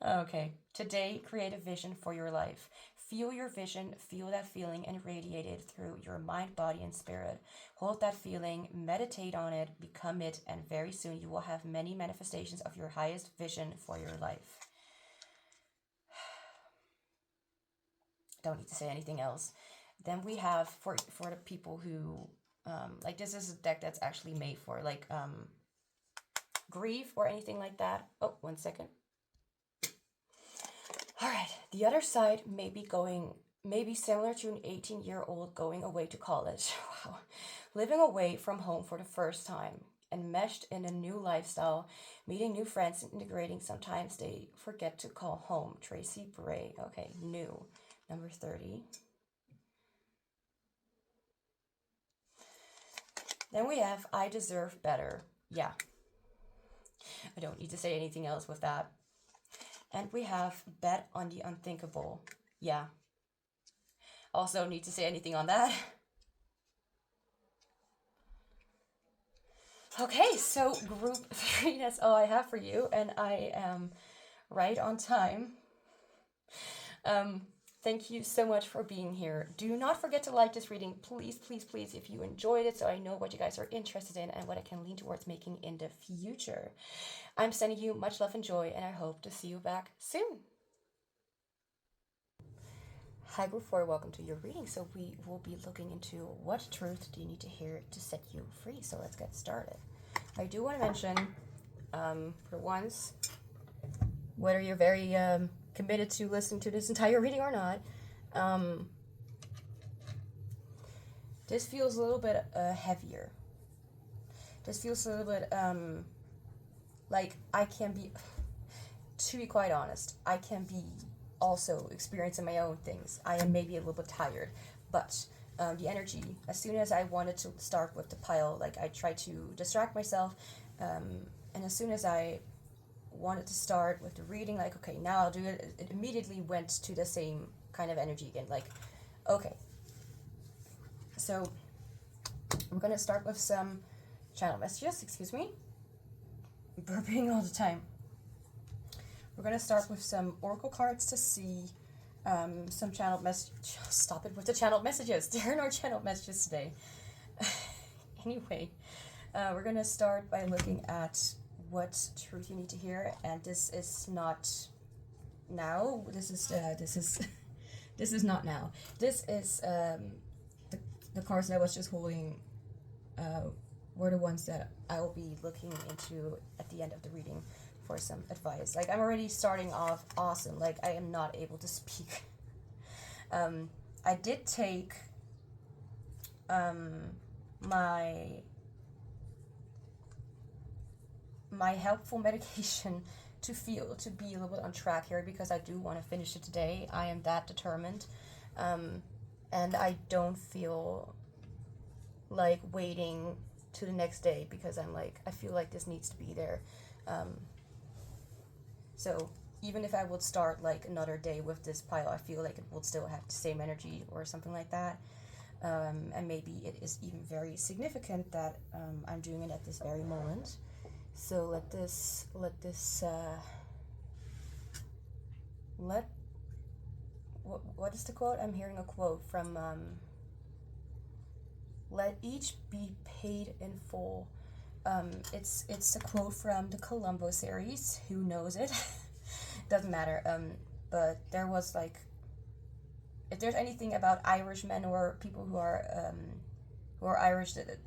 Speaker 1: Okay, today create a vision for your life. Feel your vision, feel that feeling, and radiate it through your mind, body, and spirit. Hold that feeling, meditate on it, become it, and very soon you will have many manifestations of your highest vision for your life. Don't need to say anything else. Then we have for the people who like, this is a deck that's actually made for like grief or anything like that. Oh, 1 second. All right, the other side may be similar to an 18-year-old going away to college. Wow. Living away from home for the first time, enmeshed in a new lifestyle, meeting new friends and integrating. Sometimes they forget to call home. Tracy Bray. Okay, new. Number 30. Then we have I deserve better. Yeah. I don't need to say anything else with that. And we have bet on the unthinkable. Yeah. Also need to say anything on that. Okay, so group 3, that's all I have for you. And I am right on time. Thank you so much for being here. Do not forget to like this reading, please, please, please, if you enjoyed it, so I know what you guys are interested in and what I can lean towards making in the future. I'm sending you much love and joy, and I hope to see you back soon. Hi, Group 4, welcome to your reading. So we will be looking into what truth do you need to hear to set you free. So let's get started. I do want to mention, for once, whether you're very committed to listening to this entire reading or not, this feels a little bit heavier. This feels a little bit like I can be, to be quite honest, I can be also experiencing my own things. I am maybe a little bit tired, but the energy, as soon as I wanted to start with the pile, like I tried to distract myself, and as soon as I wanted to start with the reading, like, okay, now I'll do it, it immediately went to the same kind of energy again, like, okay. So we're gonna start with some channel messages, excuse me, burping all the time. We're gonna start with some oracle cards to see some channel message. Stop it with the channel messages. There are no channel messages today. Anyway, we're gonna start by looking at what truth you need to hear, and this is not now. This is this is not now. This is the cards that I was just holding. Were the ones that I will be looking into at the end of the reading for some advice. Like, I'm already starting off awesome. Like, I am not able to speak. I did take my helpful medication to be a little bit on track here, because I do want to finish it today. I am that determined. And I don't feel like waiting to the next day, because I feel like this needs to be there. So even if I would start like another day with this pile, I feel like it would still have the same energy or something like that. And maybe it is even very significant that I'm doing it at this very moment. So what is the quote? I'm hearing a quote from let each be paid in full. It's a quote from the Columbo series. Who knows it? Doesn't matter. But there was like, if there's anything about Irishmen or people who are Irish, that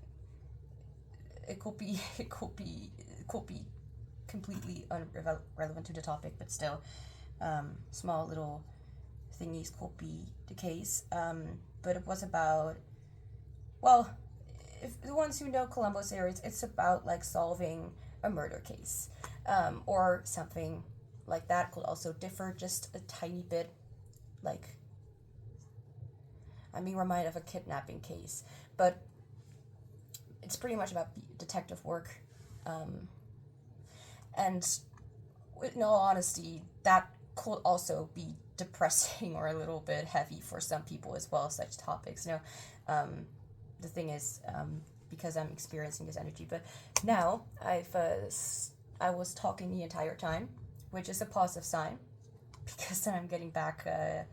Speaker 1: it could be completely irrelevant to the topic, but still, small little thingies could be the case. But it was about, well, if the ones who know Columbo series, it's about like solving a murder case, or something like that. Could also differ just a tiny bit, like I'm being reminded of a kidnapping case, but it's pretty much about detective work. And in all honesty, that could also be depressing or a little bit heavy for some people as well, such topics. The thing is, because I'm experiencing this energy, but now I was talking the entire time, which is a positive sign, because then I'm getting back at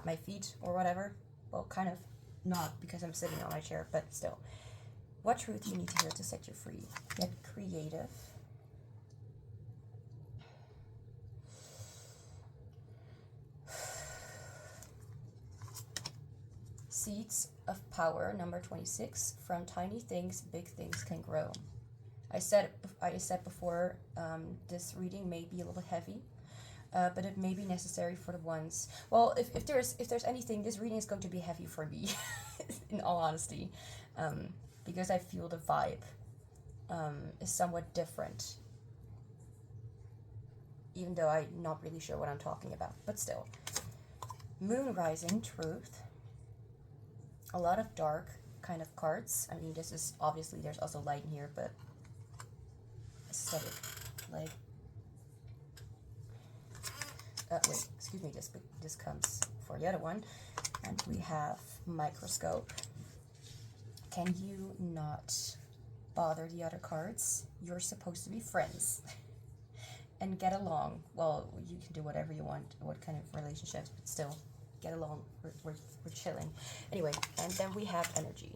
Speaker 1: my feet or whatever. Well, kind of not, because I'm sitting on my chair, but still. What truth do you need to hear to set you free? Get creative. Seeds of Power, number 26. From tiny things, big things can grow. I said before, this reading may be a little heavy, but it may be necessary for the ones. Well, if there's anything, this reading is going to be heavy for me, in all honesty, because I feel the vibe is somewhat different, even though I'm not really sure what I'm talking about. But still, Moon Rising, Truth. A lot of dark kind of cards. I mean, this is obviously, there's also light in here, but aesthetic, like, wait, excuse me, this comes for the other one. And we have Microscope. Can you not bother the other cards? You're supposed to be friends and get along. Well, you can do whatever you want, what kind of relationships, but still, get along. We're chilling. Anyway, and then we have Energy.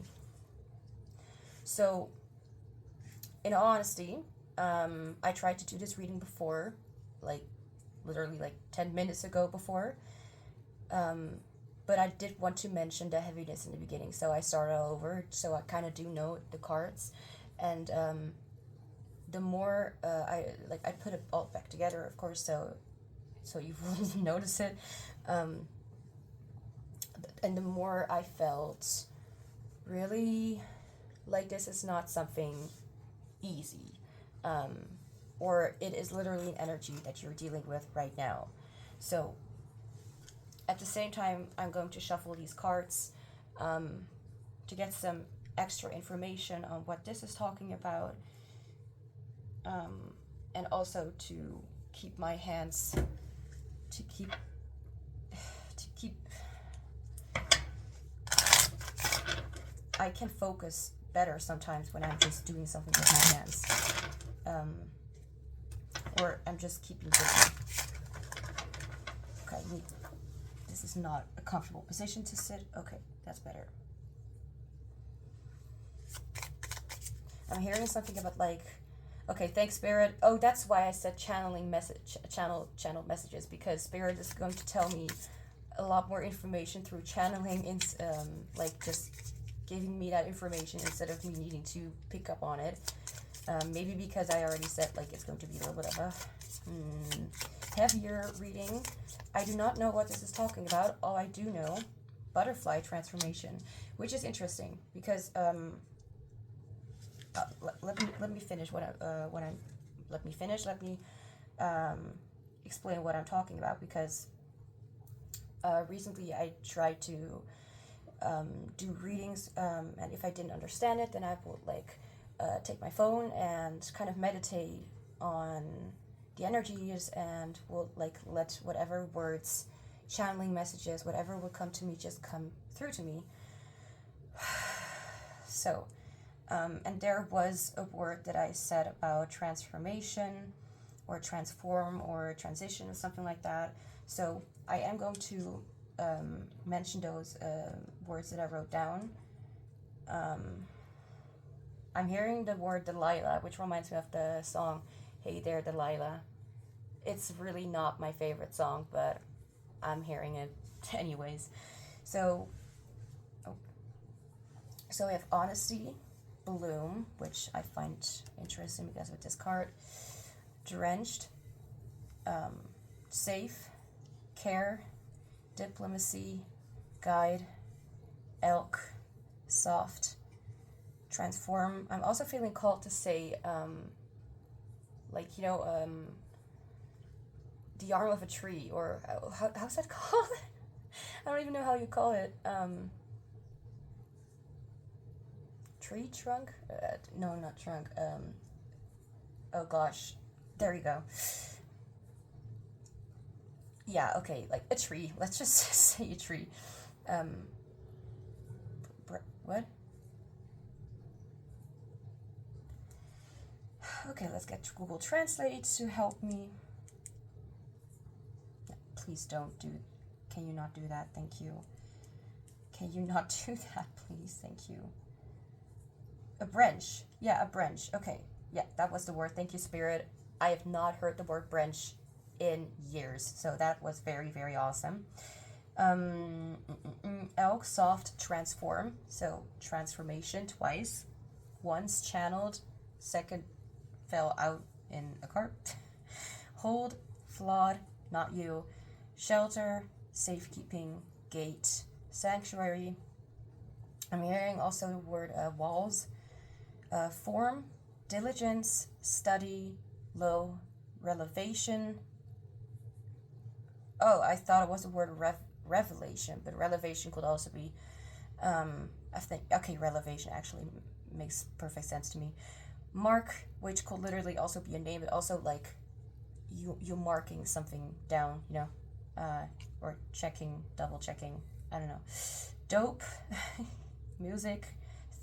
Speaker 1: So, in all honesty, I tried to do this reading before, like literally like 10 minutes ago before, but I did want to mention the heaviness in the beginning, so I started all over, so I kind of do know the cards, and the more I put it all back together, of course, so you wouldn't notice it, and the more I felt really like this is not something easy, or it is literally an energy that you're dealing with right now. So at the same time, I'm going to shuffle these cards to get some extra information on what this is talking about, and also to keep my hands, to keep I can focus better sometimes when I'm just doing something with my hands, or I'm just keeping busy. Okay, this is not a comfortable position to sit. Okay, that's better. I'm hearing something about like, okay, thanks Spirit. Oh, that's why I said channeling channel messages, because Spirit is going to tell me a lot more information through channeling, like just giving me that information instead of me needing to pick up on it. Maybe because I already said like it's going to be a little bit of a heavier reading. I do not know what this is talking about. All I do know, butterfly transformation, which is interesting because let me finish Let me explain what I'm talking about, because recently I tried to do readings, and if I didn't understand it, then I would like take my phone and kind of meditate on the energies, and will like let whatever words, channeling messages, whatever would come to me, just come through to me. So, and there was a word that I said about transformation or transform or transition or something like that. So I am going to mention those words that I wrote down. I'm hearing the word Delilah, which reminds me of the song Hey There Delilah. It's really not my favorite song, but I'm hearing it anyways. So we have honesty, bloom, which I find interesting because with this card, drenched, safe, care, diplomacy, guide, elk, soft, transform. I'm also feeling called to say, the arm of a tree, or how's that called? I don't even know how you call it. Tree trunk? No, not trunk. Oh gosh. There you go. Yeah, okay, like a tree. Let's just say a tree. What? Okay, let's get Google Translate to help me. Please don't do. Can you not do that? Thank you. Can you not do that, please? Thank you. A branch. Yeah, a branch. Okay. Yeah, that was the word. Thank you, Spirit. I have not heard the word branch in years, so that was very, very awesome. Elk soft transform, so transformation twice. Once channeled, second fell out in a cart. Hold, flawed, not you. Shelter, safekeeping, gate, sanctuary. I'm hearing also the word walls. Form, diligence, study, low, relevation. Oh, I thought it was the word revelation, but relevation could also be, I think, okay, relevation actually makes perfect sense to me. Mark, which could literally also be a name, but also like you marking something down, you know, or checking, double checking, I don't know. Dope, music,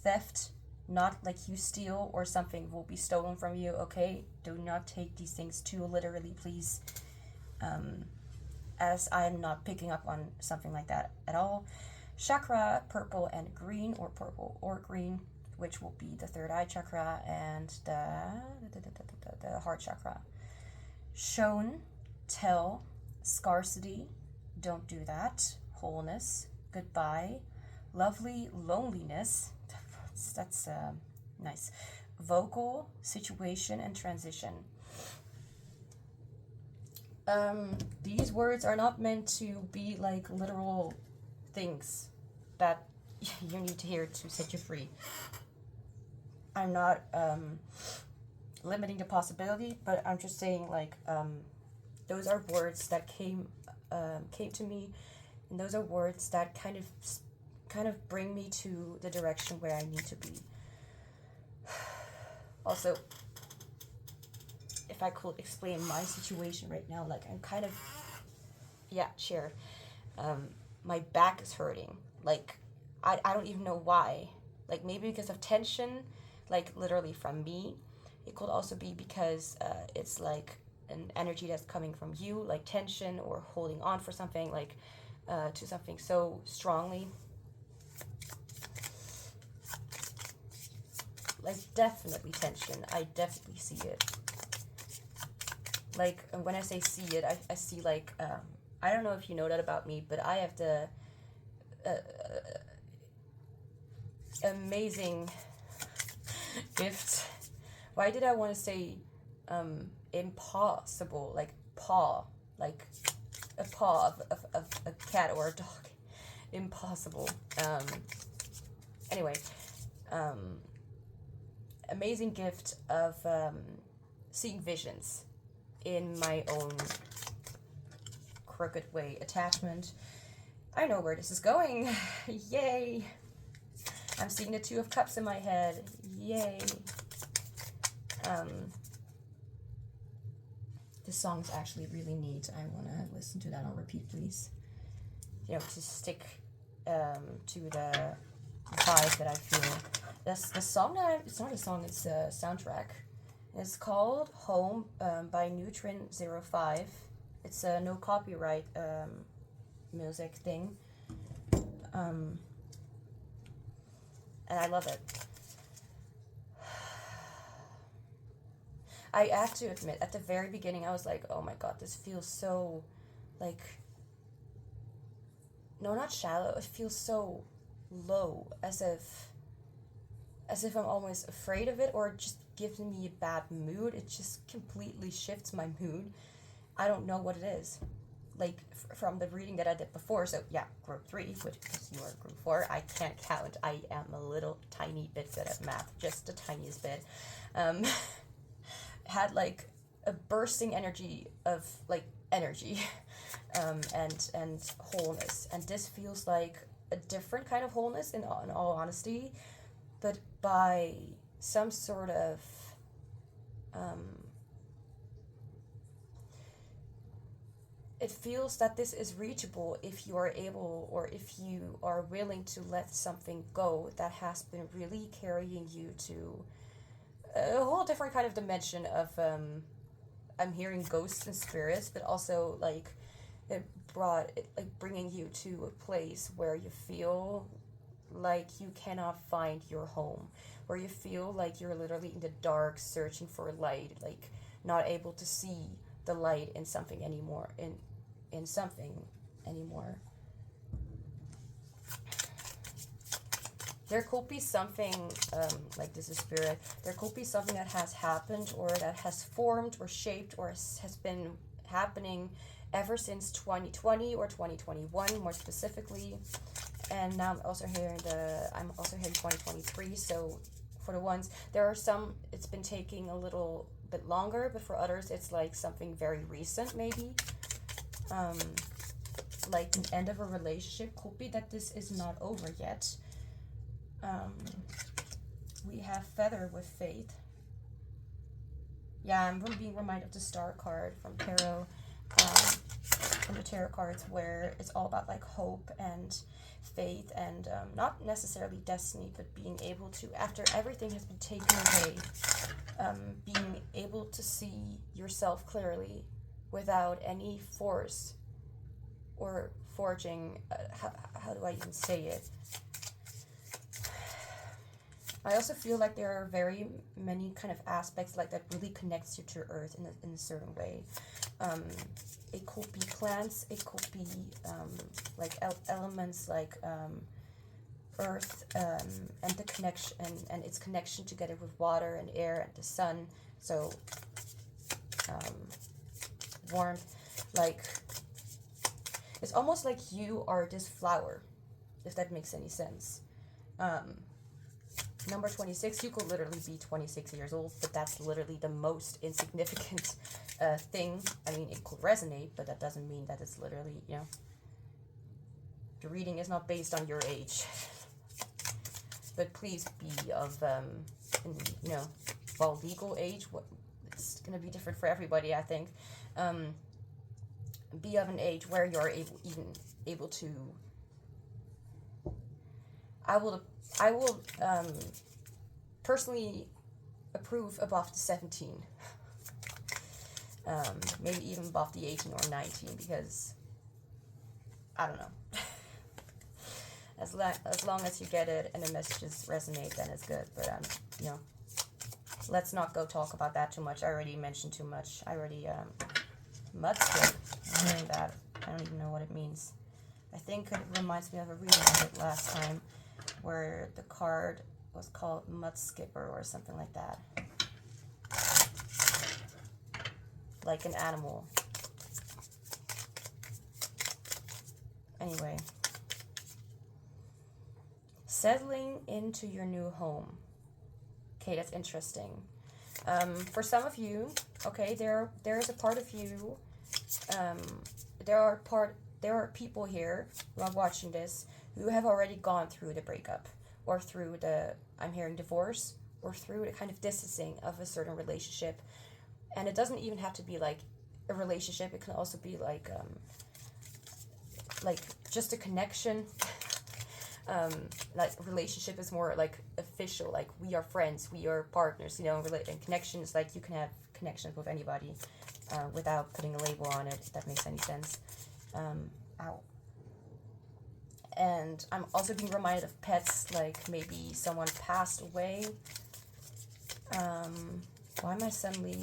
Speaker 1: theft, not like you steal or something will be stolen from you, okay? Do not take these things too literally, please. As I'm not picking up on something like that at all. Chakra, purple and green, or purple or green, which will be the third eye chakra and the heart chakra. Shown, tell, scarcity, don't do that. Wholeness, goodbye. Lovely, loneliness, that's nice. Vocal, situation and transition. These words are not meant to be like literal things that you need to hear to set you free. I'm not limiting the possibility, but I'm just saying like those are words that came to me, and those are words that kind of bring me to the direction where I need to be. Also, if I could explain my situation right now, like I'm kind of, sure. My back is hurting. Like, I don't even know why. Like, maybe because of tension, like literally from me. It could also be because it's like an energy that's coming from you, like tension or holding on for something, like to something so strongly. Like, definitely tension. I definitely see it. Like, when I say see it, I see, like, I don't know if you know that about me, but I have the amazing gift. Why did I want to say impossible? Like, paw. Like, a paw of a cat or a dog. Impossible. Anyway, amazing gift of seeing visions in my own crooked way. Attachment. I know where this is going. Yay. I'm seeing the Two of Cups in my head. Yay. This song's actually really neat. I want to listen to that on repeat, please. You know, to stick to the vibe that I feel. The song that it's not a song, it's a soundtrack. It's called Home by Neutron05. It's a no copyright music thing. And I love it. I have to admit, at the very beginning, I was like, oh my god, this feels so, like, no, not shallow, it feels so low, as if I'm almost afraid of it, or it just gives me a bad mood. It just completely shifts my mood. I don't know what it is. Like, from the reading that I did before, so yeah, group 3, which is you are group 4, I can't count. I am a little tiny bit good at math, just the tiniest bit. Had like a bursting energy of like energy. and wholeness. And this feels like a different kind of wholeness in all honesty, but by some sort of it feels that this is reachable if you are able, or if you are willing to let something go that has been really carrying you to a whole different kind of dimension of I'm hearing ghosts and spirits, but also like bringing you to a place where you feel like you cannot find your home, where you feel like you're literally in the dark searching for light, like not able to see the light in something anymore, in something anymore. There could be something, like this is spirit, there could be something that has happened or that has formed or shaped or has been happening ever since 2020 or 2021 more specifically. And now I'm also hearing 2023. So for the ones, there are some, it's been taking a little bit longer, but for others it's like something very recent maybe. Like the end of a relationship. Could be that this is not over yet. We have feather with faith. Yeah, I'm being reminded of the star card from tarot, from the tarot cards, where it's all about like hope and faith and not necessarily destiny, but being able to, after everything has been taken away, being able to see yourself clearly without any force or forging, how do I even say it? I also feel like there are very many kind of aspects like that really connects you to Earth in a certain way. It could be plants, it could be like elements like Earth and the connection and its connection together with water and air and the sun. So warmth, like it's almost like you are this flower, if that makes any sense. Number 26, you could literally be 26 years old, but that's literally the most insignificant thing. I mean, it could resonate, but that doesn't mean that it's literally, you know, the reading is not based on your age. But please be of, you know, well, legal age, it's going to be different for everybody, I think. Be of an age where you're able to, I will personally approve above the 17. Maybe even above the 18 or 19, because I don't know. As long as you get it and the messages resonate, then it's good. But you know, let's not go talk about that too much. I already mentioned too much. I already mudskip. I'm hearing that. I don't even know what it means. I think it reminds me of a reading I did last time, where the card was called Mudskipper or something like that. Like an animal. Anyway. Settling into your new home. Okay, that's interesting. For some of you, okay, there is a part of you, there are people here who are watching this who have already gone through the breakup, or through the, I'm hearing divorce, or through the kind of distancing of a certain relationship. And it doesn't even have to be like a relationship. It can also be like just a connection. Like relationship is more like official, like we are friends, we are partners, you know, and connection is like you can have connections with anybody without putting a label on it, if that makes any sense. Ow. And I'm also being reminded of pets, like maybe someone passed away. Why do I suddenly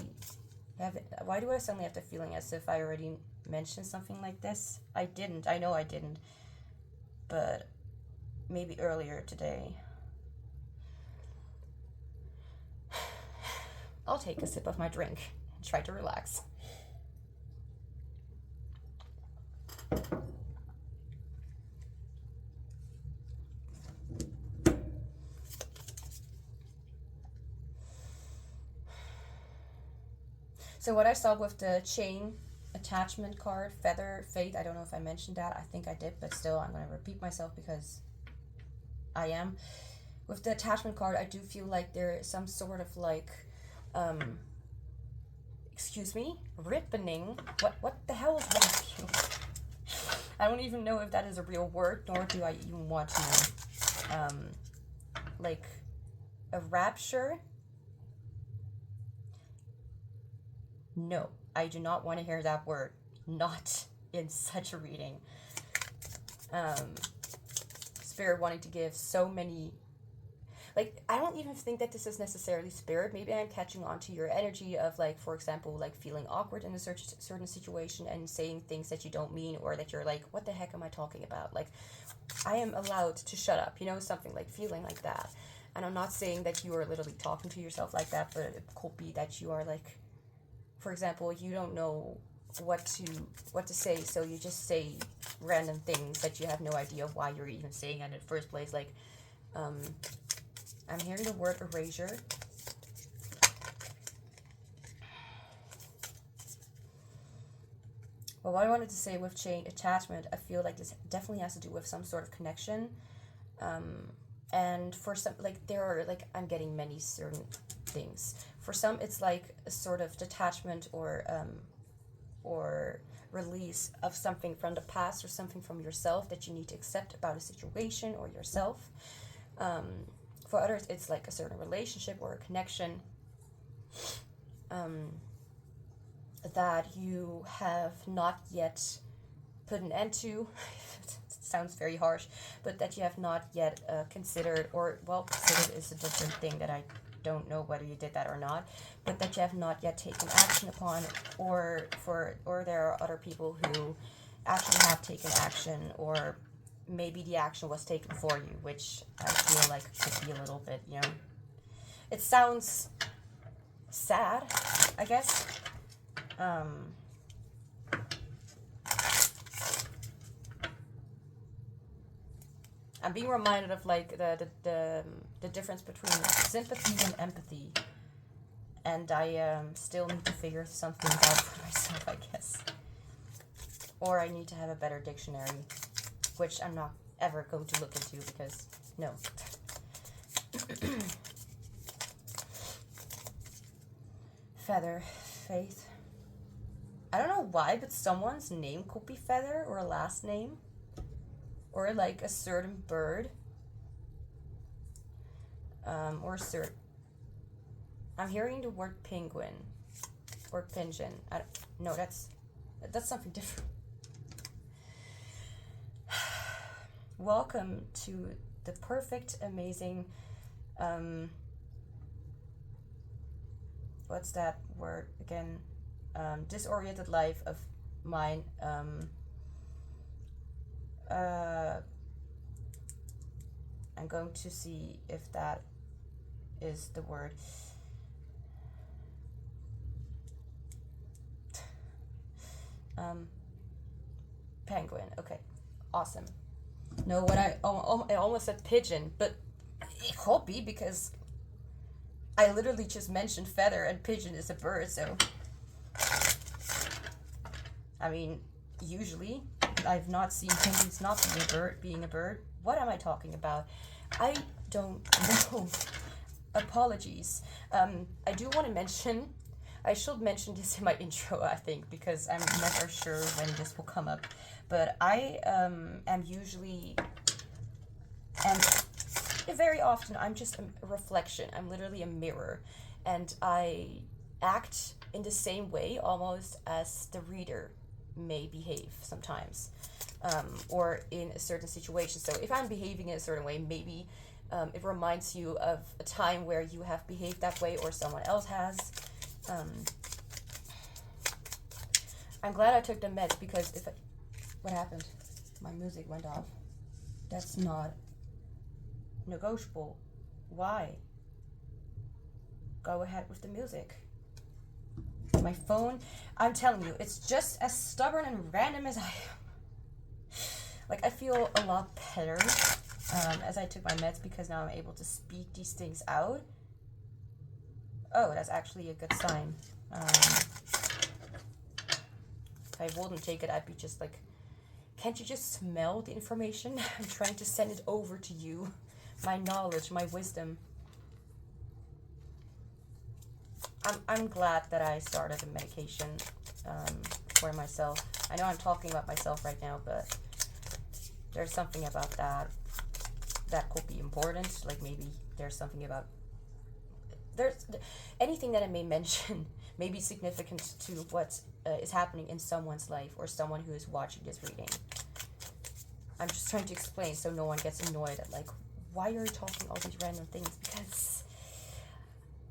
Speaker 1: have the feeling as if I already mentioned something like this? I didn't. I know I didn't. But maybe earlier today. I'll take a sip of my drink and try to relax. So what I saw with the chain detachment card, feather, faith. I don't know if I mentioned that. I think I did, but still, I'm going to repeat myself because I am. With the attachment card, I do feel like there is some sort of like, excuse me, ripening. What the hell is wrong with you? I don't even know if that is a real word, nor do I even want to know. Like a rapture. No, I do not want to hear that word. Not in such a reading. Spirit wanting to give so many, like, I don't even think that this is necessarily spirit. Maybe I'm catching on to your energy of, like, for example, like feeling awkward in a certain situation and saying things that you don't mean, or that you're like, what the heck am I talking about? Like, I am allowed to shut up, you know, something like feeling like that. And I'm not saying that you are literally talking to yourself like that, but it could be that you are like, for example, you don't know what to say, so you just say random things that you have no idea why you're even saying it in the first place. Like, I'm hearing the word erasure. But what I wanted to say with chain attachment, I feel like this definitely has to do with some sort of connection. And for some, like, there are, like, I'm getting many certain things. For some, it's like a sort of detachment or release of something from the past or something from yourself that you need to accept about a situation or yourself. For others, it's like a certain relationship or a connection that you have not yet put an end to. It sounds very harsh, but that you have not yet considered, or, well, considered is a different thing that I don't know whether you did that or not, but that you have not yet taken action upon, or there are other people who actually have taken action, or maybe the action was taken for you, which I feel like could be a little bit, you know, it sounds sad, I guess. I'm being reminded of, like, the difference between sympathy and empathy, and I still need to figure something out for myself, I guess, or I need to have a better dictionary, which I'm not ever going to look into because no. Feather, faith. I don't know why, but someone's name could be Feather, or a last name, or like a certain bird, or certain. I'm hearing the word penguin or pigeon. No, that's something different. Welcome to the perfect, amazing, what's that word again? Disoriented life of mine. I'm going to see if that is the word. Penguin. Okay, awesome. No, what I almost said pigeon, but it could be because I literally just mentioned feather, and pigeon is a bird, so I mean, usually I've not seen penguins not being a bird. What am I talking about? I don't know. Apologies. I do want to mention, I should mention this in my intro, I think, because I'm never sure when this will come up. But I am usually, and very often, I'm just a reflection. I'm literally a mirror. And I act in the same way almost as the reader may behave sometimes, or in a certain situation. So if I'm behaving in a certain way, maybe it reminds you of a time where you have behaved that way, or someone else has. I'm glad I took the meds, because what happened? My music went off. That's not negotiable. Why? Go ahead with the music. My phone, I'm telling you, it's just as stubborn and random as I am. Like, I feel a lot better as I took my meds, because now I'm able to speak these things out. Oh, that's actually a good sign. If I wouldn't take it, I'd be just like, can't you just smell the information? I'm trying to send it over to you. My knowledge, my wisdom. I'm glad that I started a medication for myself. I know I'm talking about myself right now, but there's something about that could be important. Like maybe there's something about anything that I may mention may be significant to what is happening in someone's life or someone who is watching this reading. I'm just trying to explain so no one gets annoyed at like, why are you talking all these random things? Because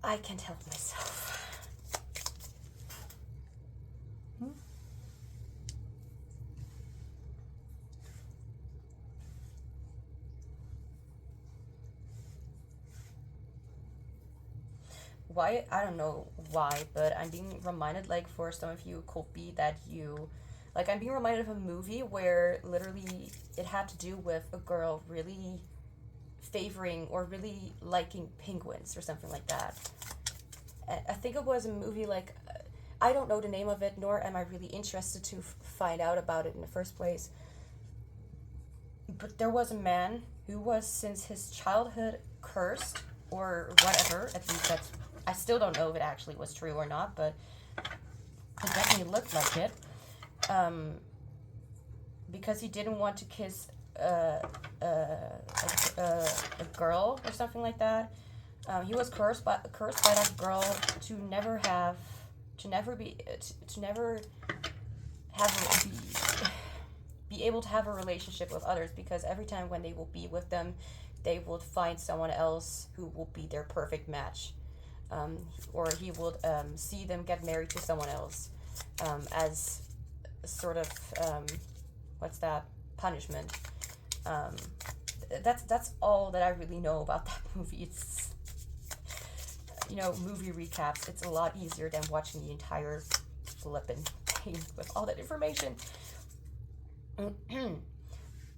Speaker 1: I can't help myself. Why? I don't know why, but I'm being reminded, like, for some of you, it could be that you, like, I'm being reminded of a movie where literally it had to do with a girl really favoring or really liking penguins or something like that. I think it was a movie, like, I don't know the name of it, nor am I really interested to find out about it in the first place. But there was a man who was, since his childhood, cursed, or whatever, at least that's, I still don't know if it actually was true or not, but it definitely looked like it. Because he didn't want to kiss a girl or something like that. He was cursed by that girl to never have be able to have a relationship with others, because every time when they will be with them, they will find someone else who will be their perfect match. Or he would see them get married to someone else as sort of what's that, punishment. That's all that I really know about that movie. It's, you know, movie recaps, it's a lot easier than watching the entire flippin' thing with all that information.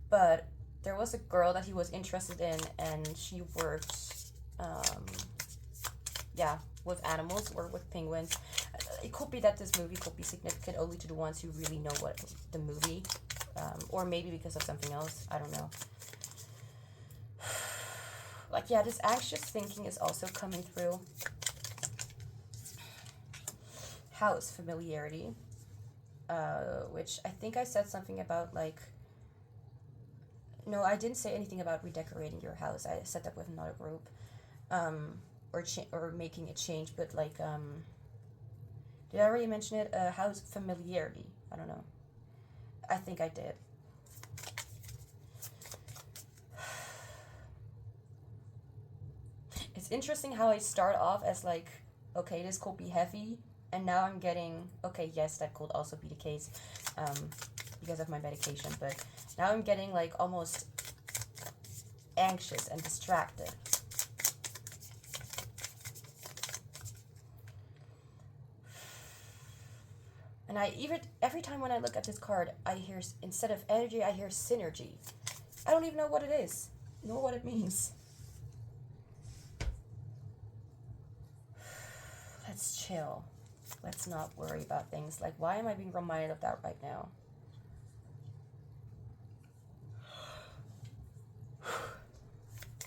Speaker 1: But there was a girl that he was interested in, and she worked with animals or with penguins. It could be that this movie could be significant only to the ones who really know what the movie, or maybe because of something else, I don't know. Like, yeah, this anxious thinking is also coming through. House familiarity, which I think I said something about, like, no, I didn't say anything about redecorating your house. I said that with another group, or making a change. But like, did I already mention it? House familiarity. I don't know. I think I did. It's interesting how I start off as like, okay, this could be heavy, and now I'm getting, okay, yes, that could also be the case, because of my medication, but now I'm getting like almost anxious and distracted. And every time when I look at this card, I hear, instead of energy, I hear synergy. I don't even know what it is, nor what it means. Let's chill. Let's not worry about things. Like, why am I being reminded of that right now?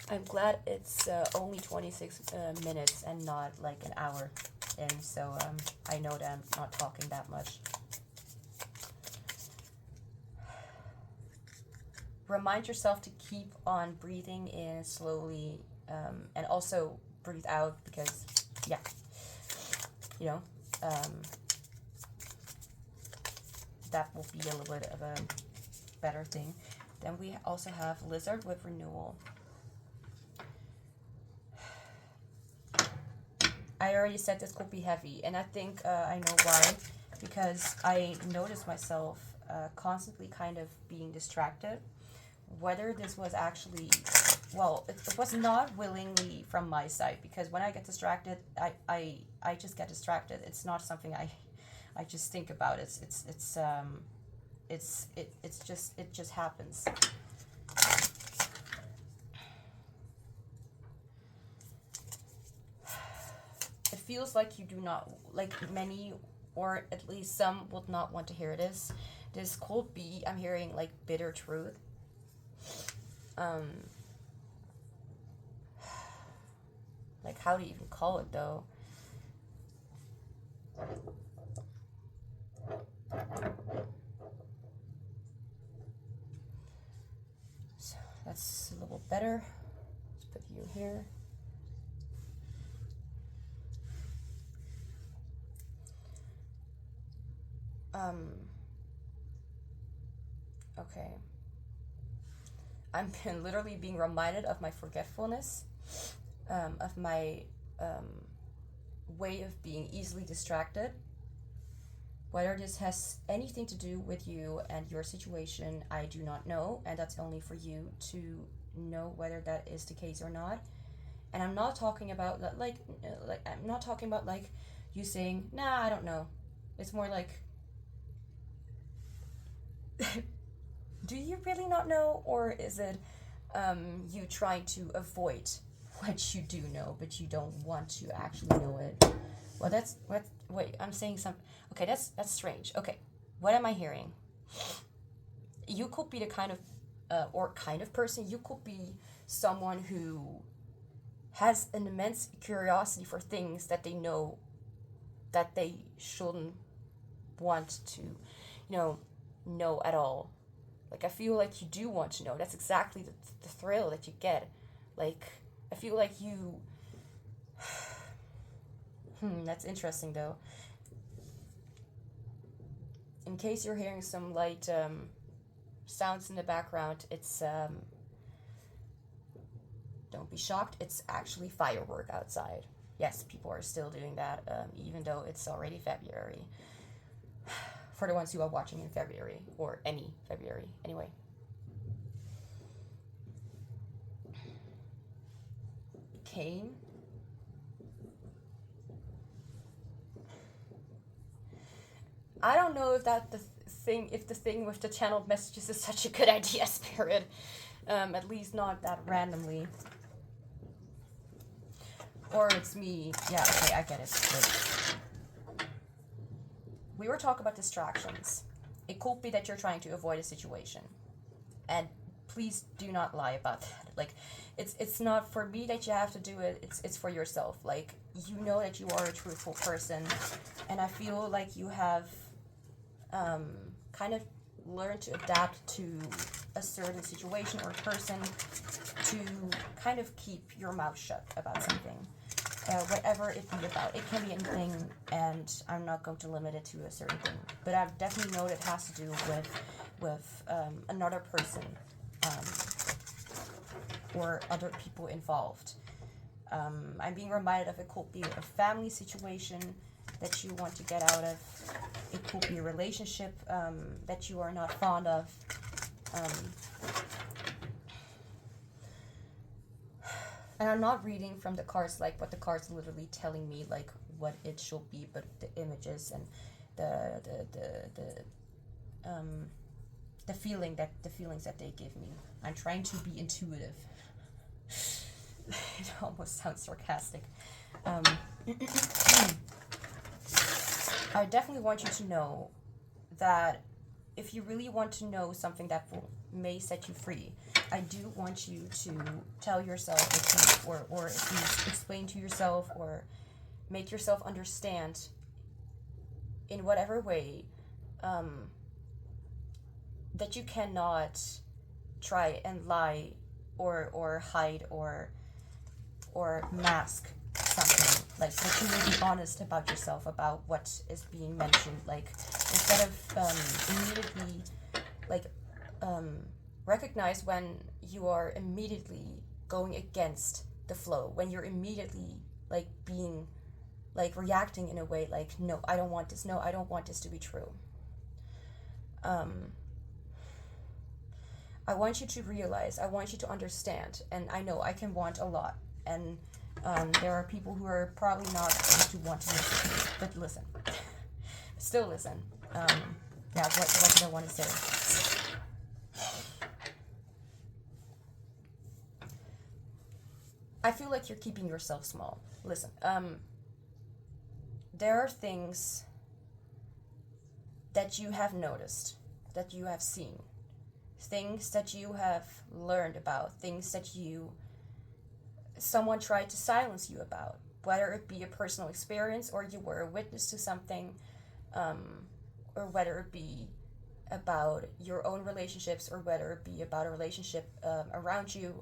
Speaker 1: I'm glad it's only 26 minutes and not like an hour. And so I know that I'm not talking that much. Remind yourself to keep on breathing in slowly, and also breathe out, because, yeah, you know, that will be a little bit of a better thing. Then we also have Lizard with renewal. I already said this could be heavy, and I think I know why, because I noticed myself constantly kind of being distracted. Whether this was actually, well, it was not willingly from my side, because when I get distracted, I just get distracted. It's not something I just think about. It just happens. It feels like you do not, like many or at least some would not want to hear this. This could be, I'm hearing like bitter truth. Like, how do you even call it though? So that's a little better. Let's put you here. Okay. I'm literally being reminded of my forgetfulness, of my way of being easily distracted. Whether this has anything to do with you and your situation, I do not know, and that's only for you to know whether that is the case or not. And I'm not talking about like I'm not talking about like you saying, nah, I don't know. It's more like, do you really not know, or is it you trying to avoid what you do know, but you don't want to actually know it? Well, that's what. Wait, I'm saying something. Okay, that's strange. Okay, what am I hearing? You could be the kind of person. You could be someone who has an immense curiosity for things that they know that they shouldn't want to, know at all. Like, I feel like you do want to know. That's exactly the thrill that you get. Like, I feel like you... that's interesting, though. In case you're hearing some light sounds in the background, it's... don't be shocked, it's actually firework outside. Yes, people are still doing that, even though it's already February. For the ones who are watching in February, or any February, anyway. Cain. I don't know if that if the thing with the channeled messages is such a good idea, Spirit. At least not that randomly. Or it's me. Yeah, okay, I get it. Wait. We were talking about distractions. It could be that you're trying to avoid a situation. And please do not lie about that. Like, it's not for me that you have to do it. It's for yourself. Like, you know that you are a truthful person. And I feel like you have kind of learned to adapt to a certain situation or person to kind of keep your mouth shut about something. Whatever it be about. It can be anything, and I'm not going to limit it to a certain thing. But I definitely know it has to do with another person or other people involved. I'm being reminded of it could be a family situation that you want to get out of. It could be a relationship that you are not fond of. And I'm not reading from the cards like what the cards are literally telling me like what it should be, but the images and the feelings that they give me. I'm trying to be intuitive. It almost sounds sarcastic. I definitely want you to know that if you really want to know something that may set you free, I do want you to tell yourself the truth, or at least explain to yourself or make yourself understand in whatever way that you cannot try and lie or hide or mask something. Like, that you will be honest about yourself, about what is being mentioned. Like, instead of immediately recognize when you are immediately going against the flow, when you're immediately being reacting in a way like, no, I don't want this, no, I don't want this to be true. I want you to realize, I want you to understand, and I know I can want a lot, and there are people who are probably not going to want to listen to me, but listen. Still listen. What did I want to say? I feel like you're keeping yourself small. Listen, there are things that you have noticed, that you have seen, things that you have learned about, things that someone tried to silence you about, whether it be a personal experience or you were a witness to something, or whether it be about your own relationships or whether it be about a relationship around you.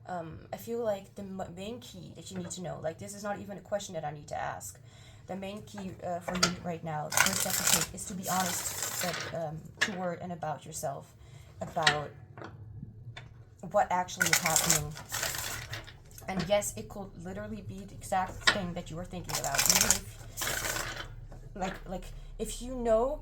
Speaker 1: I feel like the main key that you need to know, like, this is not even a question that I need to ask. The main key for you right now, the first step to take, is to be honest toward and about yourself, about what actually is happening. And yes, it could literally be the exact thing that you were thinking about. Even if, if you know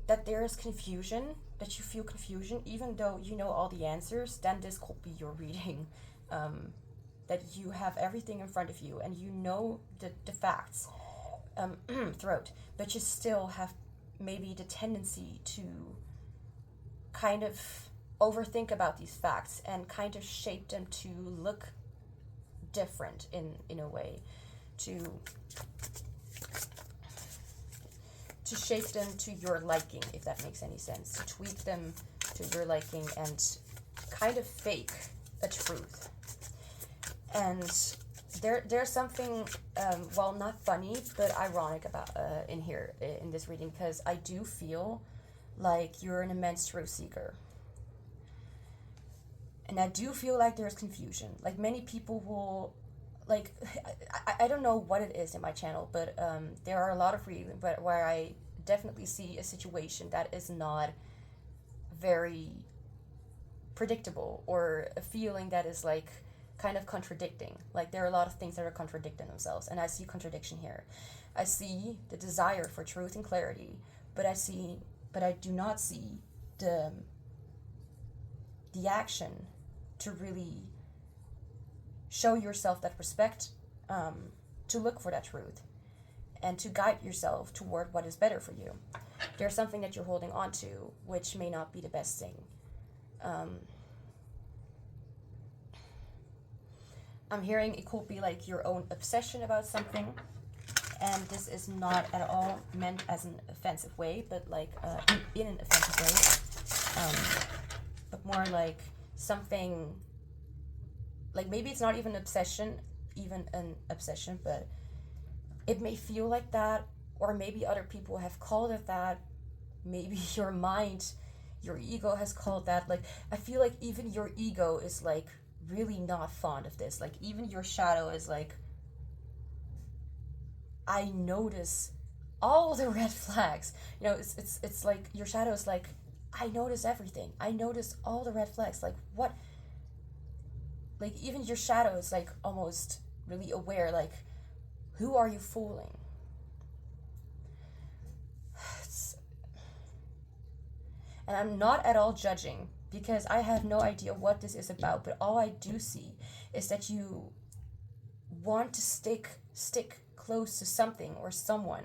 Speaker 1: that there is confusion, that you feel confusion, even though you know all the answers, then this could be your reading. That you have everything in front of you and you know the facts throughout, but you still have maybe the tendency to kind of overthink about these facts and kind of shape them to look different in a way, to shape them to your liking, if that makes any sense, to tweak them to your liking and kind of fake a truth. And there's something well, not funny but ironic about in here in this reading, because I do feel like you're an immense truth seeker. And I do feel like there's confusion. Like, many people will, like, I don't know what it is in my channel, but there are a lot of readings where I definitely see a situation that is not very predictable, or a feeling that is, like, kind of contradicting. Like, there are a lot of things that are contradicting themselves, and I see contradiction here. I see the desire for truth and clarity, but I do not see the action to really show yourself that respect, to look for that truth, and to guide yourself toward what is better for you. There's something that you're holding on to, which may not be the best thing. I'm hearing it could be like your own obsession about something, and this is not at all meant as an offensive way, but like in an offensive way, but more like something, like, maybe it's not even an obsession, but it may feel like that, or maybe other people have called it that. Maybe your mind, your ego has called that. Like, I feel like even your ego is, like, really not fond of this. Like, even your shadow is like, I notice all the red flags. You know, it's like your shadow is like, I notice everything. I notice all the red flags. Like, what? Like, even your shadow is, like, almost really aware. Like, who are you fooling? And I'm not at all judging, because I have no idea what this is about, but all I do see is that you want to stick close to something or someone,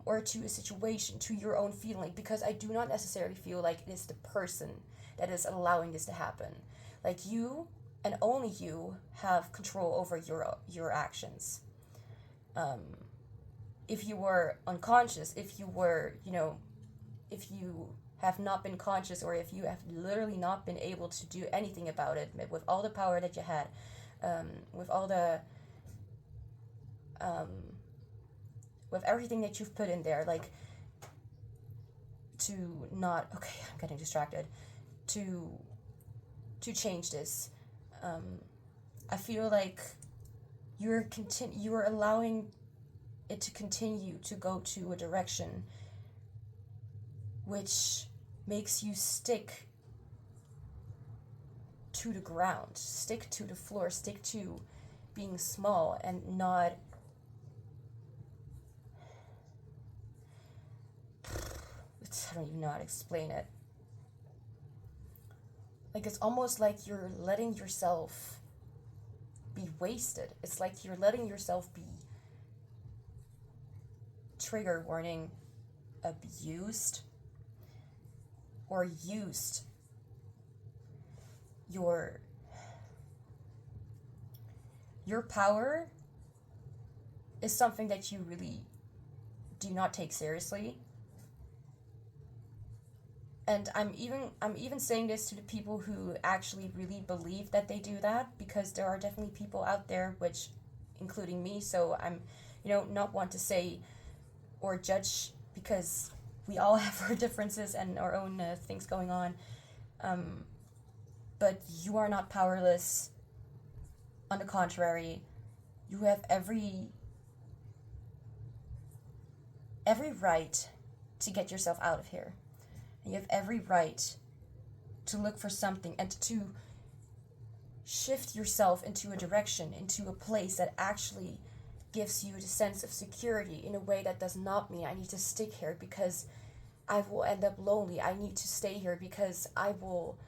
Speaker 1: or to a situation, to your own feeling, because I do not necessarily feel like it is the person that is allowing this to happen. Like, you and only you have control over your actions. If you were unconscious, if you were, if you have not been conscious, or if you have literally not been able to do anything about it, with all the power that you had, with all the with everything that you've put in there, like, to not, okay, I'm getting distracted, to change this, I feel like you're allowing it to continue to go to a direction which makes you stick to the ground, stick to the floor, stick to being small and not, I don't even know how to explain it. Like, it's almost like you're letting yourself be wasted. It's like you're letting yourself be, trigger warning, abused or used. Your power is something that you really do not take seriously. And I'm even saying this to the people who actually really believe that they do that, because there are definitely people out there, which, including me, so I'm, not want to say or judge, because we all have our differences and our own things going on. But you are not powerless. On the contrary, you have every right to get yourself out of here. You have every right to look for something and to shift yourself into a direction, into a place that actually gives you the sense of security, in a way that does not mean I need to stick here because I will end up lonely. I need to stay here because I will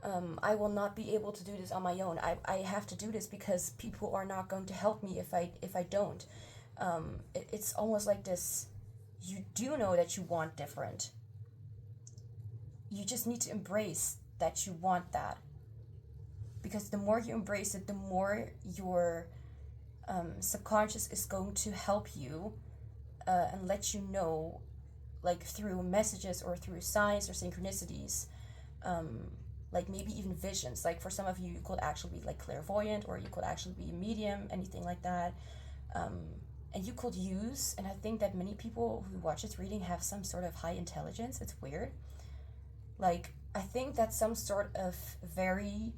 Speaker 1: not be able to do this on my own. I have to do this because people are not going to help me if I don't. It's almost like this. You do know that you want different. You just need to embrace that you want that. Because the more you embrace it, the more your subconscious is going to help you and let you know, like through messages or through signs or synchronicities, like maybe even visions. Like for some of you, you could actually be like clairvoyant, or you could actually be a medium, anything like that. And you could use, and I think that many people who watch this reading have some sort of high intelligence. It's weird. Like, I think that's some sort of very...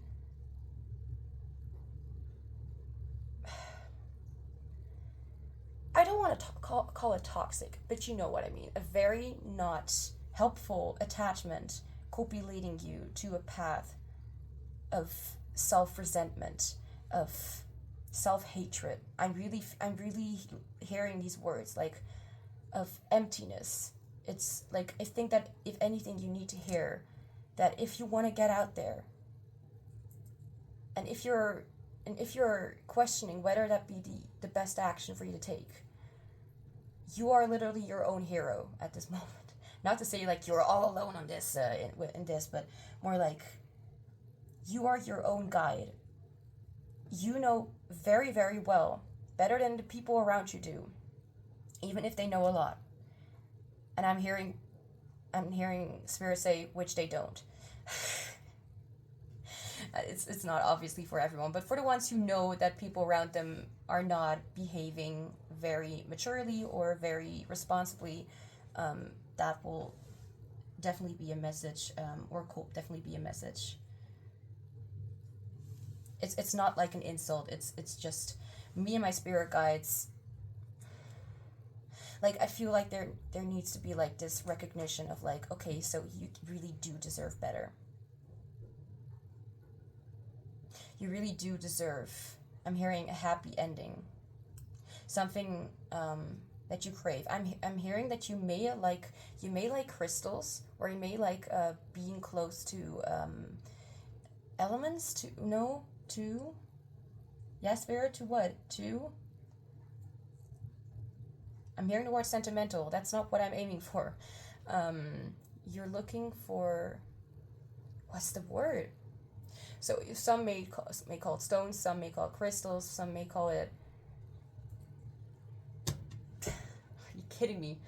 Speaker 1: I don't want to call it toxic, but you know what I mean. A very not helpful attachment could be leading you to a path of self-resentment, of self-hatred. I'm really hearing these words, like, of emptiness. It's like, I think that if anything, you need to hear that if you want to get out there, and if you're questioning whether that be the best action for you to take, you are literally your own hero at this moment. Not to say like you're all alone on this in this, but more like you are your own guide. You know very, very well, better than the people around you do, even if they know a lot. And I'm hearing Spirit say, which they don't. It's not obviously for everyone, but for the ones who know that people around them are not behaving very maturely or very responsibly, that will definitely be a message, or could definitely be a message. It's not like an insult. It's just me and my spirit guides. Like, I feel like there needs to be like this recognition of like, okay, so you really do deserve better. You really do deserve. I'm hearing a happy ending. Something that you crave. I'm hearing that you may like crystals, or you may like being close to elements. Spirit, to what? To? I'm hearing the word sentimental. That's not what I'm aiming for. You're looking for, what's the word? So some may call it stones, some may call it crystals, some may call it... Are you kidding me?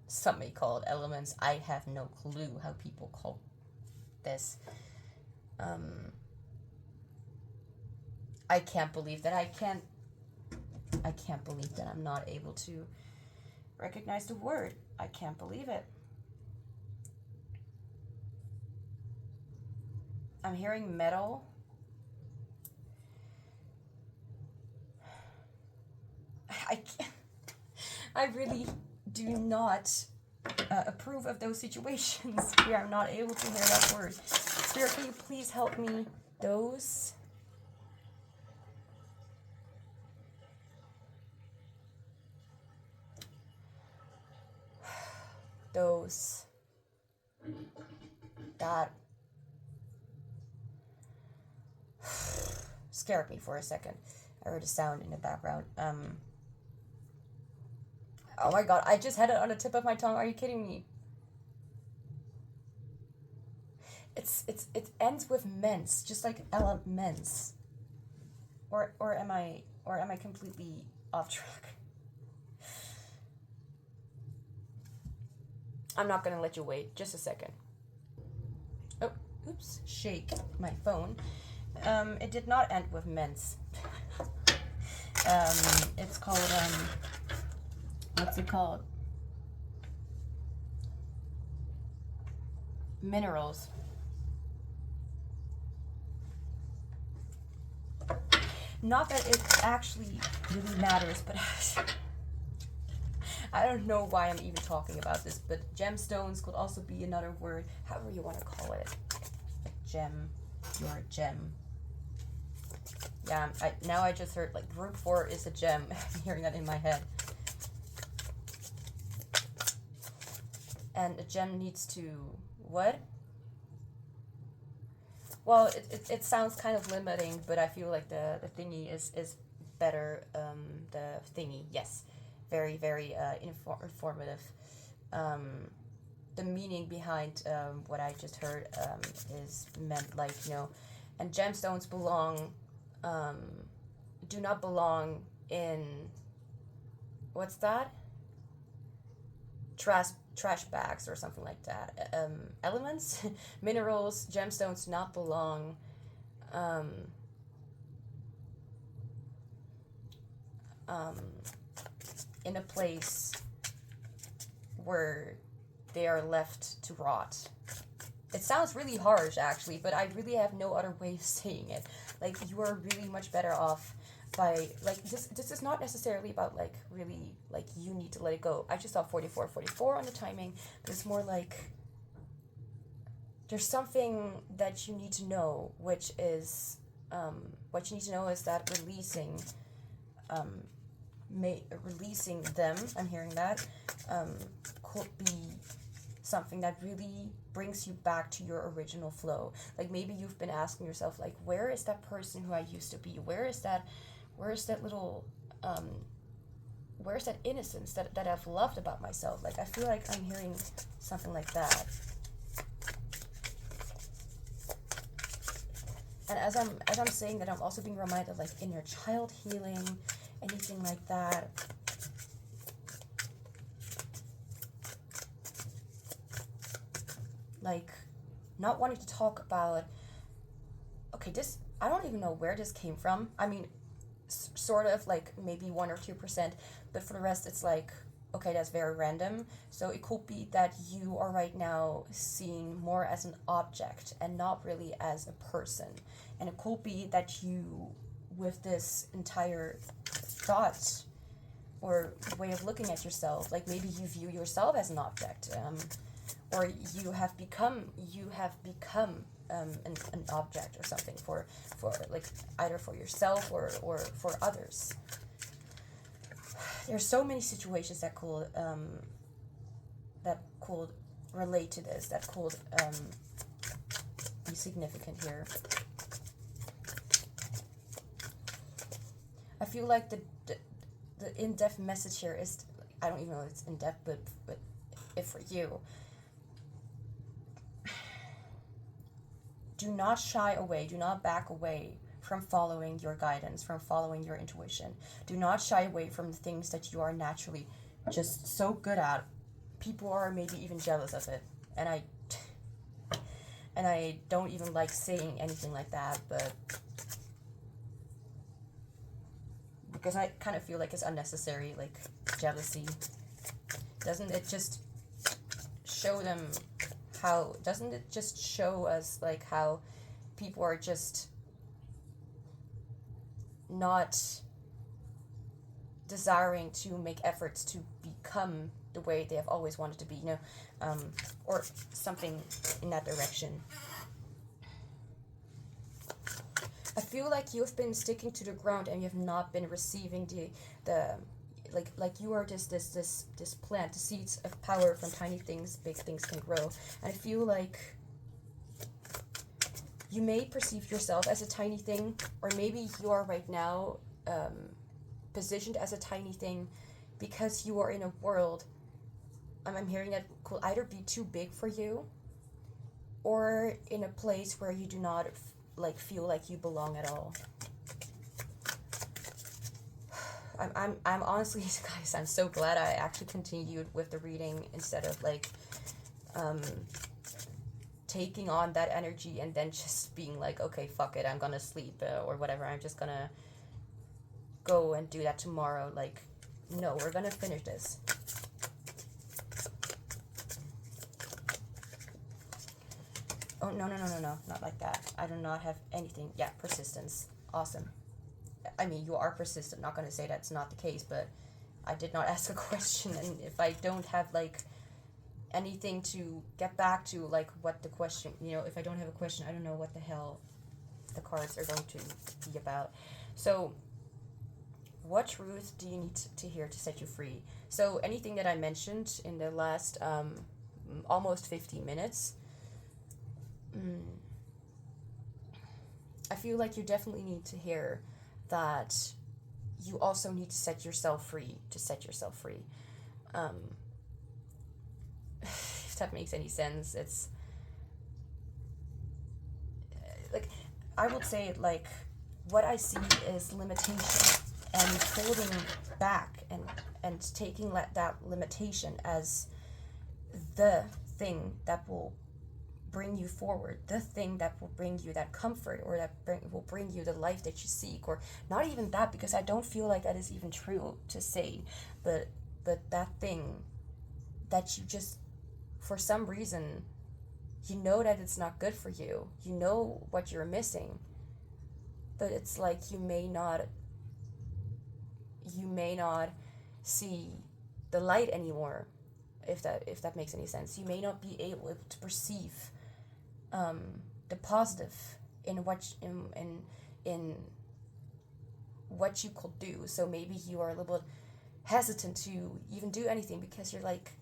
Speaker 1: Some may call it elements. I have no clue how people call this. I can't believe that I can't believe that I'm not able to recognize the word. I can't believe it. I'm hearing metal. I really do not approve of those situations where I'm not able to hear that word. Spirit, can you please help me? Those that scared me for a second. I heard a sound in the background. Oh my god, I just had it on the tip of my tongue. Are you kidding me? It ends with mens, just like elements. Or am I completely off track? I'm not gonna let you wait. Just a second. Oh, oops. Shake my phone. It did not end with men's. It's called, what's it called? Minerals. Not that it actually really matters, but I don't know why I'm even talking about this, but gemstones could also be another word, however you want to call it. A gem. You're a gem. Yeah, now I just heard, like, group 4 is a gem. I'm hearing that in my head. And a gem needs to... what? Well, it sounds kind of limiting, but I feel like the thingy is better. The thingy, yes. Very, very informative. The meaning behind what I just heard is meant like, you know, and gemstones belong, do not belong in, what's that? Trash bags or something like that. Elements, minerals, gemstones do not belong in a place where they are left to rot. It sounds really harsh, actually, but I really have no other way of saying it. Like, you are really much better off by, like, this is not necessarily about, like, really, like, you need to let it go. I just saw 44 on the timing, but it's more like, there's something that you need to know, which is, what you need to know is that releasing them, I'm hearing that, could be something that really brings you back to your original flow. Like, maybe you've been asking yourself, like, where is that person who I used to be? Where is that little, where's that innocence that I've loved about myself? Like, I feel like I'm hearing something like that. And as I'm saying that, I'm also being reminded, like, inner child healing, anything like that. Like, not wanting to talk about, okay, this, I don't even know where this came from. I mean, sort of, like, maybe 1 or 2%, but for the rest, it's like, okay, that's very random. So it could be that you are right now seen more as an object and not really as a person. And it could be that you, with this entire thought or way of looking at yourself, like, maybe you view yourself as an object, or you have become an object or something for like, either for yourself or for others. There's so many situations that could relate to this, that could be significant here. I feel like the in-depth message here is, I don't even know if it's in-depth, but if for you, do not shy away, do not back away from following your guidance, from following your intuition. Do not shy away from the things that you are naturally just so good at. People are maybe even jealous of it. And I don't even like saying anything like that, but because I kind of feel like it's unnecessary, like, jealousy. Doesn't it just show them how, doesn't it just show us, like, how people are just not desiring to make efforts to become the way they have always wanted to be, you know, or something in that direction. I feel like you've been sticking to the ground and you have not been receiving the like you are just this plant, the seeds of power. From tiny things, big things can grow. And I feel like you may perceive yourself as a tiny thing, or maybe you are right now positioned as a tiny thing because you are in a world, I'm hearing that could either be too big for you, or in a place where you do not feel like you belong at all. I'm honestly, guys, I'm so glad I actually continued with the reading instead of, like, taking on that energy and then just being like, okay, fuck it, I'm gonna sleep or whatever, I'm just gonna go and do that tomorrow. Like, no, we're gonna finish this. Oh, no, not like that. I do not have anything. Yeah, persistence. Awesome. I mean, you are persistent. Not going to say that's not the case, but I did not ask a question. And if I don't have, like, anything to get back to, like, what the question, you know, if I don't have a question, I don't know what the hell the cards are going to be about. So, what truth do you need to hear to set you free? So, anything that I mentioned in the last almost 15 minutes, I feel like you definitely need to hear that you also need to set yourself free if that makes any sense. It's like, I would say it like, what I see is limitation and holding back and taking that limitation as the thing that will bring you forward, the thing that will bring you that comfort, or that will bring you the life that you seek, or not even that, because I don't feel like that is even true to say, but that thing that you just, for some reason, you know that it's not good for you, you know what you're missing, but it's like you may not see the light anymore, if that makes any sense. You may not be able to perceive the positive in what you could do. So maybe you are a little bit hesitant to even do anything, because you're like,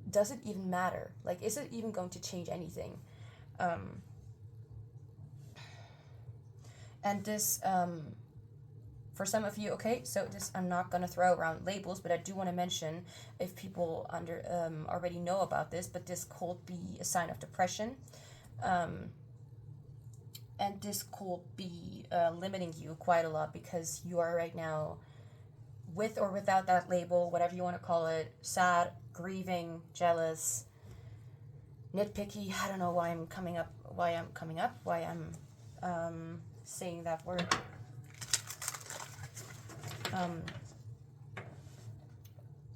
Speaker 1: does it even matter? Like, is it even going to change anything? And this, for some of you, okay, so this, I'm not going to throw around labels, but I do want to mention, if people already know about this, but this could be a sign of depression. And this could be limiting you quite a lot, because you are right now, with or without that label, whatever you want to call it, sad, grieving, jealous, nitpicky. I don't know why I'm saying that word.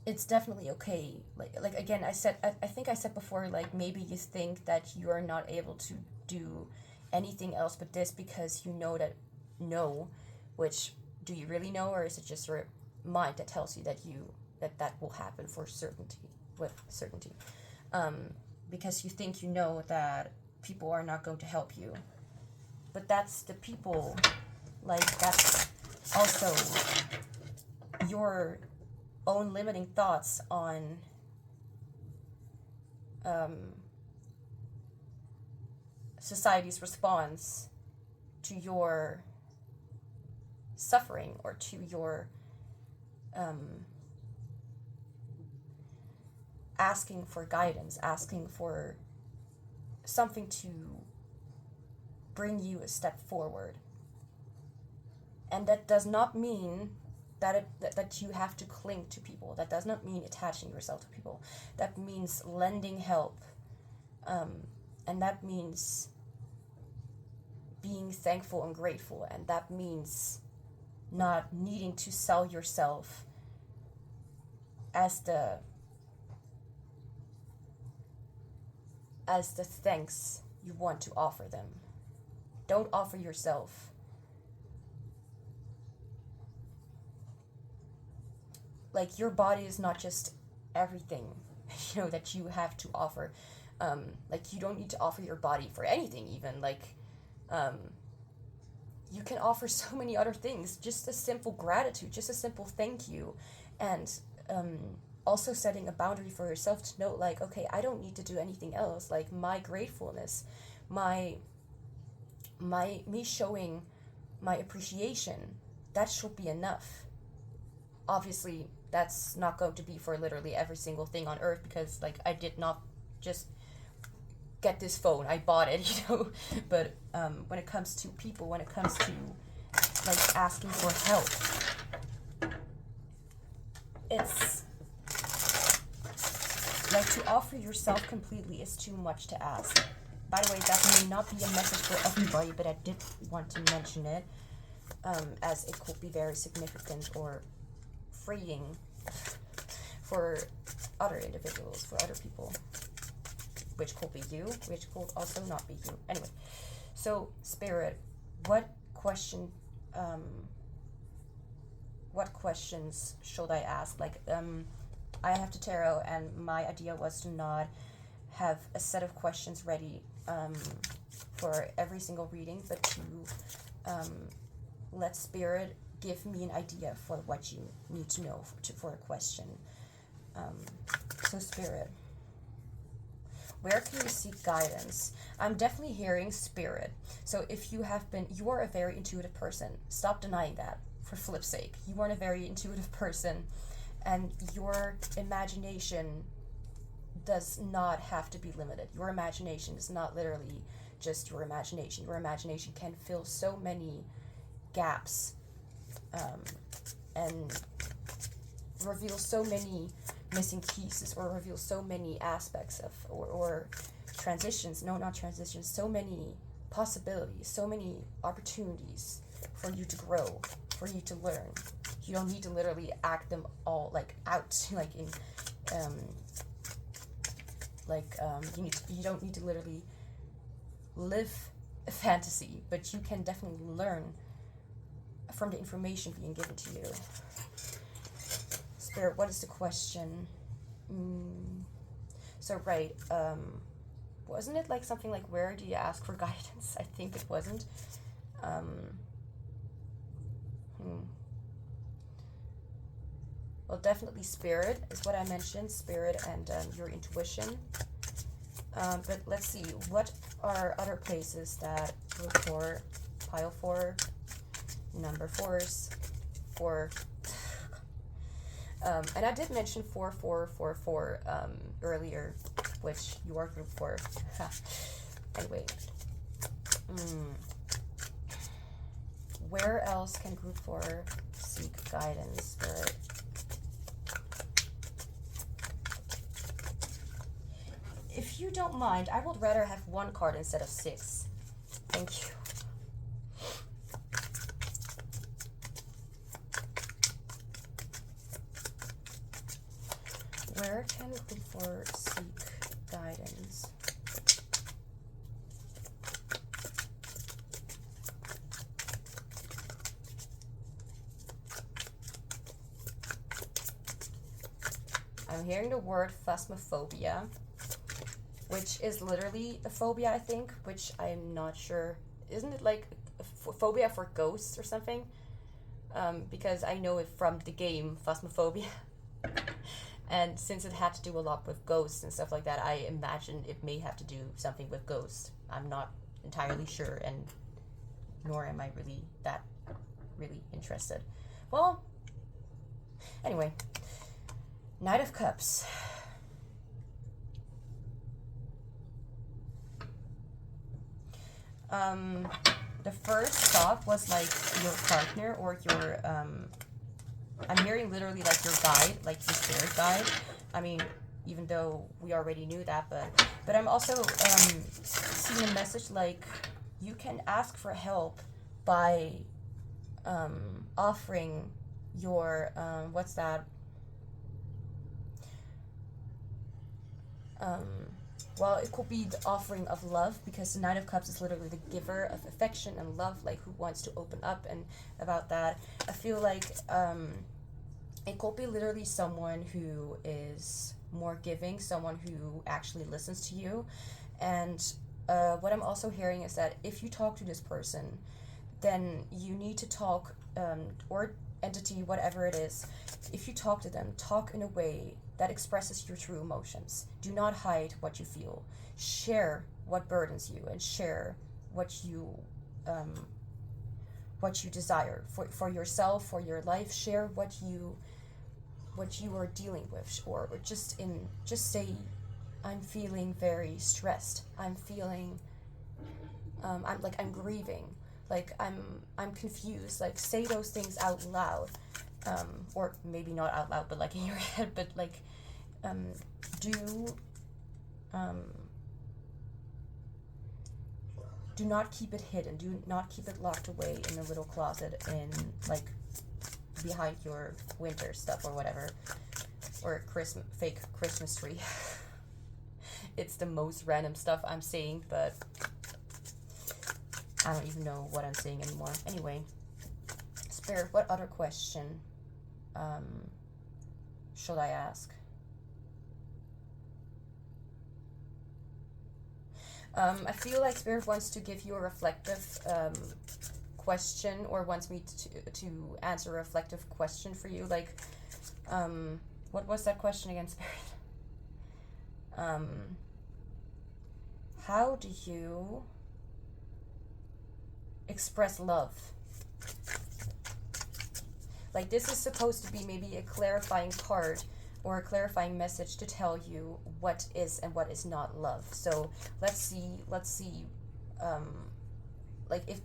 Speaker 1: It's definitely okay. Like again, I think I said before, like, maybe you think that you are not able to do anything else but this, because you know that which, do you really know, or is it just your mind that tells you that will happen with certainty? Because you think you know that people are not going to help you, but that's the people, like, that's also your own limiting thoughts on society's response to your suffering, or to your asking for guidance, asking for something to bring you a step forward. And that does not mean that you have to cling to people. That does not mean attaching yourself to people. That means lending help. And that means being thankful and grateful. And that means not needing to sell yourself as the thanks you want to offer them. Don't offer yourself like, your body is not just everything, that you have to offer. Like, you don't need to offer your body for anything, even. Like, you can offer so many other things. Just a simple gratitude, just a simple thank you. And also setting a boundary for yourself to know, like, okay, I don't need to do anything else. Like, my gratefulness, me showing my appreciation, that should be enough. Obviously, that's not going to be for literally every single thing on earth, because, like, I did not just get this phone, I bought it, but when it comes to people, when it comes to, like, asking for help, Like, to offer yourself completely is too much to ask. By the way, that may not be a message for everybody, but I did want to mention it, as it could be very significant or freeing for other individuals, for other people, which could be you, which could also not be you. Anyway, so Spirit, what questions should I ask? Like, I have to tarot, and my idea was to not have a set of questions ready for every single reading, but to let Spirit give me an idea for what you need to know for a question. So Spirit, where can you seek guidance? I'm definitely hearing Spirit. So if you are a very intuitive person. Stop denying that, for flip's sake. You are a very intuitive person, and your imagination does not have to be limited. Your imagination is not literally just your imagination. Your imagination can fill so many gaps and reveal so many missing pieces, or reveal so many aspects of or transitions, no, not transitions, so many possibilities, so many opportunities for you to grow, for you to learn. You don't need to literally act them all like out, like in you don't need to literally live a fantasy, but you can definitely learn from the information being given to you. Spirit, what is the question? So right, wasn't it like something like, where do you ask for guidance? I think it wasn't. Well, definitely Spirit is what I mentioned. Spirit and your intuition. But let's see, what are other places that group 4, pile 4, number 4s, 4. And I did mention 4444 earlier, which you are group 4. Anyway. Where else can group 4 seek guidance, Spirit? If you don't mind, I would rather have 1 card instead of 6. Thank you. Where can group 4 seek guidance? I'm hearing the word phasmophobia, which is literally a phobia, I think, which I'm not sure. Isn't it like a phobia for ghosts or something? Because I know it from the game Phasmophobia. And since it had to do a lot with ghosts and stuff like that, I imagine it may have to do something with ghosts. I'm not entirely sure, and nor am I really interested. Well, anyway, Knight of Cups. The first thought was like your partner or your, I'm hearing literally like your guide, like your spirit guide. I mean, even though we already knew that, but I'm also seeing a message like you can ask for help by offering your, what's that? Well, it could be the offering of love, because the Knight of Cups is literally the giver of affection and love, like who wants to open up and about that. I feel like it could be literally someone who is more giving, someone who actually listens to you. And what I'm also hearing is that if you talk to this person, then you need to talk, or entity, whatever it is, if you talk to them, talk in a way that expresses your true emotions. Do not hide what you feel. Share what burdens you, and share what you desire for yourself, for your life. Share what you are dealing with, or just say, I'm feeling very stressed. I'm feeling I'm grieving. Like I'm confused. Like, say those things out loud. Or maybe not out loud, but like in your head, but like do do not keep it hidden. Do not keep it locked away in a little closet in like behind your winter stuff or whatever, or fake Christmas tree. It's the most random stuff I'm saying, but I don't even know what I'm saying anymore. Anyway, Spirit, what other question should I ask? I feel like Spirit wants to give you a reflective question, or wants me to answer a reflective question for you. Like, what was that question again, Spirit? How do you express love? Like, this is supposed to be maybe a clarifying card or a clarifying message to tell you what is and what is not love. So let's see, like, if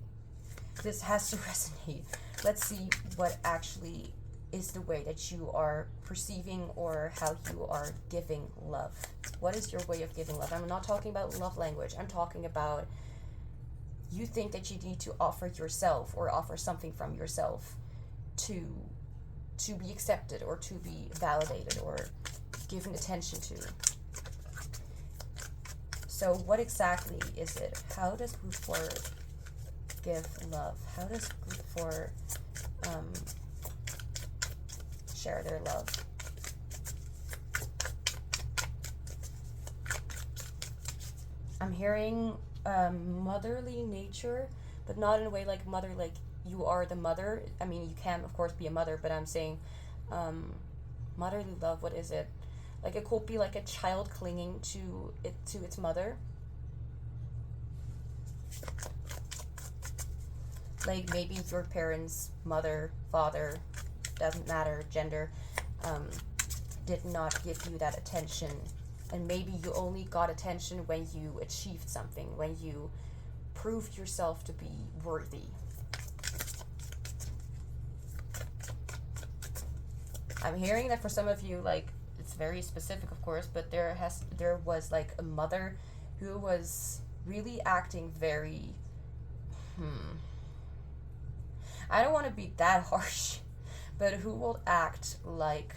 Speaker 1: this has to resonate, let's see what actually is the way that you are perceiving or how you are giving love. What is your way of giving love? I'm not talking about love language. I'm talking about you think that you need to offer yourself or offer something from yourself to be accepted or to be validated or given attention to. So what exactly is it? How does group 4 give love? How does group 4 share their love? I'm hearing motherly nature, but not in a way like mother, like you are the mother. I mean, you can, of course, be a mother, but I'm saying motherly love, what is it? Like, it could be like a child clinging to its mother. Like, maybe your parents, mother, father, doesn't matter, gender, did not give you that attention. And maybe you only got attention when you achieved something, when you proved yourself to be worthy. I'm hearing that for some of you, like, it's very specific, of course, but there was like a mother who was really acting very, I don't want to be that harsh, but who will act like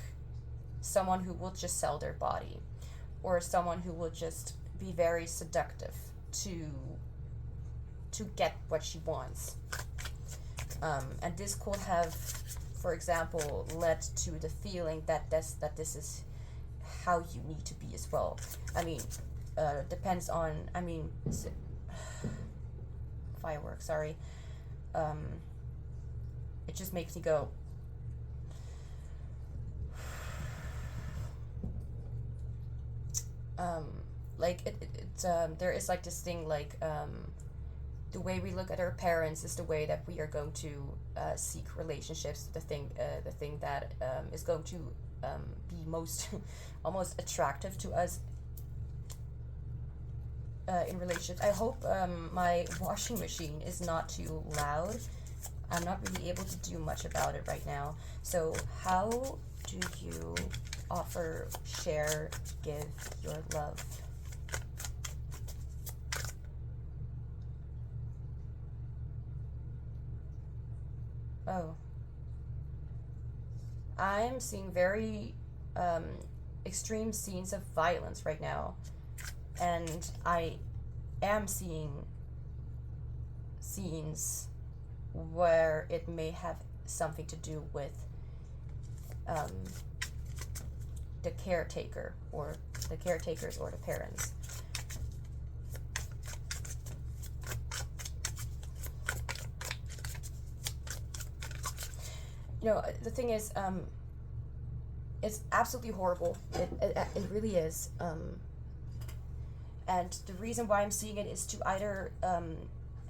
Speaker 1: someone who will just sell their body, or someone who will just be very seductive to get what she wants. And this could have, for example, led to the feeling that this is how you need to be as well. I mean, depends on, I mean, fireworks, sorry. It just makes me go, like, there is like this thing, like, the way we look at our parents is the way that we are going to seek relationships. The thing that is going to be most almost attractive to us in relationships. I hope my washing machine is not too loud. I'm not really able to do much about it right now. So how do you offer, share, give your love? Oh. I'm seeing very extreme scenes of violence right now. And I am seeing scenes where it may have something to do with the caretaker, or the caretakers, or the parents. You know, the thing is, it's absolutely horrible. It really is. And the reason why I'm seeing it is to either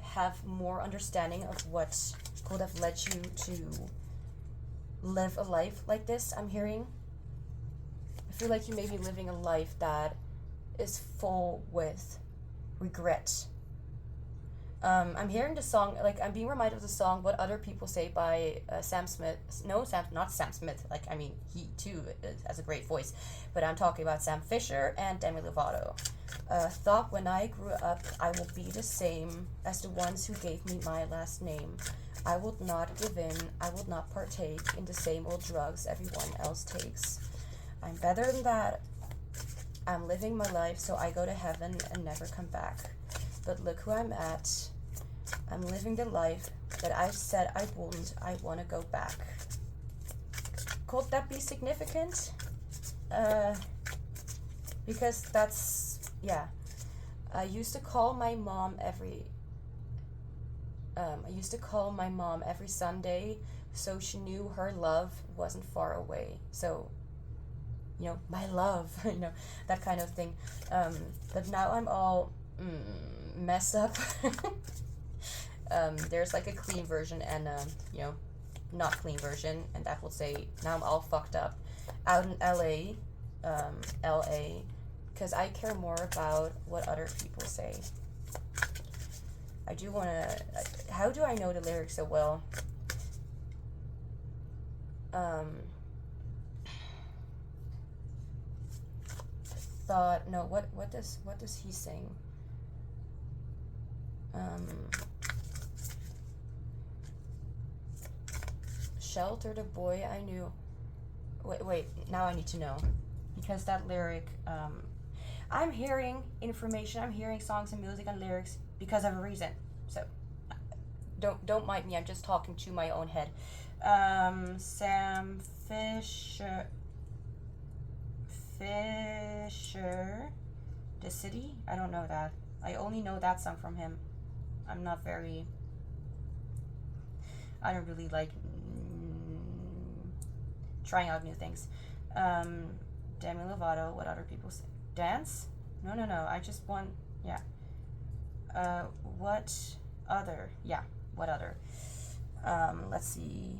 Speaker 1: have more understanding of what could have led you to live a life like this. I'm hearing, I feel like you may be living a life that is full with regret, I'm hearing the song, like, I'm being reminded of the song What Other People Say by Sam Smith. No, not Sam Smith. Like, I mean, he too has a great voice. But I'm talking about Sam Fisher and Demi Lovato. Thought when I grew up I will be the same as the ones who gave me my last name. I would not give in, I would not partake in the same old drugs everyone else takes. I'm better than that. I'm living my life so I go to heaven and never come back. But look who I'm at. I'm living the life that I said I wouldn't. I want to go back. Could that be significant? Because that's, yeah. I used to call my mom every Sunday so she knew her love wasn't far away. So, my love, that kind of thing. But now I'm all mess up. There's like a clean version and not clean version, and that will say now I'm all fucked up out in LA, because I care more about what other people say. I do want to, how do I know the lyrics so well? What does he sing? Shelter the boy I knew. Wait, now I need to know. Because that lyric, I'm hearing information, I'm hearing songs and music and lyrics because of a reason. So, don't mind me, I'm just talking to my own head. Sam Fisher, The City? I don't know that. I only know that song from him. I don't really like trying out new things. Demi Lovato, What Other People Say. Dance? No. I just want, yeah. What other? Yeah, what other? Let's see.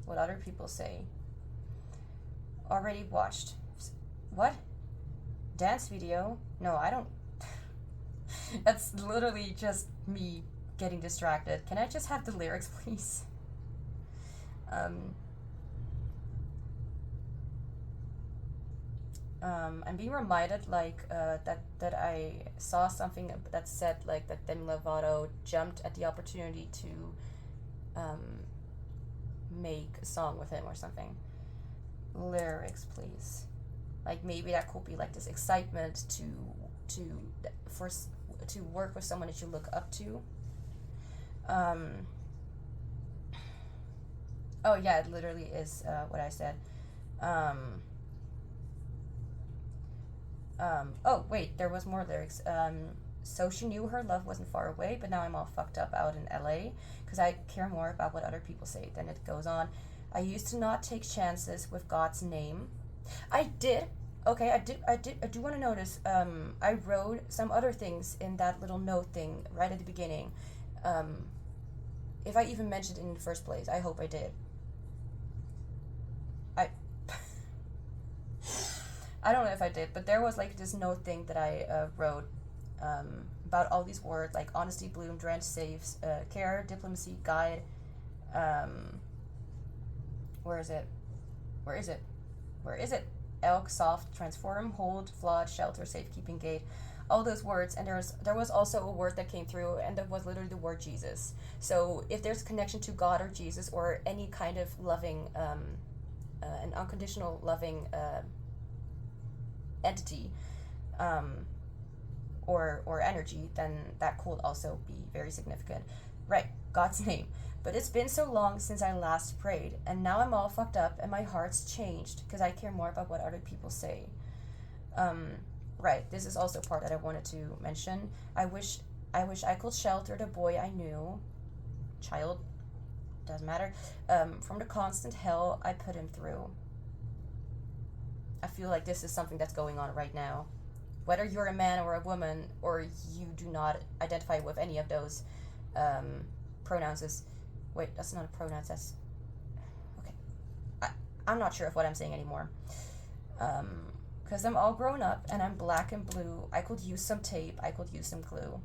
Speaker 1: What Other People Say. Already watched. What? Dance video? No, I don't. That's literally just me getting distracted. Can I just have the lyrics, please? I'm being reminded, that I saw something that said, that Demi Lovato jumped at the opportunity to, make a song with him or something. Lyrics, please. Like, maybe that could be, this excitement to work with someone that you look up to. Oh yeah, it literally is what I said. Oh wait, there was more lyrics. So she knew her love wasn't far away, but now I'm all fucked up out in LA because I care more about what other people say. Then it goes on. I used to not take chances with God's name. I did. Okay, I do want to notice. I wrote some other things in that little note thing right at the beginning. If I even mentioned it in the first place, I hope I did. I don't know if I did, but there was this note thing that I wrote about all these words like honesty, bloom, drench, saves, care, diplomacy, guide. Where is it? Elk, soft, transform, hold, flood, shelter, safekeeping, gate. All those words, and there was also a word that came through, and that was literally the word Jesus. So if there's a connection to God or Jesus or any kind of loving, an unconditional loving entity, or energy, then that could also be very significant. Right, God's name. But it's been so long since I last prayed, and now I'm all fucked up, and my heart's changed because I care more about what other people say. Right, this is also part that I wanted to mention. I wish I could shelter the boy I knew, child, doesn't matter, from the constant hell I put him through. I feel like this is something that's going on right now. Whether you're a man or a woman, or you do not identify with any of those pronouns. Wait, that's not a pronoun, that's... Okay. I'm not sure of what I'm saying anymore. Because I'm all grown up and I'm black and blue. I could use some tape. I could use some glue.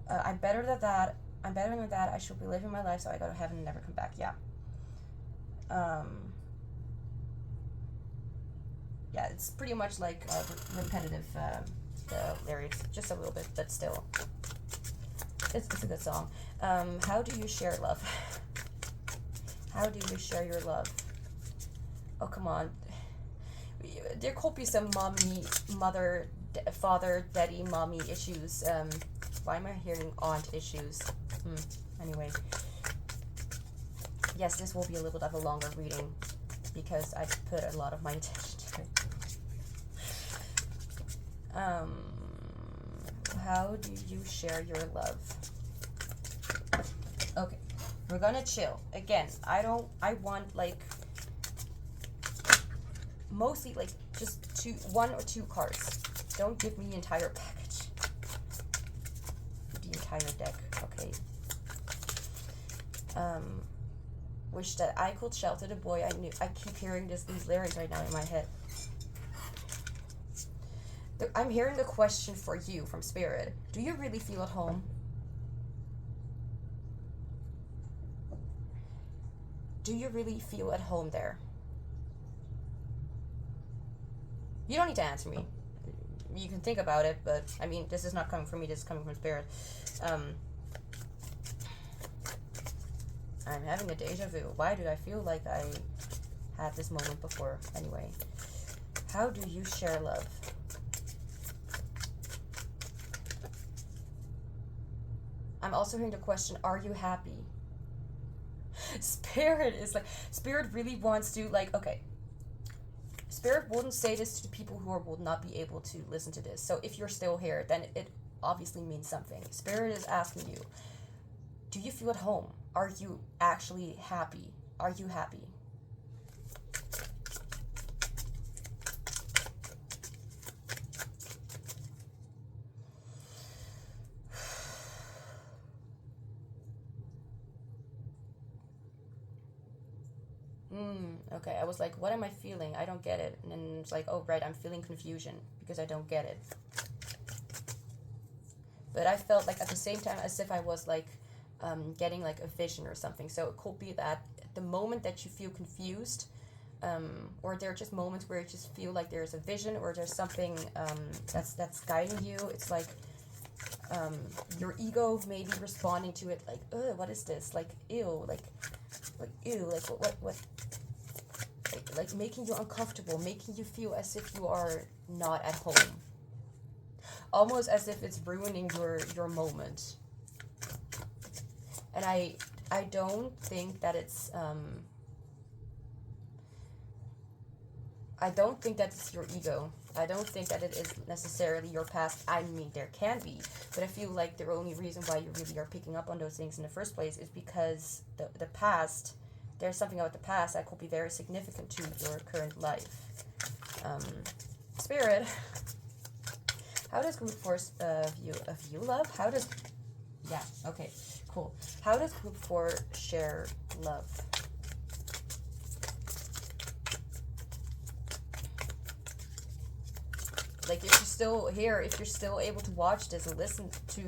Speaker 1: I'm better than that. I'm better than that. I should be living my life so I go to heaven and never come back. Yeah. Yeah, it's pretty much like repetitive lyrics, just a little bit, but still, it's a good song. How do you share love? How do you share your love? Oh, come on. There could be some mother, father, daddy, mommy issues. Why am I hearing aunt issues? Anyway. Yes, this will be a little bit of a longer reading because I put a lot of my attention to it. How do you share your love? Okay, we're gonna chill. Again, I want like, mostly like just one or two cards. Don't give me the entire package. The entire deck, okay. Wish that I could shelter the boy I knew. I keep hearing these lyrics right now in my head. I'm hearing the question for you from Spirit. Do you really feel at home? Do you really feel at home there? You don't need to answer me. You can think about it, but I mean, this is not coming from me, this is coming from Spirit. I'm having a deja vu. Why did I feel like I had this moment before? Anyway, how do you share love? I'm also hearing the question, are you happy? Spirit is like, Spirit really wants to, like, okay. Spirit wouldn't say this to the people who will not be able to listen to this. So if you're still here, then it obviously means something. Spirit is asking you, do you feel at home? Are you actually happy? Are you happy? Okay, I was like, what am I feeling? I don't get it. And then it's like, oh, right, I'm feeling confusion because I don't get it. But I felt like at the same time as if I was like getting like a vision or something. So it could be that the moment that you feel confused, or there are just moments where you just feel like there's a vision or there's something that's guiding you. It's like your ego may be responding to it like, ugh, what is this? Like, ew, like ew, like what? Like making you uncomfortable, making you feel as if you are not at home. Almost as if it's ruining your moment. And I don't think that it's I don't think that it's your ego. I don't think that it is necessarily your past. I mean, there can be, but I feel like the only reason why you really are picking up on those things in the first place is because the past, there's something about the past that could be very significant to your current life. Spirit, how does group force view love? How does, yeah, okay, cool. How does group 4 share love? Like, if you're still here, if you're still able to watch this and listen to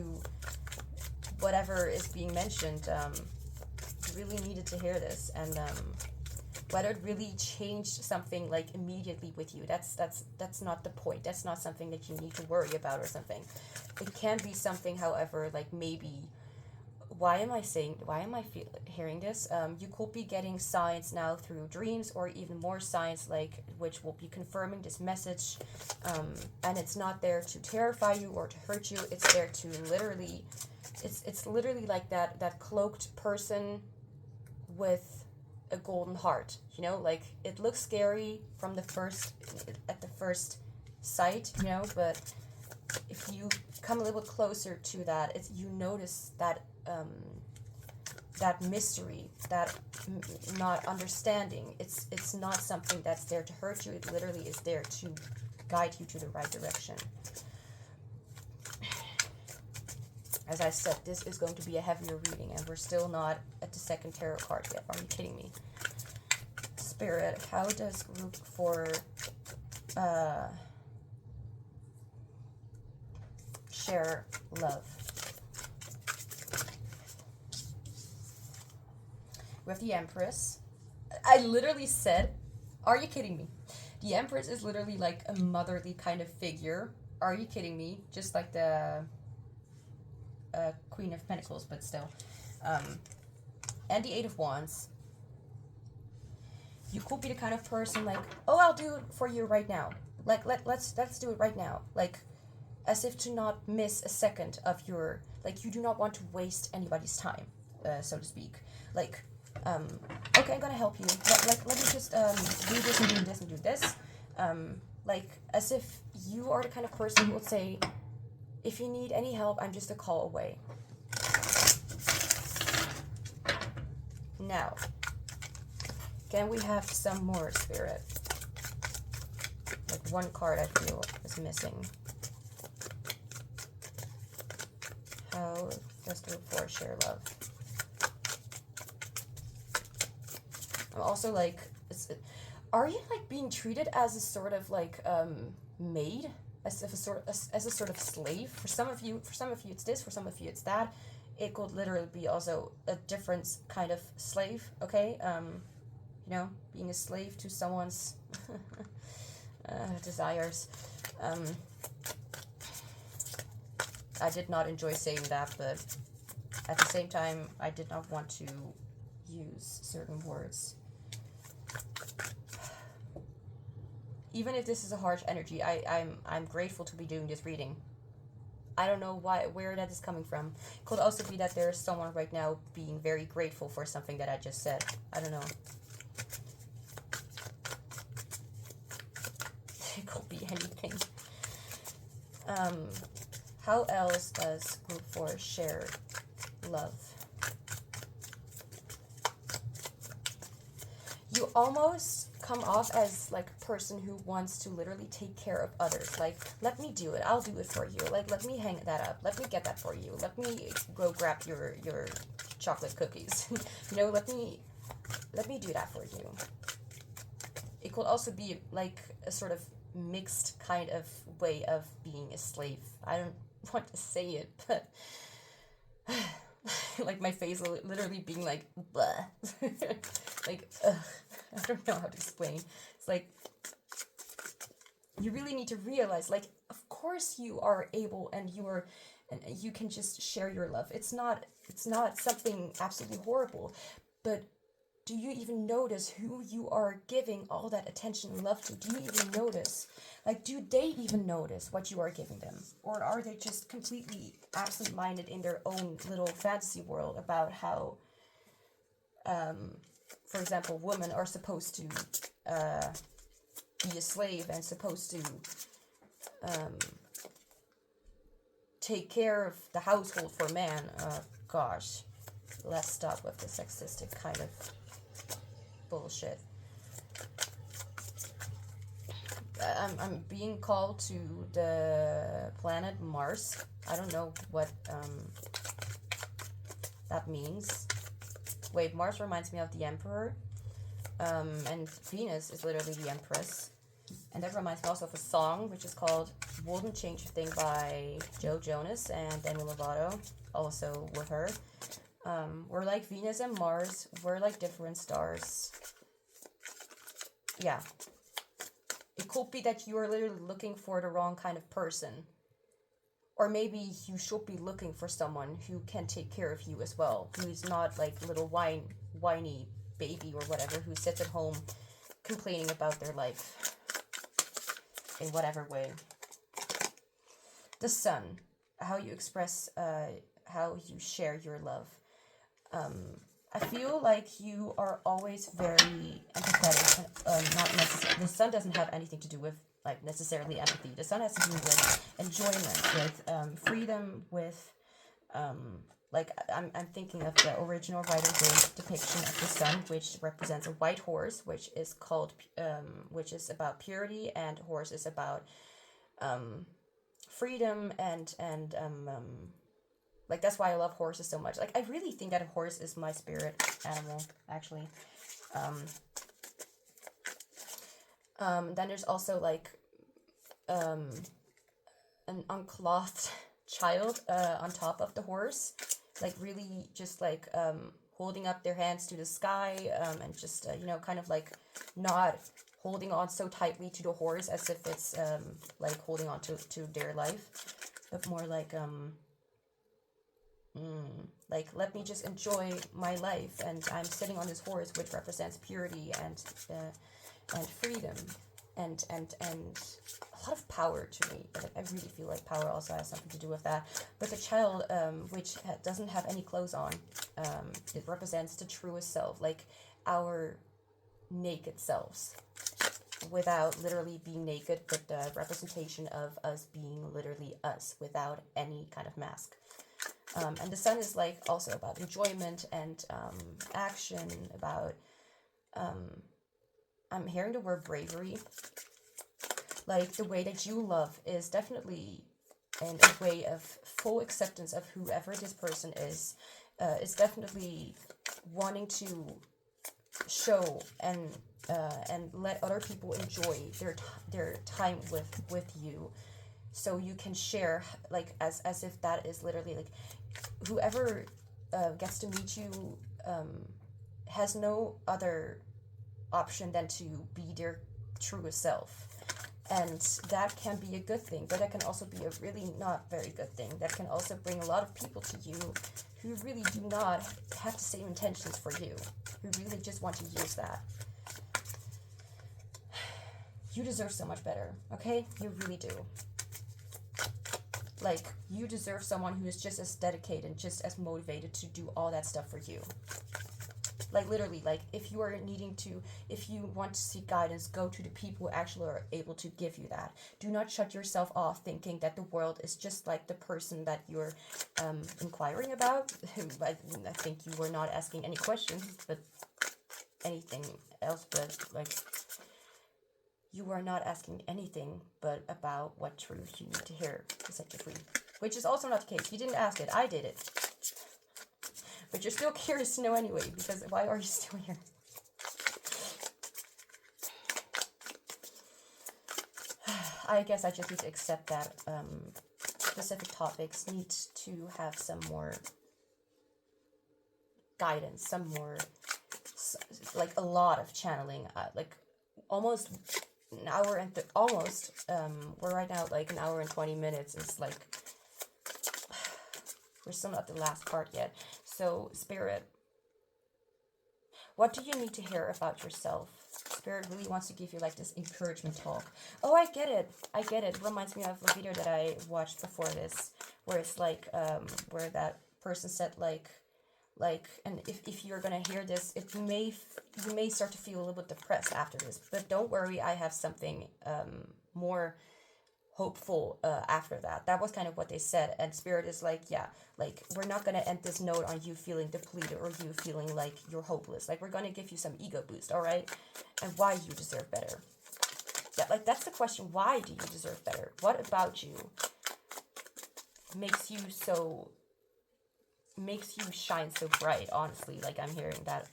Speaker 1: whatever is being mentioned, you really needed to hear this. And whether it really changed something like immediately with you, that's not the point. That's not something that you need to worry about or something. It can be something, however, like maybe, why am I hearing this? You could be getting signs now through dreams, or even more signs, like, which will be confirming this message. And it's not there to terrify you or to hurt you. It's there to literally, it's literally like that cloaked person with a golden heart. You know, like, it looks scary from at the first sight, you know, but if you come a little bit closer to that, you notice that that mystery, that not understanding. It's not something that's there to hurt you. It literally is there to guide you to the right direction. As I said, this is going to be a heavier reading, and we're still not at the second tarot card yet. Are you kidding me? Spirit, how does group 4 share love? We have the Empress. I literally said, are you kidding me? The Empress is literally like a motherly kind of figure. Are you kidding me? Just like the Queen of Pentacles, but still. And the Eight of Wands. You could be the kind of person like, oh, I'll do it for you right now. Like, let's do it right now. Like, as if to not miss a second of your, like, you do not want to waste anybody's time, so to speak. Like, okay, I'm gonna help you. Let me just do this and do this and do this. Like, as if you are the kind of person who would say, if you need any help, I'm just a call away. Now, can we have some more, Spirit? Like, one card I feel is missing. How does group 4 share love? I'm also like, are you like being treated as a sort of like maid, as a sort of slave? For some of you it's this. For some of you it's that. It could literally be also a different kind of slave. Okay, you know, being a slave to someone's desires. I did not enjoy saying that, but at the same time, I did not want to use certain words. Even if this is a harsh energy, I'm grateful to be doing this reading. I don't know where that is coming from. Could also be that there's someone right now being very grateful for something that I just said. I don't know. It could be anything. How else does group 4 share love? You almost come off as like a person who wants to literally take care of others. Like, let me do it. I'll do it for you. Like, let me hang that up. Let me get that for you. Let me go grab your chocolate cookies. You know, let me do that for you. It could also be like a sort of mixed kind of way of being a slave. I don't want to say it, but like my face literally being like, blah. Like, I don't know how to explain. It's like, you really need to realize, like, of course you are able and you can just share your love. It's not something absolutely horrible, but do you even notice who you are giving all that attention and love to? Do you even notice? Like, do they even notice what you are giving them? Or are they just completely absent-minded in their own little fantasy world about how, for example, women are supposed to be a slave and supposed to take care of the household for a man? Gosh, let's stop with the sexistic kind of bullshit. I'm being called to the planet Mars. I don't know what that means. Wait, Mars reminds me of the Emperor. And Venus is literally the Empress. And that reminds me also of a song which is called Wouldn't Change a Thing by Joe Jonas and Demi Lovato, also with her. We're like Venus and Mars. We're like different stars. Yeah. It could be that you are literally looking for the wrong kind of person. Or maybe you should be looking for someone who can take care of you as well. Who's not like a little whiny baby or whatever, who sits at home complaining about their life in whatever way. The Sun. How you express, how you share your love. I feel like you are always very empathetic. Not necessarily. The Sun doesn't have anything to do with like necessarily empathy. The Sun has to do with enjoyment, with freedom, with like I'm thinking of the original Rider-Waite depiction of the Sun, which represents a white horse, which is called which is about purity, and horse is about freedom and like, that's why I love horses so much. Like, I really think that a horse is my spirit animal, actually. Then there's also like an unclothed child on top of the horse, like really just like holding up their hands to the sky, and just you know, kind of like not holding on so tightly to the horse as if it's like holding on to their life, but more like let me just enjoy my life, and I'm sitting on this horse, which represents purity and freedom and a lot of power to me. Like, I really feel like power also has something to do with that. But the child, which doesn't have any clothes on, it represents the truest self, like our naked selves, without literally being naked, but the representation of us being literally us without any kind of mask. And the sun is like also about enjoyment and action, about I'm hearing the word bravery. Like the way that you love is definitely in a way of full acceptance of whoever this person is definitely wanting to show and let other people enjoy their time with you, so you can share, like as if that is literally like whoever gets to meet you has no other option than to be their truest self. And that can be a good thing, but that can also be a really not very good thing. That can also bring a lot of people to you who really do not have the same intentions for you, who really just want to use that. You deserve so much better, okay? You really do. Like, you deserve someone who is just as dedicated and just as motivated to do all that stuff for you. Like, literally, like, if you want to seek guidance, go to the people who actually are able to give you that. Do not shut yourself off thinking that the world is just like the person that you're inquiring about. I think you were not asking any questions, but anything else, but, like, you are not asking anything but about what truth you need to hear to set you free. Which is also not the case. You didn't ask it. I did it. But you're still curious to know anyway, because why are you still here? I guess I just need to accept that specific topics need to have some more guidance, some more, like a lot of channeling, like almost an hour and we're right now like an hour and 20 minutes. It's like we're still not the last part yet. So, Spirit, what do you need to hear about yourself? Spirit really wants to give you like this encouragement talk. Oh, I get it. It reminds me of a video that I watched before this, where it's like, where that person said like, and if you're gonna hear this, you may start to feel a little bit depressed after this, but don't worry, I have something more hopeful after that. That was kind of what they said. And Spirit is like, yeah, like we're not gonna end this note on you feeling depleted or you feeling like you're hopeless. Like, we're gonna give you some ego boost, all right? And why you deserve better. Yeah, like that's the question. Why do you deserve better? What about you makes you shine so bright? Honestly, like, I'm hearing that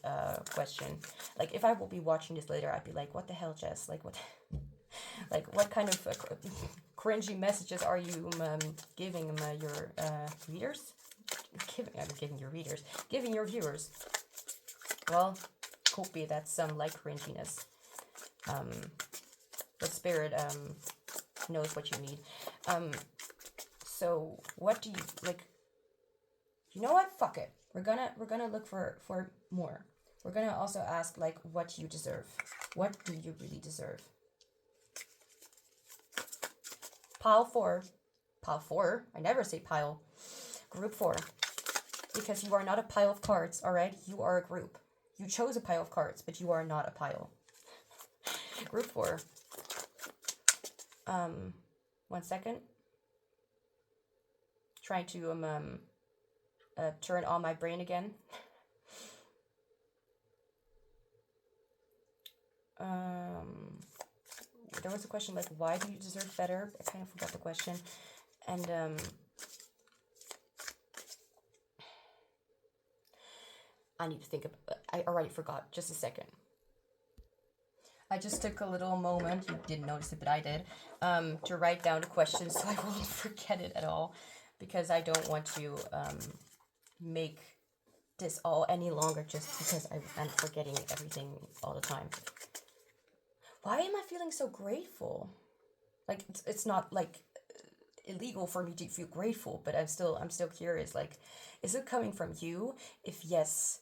Speaker 1: question. Like, if I will be watching this later, I'd be like, what the hell, Jess? Like, what like, what kind of cringy messages are you giving your readers? Giving your viewers. Well, could be that's some like cringiness. But Spirit knows what you need. So what do you like? You know what? Fuck it. We're gonna look for more. We're gonna also ask like what you deserve. What do you really deserve? Pile 4. Pile 4? I never say pile. Group 4. Because you are not a pile of cards, alright? You are a group. You chose a pile of cards, but you are not a pile. Group 4. 1 second. Trying to turn on my brain again. There was a question like, why do you deserve better? I kind of forgot the question. And I need to think of, I already forgot. Just a second. I just took a little moment, you didn't notice it, but I did, to write down the questions so I won't forget it at all, because I don't want to make this all any longer just because I'm forgetting everything all the time. Why am I feeling so grateful? Like, it's not like illegal for me to feel grateful, but I'm still curious, like, is it coming from you? If yes,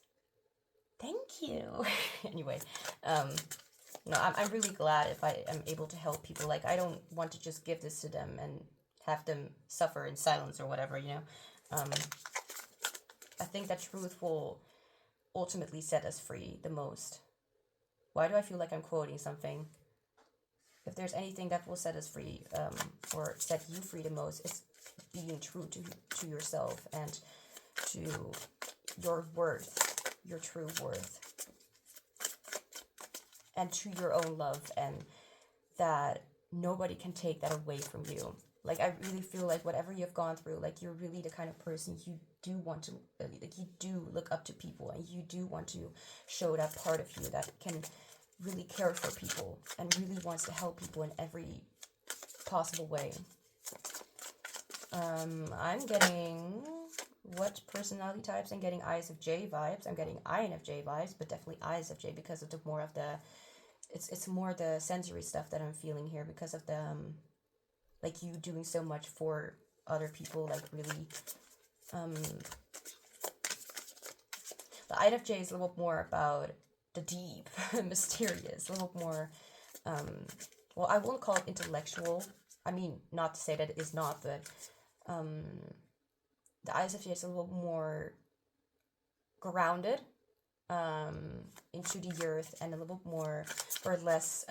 Speaker 1: thank you. Anyway, no, I'm really glad if I am able to help people. Like, I don't want to just give this to them and have them suffer in silence or whatever, you know. I think that truth will ultimately set us free the most. Why do I feel like I'm quoting something? If there's anything that will set us free, or set you free the most, it's being true to yourself and to your worth, your true worth, and to your own love, and that nobody can take that away from you. Like, I really feel like whatever you've gone through, like, you're really the kind of person you do want to, like, you do look up to people, and you do want to show that part of you that can really care for people and really wants to help people in every possible way. I'm getting what personality types? I'm getting ISFJ vibes. I'm getting INFJ vibes, but definitely ISFJ because of the more of the, it's more the sensory stuff that I'm feeling here because of the, like, you doing so much for other people, like, really, the INFJ is a little more about the deep, mysterious, a little more, well, I won't call it intellectual. I mean, not to say that it is not, but the ISFJ is a little more grounded into the earth and a little more or less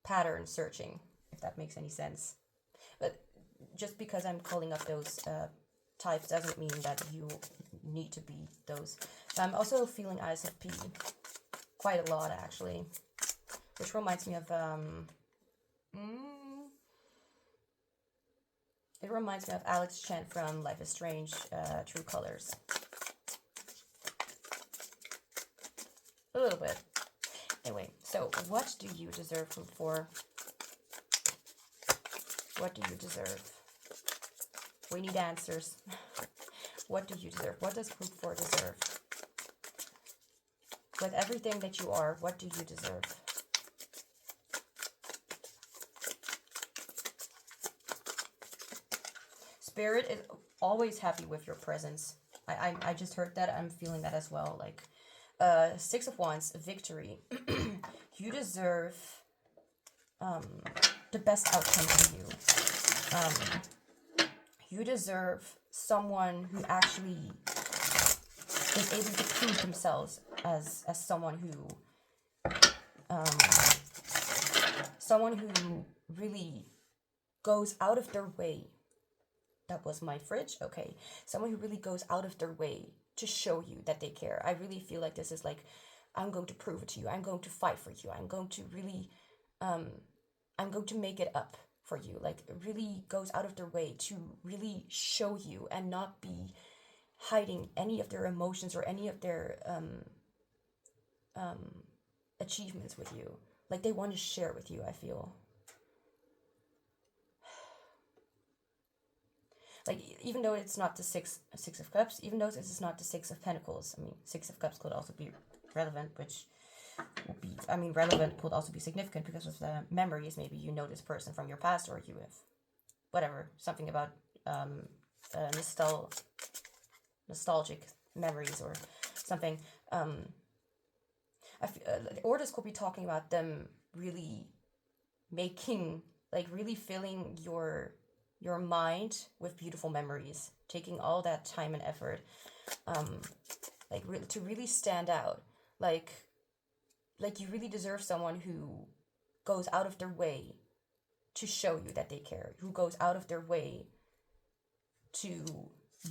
Speaker 1: pattern searching, if that makes any sense. But just because I'm calling up those types doesn't mean that you need to be those. I'm also feeling ISFP quite a lot, actually, which reminds me of it reminds me of Alex Chen from Life is Strange, True Colors. A little bit. Anyway, so what do you deserve food for? What do you deserve? We need answers. What do you deserve? What does food for deserve? With everything that you are, what do you deserve? Spirit is always happy with your presence. I just heard that. I'm feeling that as well. Like, Six of Wands, victory. You deserve the best outcome for you. You deserve someone who actually is able to prove themselves as someone who really goes out of their way. That was my fridge. Okay. Someone who really goes out of their way to show you that they care. I really feel like this is like, I'm going to prove it to you. I'm going to fight for you. I'm going to really, I'm going to make it up for you. Like, it really goes out of their way to really show you and not be hiding any of their emotions or any of their achievements with you. Like, they want to share with you, I feel. Like, even though it's not the six of Cups, even though this is not the Six of Pentacles, I mean, Six of Cups could also be relevant, which would be, I mean, relevant could also be significant because of the memories. Maybe you know this person from your past, or you have, whatever, something about nostalgic memories or something. Or this could be talking about them really making, like, really filling your mind with beautiful memories, taking all that time and effort, like, to really stand out. Like you really deserve someone who goes out of their way to show you that they care, who goes out of their way to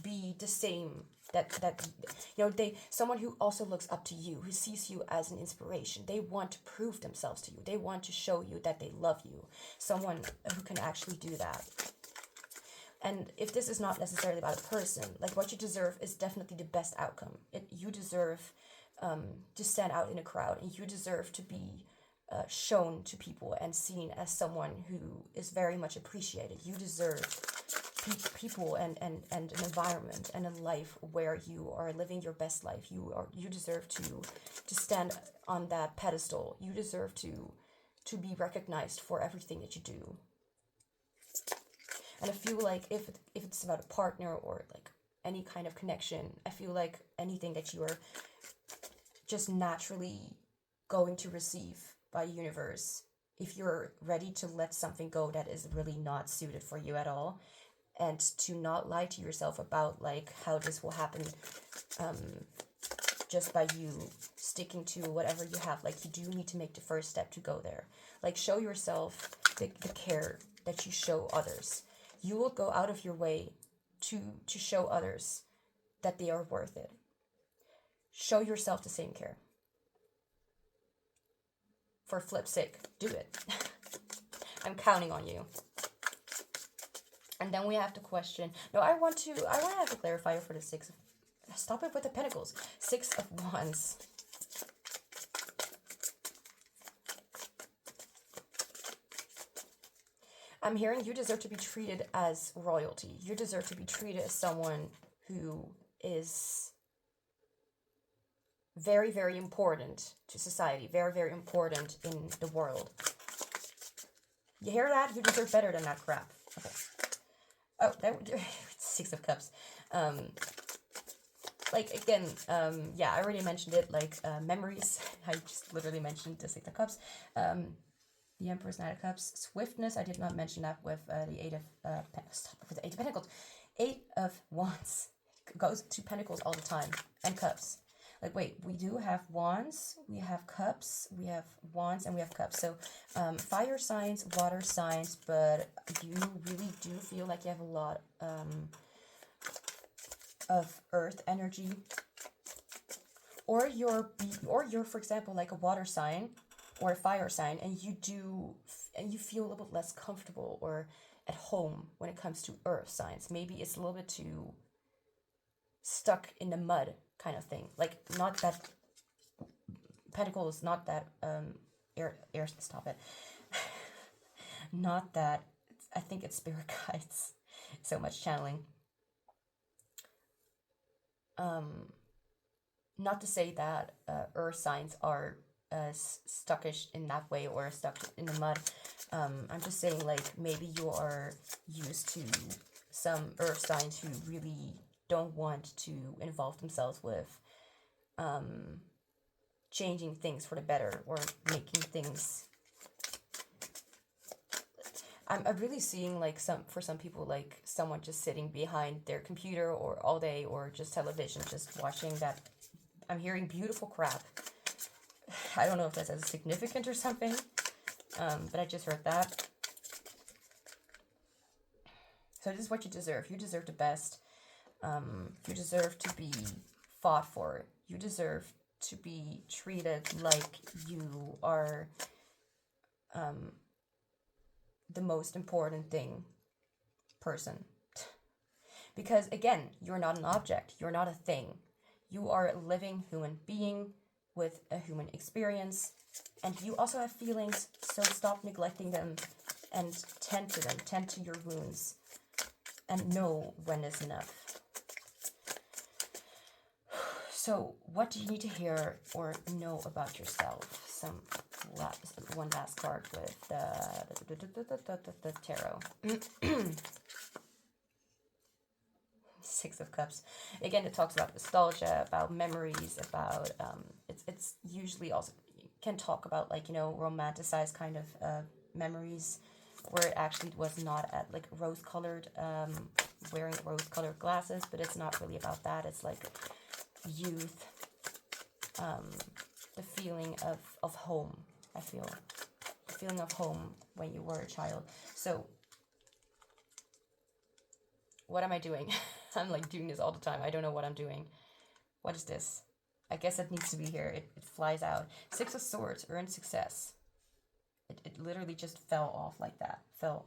Speaker 1: be the same, that you know, someone who also looks up to you, who sees you as an inspiration. They want to prove themselves to you. They want to show you that they love you. Someone who can actually do that. And if this is not necessarily about a person, like, what you deserve is definitely the best outcome. You deserve to stand out in a crowd, and you deserve to be shown to people and seen as someone who is very much appreciated. You deserve people and an environment and a life where you are living your best life. You deserve to stand on that pedestal. You deserve to be recognized for everything that you do. And I feel like if it's about a partner or like any kind of connection, I feel like anything that you are just naturally going to receive by the universe, if you're ready to let something go that is really not suited for you at all, and to not lie to yourself about like how this will happen, just by you sticking to whatever you have. Like, you do need to make the first step to go there. Like, show yourself the care that you show others. You will go out of your way to show others that they are worth it. Show yourself the same care. For flip's sake, do it. I'm counting on you. And then we have to question. No, I want to have a clarifier for the Six of... Stop it with the Pentacles. Six of Wands. I'm hearing you deserve to be treated as royalty. You deserve to be treated as someone who is very, very important to society. Very, very important in the world. You hear that? You deserve better than that crap. Okay. Oh, Six of Cups. Like, again, yeah, I already mentioned it, like, memories. I just literally mentioned the Six of Cups. The Empress, Knight of Cups. Swiftness, I did not mention that with the Eight of Pentacles. Eight of Wands goes to Pentacles all the time, and Cups. Like, wait, we do have Wands, we have Cups, we have Wands, and we have Cups. So, fire signs, water signs, but you really do feel like you have a lot of earth energy. Or you're, for example, like a water sign or a fire sign, and you feel a little bit less comfortable or at home when it comes to earth signs. Maybe it's a little bit too stuck in the mud kind of thing. Like, not that Pentacles, not that air stop it. Not that, I think it's spirit guides. So much channeling. Not to say that earth signs are stuckish in that way or stuck in the mud. I'm just saying, like, maybe you are used to some earth signs who really don't want to involve themselves with changing things for the better or making things. I'm really seeing, like, for some people, like, someone just sitting behind their computer or all day, or just television, just watching that. I'm hearing beautiful crap. I don't know if that's as significant or something, but I just heard that. So this is what you deserve. You deserve the best. You deserve to be fought for. You deserve to be treated like you are the most important person. Because, again, you're not an object. You're not a thing. You are a living human being with a human experience. And you also have feelings, so stop neglecting them and tend to them. Tend to your wounds. And know when is enough. So, what do you need to hear or know about yourself? One last card with the tarot. Six of Cups. Again, it talks about nostalgia, about memories, about it's usually also can talk about, like, romanticized kind of memories, where it actually was not at, like, rose-colored, wearing rose-colored glasses, but it's not really about that. It's like youth, the feeling of home. I feel the feeling of home when you were a child. So what am I doing? I'm like doing this all the time. I don't know what I'm doing. What is this? I guess it needs to be here. It flies out. Six of Swords, earned success. It literally just fell off like that. Fell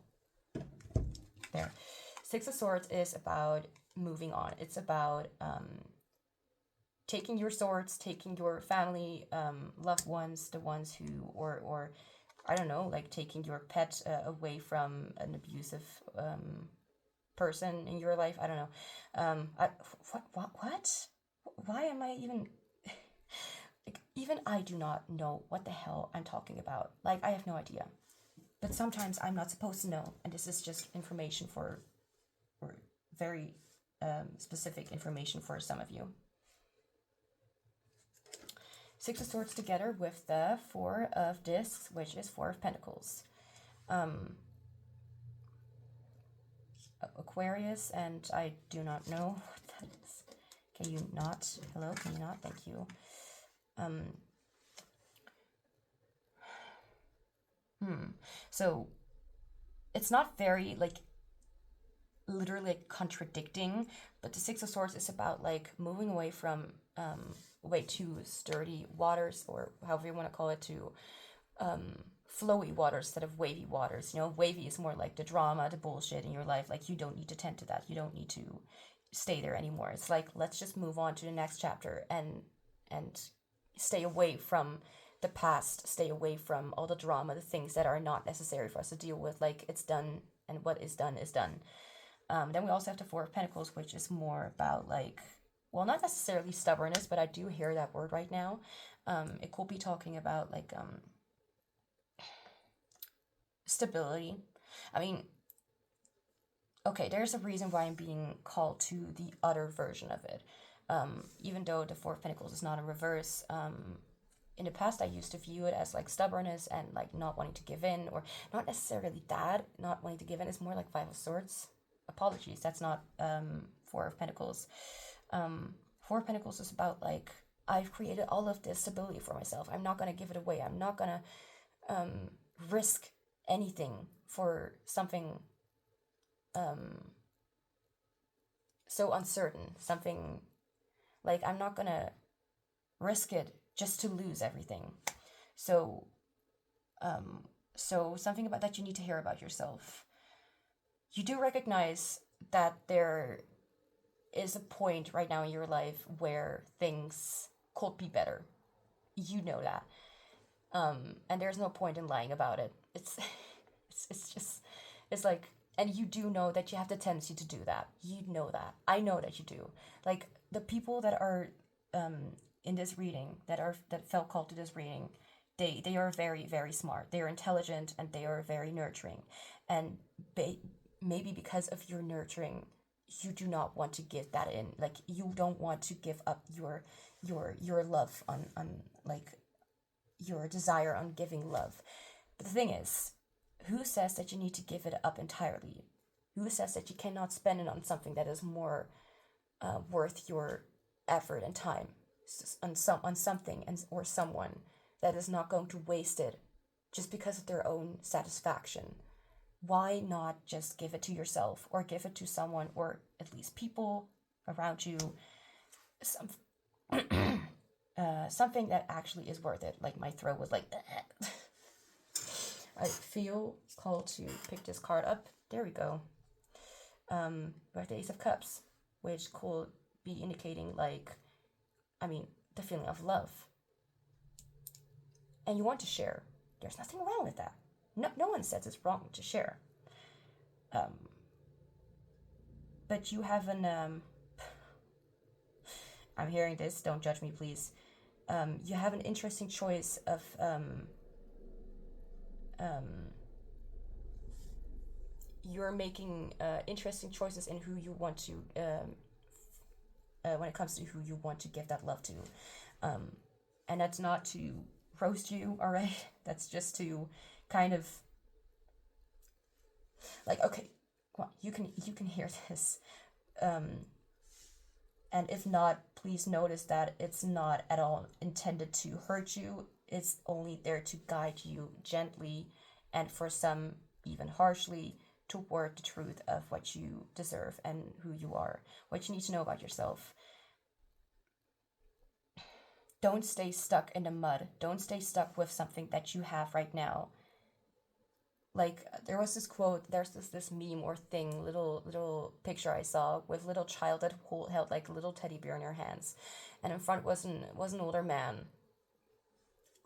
Speaker 1: there. Six of Swords is about moving on. It's about taking your swords, taking your family, loved ones, the ones who, or I don't know, like taking your pet away from an abusive person in your life. I don't know. What? Why am I even? Like, even I do not know what the hell I'm talking about. Like, I have no idea. But sometimes I'm not supposed to know, and this is just information or very specific information for some of you. Six of Swords together with the Four of Discs, which is Four of Pentacles. Aquarius, and I do not know what that is. Can you not? Hello, can you not? Thank you. So it's not very like literally like contradicting, but the Six of Swords is about like moving away from way too sturdy waters, or however you want to call it, to flowy waters instead of wavy waters. You know, wavy is more like the drama, the bullshit in your life. Like, you don't need to tend to that. You don't need to stay there anymore. It's like, let's just move on to the next chapter and stay away from the past, stay away from all the drama, the things that are not necessary for us to deal with. Like, it's done, and what is done is done. Then we also have the Four of Pentacles, which is more about like, well, not necessarily stubbornness, but I do hear that word right now. It could be talking about like stability. I mean, okay, there's a reason why I'm being called to the other version of it. Even though the Four of Pentacles is not a reverse, in the past I used to view it as like stubbornness and like not wanting to give in, or not necessarily that, not wanting to give in. It's more like Five of Swords. Apologies, that's not Four of Pentacles. Four of Pentacles is about like, I've created all of this stability for myself. I'm not going to give it away. I'm not going to risk anything for something so uncertain, something like, I'm not going to risk it just to lose everything. So something about that you need to hear about yourself. You do recognize that there is a point right now in your life where things could be better. You know that. And there's no point in lying about it. It's like, and you do know that you have the tendency to do that. You know that. I know that you do. Like, the people that are in this reading, that felt called to this reading, they are very, very smart. They are intelligent, and they are very nurturing. And maybe because of your nurturing, you do not want to give that in. Like, you don't want to give up your love on like your desire on giving love. But the thing is, who says that you need to give it up entirely? Who says that you cannot spend it on something that is more worth your effort and time, on something or someone that is not going to waste it just because of their own satisfaction? Why not just give it to yourself, or give it to someone, or at least people around you, something that actually is worth it? Like, my throat was like, I feel called to pick this card up. There we go. We have the Ace of Cups, which could be indicating like, I mean, the feeling of love. And you want to share. There's nothing wrong with that. No one says it's wrong to share. But you have an I'm hearing this, don't judge me, please. You have an interesting choice of you're making interesting choices in who you want to when it comes to who you want to give that love to. And that's not to roast you, all right? That's just to kind of like, okay, come on, you can hear this. And if not, please notice that it's not at all intended to hurt you. It's only there to guide you gently, and for some even harshly, toward the truth of what you deserve and who you are, what you need to know about yourself. Don't stay stuck in the mud. Don't stay stuck with something that you have right now. like there was this quote, there's this meme or thing, little picture I saw with little child that held like a little teddy bear in her hands, and in front was an older man,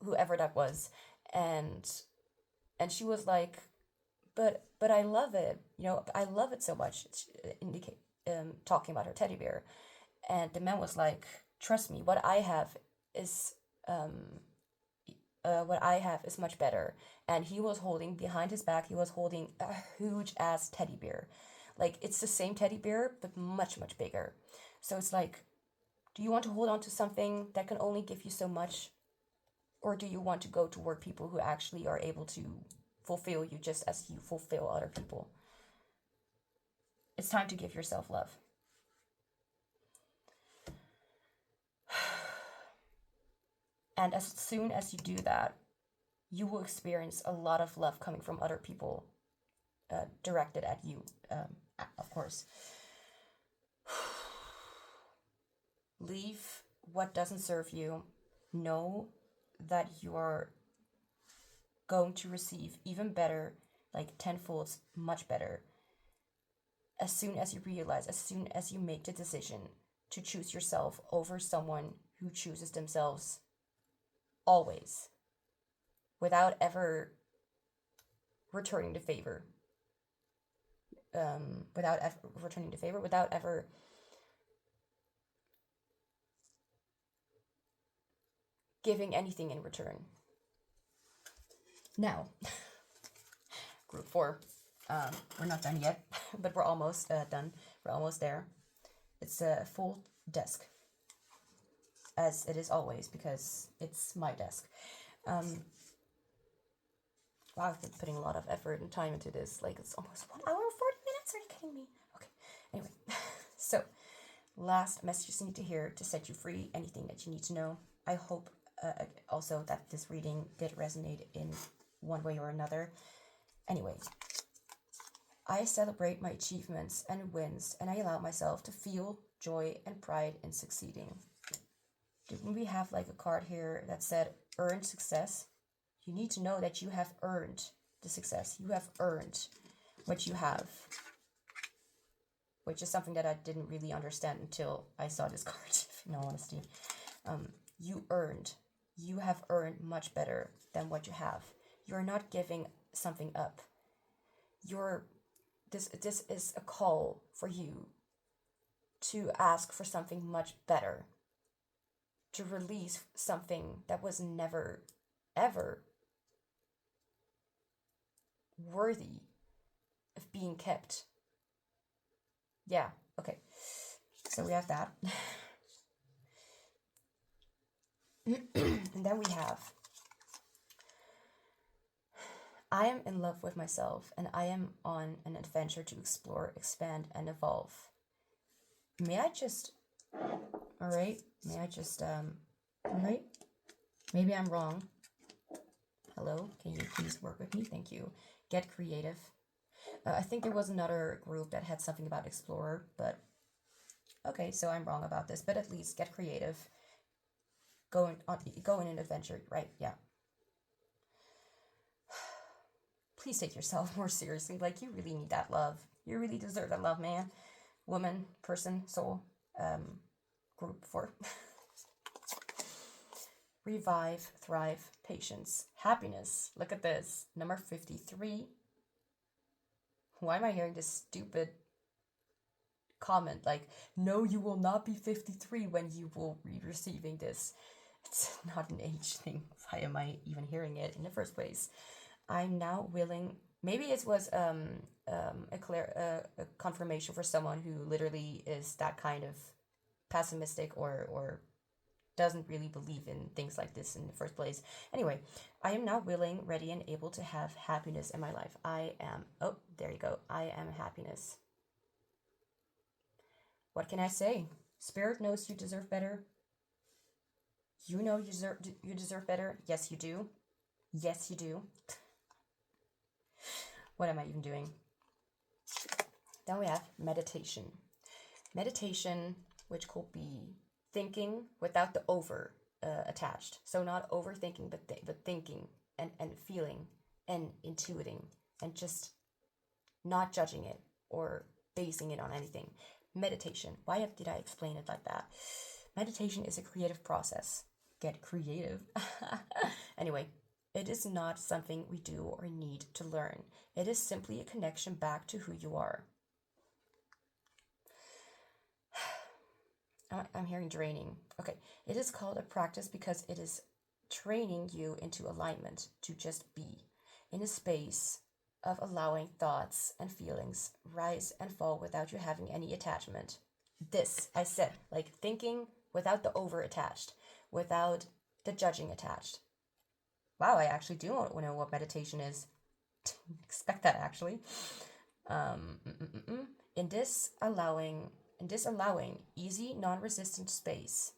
Speaker 1: whoever that was, and she was like, but I love it, I love it so much. Indicate talking about her teddy bear, and the man was like, trust me, is um what I have is much better. And he was holding, behind his back, he was holding a huge ass teddy bear. Like, it's the same teddy bear, but much, much bigger. So it's like, do you want to hold on to something that can only give you so much? Or do you want to go toward people who actually are able to fulfill you just as you fulfill other people? It's time to give yourself love. And as soon as you do that, you will experience a lot of love coming from other people, directed at you, of course. Leave what doesn't serve you. Know that you are going to receive even better, like tenfold, much better, as soon as you realize, as soon as you make the decision to choose yourself over someone who chooses themselves always, without ever returning the favor. Without ever giving anything in return. Now, group 4. We're not done yet, but we're almost done. We're almost there. It's a full desk, as it is always, because it's my desk. Wow, I've been putting a lot of effort and time into this. Like, it's almost 1 hour and 40 minutes. Are you kidding me? Okay. Anyway, so last message you need to hear to set you free. Anything that you need to know. I hope also that this reading did resonate in one way or another. Anyway, I celebrate my achievements and wins, and I allow myself to feel joy and pride in succeeding. Didn't we have like a card here that said earned success? You need to know that you have earned the success. You have earned what you have, which is something that I didn't really understand until I saw this card, in all honesty. You have earned much better than what you have. You're not giving something up. This is a call for you to ask for something much better, to release something that was never, ever worthy of being kept. Yeah, okay. So we have that. And then we have, I am in love with myself, and I am on an adventure to explore, expand, and evolve. May I just, all right, maybe I'm wrong. Hello, can you please work with me? Thank you. Get creative. I think there was another group that had something about explorer, but okay, so I'm wrong about this, but at least get creative. Go in an adventure, right? Yeah. Please take yourself more seriously. Like, you really need that love. You really deserve that love, man, woman, person, soul. Group 4. Revive, thrive, patience, happiness. Look at this. Number 53. Why am I hearing this stupid comment? Like, no, you will not be 53 when you will be receiving this. It's not an age thing. Why am I even hearing it in the first place? I'm now willing. Maybe it was a confirmation for someone who literally is that kind of pessimistic or doesn't really believe in things like this in the first place. Anyway, I am now willing, ready, and able to have happiness in my life. I am happiness. What can I say? Spirit knows you deserve better. You know you deserve better. Yes, you do. Yes, you do. What am I even doing? Then we have meditation. Meditation, which could be thinking without the over attached. So not overthinking, but thinking and feeling and intuiting and just not judging it or basing it on anything. Meditation. Why did I explain it like that? Meditation is a creative process. Get creative. Anyway, it is not something we do or need to learn. It is simply a connection back to who you are. I'm hearing draining. Okay, it is called a practice because it is training you into alignment to just be in a space of allowing thoughts and feelings rise and fall without you having any attachment. This, I said, like thinking without the over attached, without the judging attached. Wow, I actually do want to know what meditation is. Expect that actually. In this allowing easy, non-resistant space.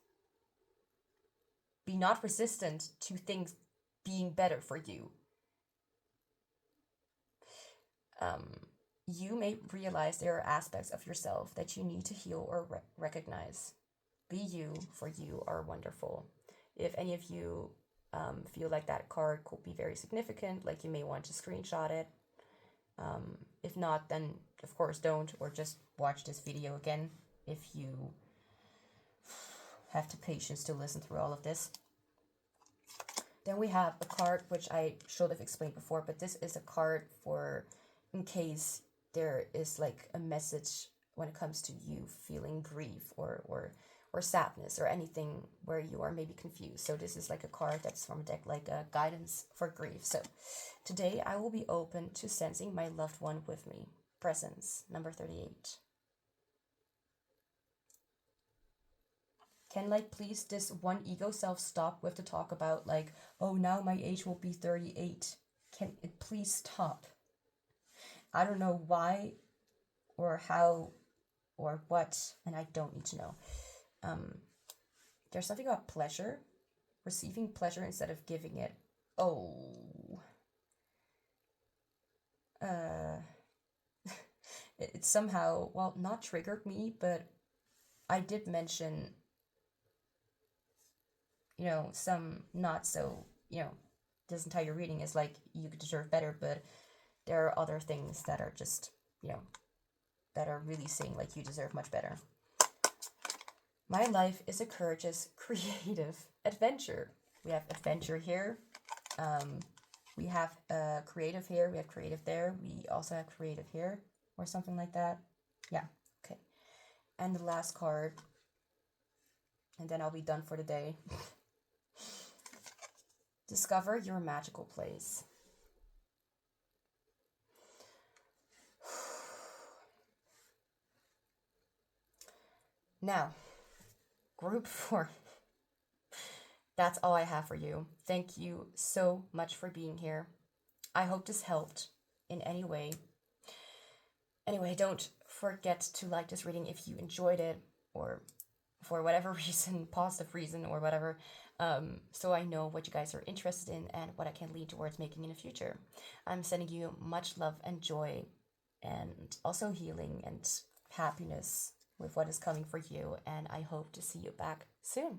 Speaker 1: Be not resistant to things being better for you. You may realize there are aspects of yourself that you need to heal or recognize. Be you, for you are wonderful. If any of you feel like that card could be very significant, like you may want to screenshot it. If not, then of course don't, or just watch this video again if you have the patience to listen through all of this. Then we have a card which I should have explained before, but this is a card for in case there is like a message when it comes to you feeling grief or sadness or anything where you are maybe confused. So this is like a card that's from a deck, like a guidance for grief. So today I will be open to sensing my loved one with me. Presence, number 38. Can like please this one ego self stop with the talk about like, oh, now my age will be 38. Can it please stop? I don't know why or how or what, and I don't need to know. There's something about pleasure, receiving pleasure instead of giving it. Oh. It somehow, well, not triggered me, but I did mention, some not so, this entire reading is like, you deserve better, but there are other things that are just, that are really saying like you deserve much better. My life is a courageous, creative adventure. We have adventure here. We have creative here. We have creative there. We also have creative here or something like that. Yeah, okay. And the last card. And then I'll be done for the day. Discover your magical place. Now, group 4. That's all I have for you. Thank you so much for being here. I hope this helped in any way. Anyway, don't forget to like this reading if you enjoyed it, or for whatever reason, positive reason or whatever, so I know what you guys are interested in and what I can lead towards making in the future. I'm sending you much love and joy, and also healing and happiness with what is coming for you, and I hope to see you back soon.